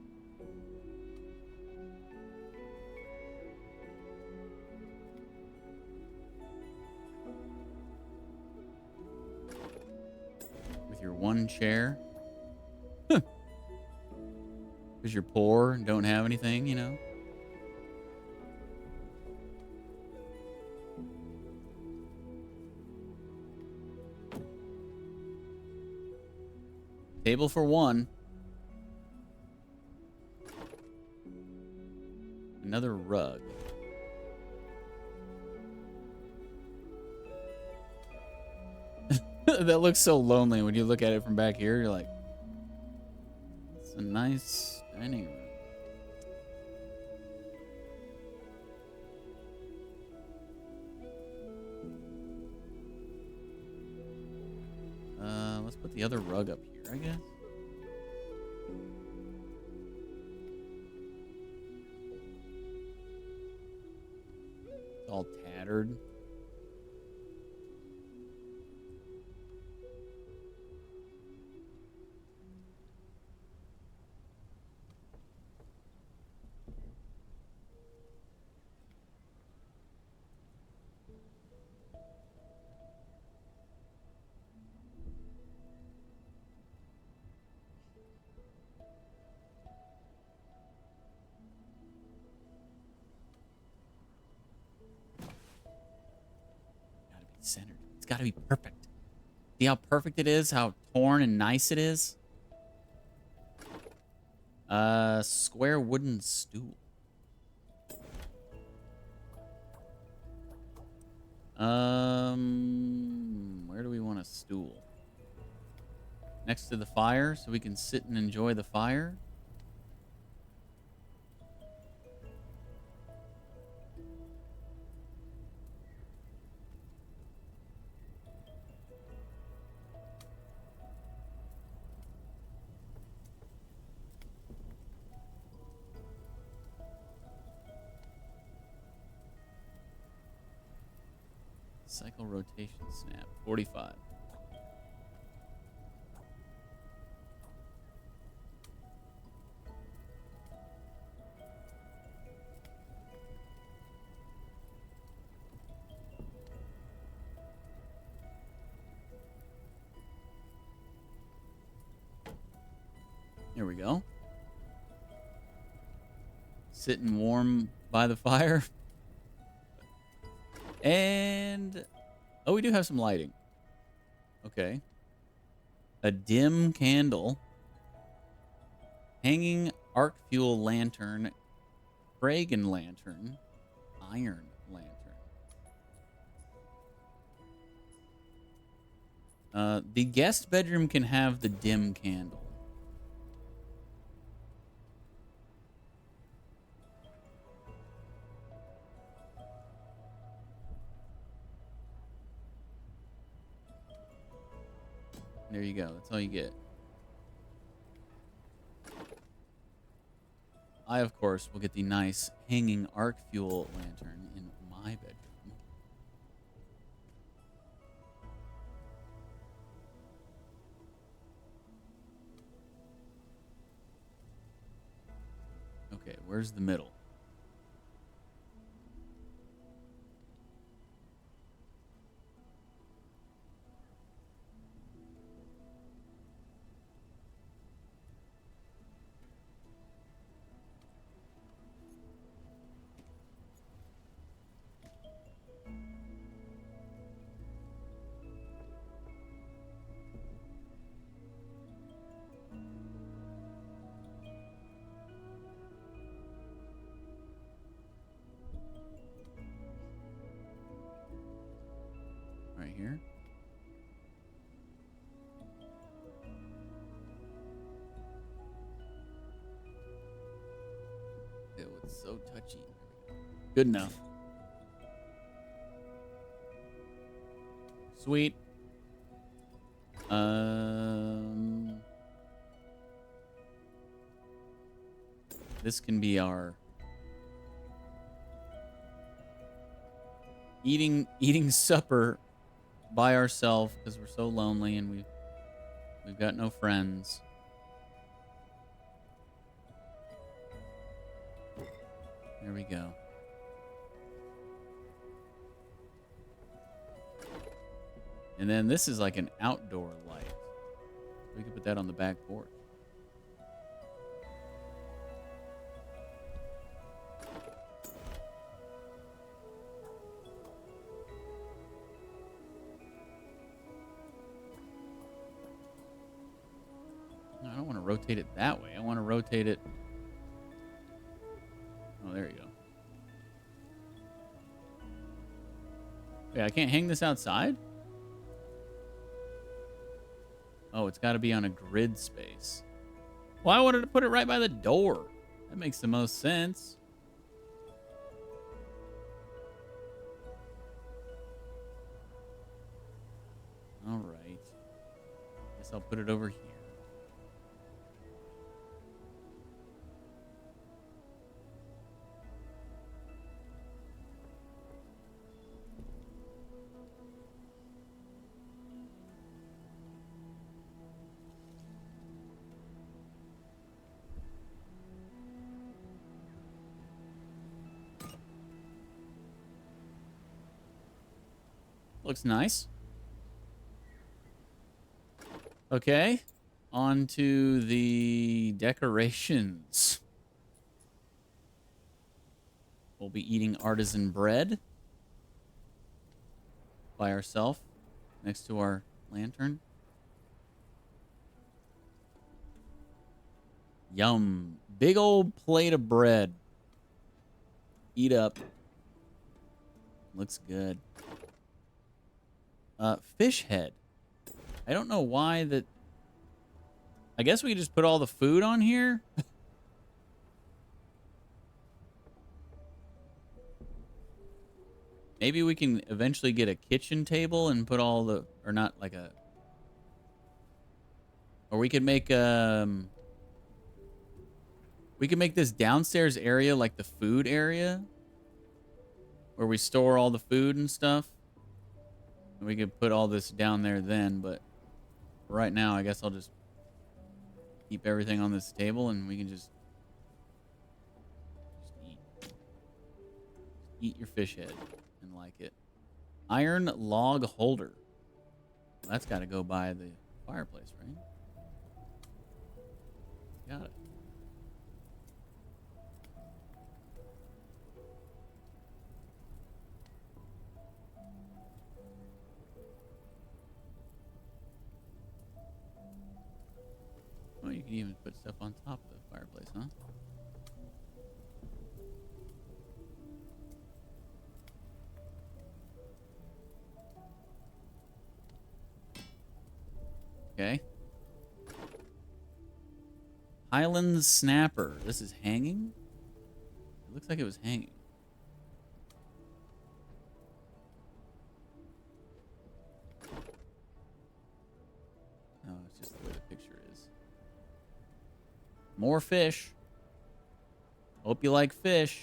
With your one chair. Because you're poor and don't have anything, Table for one. Another rug. That looks so lonely when you look at it from back here. You're like, it's a nice dining room. Let's put the other rug up here, I guess. It's all tattered. Centered. It's got to be perfect. See how perfect it is? How torn and nice it is? Square wooden stool. Where do we want a stool? Next to the fire so we can sit and enjoy the fire. Cycle rotation snap, 45. Here we go. Sitting warm by the fire. And, oh, we do have some lighting. Okay. A dim candle. Hanging arc fuel lantern. Kragan lantern. Iron lantern. The guest bedroom can have the dim candle. There you go. That's all you get. I, of course, will get the nice hanging arc fuel lantern in my bedroom. Okay, where's the middle? Right here. Ew, it's so touchy. Good enough. Sweet. This can be our eating supper by ourselves because we're so lonely and we've got no friends. There we go. And then this is like an outdoor light. We could put that on the back porch. No, I don't want to rotate it that way. I want to rotate it. Oh, there you go. Wait, I can't hang this outside? Oh, it's got to be on a grid space. Well, I wanted to put it right by the door. That makes the most sense. All right. Guess I'll put it over here. Looks nice. Okay. On to the decorations. We'll be eating artisan bread by ourselves next to our lantern. Yum. Big old plate of bread. Eat up. Looks good. Fish head. I don't know why that... I guess we could just put all the food on here. Maybe we can eventually get a kitchen table and put all the... Or not like a... Or we could make... We could make this downstairs area like the food area. Where we store all the food and stuff. And we could put all this down there then, but right now I guess I'll just keep everything on this table and we can just eat. Eat your fish head and like it. Iron log holder. Well, that's got to go by the fireplace, right? Got it. Well, you can even put stuff on top of the fireplace, huh? Okay. Highland Snapper. This is hanging? It looks like it was hanging. Oh, it's just the way the picture is. More fish. Hope you like fish.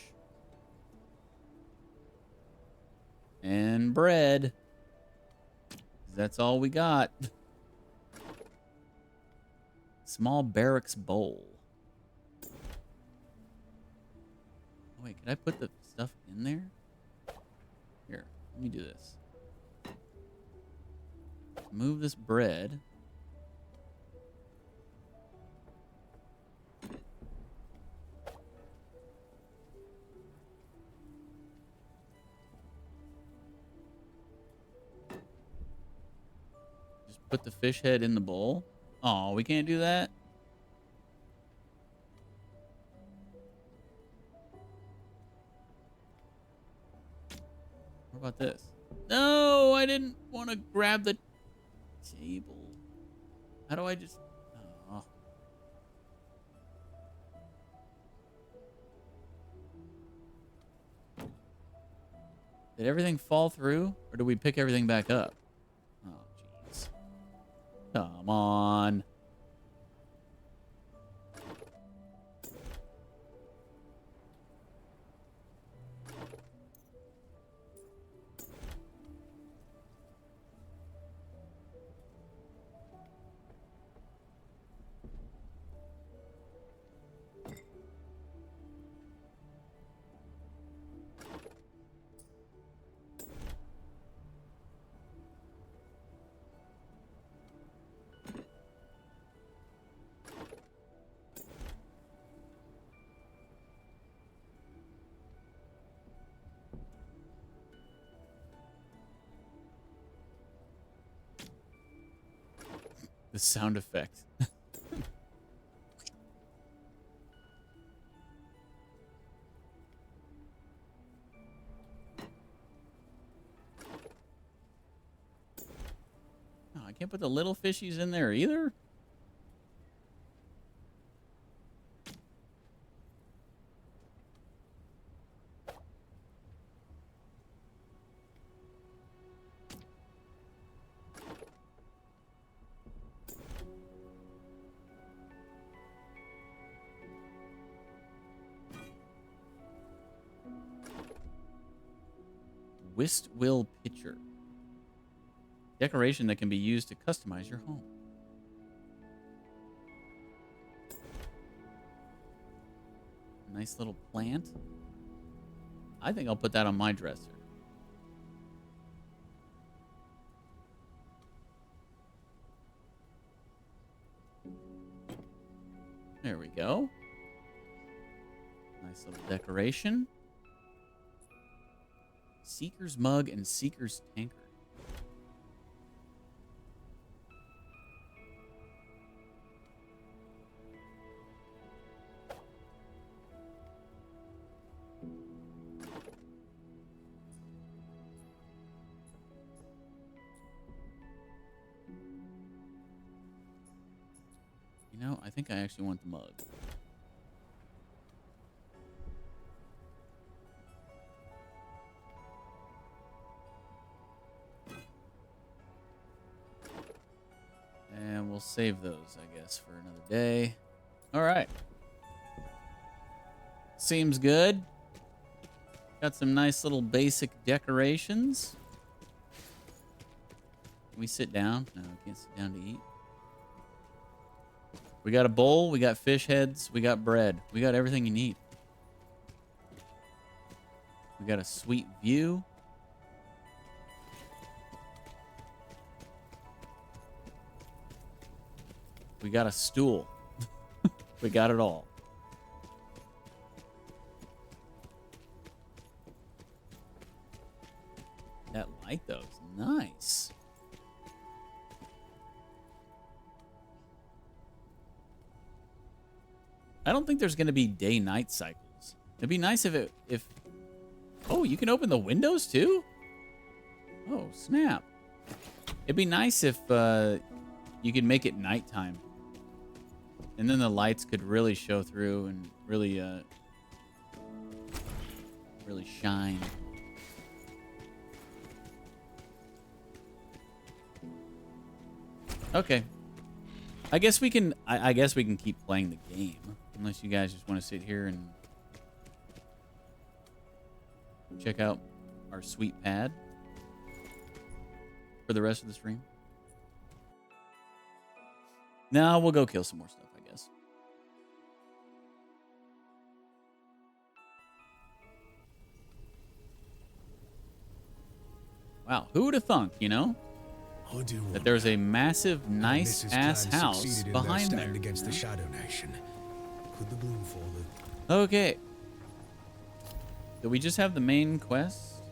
And bread. That's all we got. Small barracks bowl. Oh, wait, can I put the stuff in there? Here, let me do this. Move this bread. Just put the fish head in the bowl. Oh, we can't do that? What about this? No, I didn't want to grab the table. How do I just... Oh. Did everything fall through? Or did we pick everything back up? Oh, jeez. Come on. The sound effect. Oh, I can't put the little fishies in there either? Whist-will pitcher. Decoration that can be used to customize your home. Nice little plant. I think I'll put that on my dresser. There we go. Nice little decoration. Seeker's mug and Seeker's tankard. You know, I think I actually want the mug. And we'll save those, I guess, for another day. All right. Seems good. Got some nice little basic decorations. Can we sit down? No, we can't sit down to eat. We got a bowl. We got fish heads. We got bread. We got everything you need. We got a sweet view. We got a stool. We got it all. That light, though, is nice. I don't think there's going to be day-night cycles. It'd be nice if... Oh, you can open the windows, too? Oh, snap. It'd be nice if... you could make it nighttime. And then the lights could really show through and really really shine. Okay. I guess we can keep playing the game. Unless you guys just want to sit here and check out our sweet pad for the rest of the stream. No, we'll go kill some more stuff, I guess. Wow, who would have thunk, you know? That there's a massive, nice-ass house behind there. Against the Shadow Nation. Could the bloom fall? Okay. Do we just have the main quest?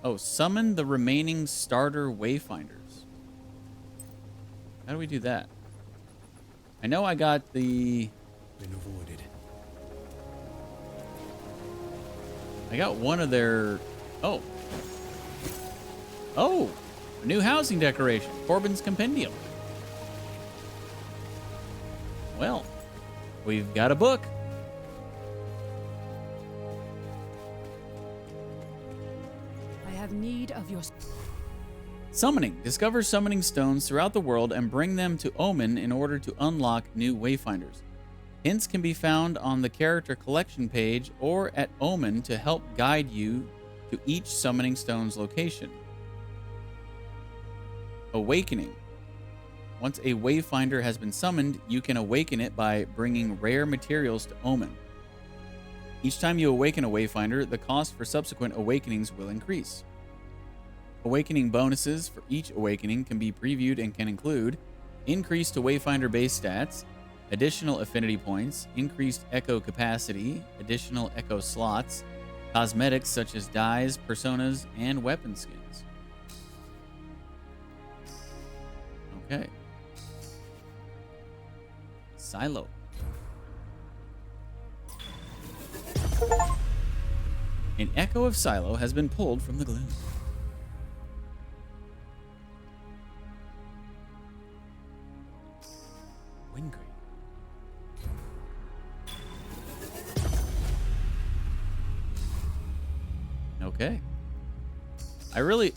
Oh, summon the remaining starter Wayfinders. How do we do that? I know I got the... Been avoided. I got one of their... Oh. Oh! A new housing decoration. Corbin's Compendium. Well, we've got a book. I have need of your... Summoning. Discover summoning stones throughout the world and bring them to Omen in order to unlock new Wayfinders. Hints can be found on the character collection page or at Omen to help guide you to each summoning stone's location. Awakening. Once a Wayfinder has been summoned, you can awaken it by bringing rare materials to Omen. Each time you awaken a Wayfinder, the cost for subsequent awakenings will increase. Awakening bonuses for each awakening can be previewed and can include increased to Wayfinder base stats, additional affinity points, increased echo capacity, additional echo slots, cosmetics such as dyes, personas, and weapon skins. Okay. Silo. An echo of Silo has been pulled from the gloom. Wingrave. Okay. I really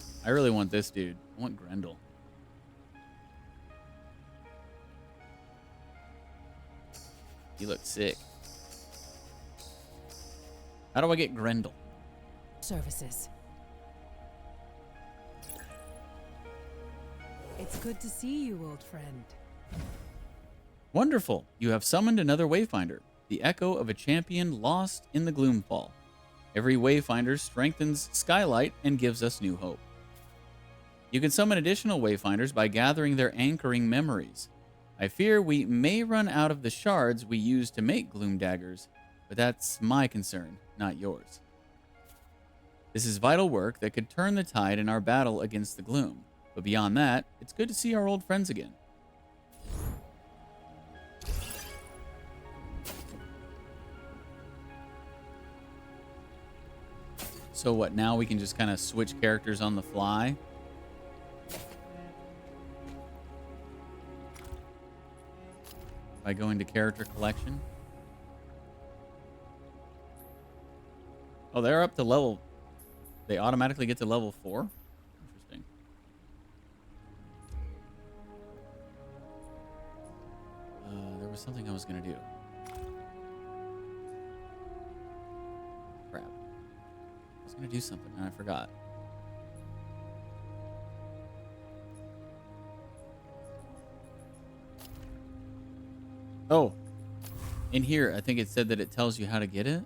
want this dude. I want Grendel. He looks sick. How do I get Grendel? Services. It's good to see you, old friend. Wonderful. You have summoned another Wayfinder, the echo of a champion lost in the Gloomfall. Every Wayfinder strengthens Skylight and gives us new hope. You can summon additional Wayfinders by gathering their anchoring memories. I fear we may run out of the shards we use to make Gloom Daggers, but that's my concern, not yours. This is vital work that could turn the tide in our battle against the Gloom, but beyond that, it's good to see our old friends again. So what, now we can just kind of switch characters on the fly? By going to character collection? Oh, they're up to level... They automatically get to level 4? Interesting. There was something I was going to do. Crap. I was going to do something and I forgot. Oh. In here, I think it said that it tells you how to get it.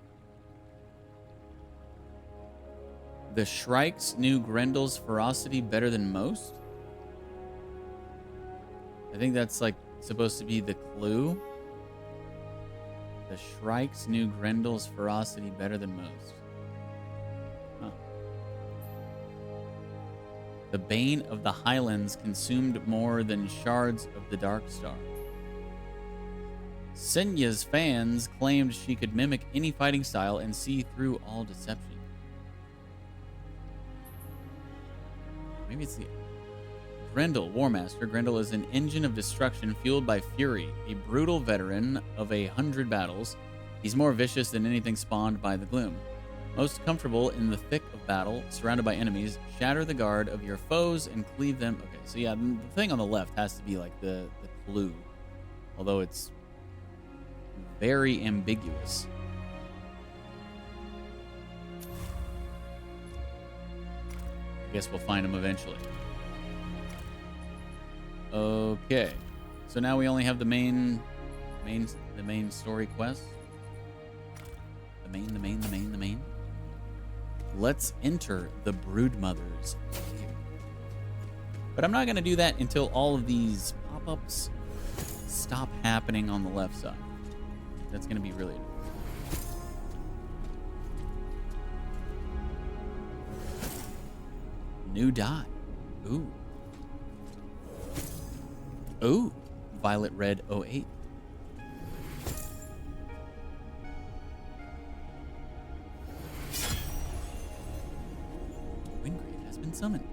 The Shrikes knew Grendel's ferocity better than most. I think that's like supposed to be the clue. The Shrikes knew Grendel's ferocity better than most. Huh. The Bane of the Highlands consumed more than shards of the Dark Star. Senya's fans claimed she could mimic any fighting style and see through all deception. Maybe it's the Grendel, War Master. Grendel is an engine of destruction fueled by fury, a brutal veteran of 100 battles. He's more vicious than anything spawned by the gloom. Most comfortable in the thick of battle, surrounded by enemies, shatter the guard of your foes and cleave them. Okay, so yeah, the thing on the left has to be like the clue, although it's very ambiguous. I guess we'll find him eventually. Okay, so now we only have the main story quest. The main. Let's enter the Broodmother's cave. But I'm not going to do that until all of these pop-ups stop happening on the left side. That's going to be really annoying. New dye. Ooh. Ooh. Violet Red 08. Wingrave has been summoned.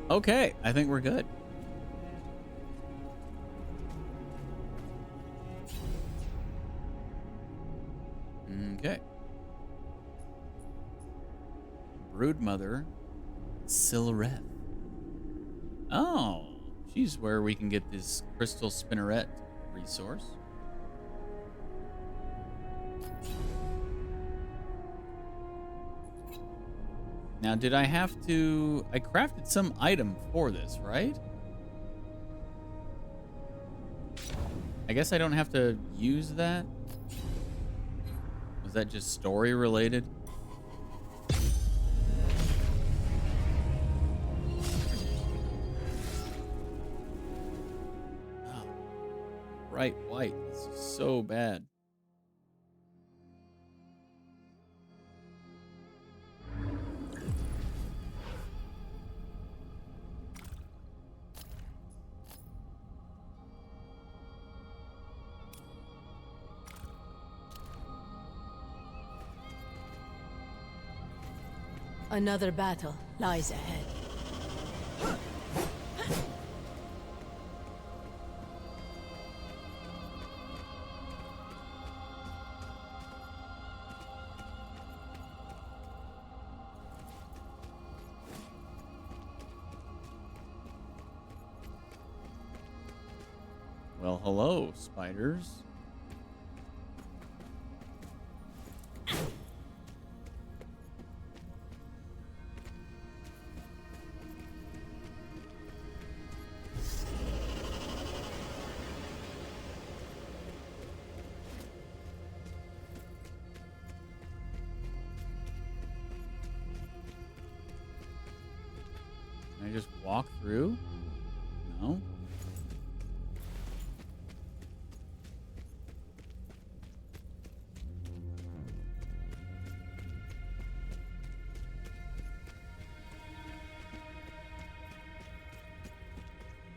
Okay, I think we're good. Okay. Broodmother Silhouette. Oh, she's where we can get this crystal spinneret resource. Now, did I have to... I crafted some item for this, right? I guess I don't have to use that? Was that just story related? Oh, bright white. This is so bad. Another battle lies ahead. Well, hello, spiders. Can I just walk through? No.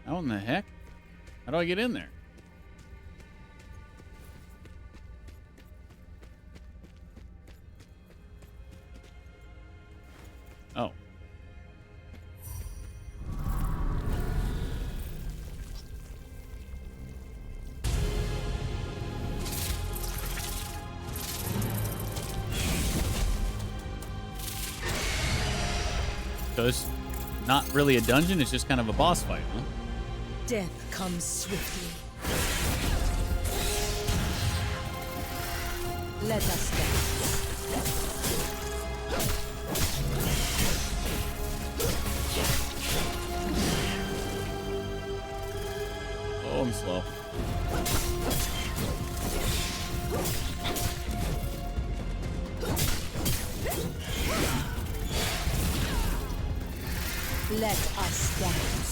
How in the heck? How do I get in there? Oh. So it's not really a dungeon, it's just kind of a boss fight, huh? Death comes swiftly. Let us dance. Oh, I'm slow. Let us dance.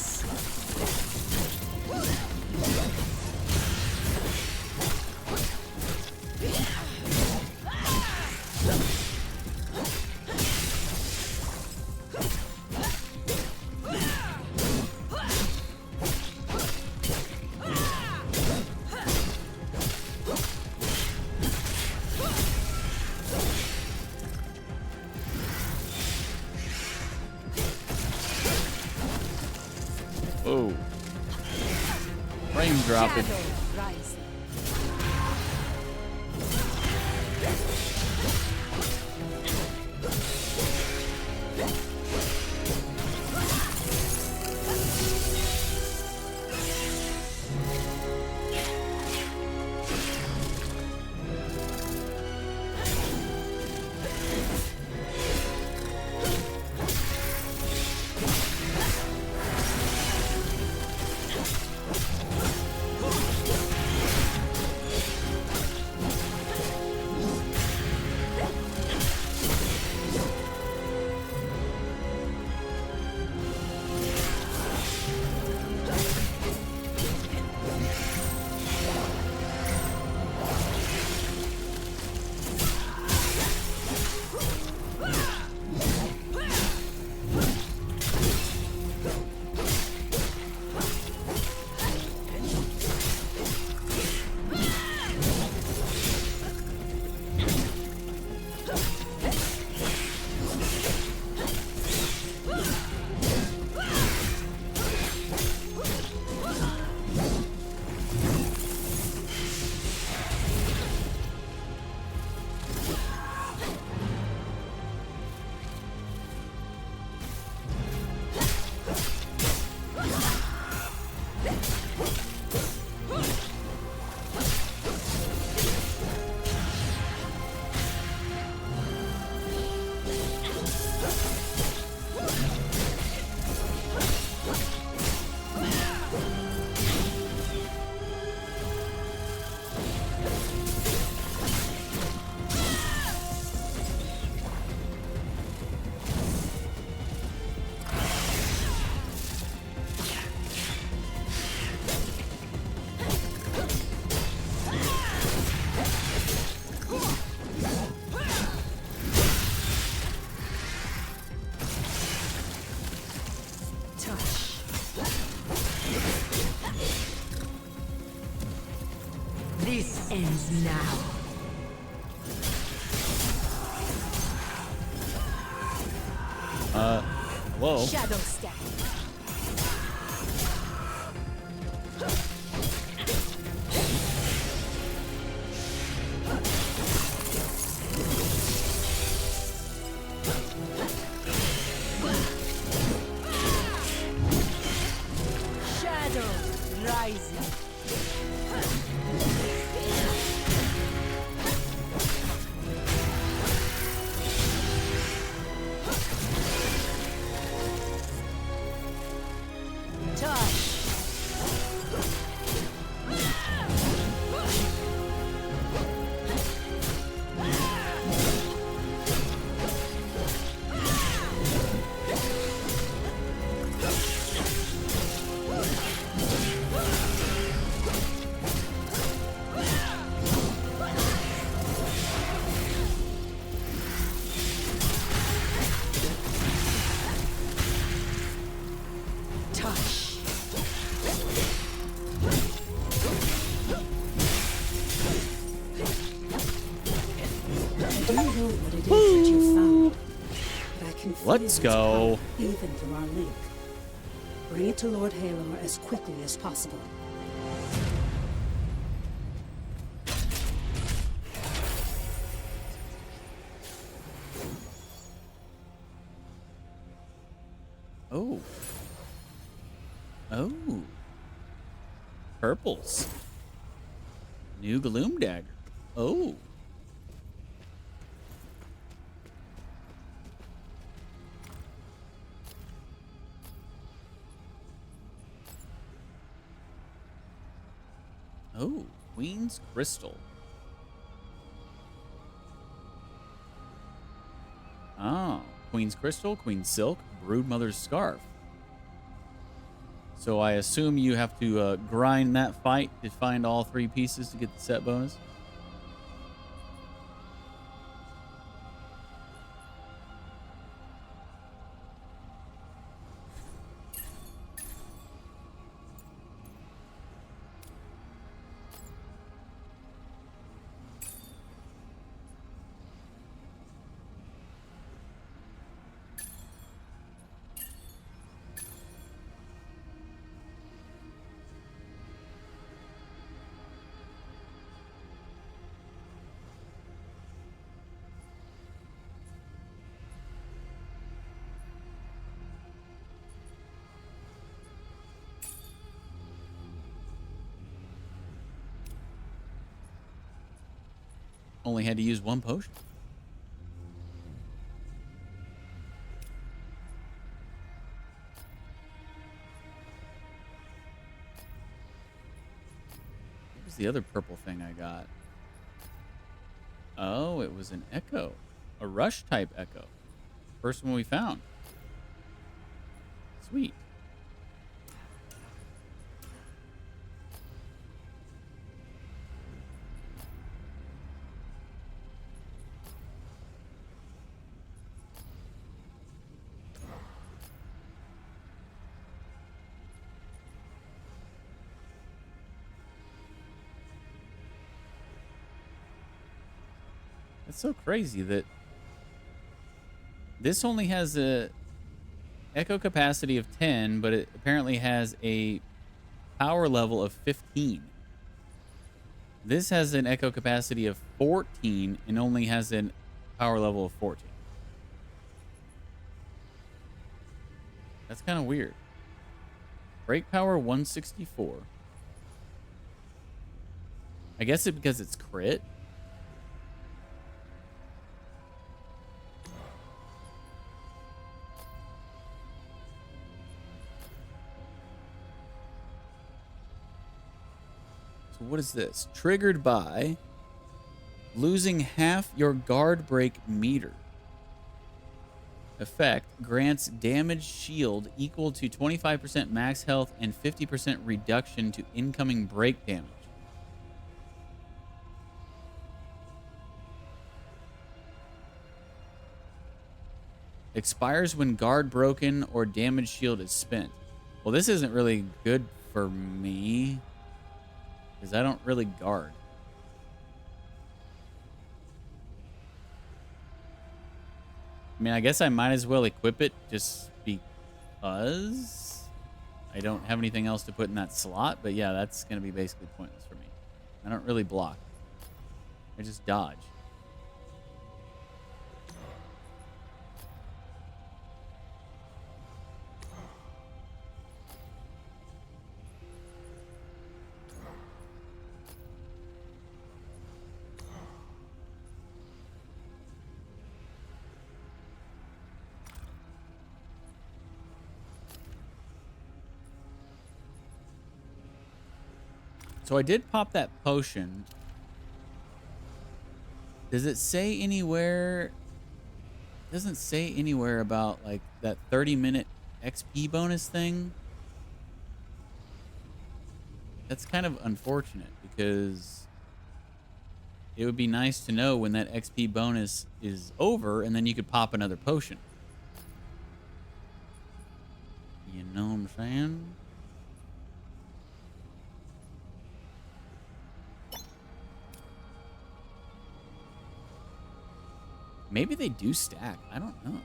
Oh. Frame dropping. This ends now. Whoa. Shadow step. Shadow rising. Let's go. Even through our link. Bring it to Lord Halor as quickly as possible. Oh. Oh. Purples. New Gloom Dagger. Oh. Oh, Queen's Crystal. Oh, Queen's Crystal, Queen's Silk, Broodmother's Scarf. So I assume you have to grind that fight to find all 3 pieces to get the set bonus. Only had to use 1 potion. What was the other purple thing I got? Oh, it was an echo. A rush type echo. First one we found. Sweet. It's so crazy that this only has a echo capacity of 10, but it apparently has a power level of 15. This has an echo capacity of 14 and only has a power level of 14. That's kind of weird. Break power 164. I guess it's because it's crit. So what is this? Triggered by losing half your guard break meter. Effect grants damage shield equal to 25% max health and 50% reduction to incoming break damage. Expires when guard broken or damage shield is spent. Well, this isn't really good for me because I don't really guard. I mean, I guess I might as well equip it just because I don't have anything else to put in that slot. But yeah, that's going to be basically pointless for me. I don't really block. I just dodge. So I did pop that potion. Does it say anywhere? It doesn't say anywhere about like that 30-minute XP bonus thing. That's kind of unfortunate because it would be nice to know when that XP bonus is over and then you could pop another potion. You know what I'm saying? Maybe they do stack. I don't know.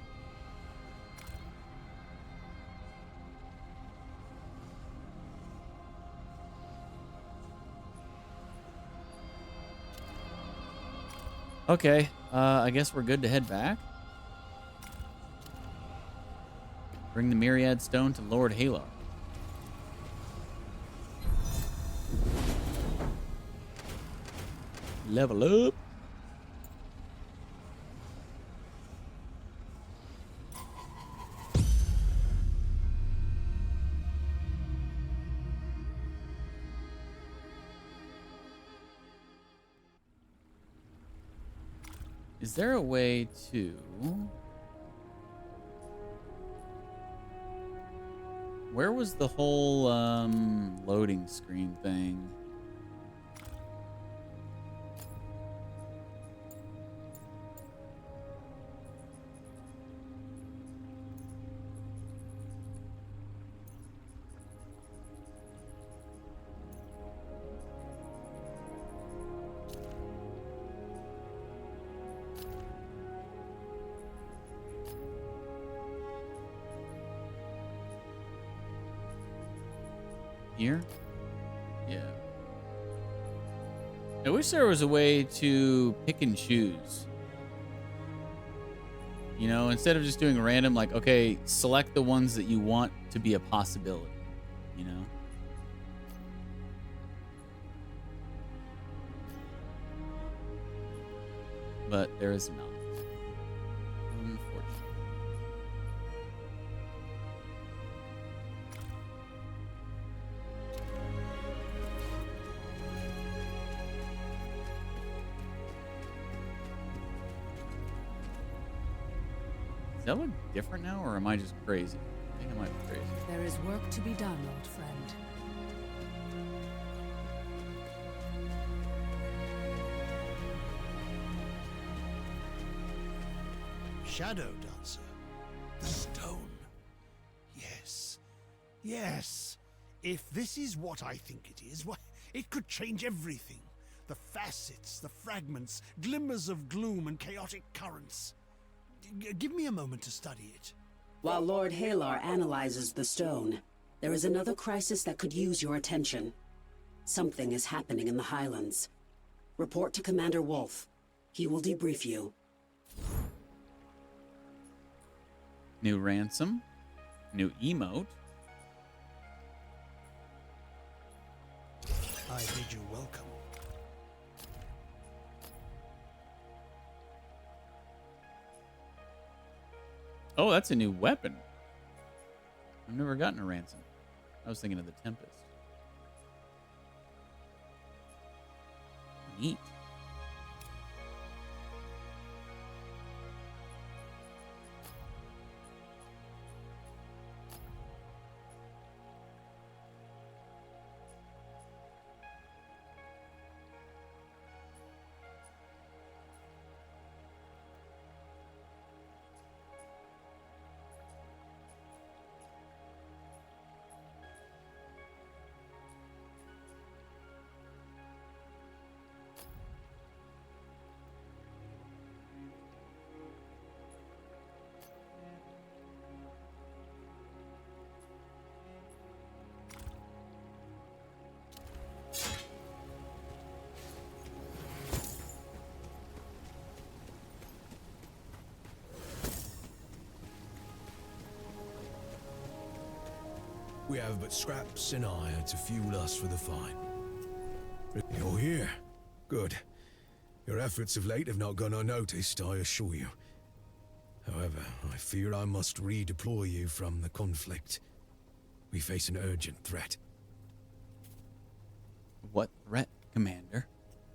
Okay, I guess we're good to head back. Bring the Myriad Stone to Lord Halar. Level up. Is there a way to... Where was the whole loading screen thing? Here? Yeah. I wish there was a way to pick and choose. You know, instead of just doing random, like, okay, select the ones that you want to be a possibility, you know? But there is not. Unfortunately. Does that look different now, or am I just crazy? I think I might be crazy. There is work to be done, old friend. Shadow Dancer. The stone. Yes. Yes. If this is what I think it is, why, it could change everything. The facets, the fragments, glimmers of gloom and chaotic currents. Give me a moment to study it. While Lord Halar analyzes the stone, there is another crisis that could use your attention. Something is happening in the Highlands. Report to Commander Wolf. He will debrief you. New ransom. New emote. I bid you welcome. Oh, that's a new weapon. I've never gotten a ransom. I was thinking of the Tempest. Neat. We have but scraps and iron to fuel us for the fight. You're here. Good. Your efforts of late have not gone unnoticed, I assure you. However, I fear I must redeploy you from the conflict. We face an urgent threat. What threat, Commander?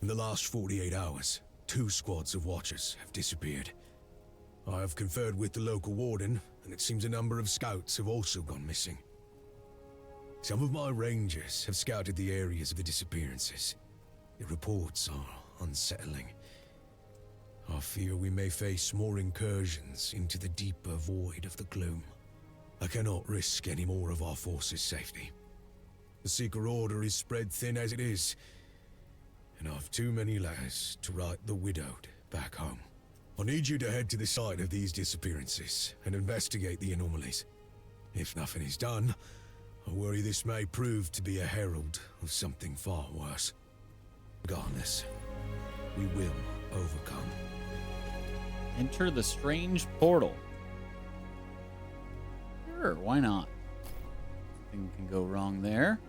In the last 48 hours, 2 squads of Watchers have disappeared. I have conferred with the local warden, and it seems a number of scouts have also gone missing. Some of my rangers have scouted the areas of the disappearances. The reports are unsettling. I fear we may face more incursions into the deeper void of the gloom. I cannot risk any more of our forces' safety. The Secret Order is spread thin as it is, and I've too many letters to write the widowed back home. I need you to head to the site of these disappearances and investigate the anomalies. If nothing is done, I worry this may prove to be a herald of something far worse. Regardless, we will overcome. Enter the strange portal. Sure, why not? Nothing can go wrong there.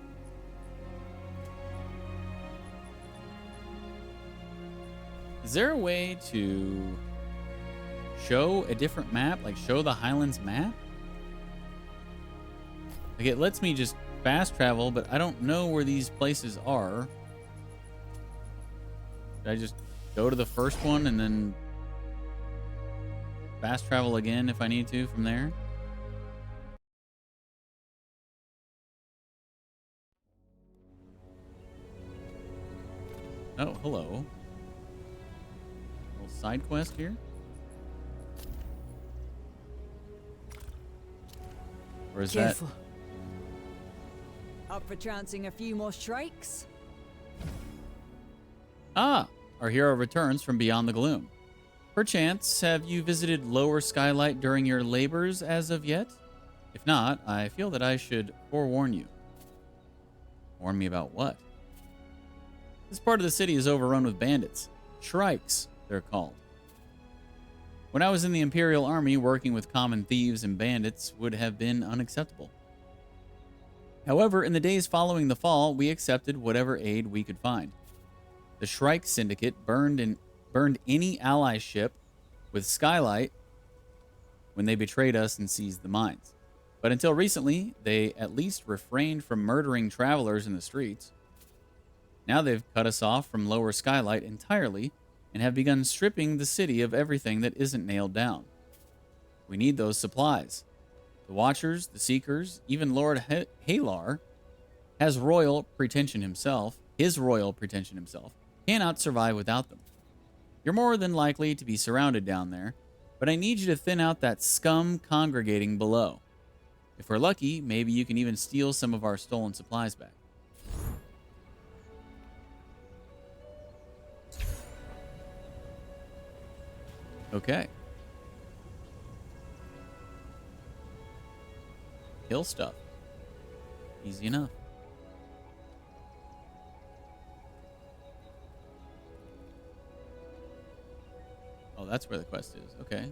Is there a way to show a different map? Like show the Highlands map? Like it lets me just fast travel, but I don't know where these places are. Should I just go to the first one and then fast travel again if I need to from there. Oh, hello. Little side quest here. Or is Careful. Up for trouncing a few more shrikes? Ah, our hero returns from beyond the gloom. Perchance, have you visited Lower Skylight during your labors as of yet? If not, I feel that I should forewarn you. Warn me about what? This part of the city is overrun with bandits. Shrikes, they're called. When I was in the Imperial Army, working with common thieves and bandits would have been unacceptable. However, in the days following the fall, we accepted whatever aid we could find. The Shrike Syndicate burned any ally ship with Skylight when they betrayed us and seized the mines. But until recently, they at least refrained from murdering travelers in the streets. Now they've cut us off from Lower Skylight entirely and have begun stripping the city of everything that isn't nailed down. We need those supplies. The Watchers, the Seekers, even Lord Halar his royal pretension himself, cannot survive without them. You're more than likely to be surrounded down there, but I need you to thin out that scum congregating below. If we're lucky, maybe you can even steal some of our stolen supplies back. Okay. Kill stuff. Easy enough. Oh, that's where the quest is. Okay.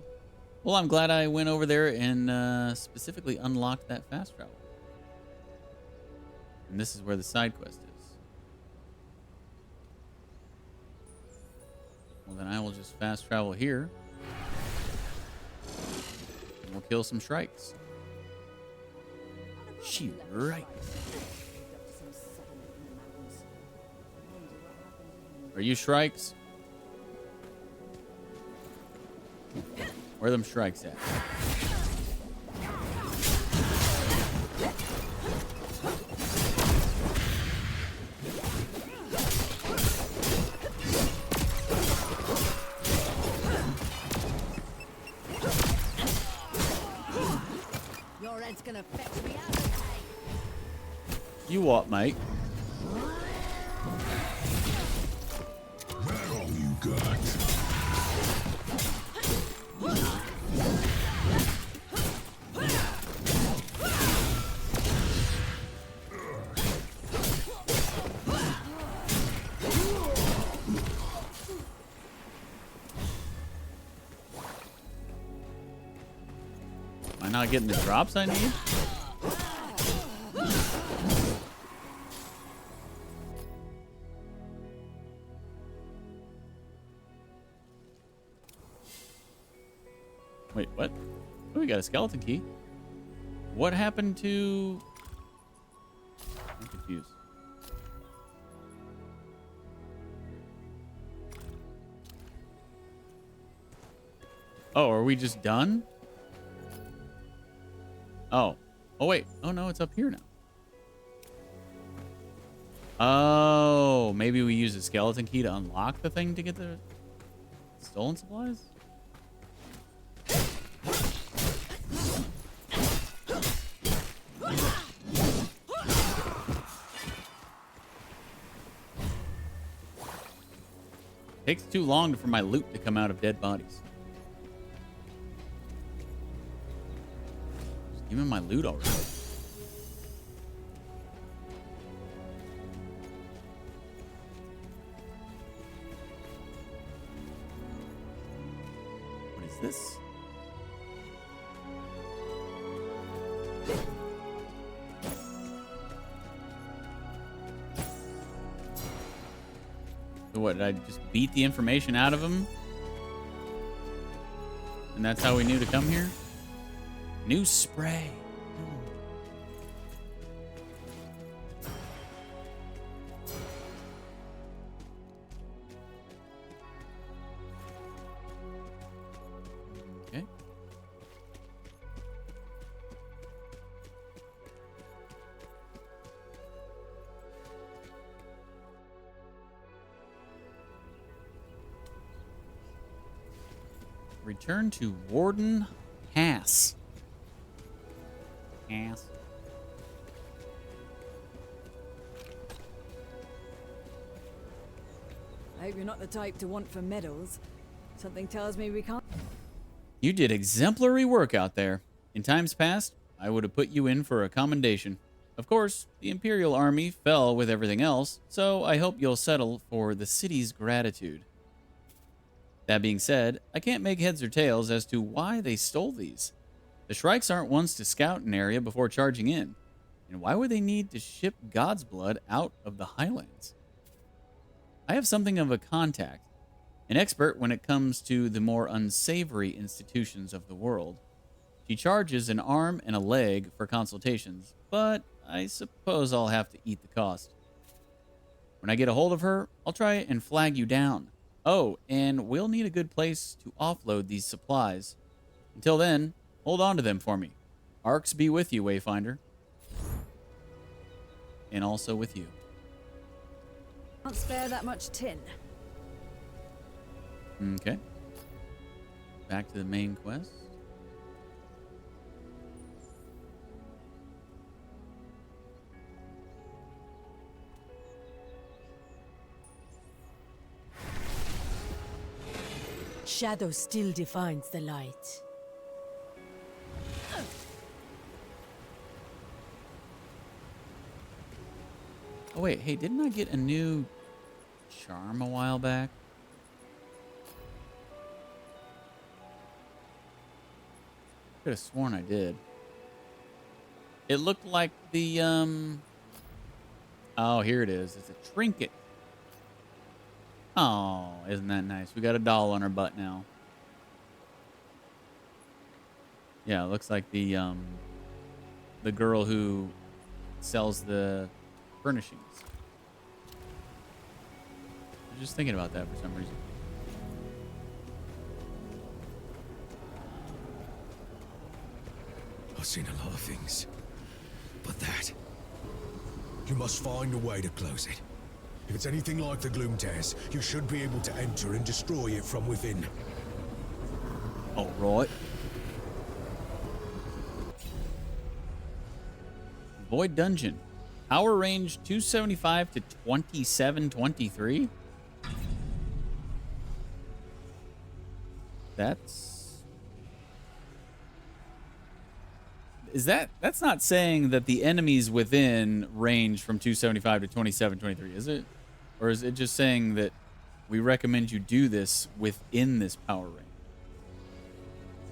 Well, I'm glad I went over there and specifically unlocked that fast travel. And this is where the side quest is. Well, then I will just fast travel here. And we'll kill some shrikes. Right. Are you shrikes? Where are them shrikes at? Your head's gonna fetch me out of You what, mate? That all you got? Am I not getting the drops I need? Wait, what? Oh, we got a skeleton key. What happened to... I'm confused. Oh, are we just done? Oh. Oh, wait. Oh, no, it's up here now. Oh, maybe we use a skeleton key to unlock the thing to get the stolen supplies? Takes too long for my loot to come out of dead bodies. Just give me my loot already. What is this? So what, did I just beat the information out of him? And that's how we knew to come here? New spray. Okay. return to Warden Pass. Pass. I hope you're not the type to want for medals. Something tells me we can't. You did exemplary work out there. In times past, I would have put you in for a commendation. Of course, the Imperial Army fell with everything else, so I hope you'll settle for the city's gratitude. That being said, I can't make heads or tails as to why they stole these. The Shrikes aren't ones to scout an area before charging in. And why would they need to ship God's blood out of the Highlands? I have something of a contact, an expert when it comes to the more unsavory institutions of the world. She charges an arm and a leg for consultations, but I suppose I'll have to eat the cost. When I get a hold of her, I'll try and flag you down. Oh, and we'll need a good place to offload these supplies. Until then, hold on to them for me. Arcs be with you, Wayfinder. And also with you. Can't spare that much tin. Okay. Back to the main quest. Shadow still defines the light. Oh wait, hey, didn't I get a new charm a while back? Could have sworn I did. It looked like the oh, here it is. It's a trinket. Oh, isn't that nice? We got a doll on our butt now. Yeah, it looks like the girl who sells the furnishings. I was just thinking about that for some reason. I've seen a lot of things, but that... You must find a way to close it. If it's anything like the Gloom Tears, you should be able to enter and destroy it from within. All right. Void Dungeon. Power range 275 to 2723. That's not saying that the enemies within range from 275 to 2723, is it? Or is it just saying that we recommend you do this within this power range?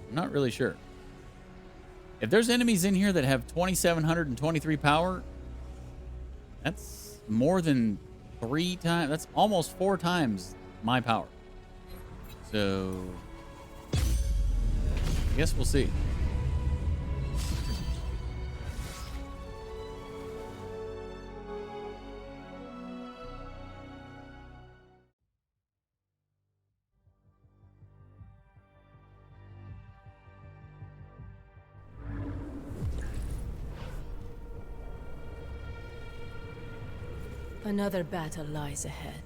I'm not really sure. If there's enemies in here that have 2723 power, that's more than 3 times. That's almost 4 times my power. So, I guess we'll see. Another battle lies ahead.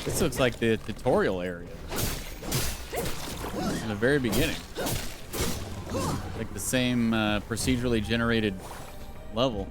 This looks like the tutorial area in the very beginning. Like the same procedurally generated level.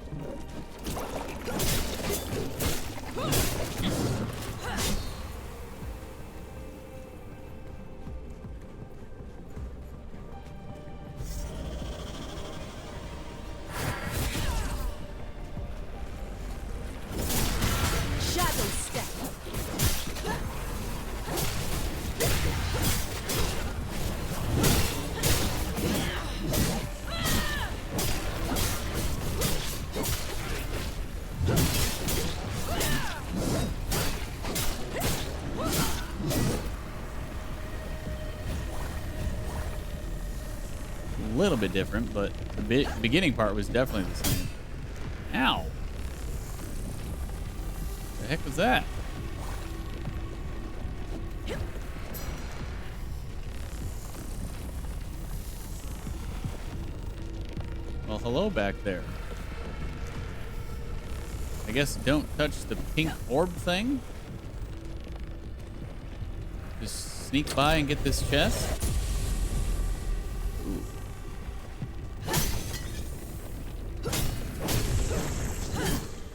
little bit different, but the beginning part was definitely the same. Ow. The heck was that? Well, hello back there. I guess don't touch the pink orb thing. Just sneak by and get this chest. Ooh.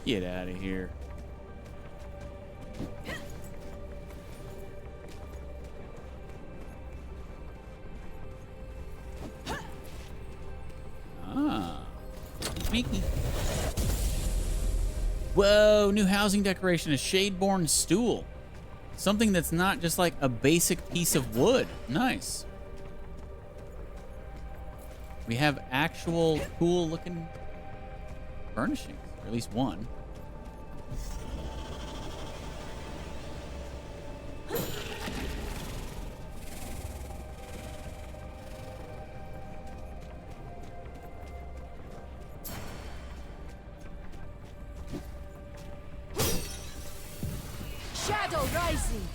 Get out of here. Ah. Sneaky. Whoa, new housing decoration, a Shadeborn stool. Something that's not just like a basic piece of wood. Nice. We have actual cool looking furnishings, or at least one. Shadow rising.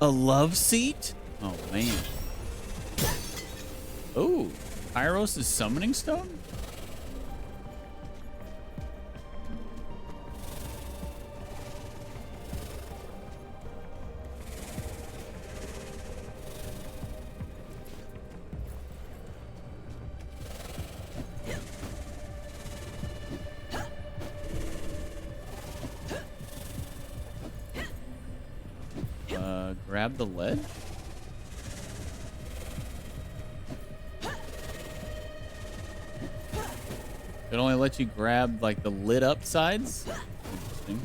A love seat? Oh, man. Oh, Kairos' summoning stone? Grab the ledge? It only lets you grab like the lit up sides? Interesting.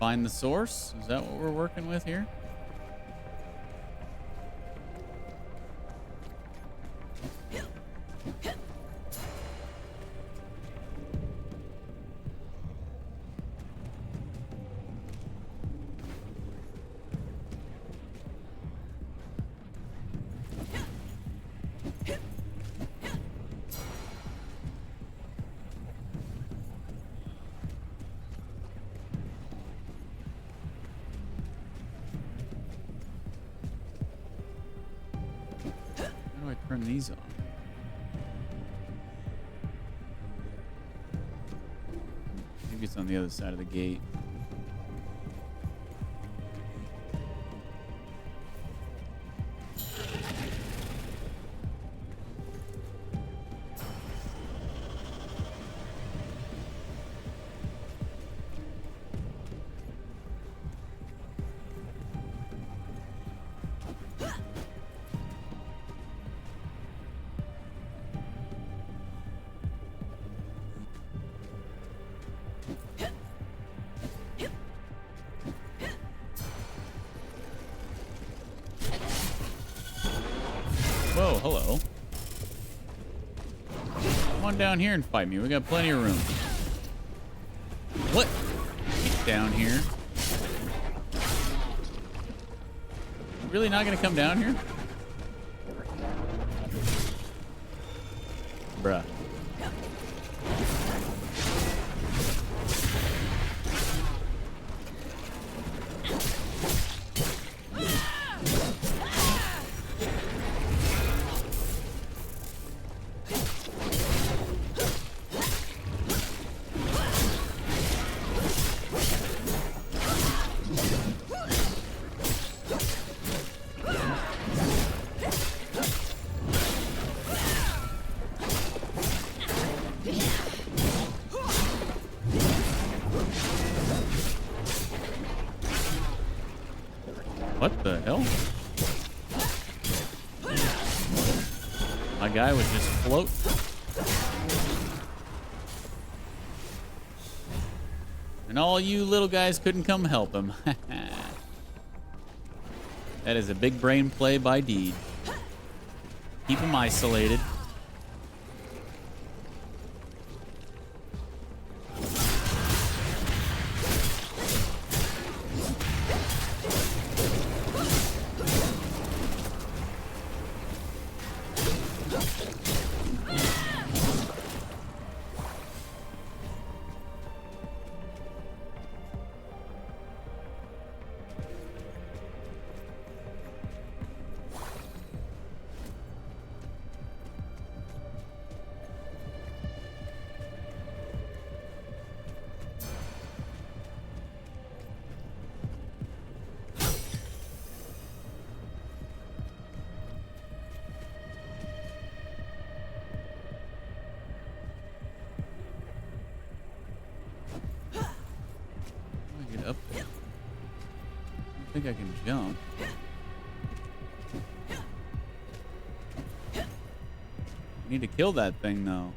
find the source. Is that what we're working with here? How do I turn these on? Maybe it's on the other side of the gate. Whoa, hello. Come on down here and fight me. We got plenty of room. What? Get down here. Really not gonna come down here? Bruh. What the hell? My guy was just floating. And all you little guys couldn't come help him. That is a big brain play by Deej. Keep him isolated. Up there. I think I can jump. I need to kill that thing though.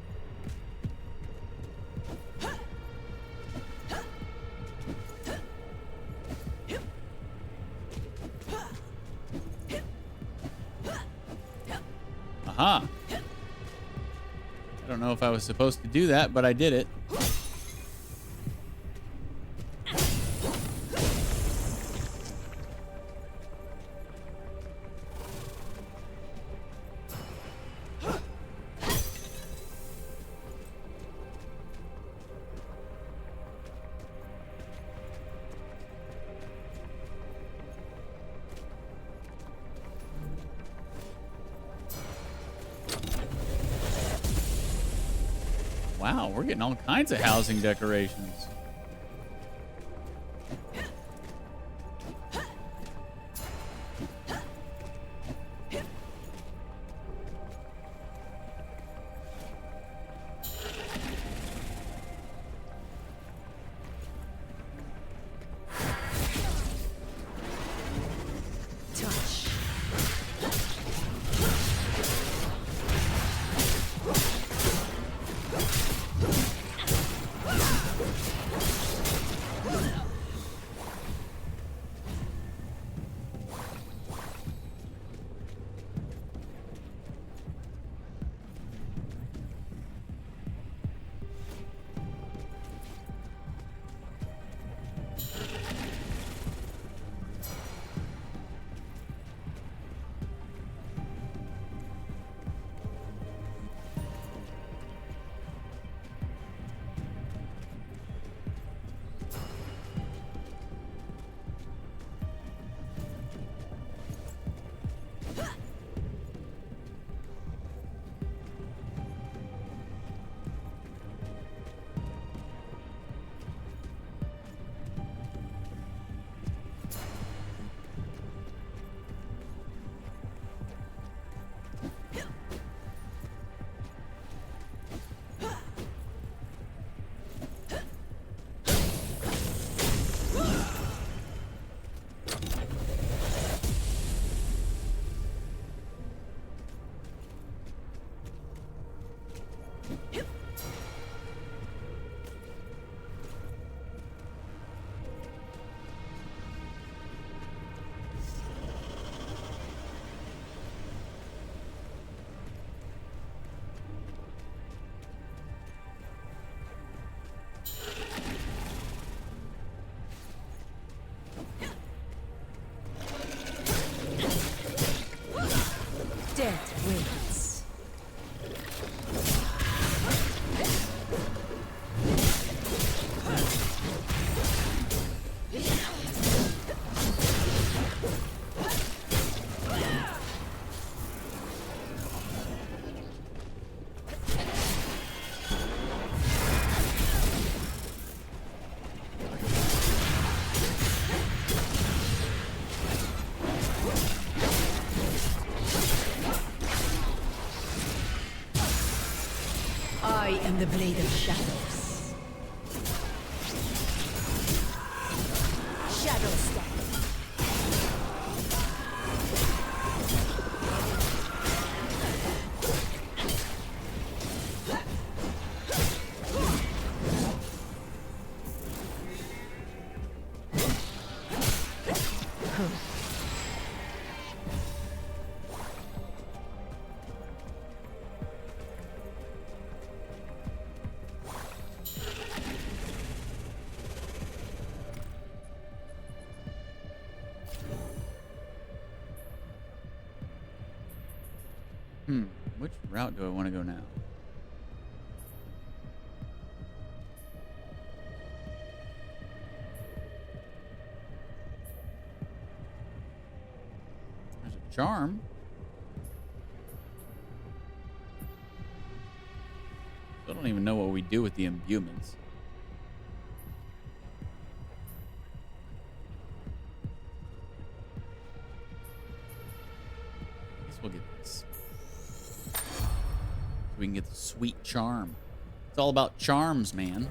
Aha! I don't know if I was supposed to do that, but I did it. Wow, we're getting all kinds of housing decorations. Death waits. I am the Blade of Shadows. Shadow Step. Which route do I want to go now? There's a charm. I don't even know what we do with the imbuements. I guess we'll get this. So we can get the sweet charm. It's all about charms, man.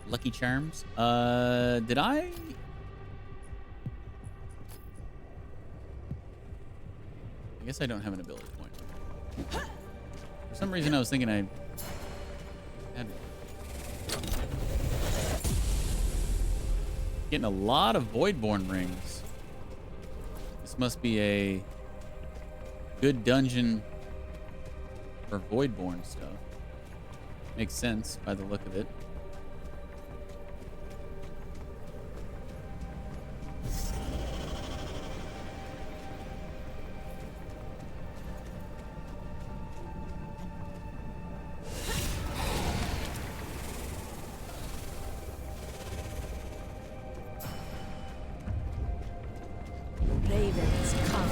Lucky Charms. Did I? I guess I don't have an ability point. For some reason, I was thinking I had. Getting a lot of Voidborn rings. This must be a good dungeon for Voidborn stuff. Makes sense by the look of it. Ravens come.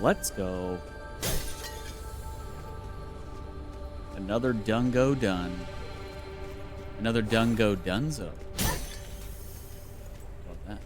Let's go. Another Dungo done. Another Dungo Dunzo. Love that.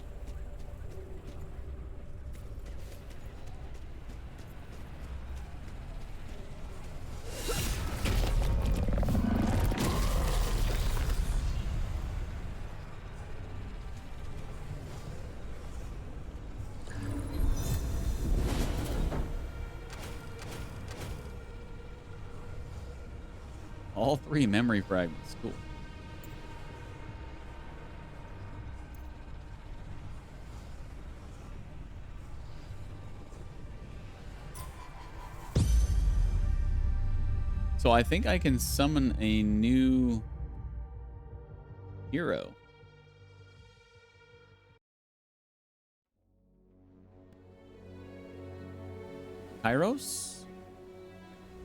All 3 memory fragments. Cool. So I think I can summon a new hero. Kairos?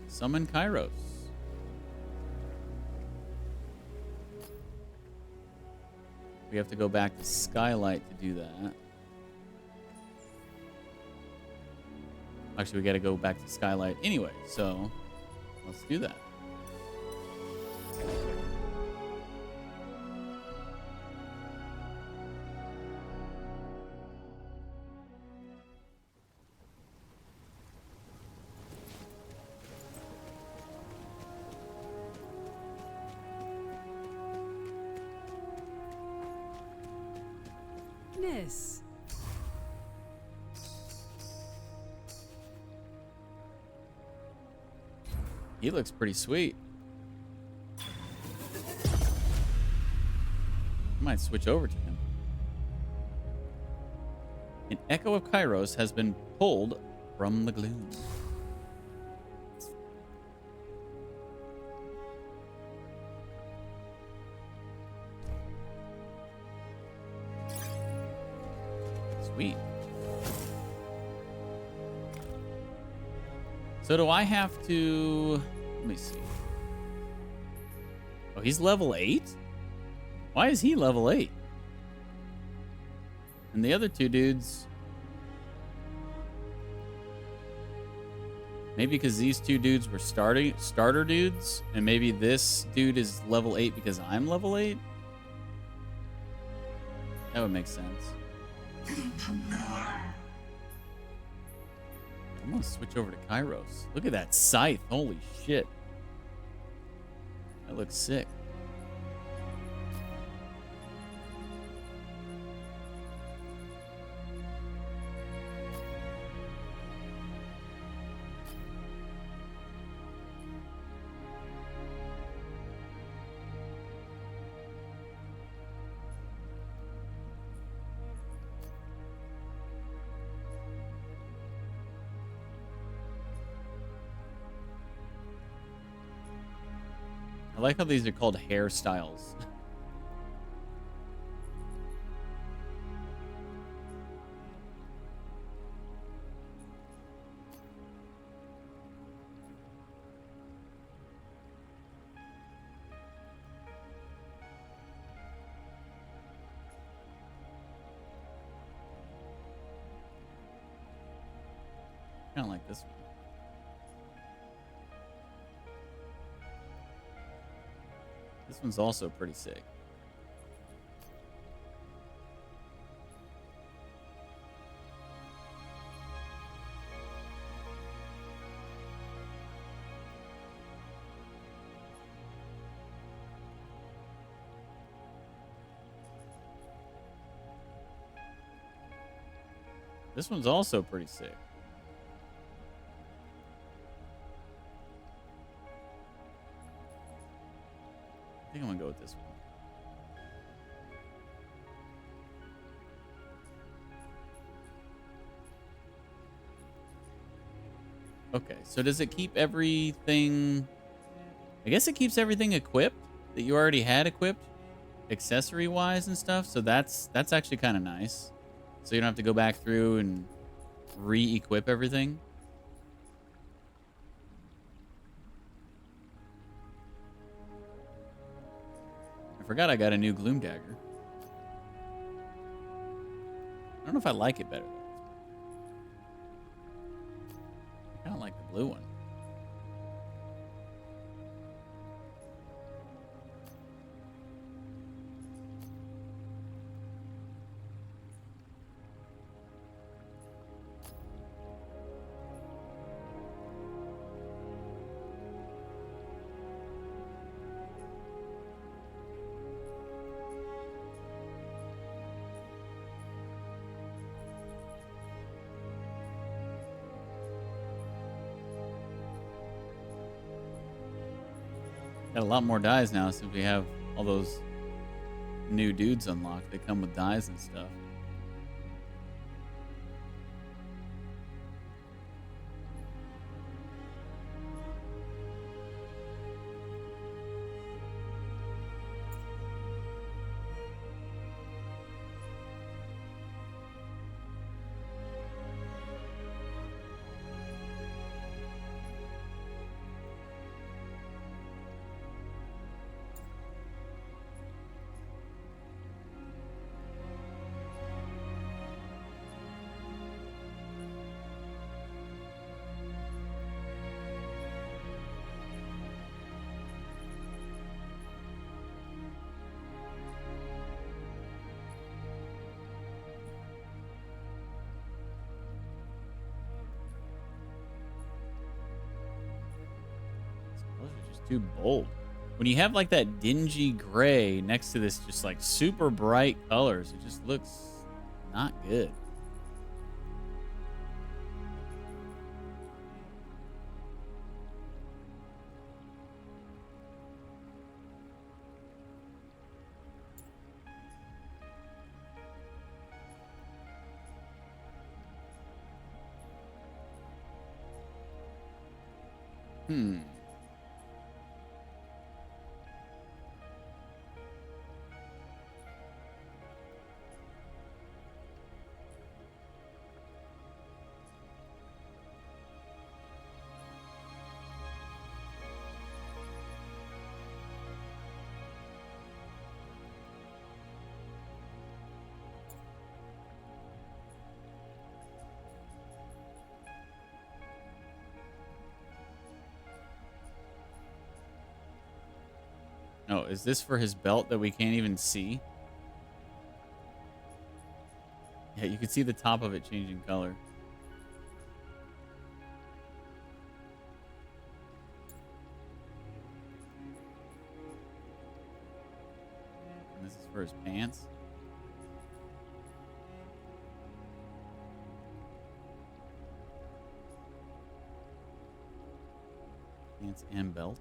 Summon Kairos. We have to go back to Skylight to do that. Actually, we got to go back to Skylight anyway, so let's do that. Miss. He looks pretty sweet. I might switch over to him. An echo of Kairos has been pulled from the gloom. Sweet. So do I have to... Let me see. Oh, he's level 8? Why is he level 8? And the other 2 dudes... Maybe because these 2 dudes were starter dudes, and maybe this dude is level 8 because I'm level 8? That would make sense. I'm gonna switch over to Kairos. Look at that scythe. Holy shit. That looks sick. I like how these are called hairstyles. Kind of like this one. This one's also pretty sick. This one's also pretty sick. I think I'm gonna go with this one. Okay, so does it keep everything... I guess it keeps everything equipped that you already had equipped, accessory-wise and stuff, so that's actually kind of nice. So you don't have to go back through and re-equip everything. I forgot I got a new Gloom Dagger. I don't know if I like it better, though. I kind of like the blue one. Got a lot more dyes now since we have all those new dudes unlocked. They come with dyes and stuff. Too bold. When you have like that dingy gray next to this just like super bright colors, it just looks not good. Oh, is this for his belt that we can't even see? Yeah, you can see the top of it changing color. And this is for his pants. Pants and belt.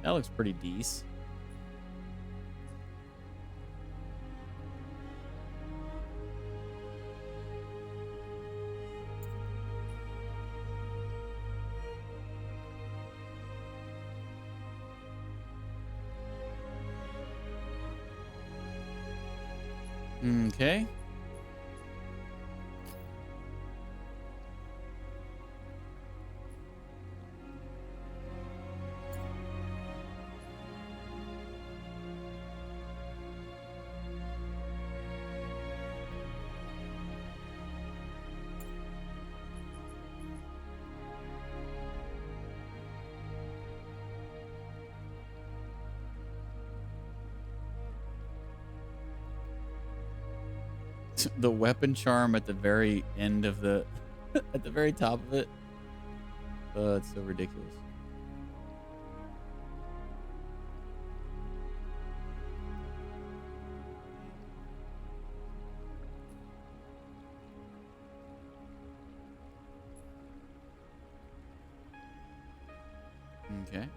That looks pretty decent. Okay. The weapon charm at the very end of the at the very top of it. Oh, it's so ridiculous. Okay.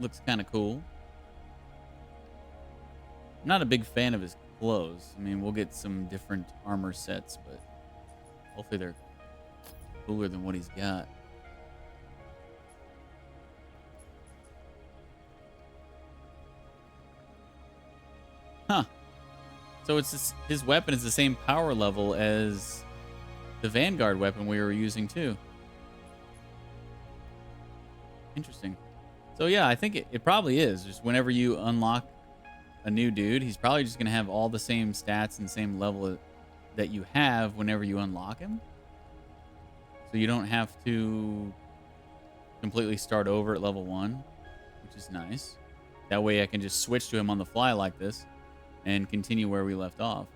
Looks kind of cool. I'm not a big fan of his clothes. I mean, we'll get some different armor sets, but hopefully they're cooler than what he's got. Huh. So his weapon is the same power level as the Vanguard weapon we were using too. Interesting. So yeah, I think it probably is. Just whenever you unlock a new dude, he's probably just going to have all the same stats and same level that you have whenever you unlock him. So you don't have to completely start over at level 1, which is nice. That way I can just switch to him on the fly like this and continue where we left off.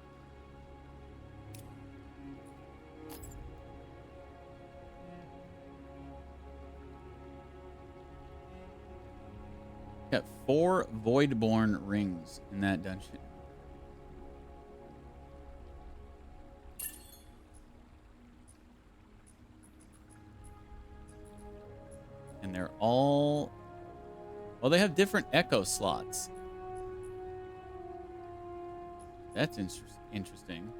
Got 4 Voidborn rings in that dungeon. And they're all... Well, they have different echo slots. That's interesting.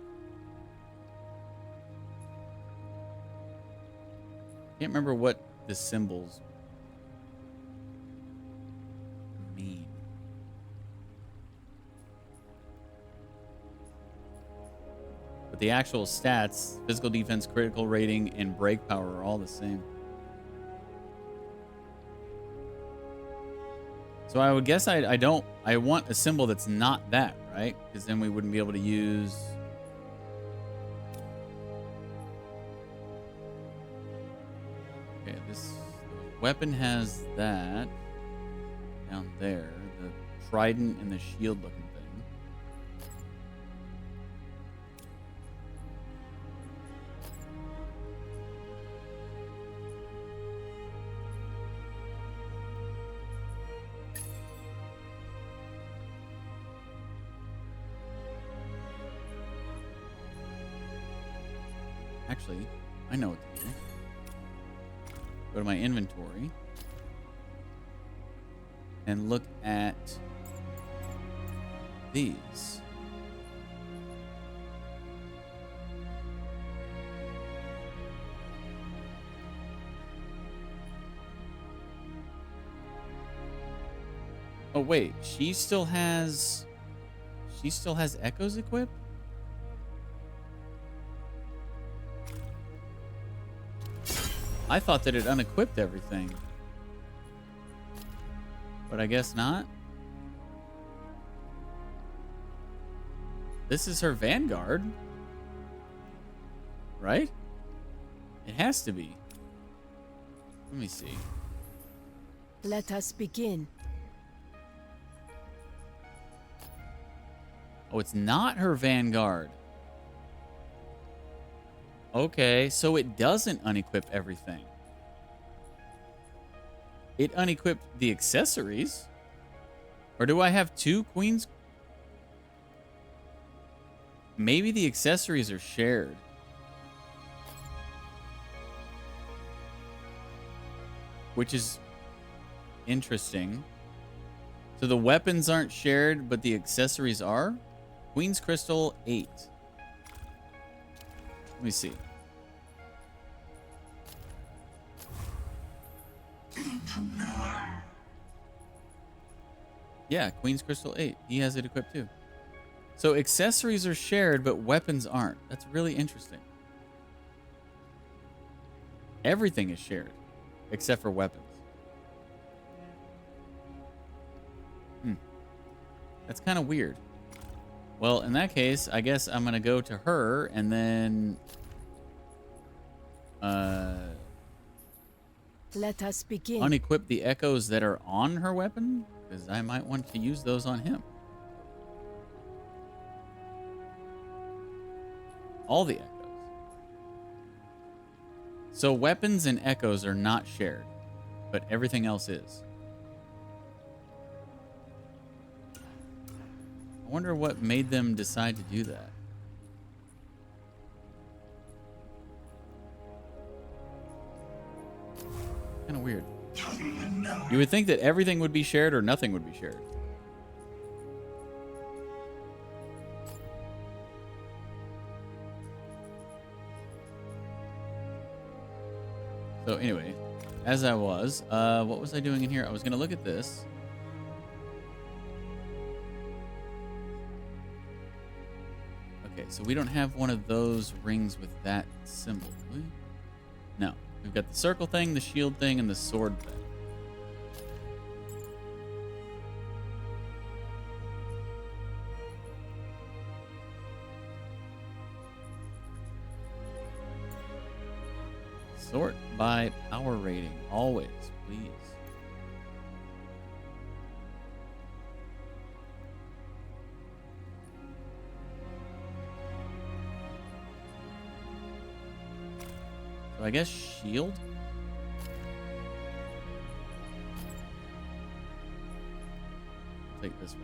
Can't remember what the symbols mean. But the actual stats, physical defense, critical rating, and break power are all the same. So I would guess I want a symbol that's not that, right? Because then we wouldn't be able to use... Okay, this weapon has that down there. The trident and the shield looking thing. Actually, I know what to do. Go to my inventory and look at these. Oh wait, she still has echoes equipped? I thought that it unequipped everything. But I guess not. This is her Vanguard. Right? It has to be. Let me see. Let us begin. Oh, it's not her Vanguard. Okay, so it doesn't unequip everything. It unequipped the accessories. Or do I have 2 queens? Maybe the accessories are shared. Which is interesting. So the weapons aren't shared, but the accessories are? Queen's Crystal 8. Let me see. Yeah, Queen's Crystal 8. He has it equipped too. So accessories are shared, but weapons aren't. That's really interesting. Everything is shared, except for weapons. That's kind of weird. Well, in that case, I guess I'm going to go to her and then... Let us begin. Unequip the echoes that are on her weapon, because I might want to use those on him. All the echoes. So weapons and echoes are not shared, but everything else is. I wonder what made them decide to do that. Kind of weird. You would think that everything would be shared or nothing would be shared. So anyway, as I was, what was I doing in here? I was going to look at this. Okay, so we don't have one of those rings with that symbol, do we? No. We've got the circle thing, the shield thing, and the sword thing. Sort by power rating, always, please. So I guess shield? I'll take this one.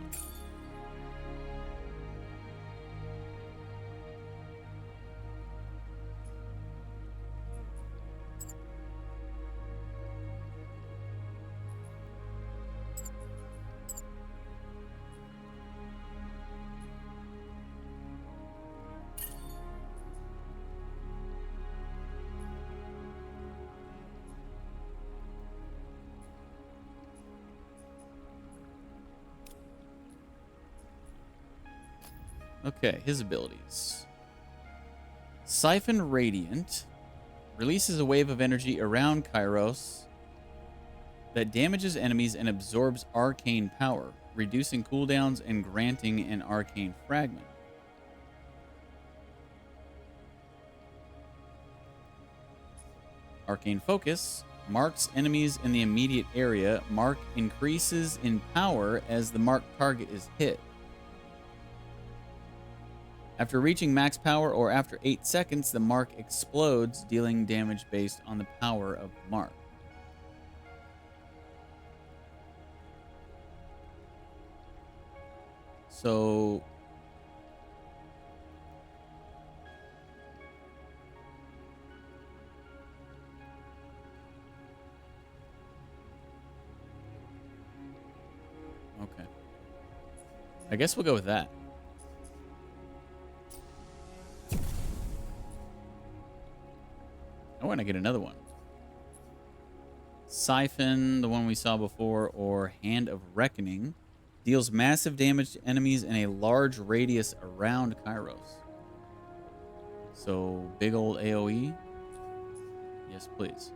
Okay, his abilities. Siphon Radiant releases a wave of energy around Kairos that damages enemies and absorbs arcane power, reducing cooldowns and granting an arcane fragment. Arcane Focus marks enemies in the immediate area. Mark increases in power as the marked target is hit. After reaching max power or after 8 seconds, the mark explodes, dealing damage based on the power of the mark. So okay. I guess we'll go with that. Oh, and I get another one. Siphon, the one we saw before, or Hand of Reckoning, deals massive damage to enemies in a large radius around Kairos. So, big old AoE? Yes, please.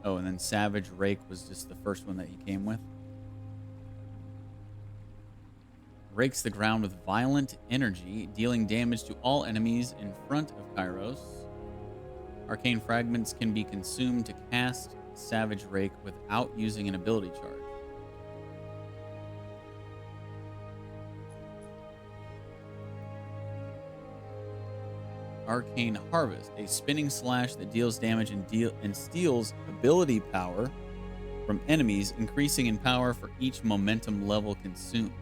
Oh, and then Savage Rake was just the first one that he came with. Rakes the ground with violent energy, dealing damage to all enemies in front of Kairos. Arcane fragments can be consumed to cast Savage Rake without using an ability charge. Arcane Harvest, a spinning slash that deals damage and steals ability power from enemies, increasing in power for each momentum level consumed.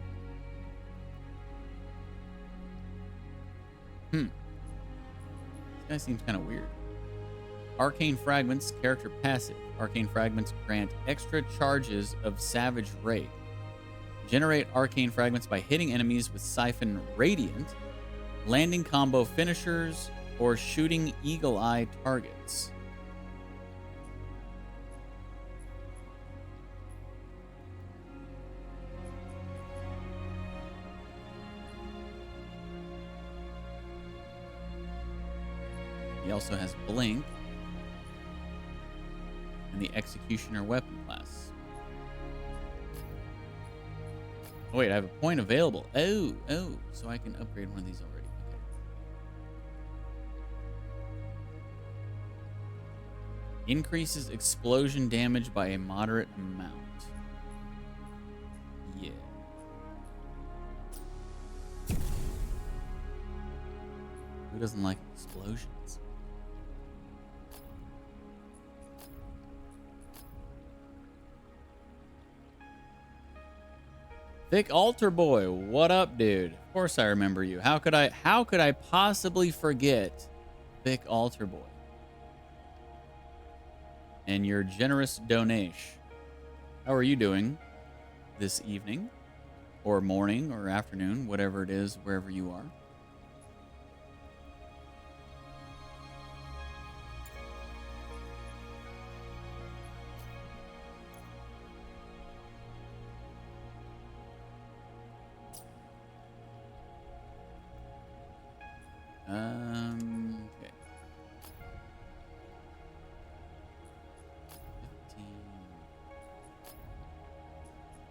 This guy seems kind of weird. Arcane Fragments, character passive. Arcane Fragments grant extra charges of Savage Rake. Generate Arcane Fragments by hitting enemies with Siphon Radiant, landing combo finishers, or shooting Eagle Eye targets. He also has Blink and the Executioner weapon class. Oh wait, I have a point available. Oh, so I can upgrade one of these already. Okay. Increases explosion damage by a moderate amount. Yeah. Who doesn't like explosions? Thick Altar Boy, what up, dude? Of course I remember you. How could I possibly forget Thick Altar Boy? And your generous donation. How are you doing this evening? Or morning or afternoon, whatever it is, wherever you are. Okay. 15.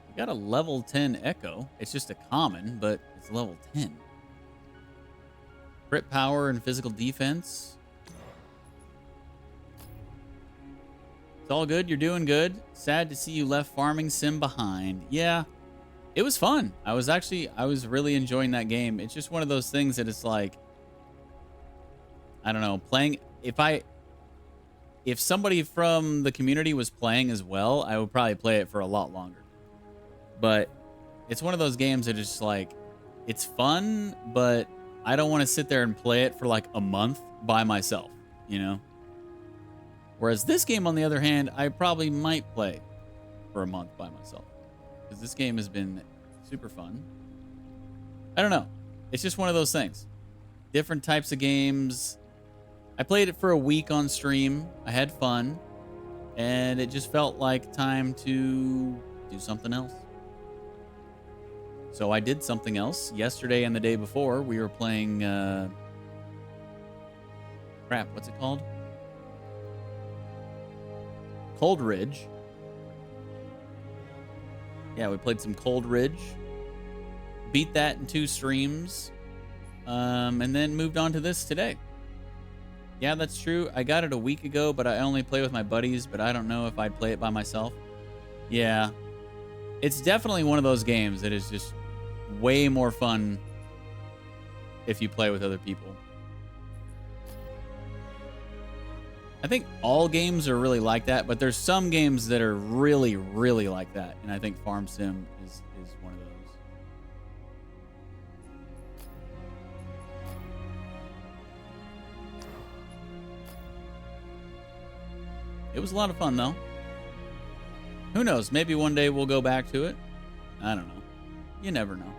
We got a level 10 Echo. It's just a common, but it's level 10. Crit power and physical defense. It's all good. You're doing good. Sad to see you left Farming Sim behind. Yeah, it was fun. I was really enjoying that game. It's just one of those things that it's like, I don't know, playing. If somebody from the community was playing as well, I would probably play it for a lot longer. But it's one of those games that is just like, it's fun, but I don't want to sit there and play it for like a month by myself, you know? Whereas this game, on the other hand, I probably might play for a month by myself. Because this game has been super fun. I don't know. It's just one of those things. Different types of games. I played it for a week on stream. I had fun. And it just felt like time to do something else. So I did something else. Yesterday and the day before, we were playing... crap, what's it called? Cold Ridge. Yeah, we played some Cold Ridge. Beat that in 2 streams. And then moved on to this today. Yeah, that's true. I got it a week ago, but I only play with my buddies, but I don't know if I'd play it by myself. Yeah. It's definitely one of those games that is just way more fun if you play with other people. I think all games are really like that, but there's some games that are really, really like that. And I think Farm Sim is one of those. It was a lot of fun, though. Who knows? Maybe one day we'll go back to it. I don't know. You never know.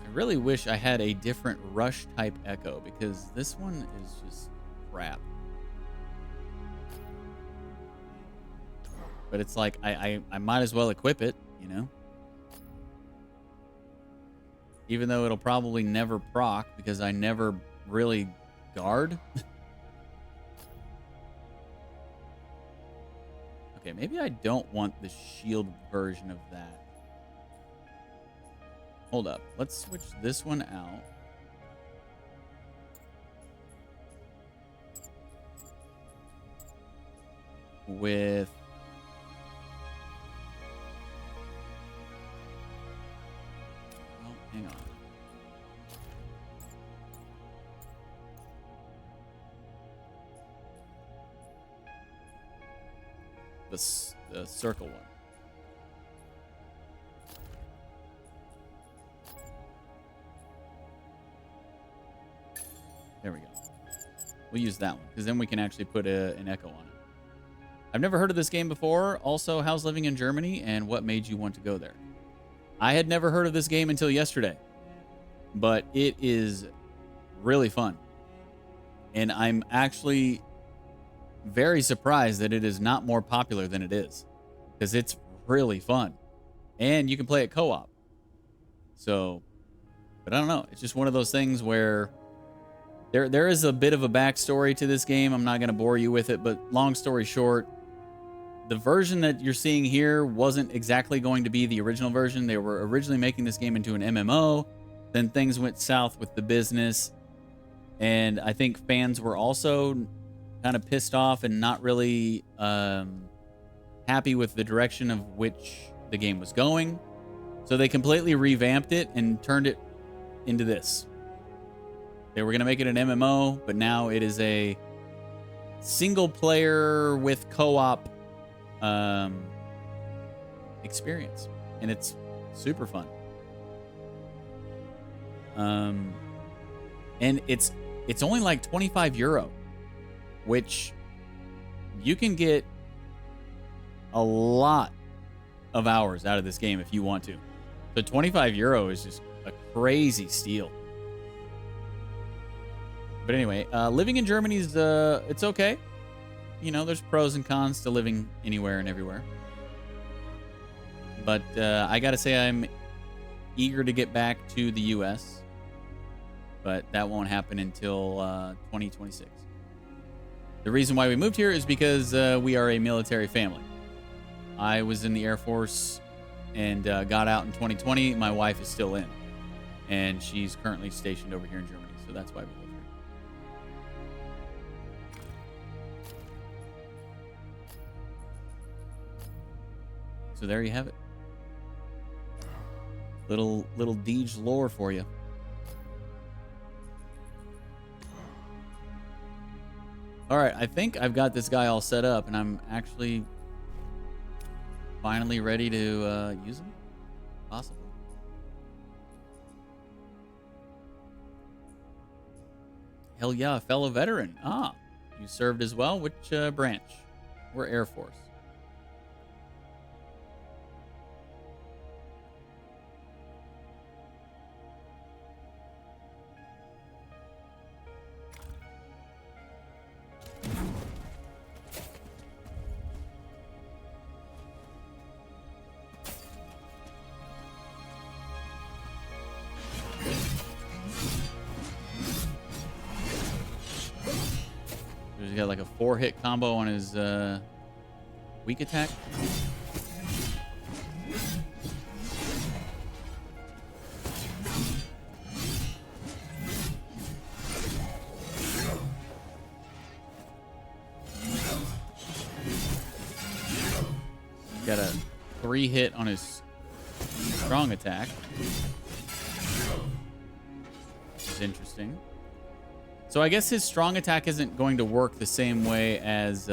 I really wish I had a different rush type echo because this one is just crap. But it's like I might as well equip it, you know? Even though it'll probably never proc because I never really guard. Okay, maybe I don't want the shield version of that. Hold up. Let's switch this one out. With... Oh, hang on. The circle one. There we go. We'll use that one, because then we can actually put an echo on it. I've never heard of this game before. Also, how's living in Germany, and what made you want to go there? I had never heard of this game until yesterday, but it is really fun. And I'm actually very surprised that it is not more popular than it is, because it's really fun. And you can play it co-op. So, but I don't know. It's just one of those things where... There is a bit of a backstory to this game. I'm not going to bore you with it, but long story short, the version that you're seeing here wasn't exactly going to be the original version. They were originally making this game into an MMO. Then things went south with the business. And I think fans were also kind of pissed off and not really happy with the direction of which the game was going. So they completely revamped it and turned it into this. They were going to make it an MMO, but now it is a single player with co-op experience. And it's super fun. And it's only like 25 euro, which you can get a lot of hours out of this game if you want to. So 25 euro is just a crazy steal. But anyway, living in Germany is it's okay. You know, there's pros and cons to living anywhere and everywhere. But I gotta say, I'm eager to get back to the U.S., but that won't happen until 2026. The reason why we moved here is because we are a military family. I was in the Air Force and got out in 2020. My wife is still in, and she's currently stationed over here in Germany, so that's why we live here. So there you have it. Little Deej lore for you. All right, I think I've got this guy all set up, and I'm actually finally ready to use him. Possibly. Hell yeah, a fellow veteran. Ah, you served as well. Which branch? We're Air Force. He's got like a 4-hit combo on his weak attack. Got a 3-hit on his strong attack. Which is interesting. So I guess his strong attack isn't going to work the same way as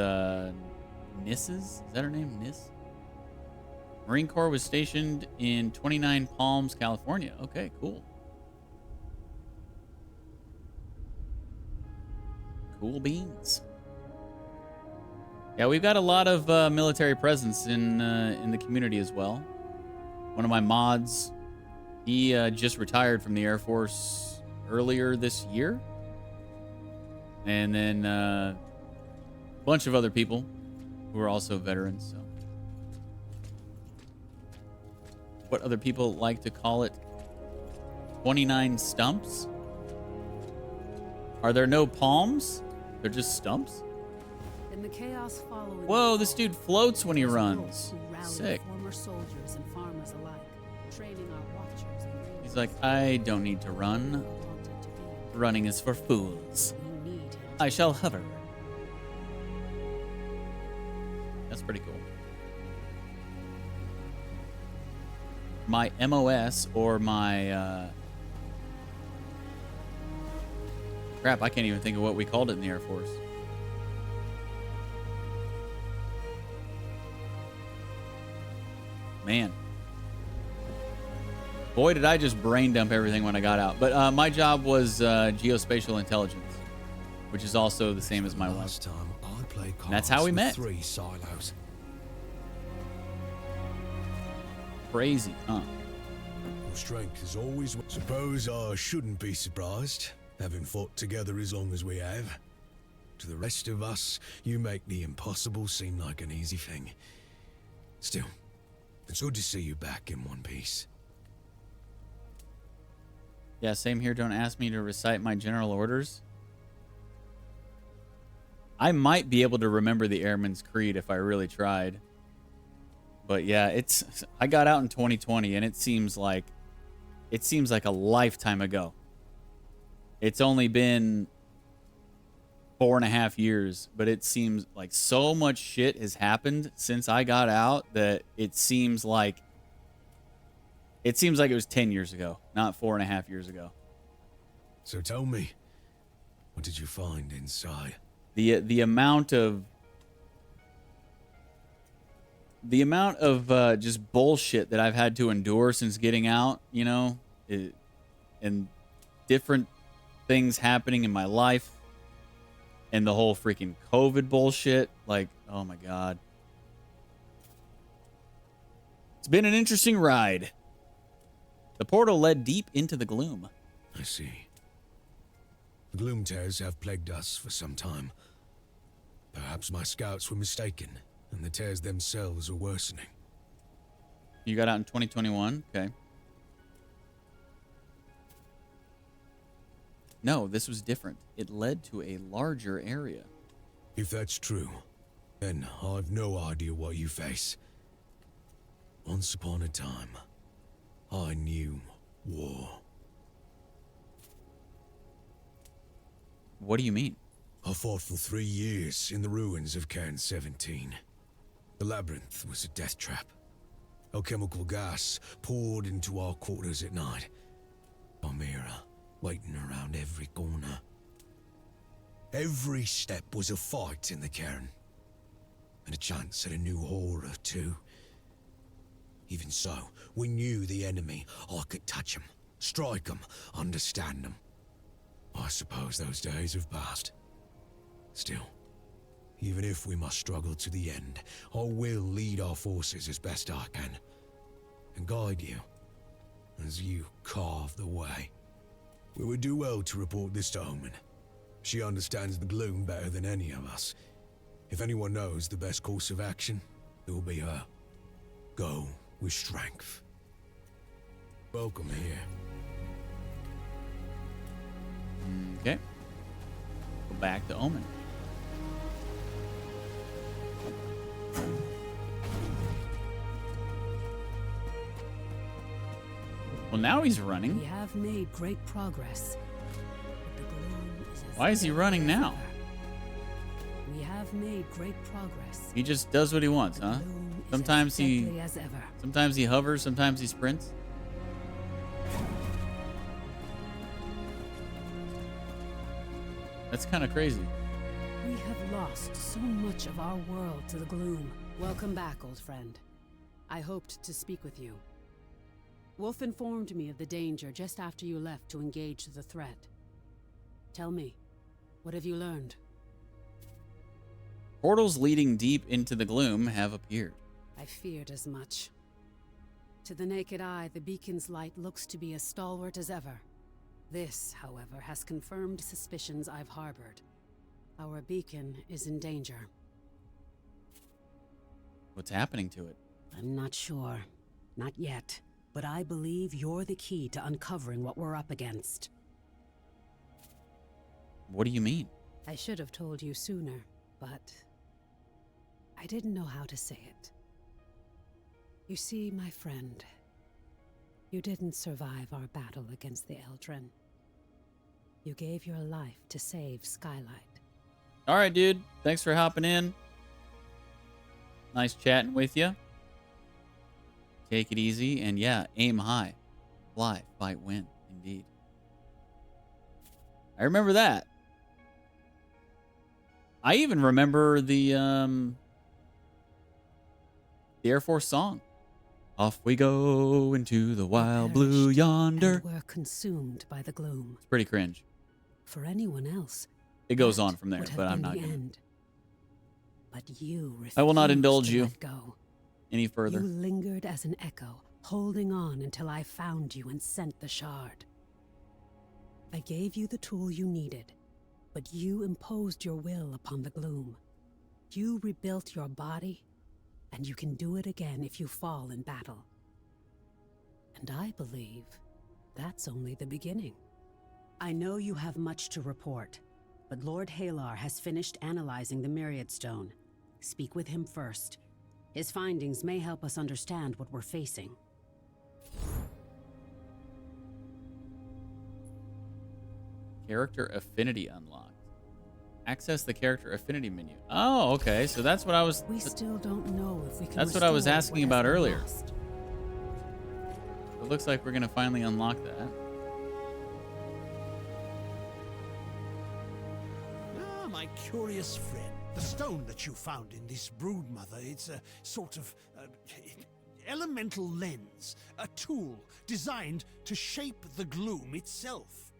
Niss's. Is that her name? Niss? Marine Corps was stationed in 29 Palms, California. Okay, cool. Cool beans. Yeah, we've got a lot of military presence in the community as well. One of my mods, he just retired from the Air Force earlier this year. And then a bunch of other people who are also veterans. So, what other people like to call it? 29 stumps? Are there no palms? They're just stumps? In the chaos following. Whoa, this dude floats when he runs. Sick. Former soldiers and farmers alike, training our watchers and rangers. He's like, I don't need to run. Running is for fools. I shall hover. That's pretty cool. My MOS or my crap, I can't even think of what we called it in the Air Force. Man. Boy, did I just brain dump everything when I got out. But my job was geospatial intelligence, which is also the same as my wife. And that's how we met. 3 silos. Crazy, huh? Your strength is always. Suppose I shouldn't be surprised, having fought together as long as we have. To the rest of us, you make the impossible seem like an easy thing. Still, it's good to see you back in one piece. Yeah, same here. Don't ask me to recite my general orders. I might be able to remember the Airman's Creed if I really tried. But yeah, I got out in 2020 and it seems like a lifetime ago. It's only been 4.5 years, but it seems like so much shit has happened since I got out that it seems like it was 10 years ago, not 4.5 years ago. So tell me, what did you find inside? The amount of just bullshit that I've had to endure since getting out, you know, and different things happening in my life, and the whole freaking COVID bullshit. Like, oh my God. It's been an interesting ride. The portal led deep into the gloom. I see. The gloom tears have plagued us for some time. Perhaps my scouts were mistaken, and the tears themselves are worsening. You got out in 2021? Okay. No, this was different. It led to a larger area. If that's true, then I've no idea what you face. Once upon a time, I knew war. What do you mean? I fought for 3 years in the ruins of Cairn 17. The labyrinth was a death trap. Alchemical gas poured into our quarters at night. Chimera waiting around every corner. Every step was a fight in the cairn, and a chance at a new horror too. Even so, we knew the enemy. I could touch them, strike them, understand them. I suppose those days have passed. Still, even if we must struggle to the end, I will lead our forces as best I can, and guide you as you carve the way. We would do well to report this to Omen. She understands the gloom better than any of us. If anyone knows the best course of action, it will be her. Go with strength. Welcome here. Okay. Go back to Omen. Well, now he's running. We have made great progress. But the gloom is as Why is he running now? We have made great progress. He just does what he wants, huh? Sometimes deadly as ever. sometimes he hovers, sometimes he sprints. That's kind of crazy. We have lost so much of our world to the gloom. Welcome back, old friend. I hoped to speak with you. Wolf informed me of the danger just after you left to engage the threat. Tell me, what have you learned? Portals leading deep into the gloom have appeared. I feared as much. To the naked eye, the beacon's light looks to be as stalwart as ever. This, however, has confirmed suspicions I've harbored. Our beacon is in danger. What's happening to it? I'm not sure. Not yet. But I believe you're the key to uncovering what we're up against. What do you mean? I should have told you sooner, but I didn't know how to say it. You see, my friend, you didn't survive our battle against the Eldrin. You gave your life to save Skylight. All right, dude. Thanks for hopping in. Nice chatting with you. Take it easy, and yeah, aim high. Fly, fight, win. Indeed. I remember that. I even remember the Air Force song. Off we go into the wild blue yonder. And were consumed by the gloom. It's pretty cringe. For anyone else, it goes on from there, would have but I'm been not the gonna. end. But you refused I will not indulge to you let go. any further. You lingered as an echo, holding on until I found you and sent the shard. I gave you the tool you needed, but you imposed your will upon the gloom. You rebuilt your body, and you can do it again if you fall in battle. And I believe that's only the beginning. I know you have much to report, but Lord Halar has finished analyzing the Myriad Stone. Speak with him first. His findings may help us understand what we're facing. Character affinity unlocked. Access the character affinity menu. Oh, okay. So that's what I was. We still don't know if we can. That's what I was restore asking what has about been earlier. lost. It looks like we're gonna finally unlock that. Ah, my curious friend. The stone that you found in this broodmother, it's a sort of elemental lens, a tool designed to shape the gloom itself.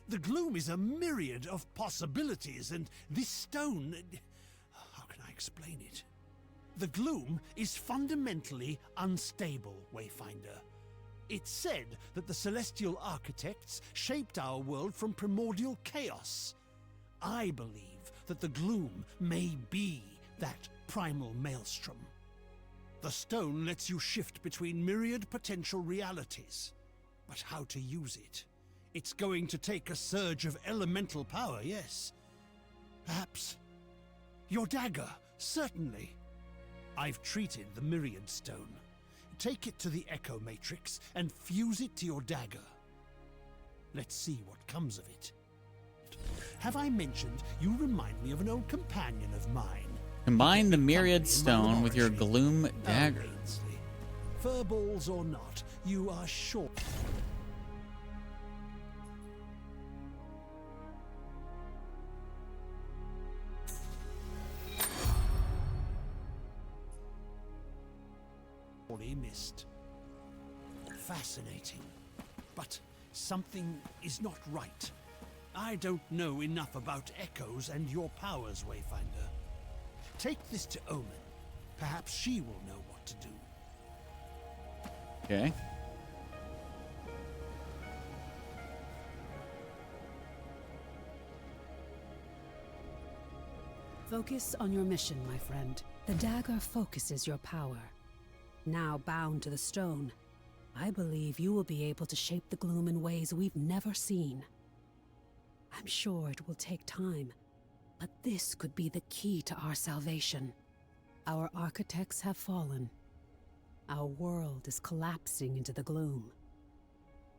The gloom is a myriad of possibilities, and this stone... How can I explain it? The gloom is fundamentally unstable, Wayfinder. It's said that the celestial architects shaped our world from primordial chaos. I believe that the gloom may be that primal maelstrom. The stone lets you shift between myriad potential realities. But how to use it? It's going to take a surge of elemental power, yes. Perhaps your dagger, certainly. I've treated the Myriad Stone. Take it to the Echo Matrix and fuse it to your dagger. Let's see what comes of it. Have I mentioned you remind me of an old companion of mine? Combine the Myriad Stone with your Gloom Dagger. Furballs or not, you are sure. Missed. Fascinating. But something is not right. I don't know enough about echoes and your powers, Wayfinder. Take this to Omen. Perhaps she will know what to do. Okay. Focus on your mission, my friend. The dagger focuses your power. Now bound to the stone, I believe you will be able to shape the gloom in ways we've never seen. I'm sure it will take time, but this could be the key to our salvation. Our architects have fallen. Our world is collapsing into the gloom.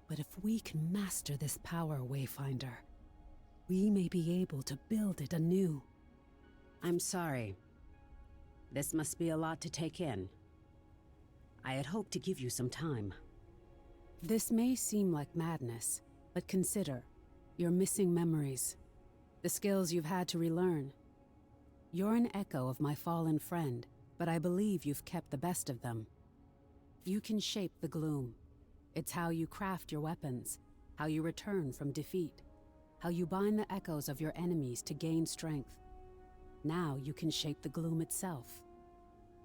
But if we can master this power, Wayfinder, we may be able to build it anew. I'm sorry. This must be a lot to take in. I had hoped to give you some time. This may seem like madness, but consider, you're missing memories, the skills you've had to relearn. You're an echo of my fallen friend, but I believe you've kept the best of them. You can shape the gloom. It's how you craft your weapons, how you return from defeat, how you bind the echoes of your enemies to gain strength. Now you can shape the gloom itself.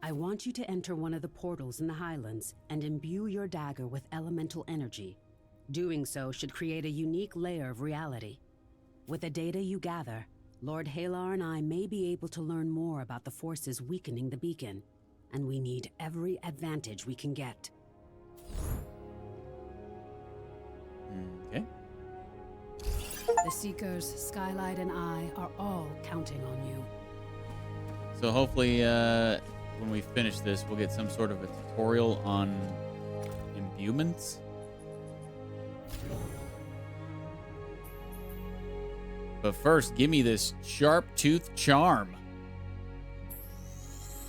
I want you to enter one of the portals in the Highlands and imbue your dagger with elemental energy. Doing so should create a unique layer of reality. With the data you gather, Lord Halar and I may be able to learn more about the forces weakening the beacon, and we need every advantage we can get. Okay. The Seekers, Skylight, and I are all counting on you. So hopefully, when we finish this, we'll get some sort of a tutorial on imbuements. But first, give me this sharp tooth charm.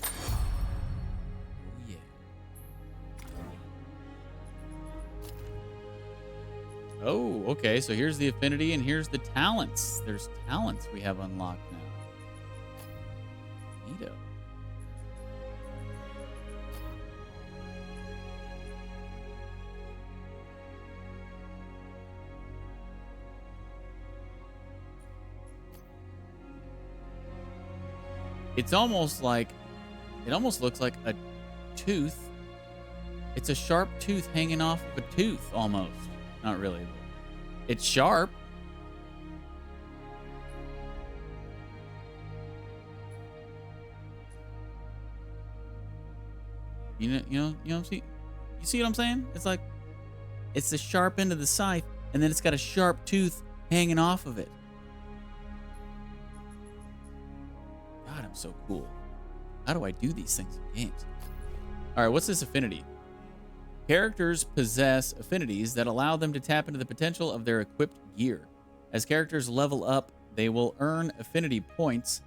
Oh, yeah. Oh, okay. So here's the affinity and here's the talents. There's talents we have unlocked now. Neato. It's almost like, it almost looks like a tooth. It's a sharp tooth hanging off of a tooth, almost. Not really. It's sharp. You know what I'm saying? You see what I'm saying? It's like, it's the sharp end of the scythe, and then it's got a sharp tooth hanging off of it. God, I'm so cool. How do I do these things in games? All right, what's this affinity? Characters possess affinities that allow them to tap into the potential of their equipped gear. As characters level up, they will earn affinity points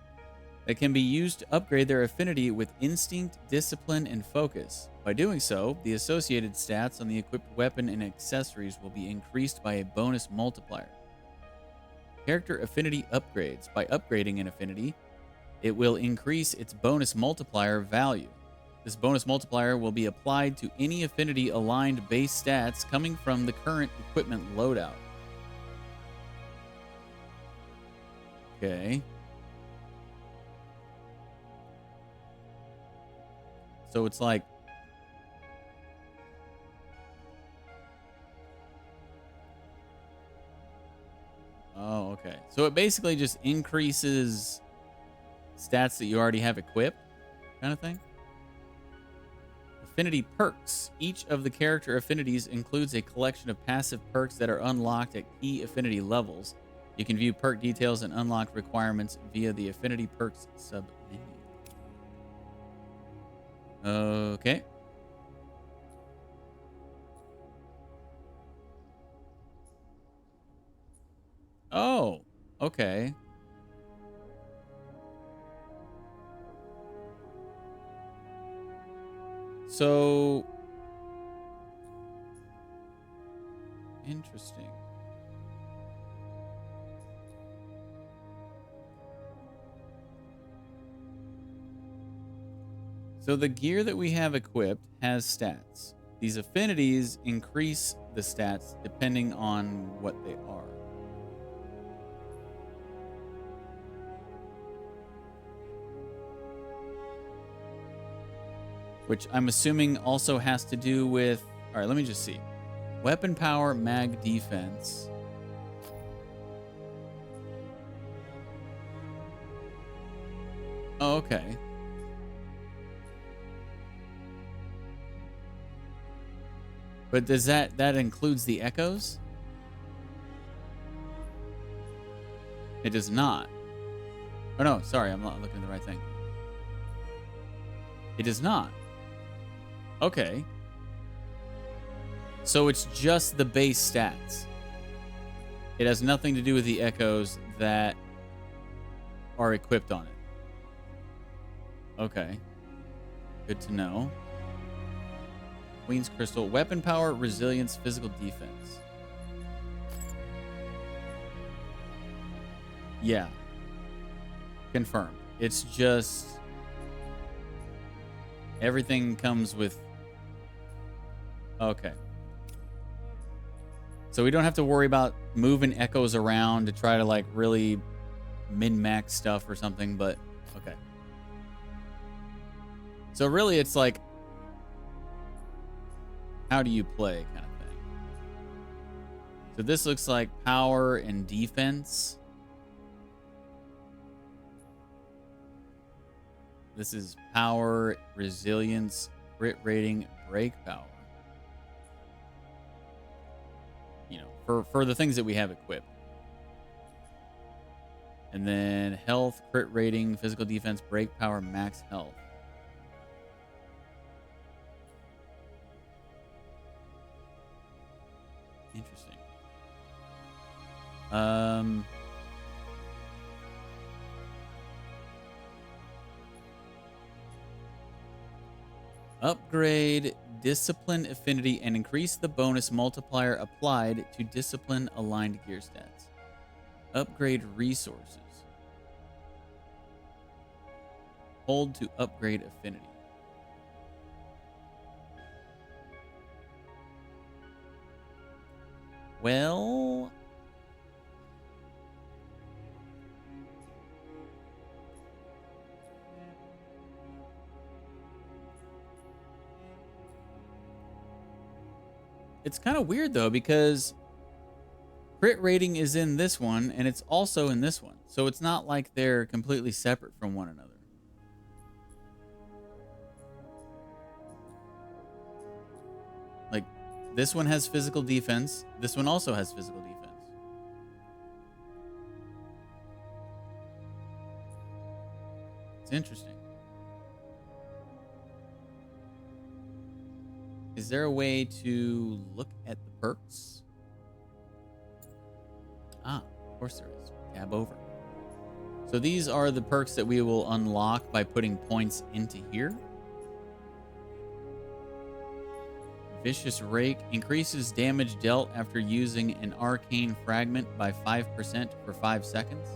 that can be used to upgrade their affinity with instinct, discipline, and focus. By doing so, the associated stats on the equipped weapon and accessories will be increased by a bonus multiplier. Character affinity upgrades. By upgrading an affinity, it will increase its bonus multiplier value. This bonus multiplier will be applied to any affinity-aligned base stats coming from the current equipment loadout. Okay. So it's like So it basically just increases stats that you already have equipped, kind of thing. Affinity perks. Each of the character affinities includes a collection of passive perks that are unlocked at key affinity levels. You can view perk details and unlock requirements via the affinity perks sub-menu. Okay. Oh, okay. So, interesting. So the gear that we have equipped has stats. These affinities increase the stats depending on what they are. Which I'm assuming also has to do with... All right, let me just see. Weapon power, mag defense. Oh, okay. But does that includes the echoes? It does not. Oh no, sorry, I'm not looking at the right thing. It does not. Okay. So it's just the base stats. It has nothing to do with the echoes that are equipped on it. Okay. Good to know. Queen's Crystal. Weapon power, resilience, physical defense. Yeah. Confirmed. It's just... everything comes with... Okay. So we don't have to worry about moving echoes around to try to like really min-max stuff or something, but okay. So really it's like, how do you play kind of thing. So this looks like power and defense. This is power, resilience, crit rating, break power. You know, for the things that we have equipped. And then health, crit rating, physical defense, break power, max health. Interesting. Upgrade discipline affinity and increase the bonus multiplier applied to discipline aligned gear stats. Upgrade resources. Hold to upgrade affinity. Well, it's kind of weird though, because crit rating is in this one and it's also in this one. So it's not like they're completely separate from one another. Like this one has physical defense. This one also has physical defense. It's interesting. Is there a way to look at the perks? Ah, of course there is. Tab over. So these are the perks that we will unlock by putting points into here. Vicious Rake increases damage dealt after using an arcane fragment by 5% for 5 seconds.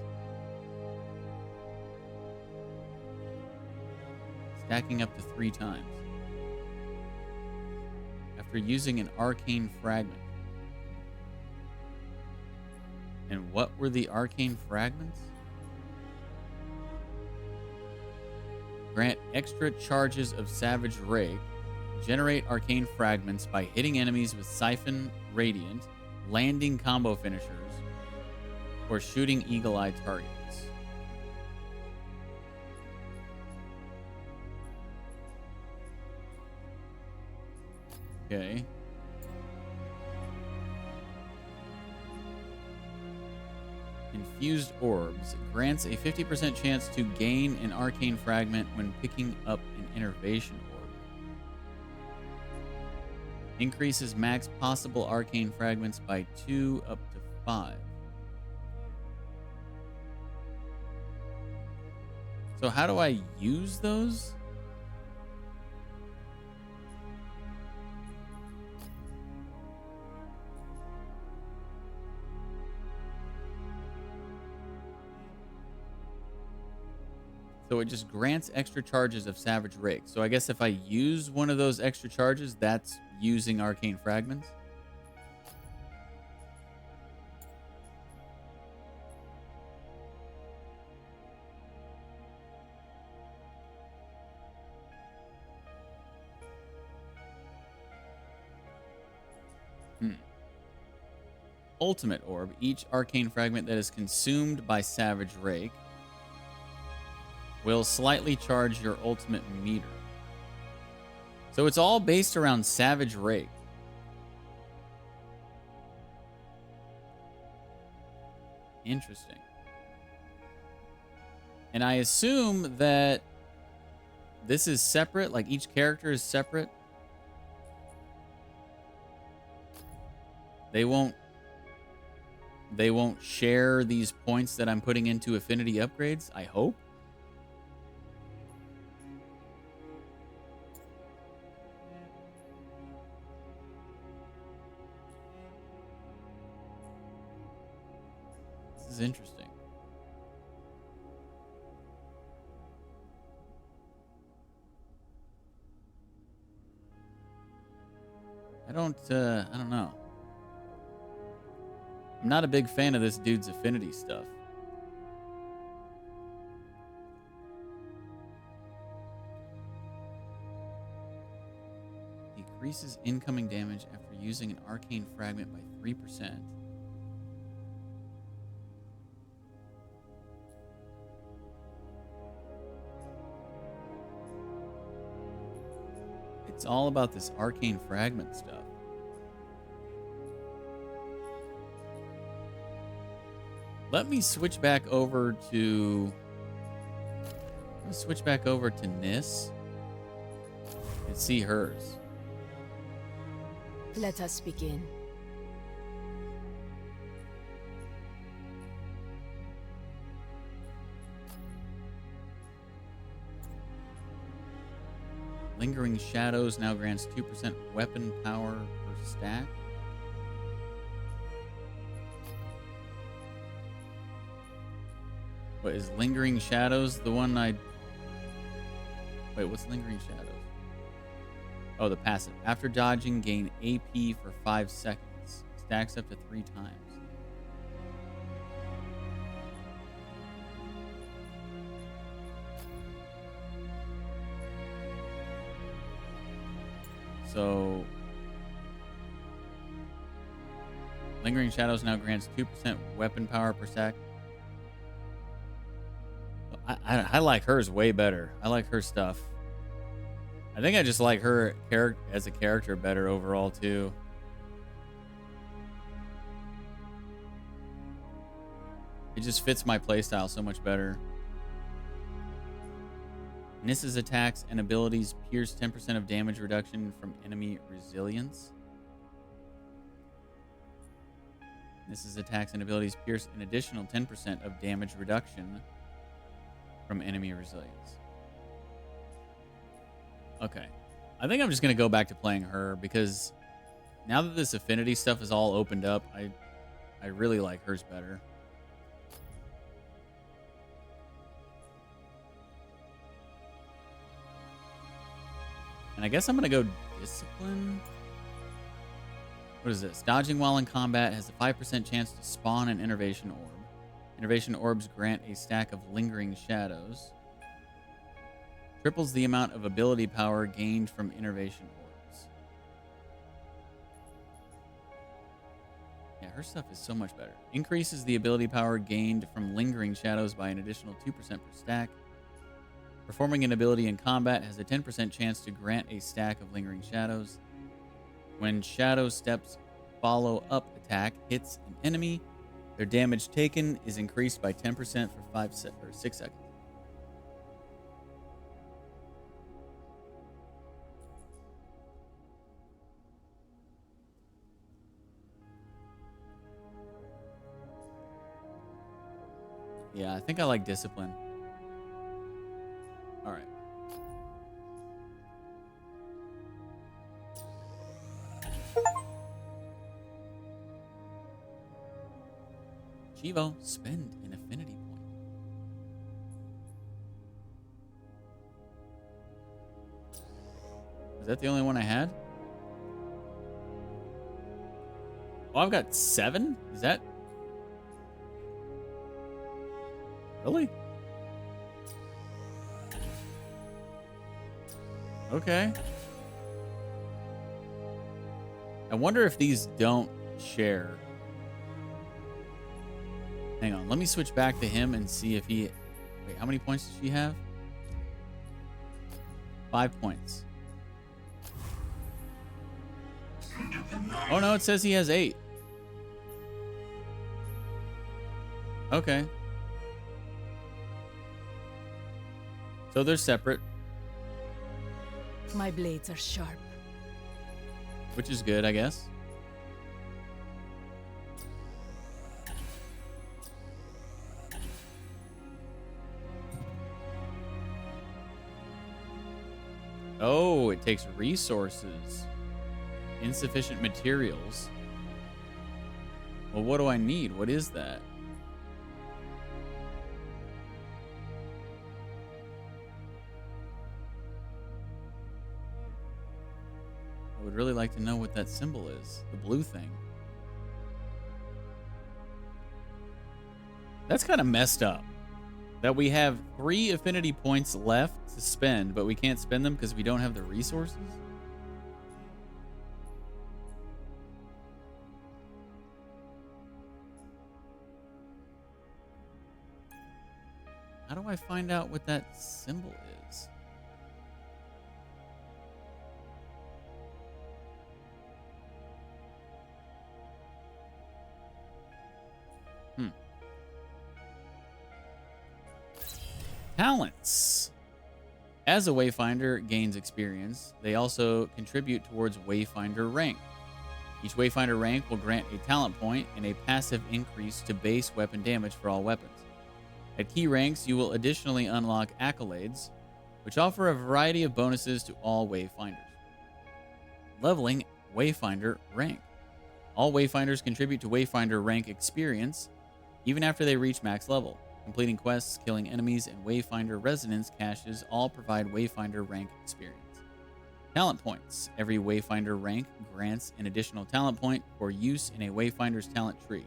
Stacking up to 3 times. After using an arcane fragment. And what were the arcane fragments? Grant extra charges of Savage Rake. Generate arcane fragments by hitting enemies with Siphon Radiant, landing combo finishers, or shooting eagle-eye targets. Okay. Infused orbs grants a 50% chance to gain an arcane fragment when picking up an innervation orb. Increases max possible arcane fragments by 2 up to 5. So how do I use those? So it just grants extra charges of Savage Rake. So I guess if I use one of those extra charges, that's using arcane fragments. Ultimate Orb. Each arcane fragment that is consumed by Savage Rake will slightly charge your ultimate meter. So it's all based around Savage Rake. Interesting. And I assume that this is separate, like each character is separate. They won't share these points that I'm putting into affinity upgrades, I hope. This is interesting. I don't know. I'm not a big fan of this dude's affinity stuff. Decreases incoming damage after using an arcane fragment by 3%. It's all about this arcane fragment stuff. Let me switch back over to Nis and see hers. Let us begin. Lingering Shadows now grants 2% weapon power per stack. What is Lingering Shadows? The one I... Wait, what's Lingering Shadows? Oh, the passive. After dodging, gain AP for 5 seconds. Stacks up to 3 times. So... Lingering Shadows now grants 2% weapon power per stack. I like hers way better. I like her stuff. I think I just like her as a character better overall too. It just fits my playstyle so much better. Nis's attacks and abilities pierce 10% of damage reduction from enemy resilience. Nis's attacks and abilities pierce an additional 10% of damage reduction from enemy resilience. Okay. I think I'm just going to go back to playing her because now that this affinity stuff is all opened up, I really like hers better. And I guess I'm going to go Discipline. What is this? Dodging while in combat has a 5% chance to spawn an Innervation Orb. Innervation Orbs grant a stack of Lingering Shadows. Triples the amount of ability power gained from Innervation Orbs. Yeah, her stuff is so much better. Increases the ability power gained from lingering shadows by an additional 2% per stack. Performing an ability in combat has a 10% chance to grant a stack of lingering shadows. When shadow steps follow-up attack hits an enemy, their damage taken is increased by 10% for 6 seconds. Yeah, I think I like discipline. All right. Chivo, spend an affinity point. Is that the only one I had? Oh, I've got 7? Is that... Really? Okay. I wonder if these don't share. Hang on, let me switch back to him and see if he... Wait, how many points does she have? 5 points. Oh no, it says he has 8. Okay. So they're separate. My blades are sharp. Which is good, I guess. Oh, it takes resources. Insufficient materials. Well, what do I need? What is that? I would really like to know what that symbol is. The blue thing. That's kind of messed up. That we have 3 affinity points left to spend, but we can't spend them because we don't have the resources? How do I find out what that symbol is? Talents. As a Wayfinder gains experience, they also contribute towards Wayfinder rank. Each Wayfinder rank will grant a talent point and a passive increase to base weapon damage for all weapons. At key ranks, you will additionally unlock accolades, which offer a variety of bonuses to all Wayfinders. Leveling Wayfinder rank. All Wayfinders contribute to Wayfinder rank experience, even after they reach max level. Completing quests, killing enemies, and Wayfinder resonance caches all provide Wayfinder rank experience. Talent points. Every Wayfinder rank grants an additional talent point for use in a Wayfinder's talent tree.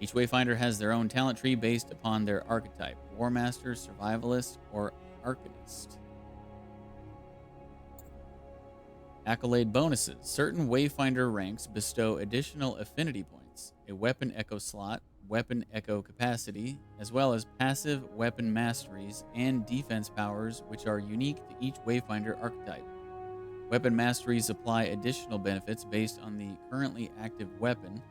Each Wayfinder has their own talent tree based upon their archetype: War Master, Survivalist, or Arcanist. Accolade bonuses. Certain Wayfinder ranks bestow additional affinity points, a weapon echo slot, weapon echo capacity, as well as passive weapon masteries and defense powers which are unique to each Wayfinder archetype. Weapon masteries apply additional benefits based on the currently active weapon,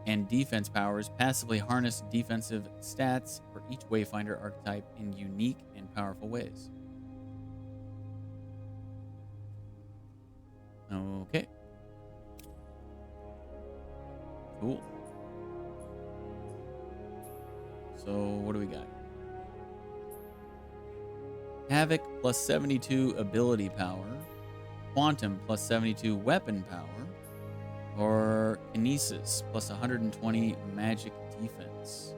and defense powers passively harness defensive stats for each Wayfinder archetype in unique and powerful ways. Okay. Cool. So, what do we got? Havoc plus 72 ability power. Quantum plus 72 weapon power. Or Kinesis plus 120 magic defense.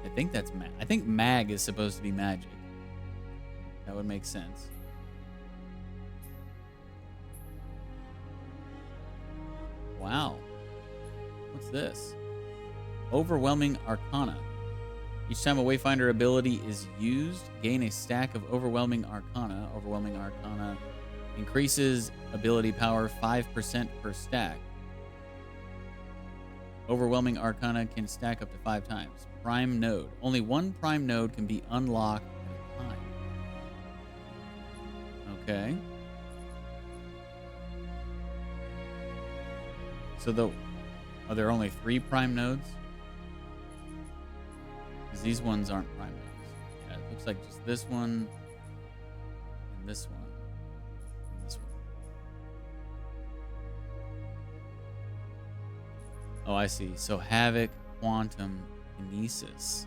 I think that's mag. I think mag is supposed to be magic. That would make sense. Wow. What's this? Overwhelming Arcana. Each time a Wayfinder ability is used, gain a stack of Overwhelming Arcana. Overwhelming Arcana Increases ability power 5% per stack. Overwhelming Arcana can stack up to 5 times. Prime node. Only one prime node can be unlocked at a time. Okay. So are there only 3 prime nodes? Because these ones aren't prime nodes. Yeah, it looks like just this one, and this one, and this one. Oh, I see. So Havoc, Quantum, Kinesis.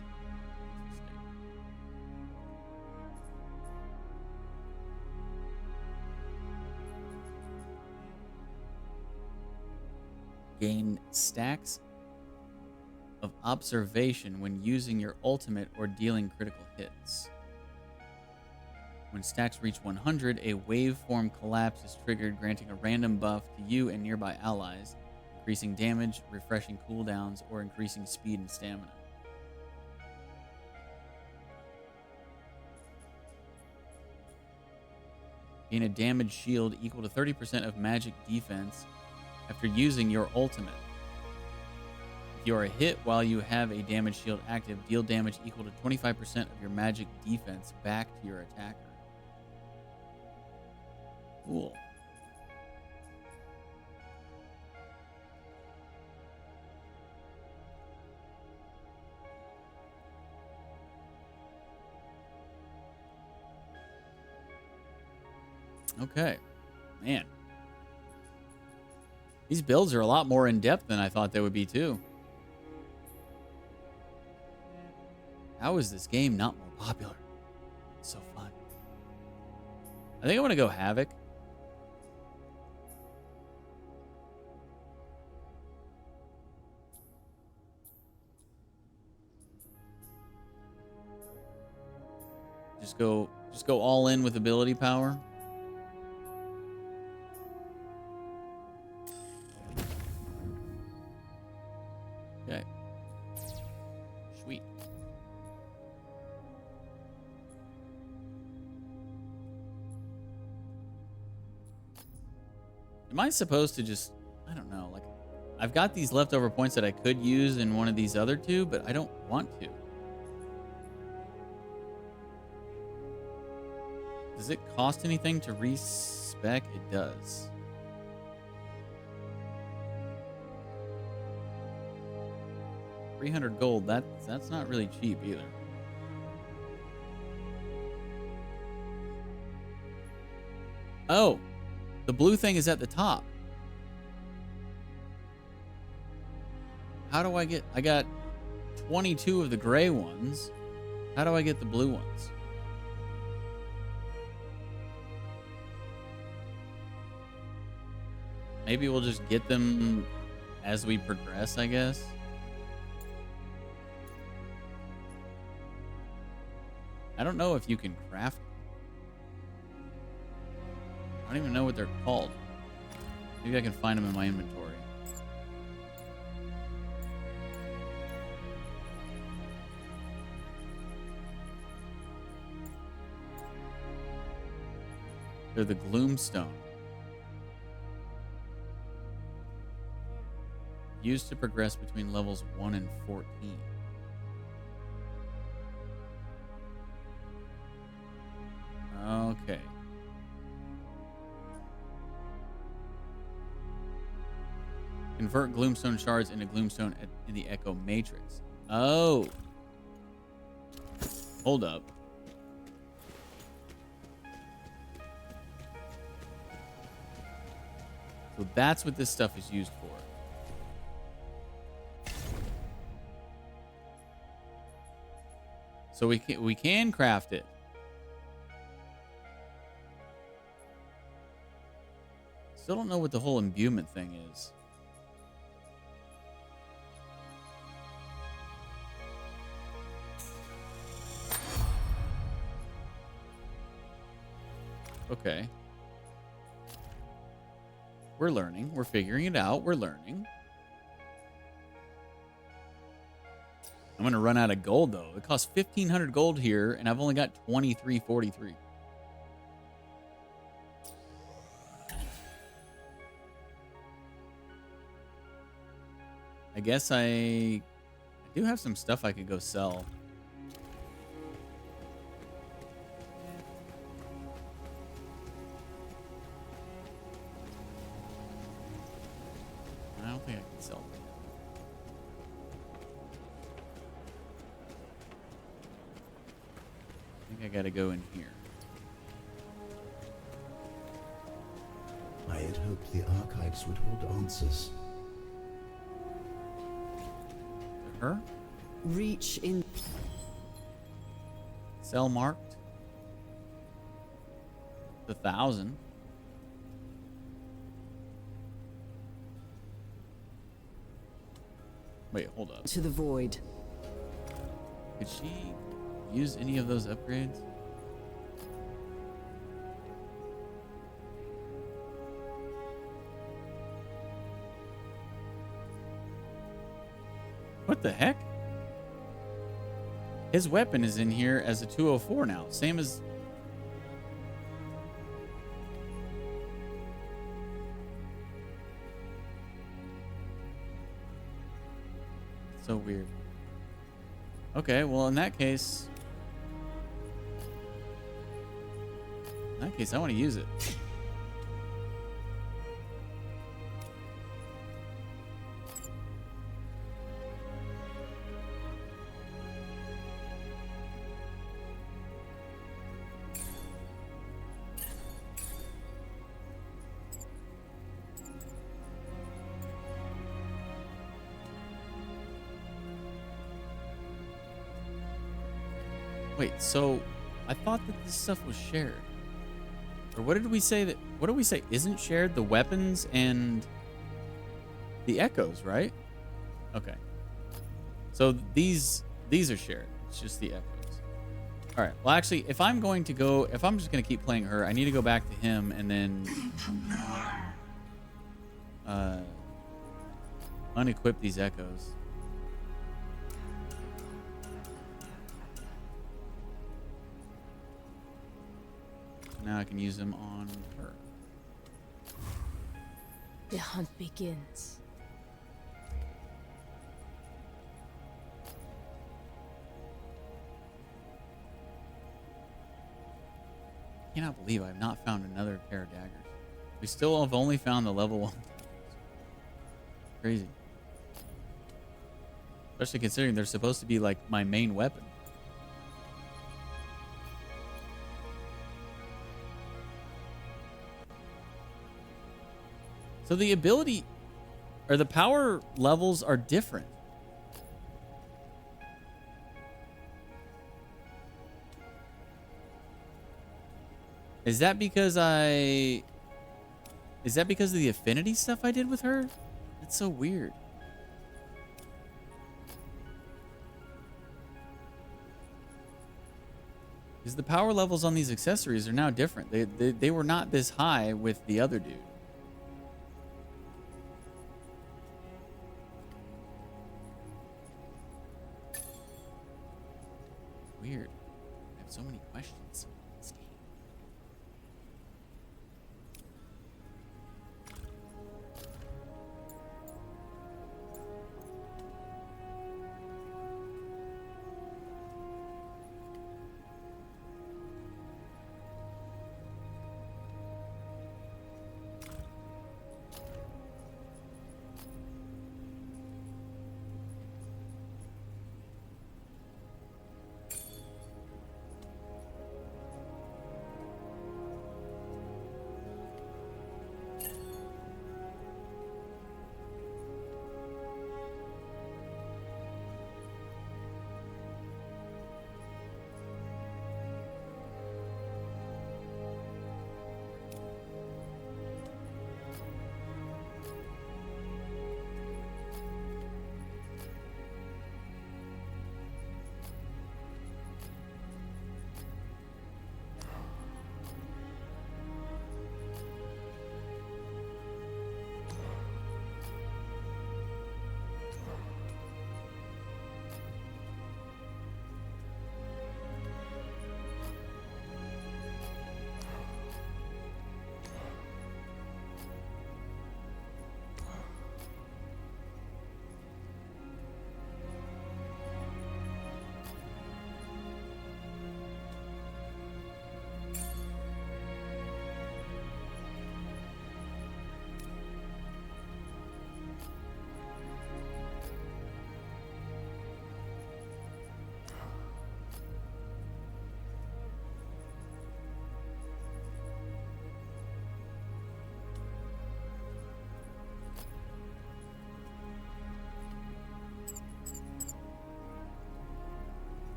Gain stacks of observation when using your ultimate or dealing critical hits. When stacks reach 100, a waveform collapse is triggered, granting a random buff to you and nearby allies, increasing damage, refreshing cooldowns, or increasing speed and stamina. Gain a damage shield equal to 30% of magic defense after using your ultimate. If you are hit while you have a damage shield active, deal damage equal to 25% of your magic defense back to your attacker. Cool. Okay. Man. These builds are a lot more in-depth than I thought they would be, too. How is this game not more popular? It's so fun. I think I want to go Havoc. Just go all in with ability power. Okay. Sweet. Am I supposed to just, I don't know, like, I've got these leftover points that I could use in one of these other two, but I don't want to. Does it cost anything to respec? It does. $300 gold, that's not really cheap either. Oh, the blue thing is at the top. How do I got 22 of the gray ones. How do I get the blue ones? Maybe we'll just get them as we progress, I guess. I don't know if you can craft them. I don't even know what they're called. Maybe I can find them in my inventory. They're the Gloomstone. Used to progress between levels 1 and 14. Okay. Convert Gloomstone shards into Gloomstone in the Echo Matrix. Oh. Hold up. So that's what this stuff is used for. So we can craft it. Still don't know what the whole imbuement thing is. Okay. We're learning. We're figuring it out. We're learning. I'm going to run out of gold, though. It costs 1,500 gold here, and I've only got 2343. I guess I do have some stuff I could go sell. I don't think I can sell them. I think I gotta go in here. I had hoped the archives would hold answers. Her? Reach in. Cell marked. 1,000. Wait, hold up. To the void. Could she use any of those upgrades? What the heck? His weapon is in here as a 204 now. Same as... So weird. Okay, well, in that case... I want to use it. Wait, so I thought that this stuff was shared. Or what did we say that... What did we say isn't shared? The weapons and the echoes, right? Okay. So these are shared. It's just the echoes. All right. Well, actually, if I'm just going to keep playing her, I need to go back to him and then unequip these echoes. Now I can use them on her. The hunt begins. I cannot believe I've not found another pair of daggers. We still have only found the level 1. Crazy. Especially considering they're supposed to be like my main weapon. So the ability or the power levels are different. Is that because of the affinity stuff I did with her? That's so weird. Because the power levels on these accessories are now different. They were not this high with the other dude. Weird. I have so many questions. in this game.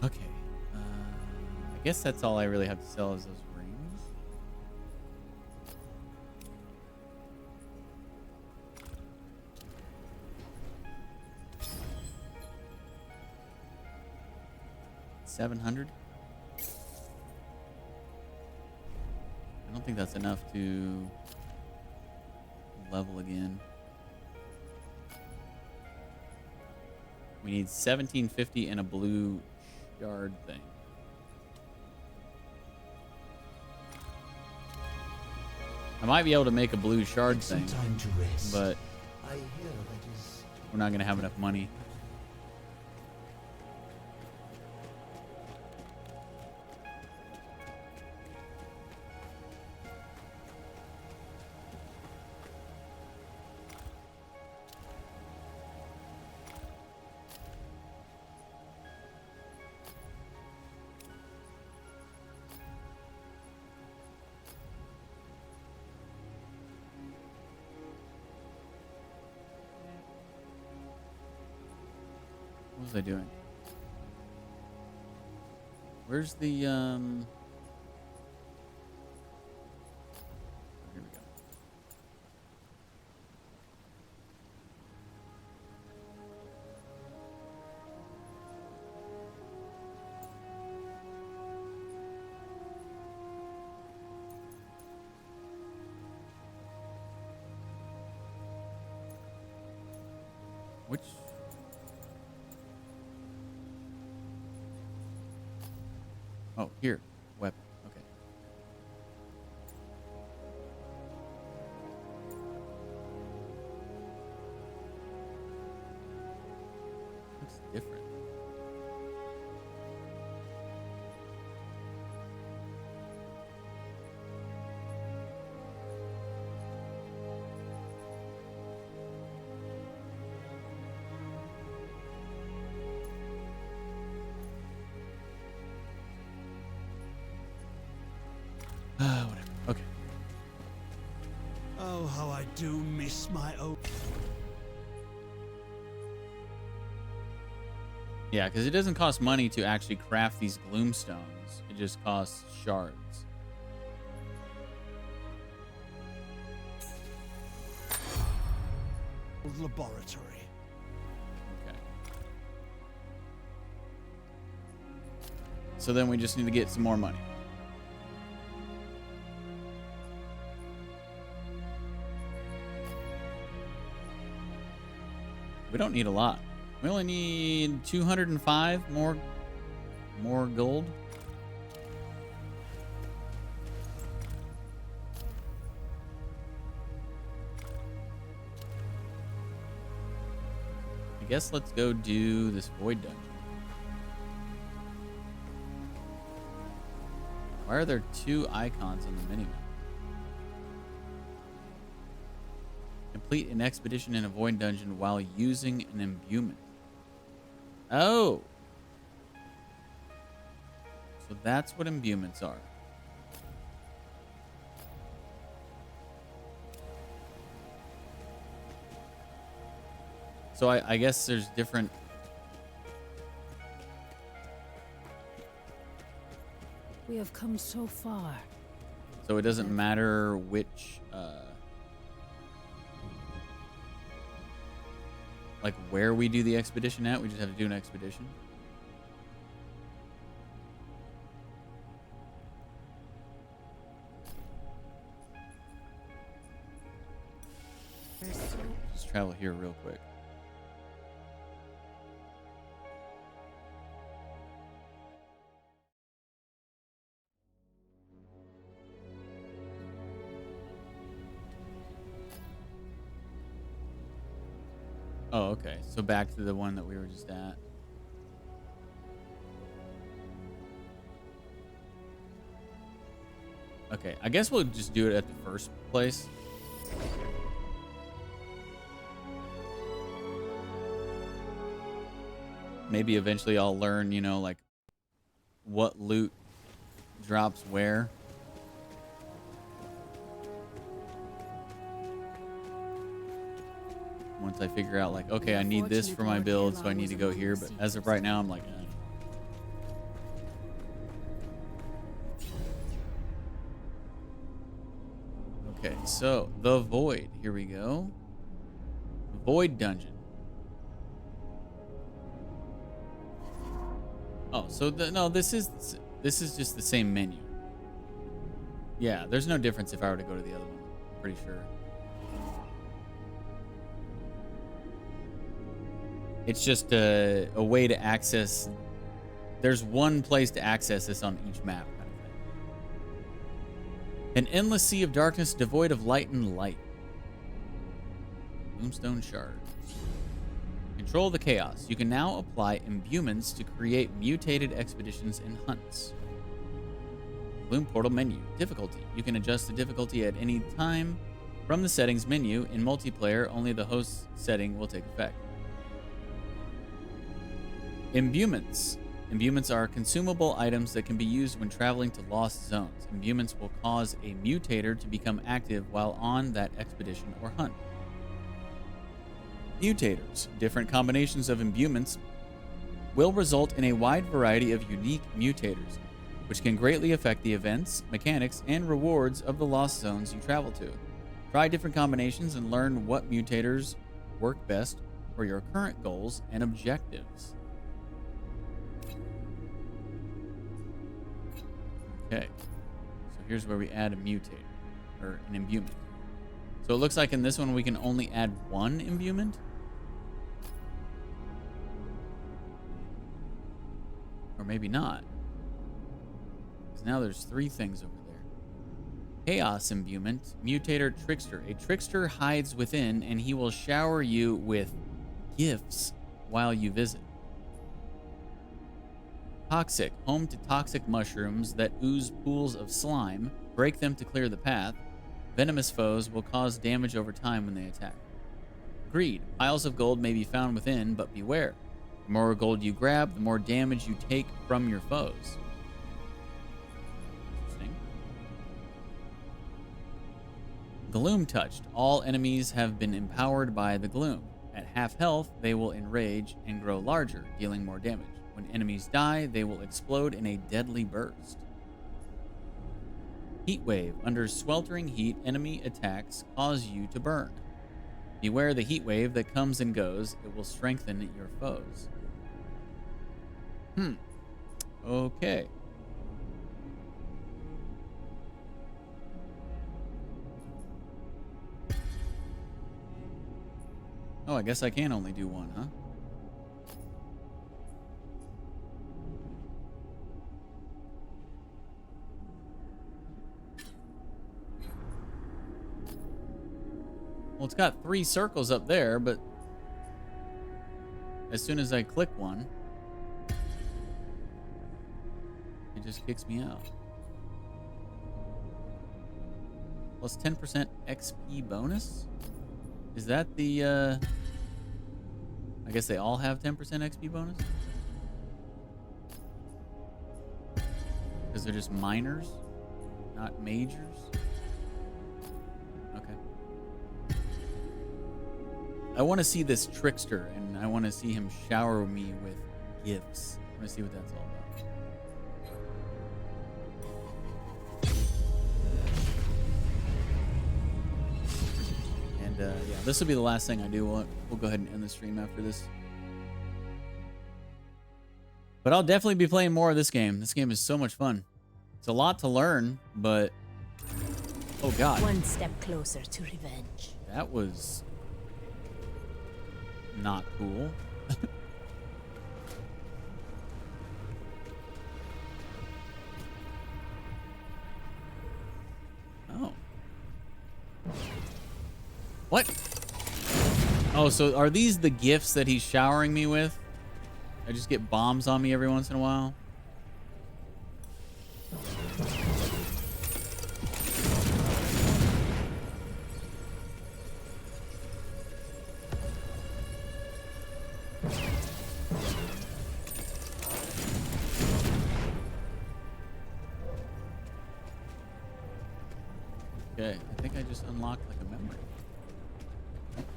Okay. I guess that's all I really have to sell is those rings. $700. I don't think that's enough to level again. We need 1750 and a blue shard thing. I might be able to make a blue shard thing, but we're not going to have enough money. What was I doing? Where's the here we go. Which Oh, here. Weapon. Okay. Looks different. Whatever. Okay. Oh, how I do miss my own. Yeah, because it doesn't cost money to actually craft these gloomstones. It just costs shards. Laboratory. Okay. So then we just need to get some more money. We don't need a lot. We only need 205 more gold. I guess let's go do this void dungeon. Why are there two icons on the minimap? Complete an expedition in a void dungeon while using an imbuement. Oh. So that's what imbuments are. So I guess there's different... We have come so far. So it doesn't matter which... like where we do the expedition at, we just have to do an expedition. Just travel here real quick. Oh, okay. So back to the one that we were just at. Okay, I guess we'll just do it at the first place. Maybe eventually I'll learn, you know, like what loot drops where. Once I figure out, like, okay, I need this for my build, so I need to go here. But as of right now, I'm like, Okay, so the Void. Here we go. Void Dungeon. Oh, so no, this is just the same menu. Yeah, there's no difference if I were to go to the other one. I'm pretty sure. It's just a way to access. There's one place to access this on each map, kind of thing. An endless sea of darkness devoid of light and light. Moonstone Shard. Control the chaos. You can now apply imbuements to create mutated expeditions and hunts. Gloom Portal menu. Difficulty. You can adjust the difficulty at any time from the settings menu. In multiplayer, only the host setting will take effect. Imbuements. Imbuements are consumable items that can be used when traveling to lost zones. Imbuements will cause a mutator to become active while on that expedition or hunt. Mutators. Different combinations of imbuements will result in a wide variety of unique mutators, which can greatly affect the events, mechanics, and rewards of the lost zones you travel to. Try different combinations and learn what mutators work best for your current goals and objectives. Okay, so here's where we add a mutator, or an imbuement. So it looks like in this one we can only add one imbuement? Or maybe not. Because now there's 3 things over there. Chaos imbuement, mutator trickster. A trickster hides within and he will shower you with gifts while you visit. Toxic, home to toxic mushrooms that ooze pools of slime. Break them to clear the path. Venomous foes will cause damage over time when they attack. Greed, piles of gold may be found within, but beware. The more gold you grab, the more damage you take from your foes. Interesting. Gloom touched. All enemies have been empowered by the gloom. At half health, they will enrage and grow larger, dealing more damage. When enemies die, they will explode in a deadly burst. Heat wave. Under sweltering heat, enemy attacks cause you to burn. Beware the heat wave that comes and goes. It will strengthen your foes. Okay. Oh, I guess I can only do one, huh? Well, it's got 3 circles up there, but as soon as I click one, it just kicks me out. Plus 10% XP bonus? Is that the, I guess they all have 10% XP bonus? Because they're just minors, not majors? I want to see this trickster, and I want to see him shower me with gifts. I want to see what that's all about. And yeah, this will be the last thing I do. We'll go ahead and end the stream after this. But I'll definitely be playing more of this game. This game is so much fun. It's a lot to learn, but oh god. One step closer to revenge. That was not cool. Oh. What? Oh, so are these the gifts that he's showering me with? I just get bombs on me every once in a while. Okay, I think I just unlocked like a memory.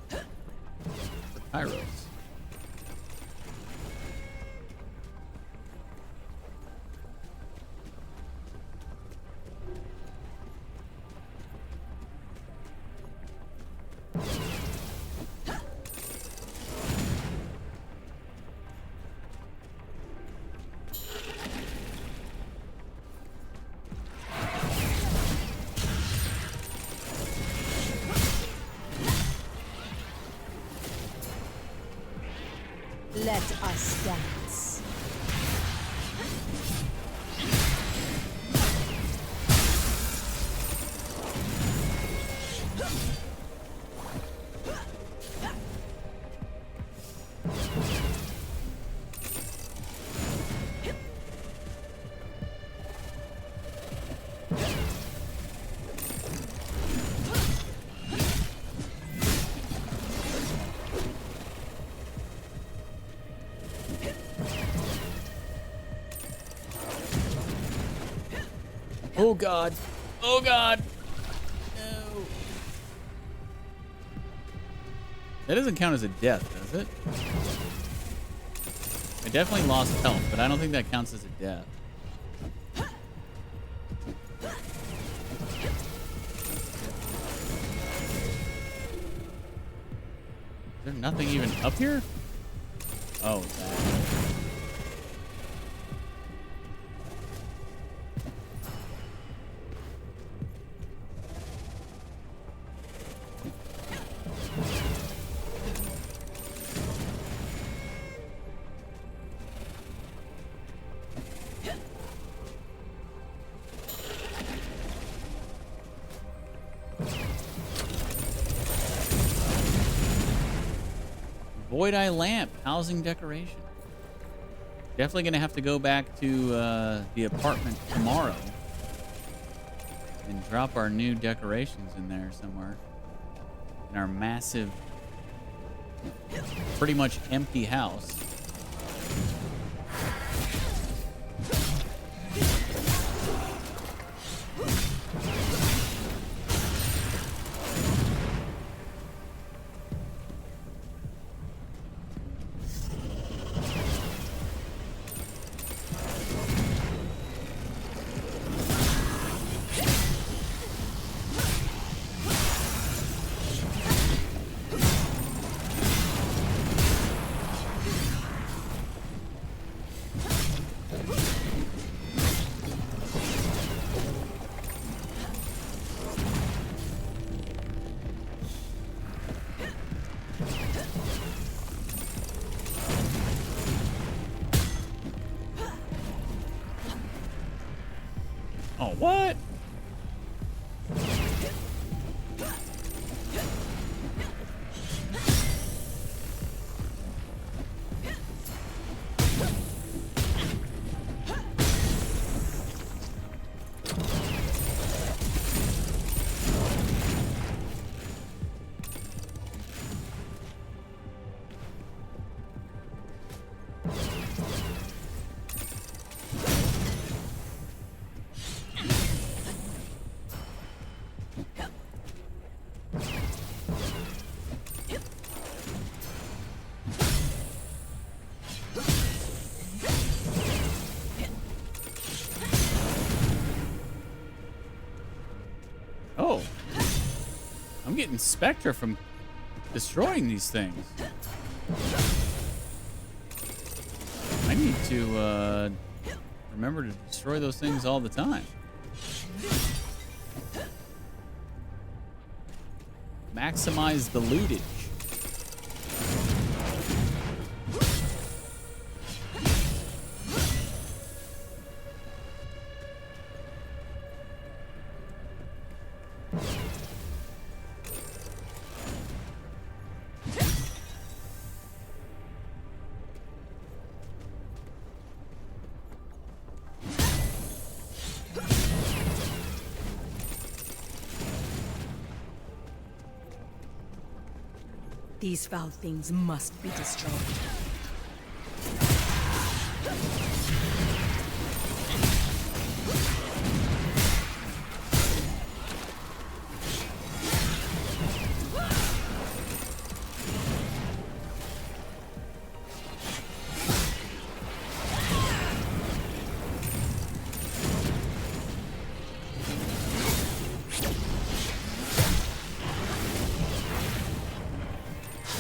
For Kairos. us dance. Oh god. Oh god. No. That doesn't count as a death, does it? I definitely lost health, but I don't think that counts as a death. Is there nothing even up here? Oh, that. Void Eye Lamp, housing decoration. Definitely gonna have to go back to the apartment tomorrow and drop our new decorations in there somewhere. In our massive, pretty much empty house. Oh, what? Oh, I'm getting Spectre from destroying these things. I need to remember to destroy those things all the time. Maximize the lootage. These foul things must be destroyed.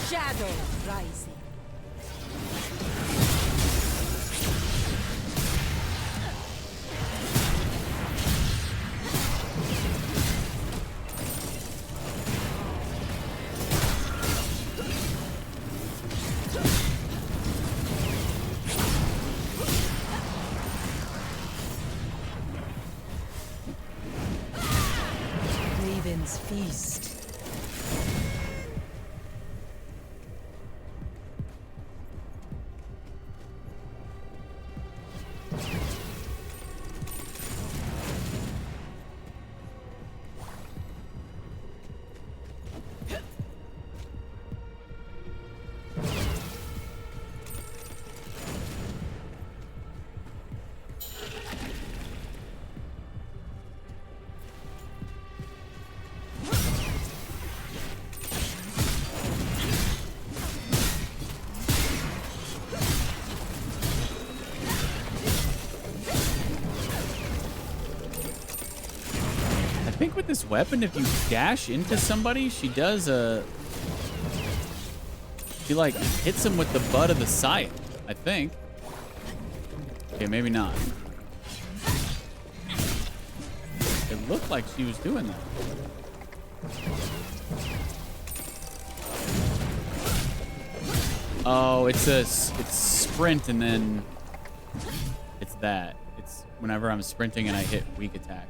Shadow rising. Titan's feast. I think with this weapon, if you dash into somebody, she does she like hits him with the butt of the scythe, I think. Okay, maybe not. It looked like she was doing that. Oh, it's sprint and then it's that. It's whenever I'm sprinting and I hit weak attack.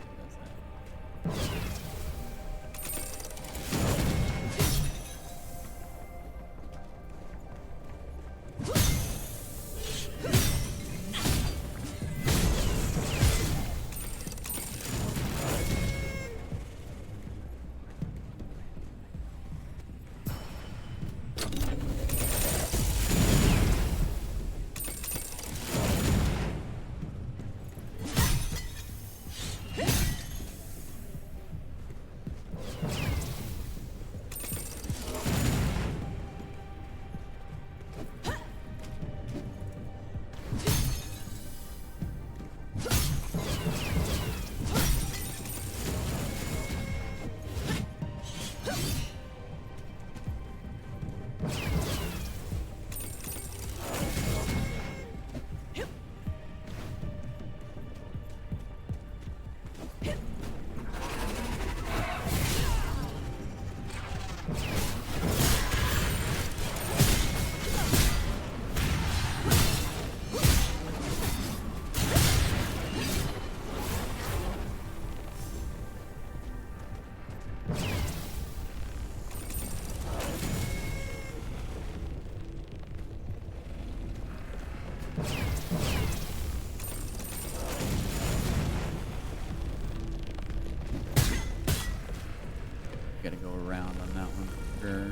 Gotta go around on that one for sure.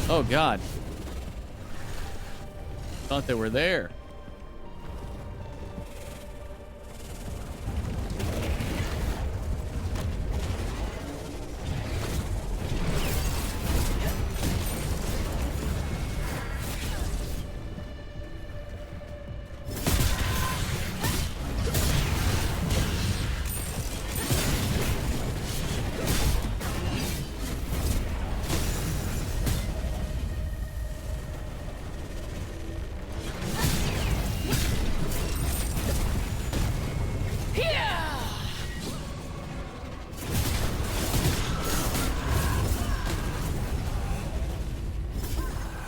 Oh God. Thought they were there.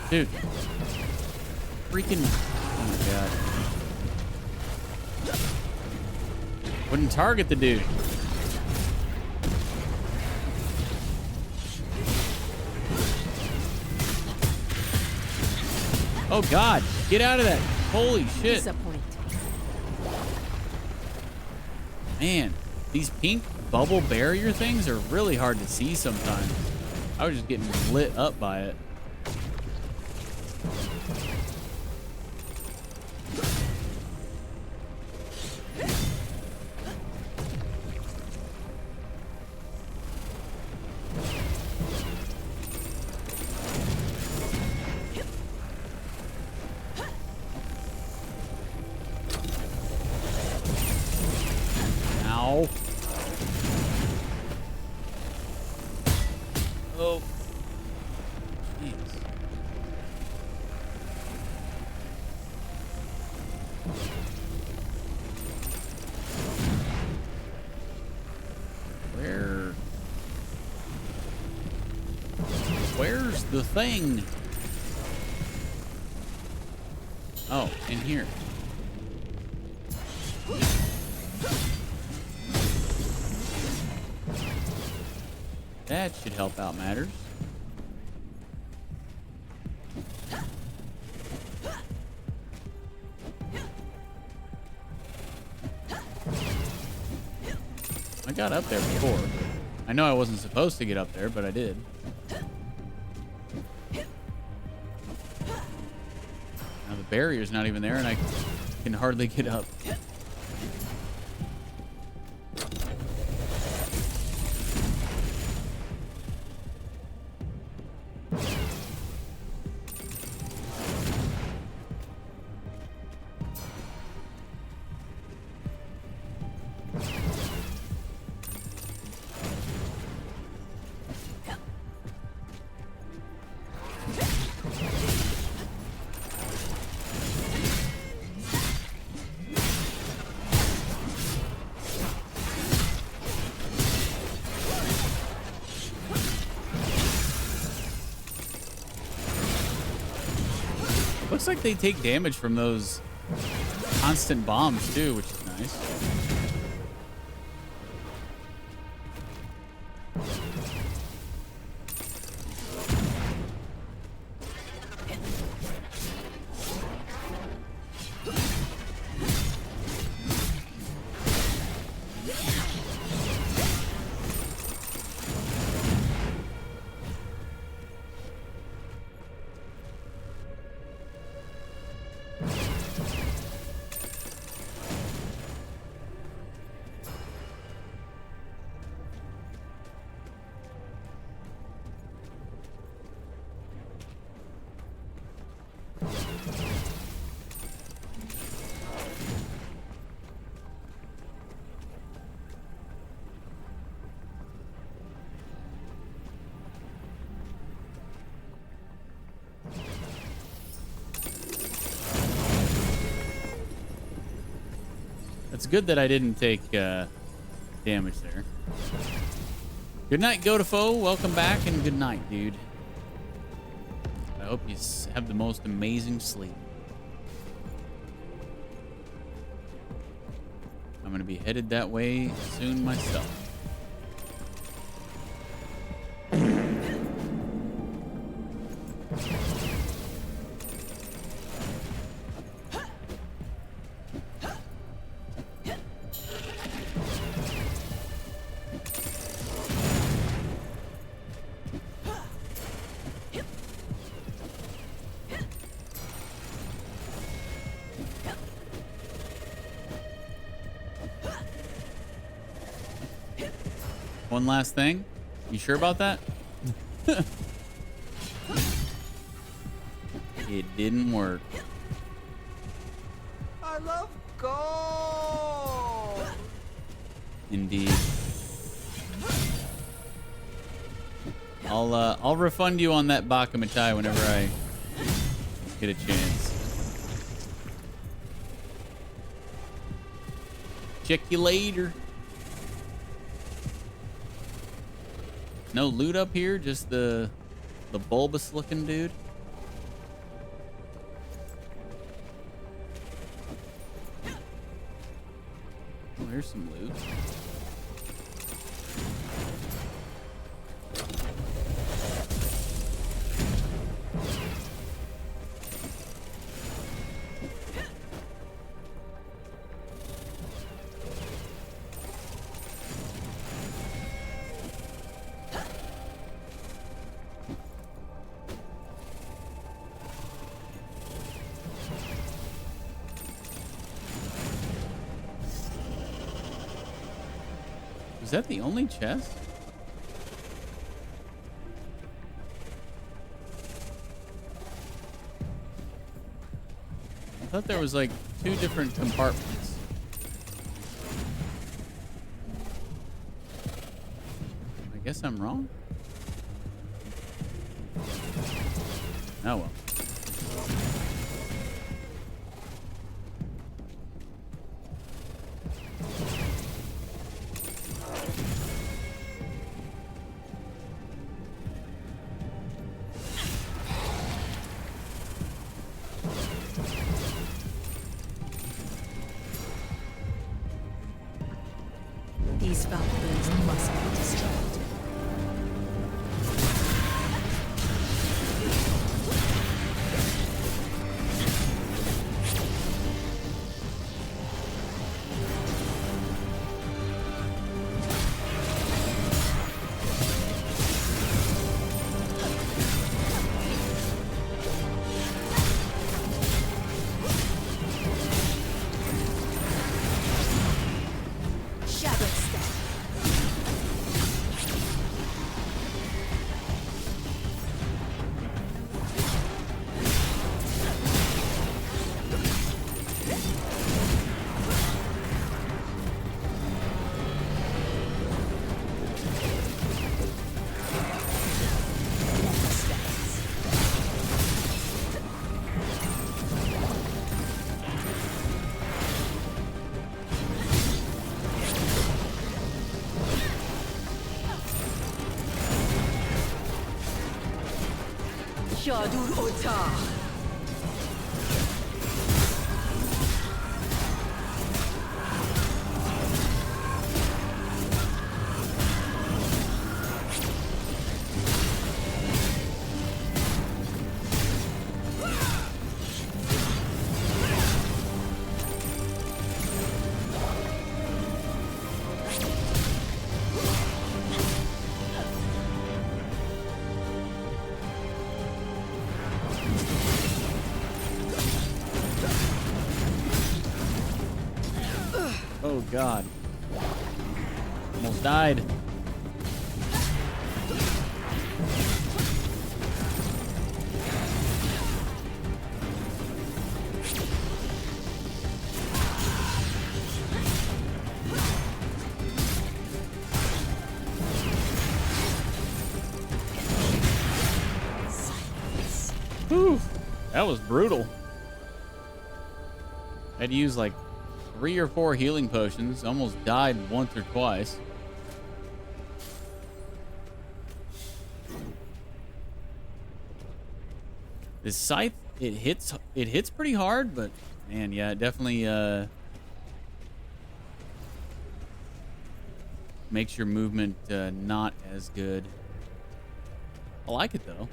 Dude. Freaking. Oh my God. Wouldn't target the dude. Oh God, get out of that. Holy shit. Disappointing. Man, these pink bubble barrier things are really hard to see sometimes. I was just getting lit up by it. Ow. Oh. Jeez. Where's the thing? Oh, in here. That should help out matters. I got up there before. I know I wasn't supposed to get up there, but I did. Now the barrier's not even there, and I can hardly get up. Looks like they take damage from those constant bombs too, which is nice. It's good that I didn't take damage there. Good night, Godefo. Welcome back, and good night, dude. I hope you have the most amazing sleep. I'm going to be headed that way soon myself. One last thing. You sure about that? It didn't work. I love gold. Indeed. I'll refund you on that Bakamatai whenever I get a chance. Check you later. No loot up here, just the bulbous looking dude. Oh, here's some loot. Is that the only chest? I thought there was like 2 different compartments. I guess I'm wrong. Oh well. These Valkyries must be destroyed. Shadow step. Shadur Otar. Oh god. Almost died. Whew, that was brutal. I had to use like 3 or 4 healing potions. Almost died once or twice. This scythe, it hits pretty hard, but man, yeah, it definitely makes your movement not as good. I like it though.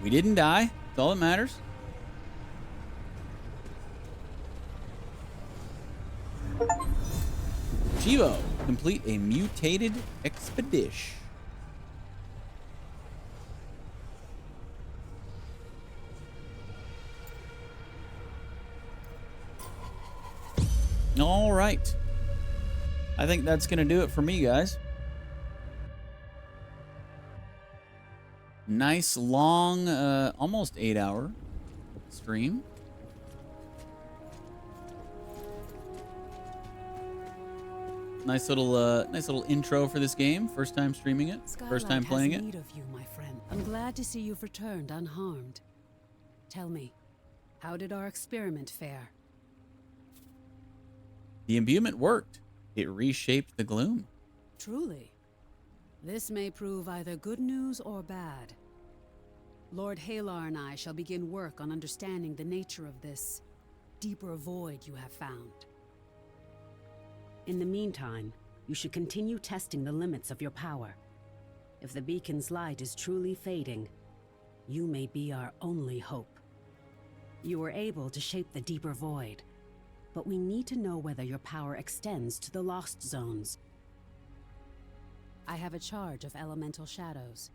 We didn't die. That's all that matters. Chivo, complete a mutated expedition. All right. I think that's going to do it for me, guys. Nice long, almost 8-hour stream. Nice little intro for this game. First time streaming it. First time playing it. Need of you, my friend. I'm glad to see you've returned unharmed. Tell me, how did our experiment fare? The imbuement worked. It reshaped the gloom. Truly. This may prove either good news or bad. Lord Halar and I shall begin work on understanding the nature of this deeper void you have found. In the meantime, you should continue testing the limits of your power. If the beacon's light is truly fading, you may be our only hope. You were able to shape the deeper void, but we need to know whether your power extends to the lost zones. I have a charge of elemental shadows.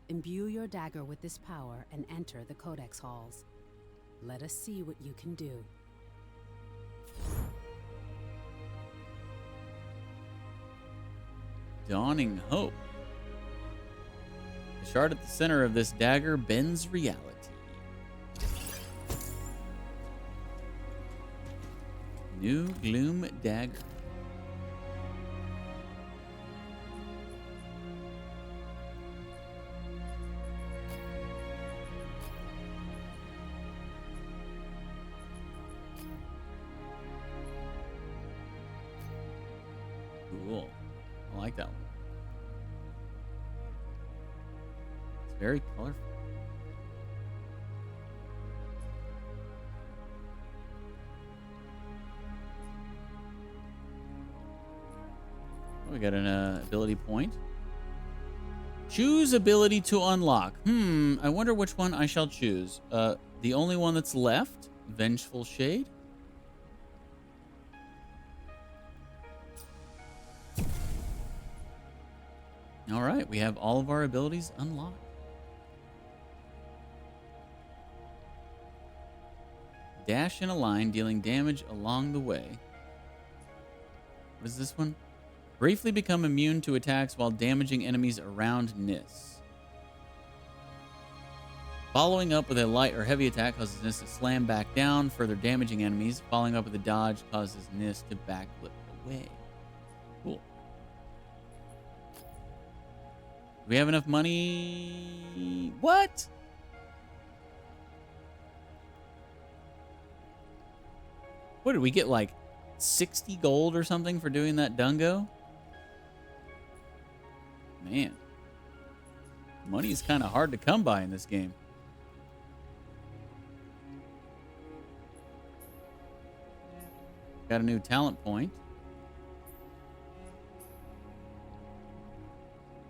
Imbue your dagger with this power and enter the Codex halls. Let us see what you can do. Dawning hope. The shard at the center of this dagger bends reality. New Gloom Dagger. Cool. I like that one. It's very colorful. We got an ability point. Choose ability to unlock. I wonder which one I shall choose. The only one that's left, Vengeful Shade. All right, we have all of our abilities unlocked. Dash in a line, dealing damage along the way. What is this one? Briefly become immune to attacks while damaging enemies around Nis. Following up with a light or heavy attack causes Nis to slam back down, further damaging enemies. Following up with a dodge causes Nis to backflip away. Cool. Do we have enough money? What? What did we get, like 60 gold or something for doing that dungo? Man. Money is kind of hard to come by in this game. Got a new talent point.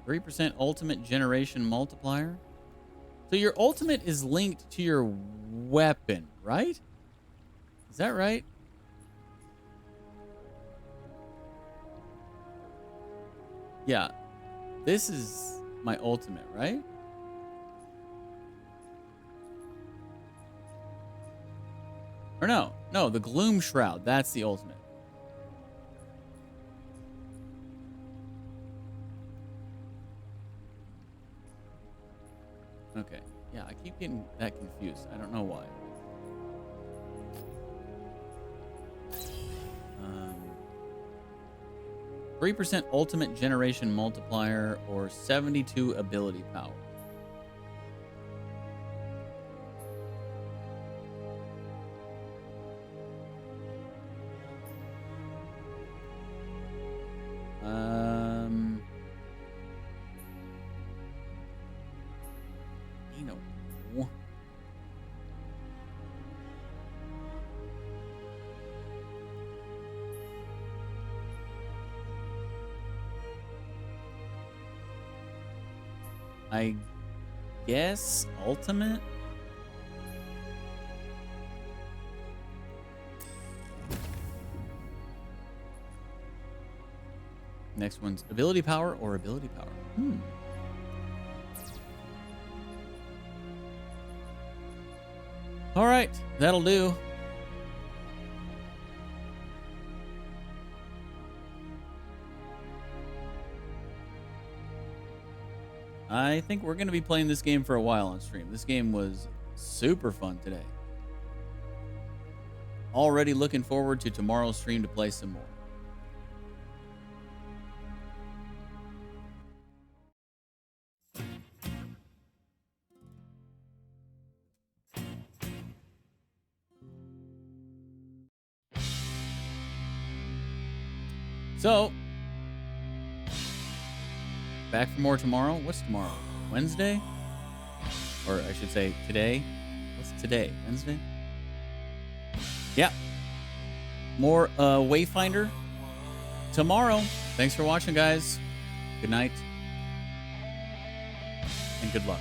3% ultimate generation multiplier. So your ultimate is linked to your weapon, right? Is that right? Yeah. This is my ultimate, right? Or no. No, the Gloom Shroud. That's the ultimate. Okay. Yeah, I keep getting that confused. I don't know why. 3% ultimate generation multiplier or 72 ability power. You know. I guess ultimate? Next one's ability power or ability power. All right, that'll do. I think we're going to be playing this game for a while on stream. This game was super fun today. Already looking forward to tomorrow's stream to play some more. So, back for more tomorrow. What's tomorrow? Wednesday? Or I should say today. What's today? Wednesday? Yeah. More Wayfinder tomorrow. Thanks for watching, guys. Good night. And good luck.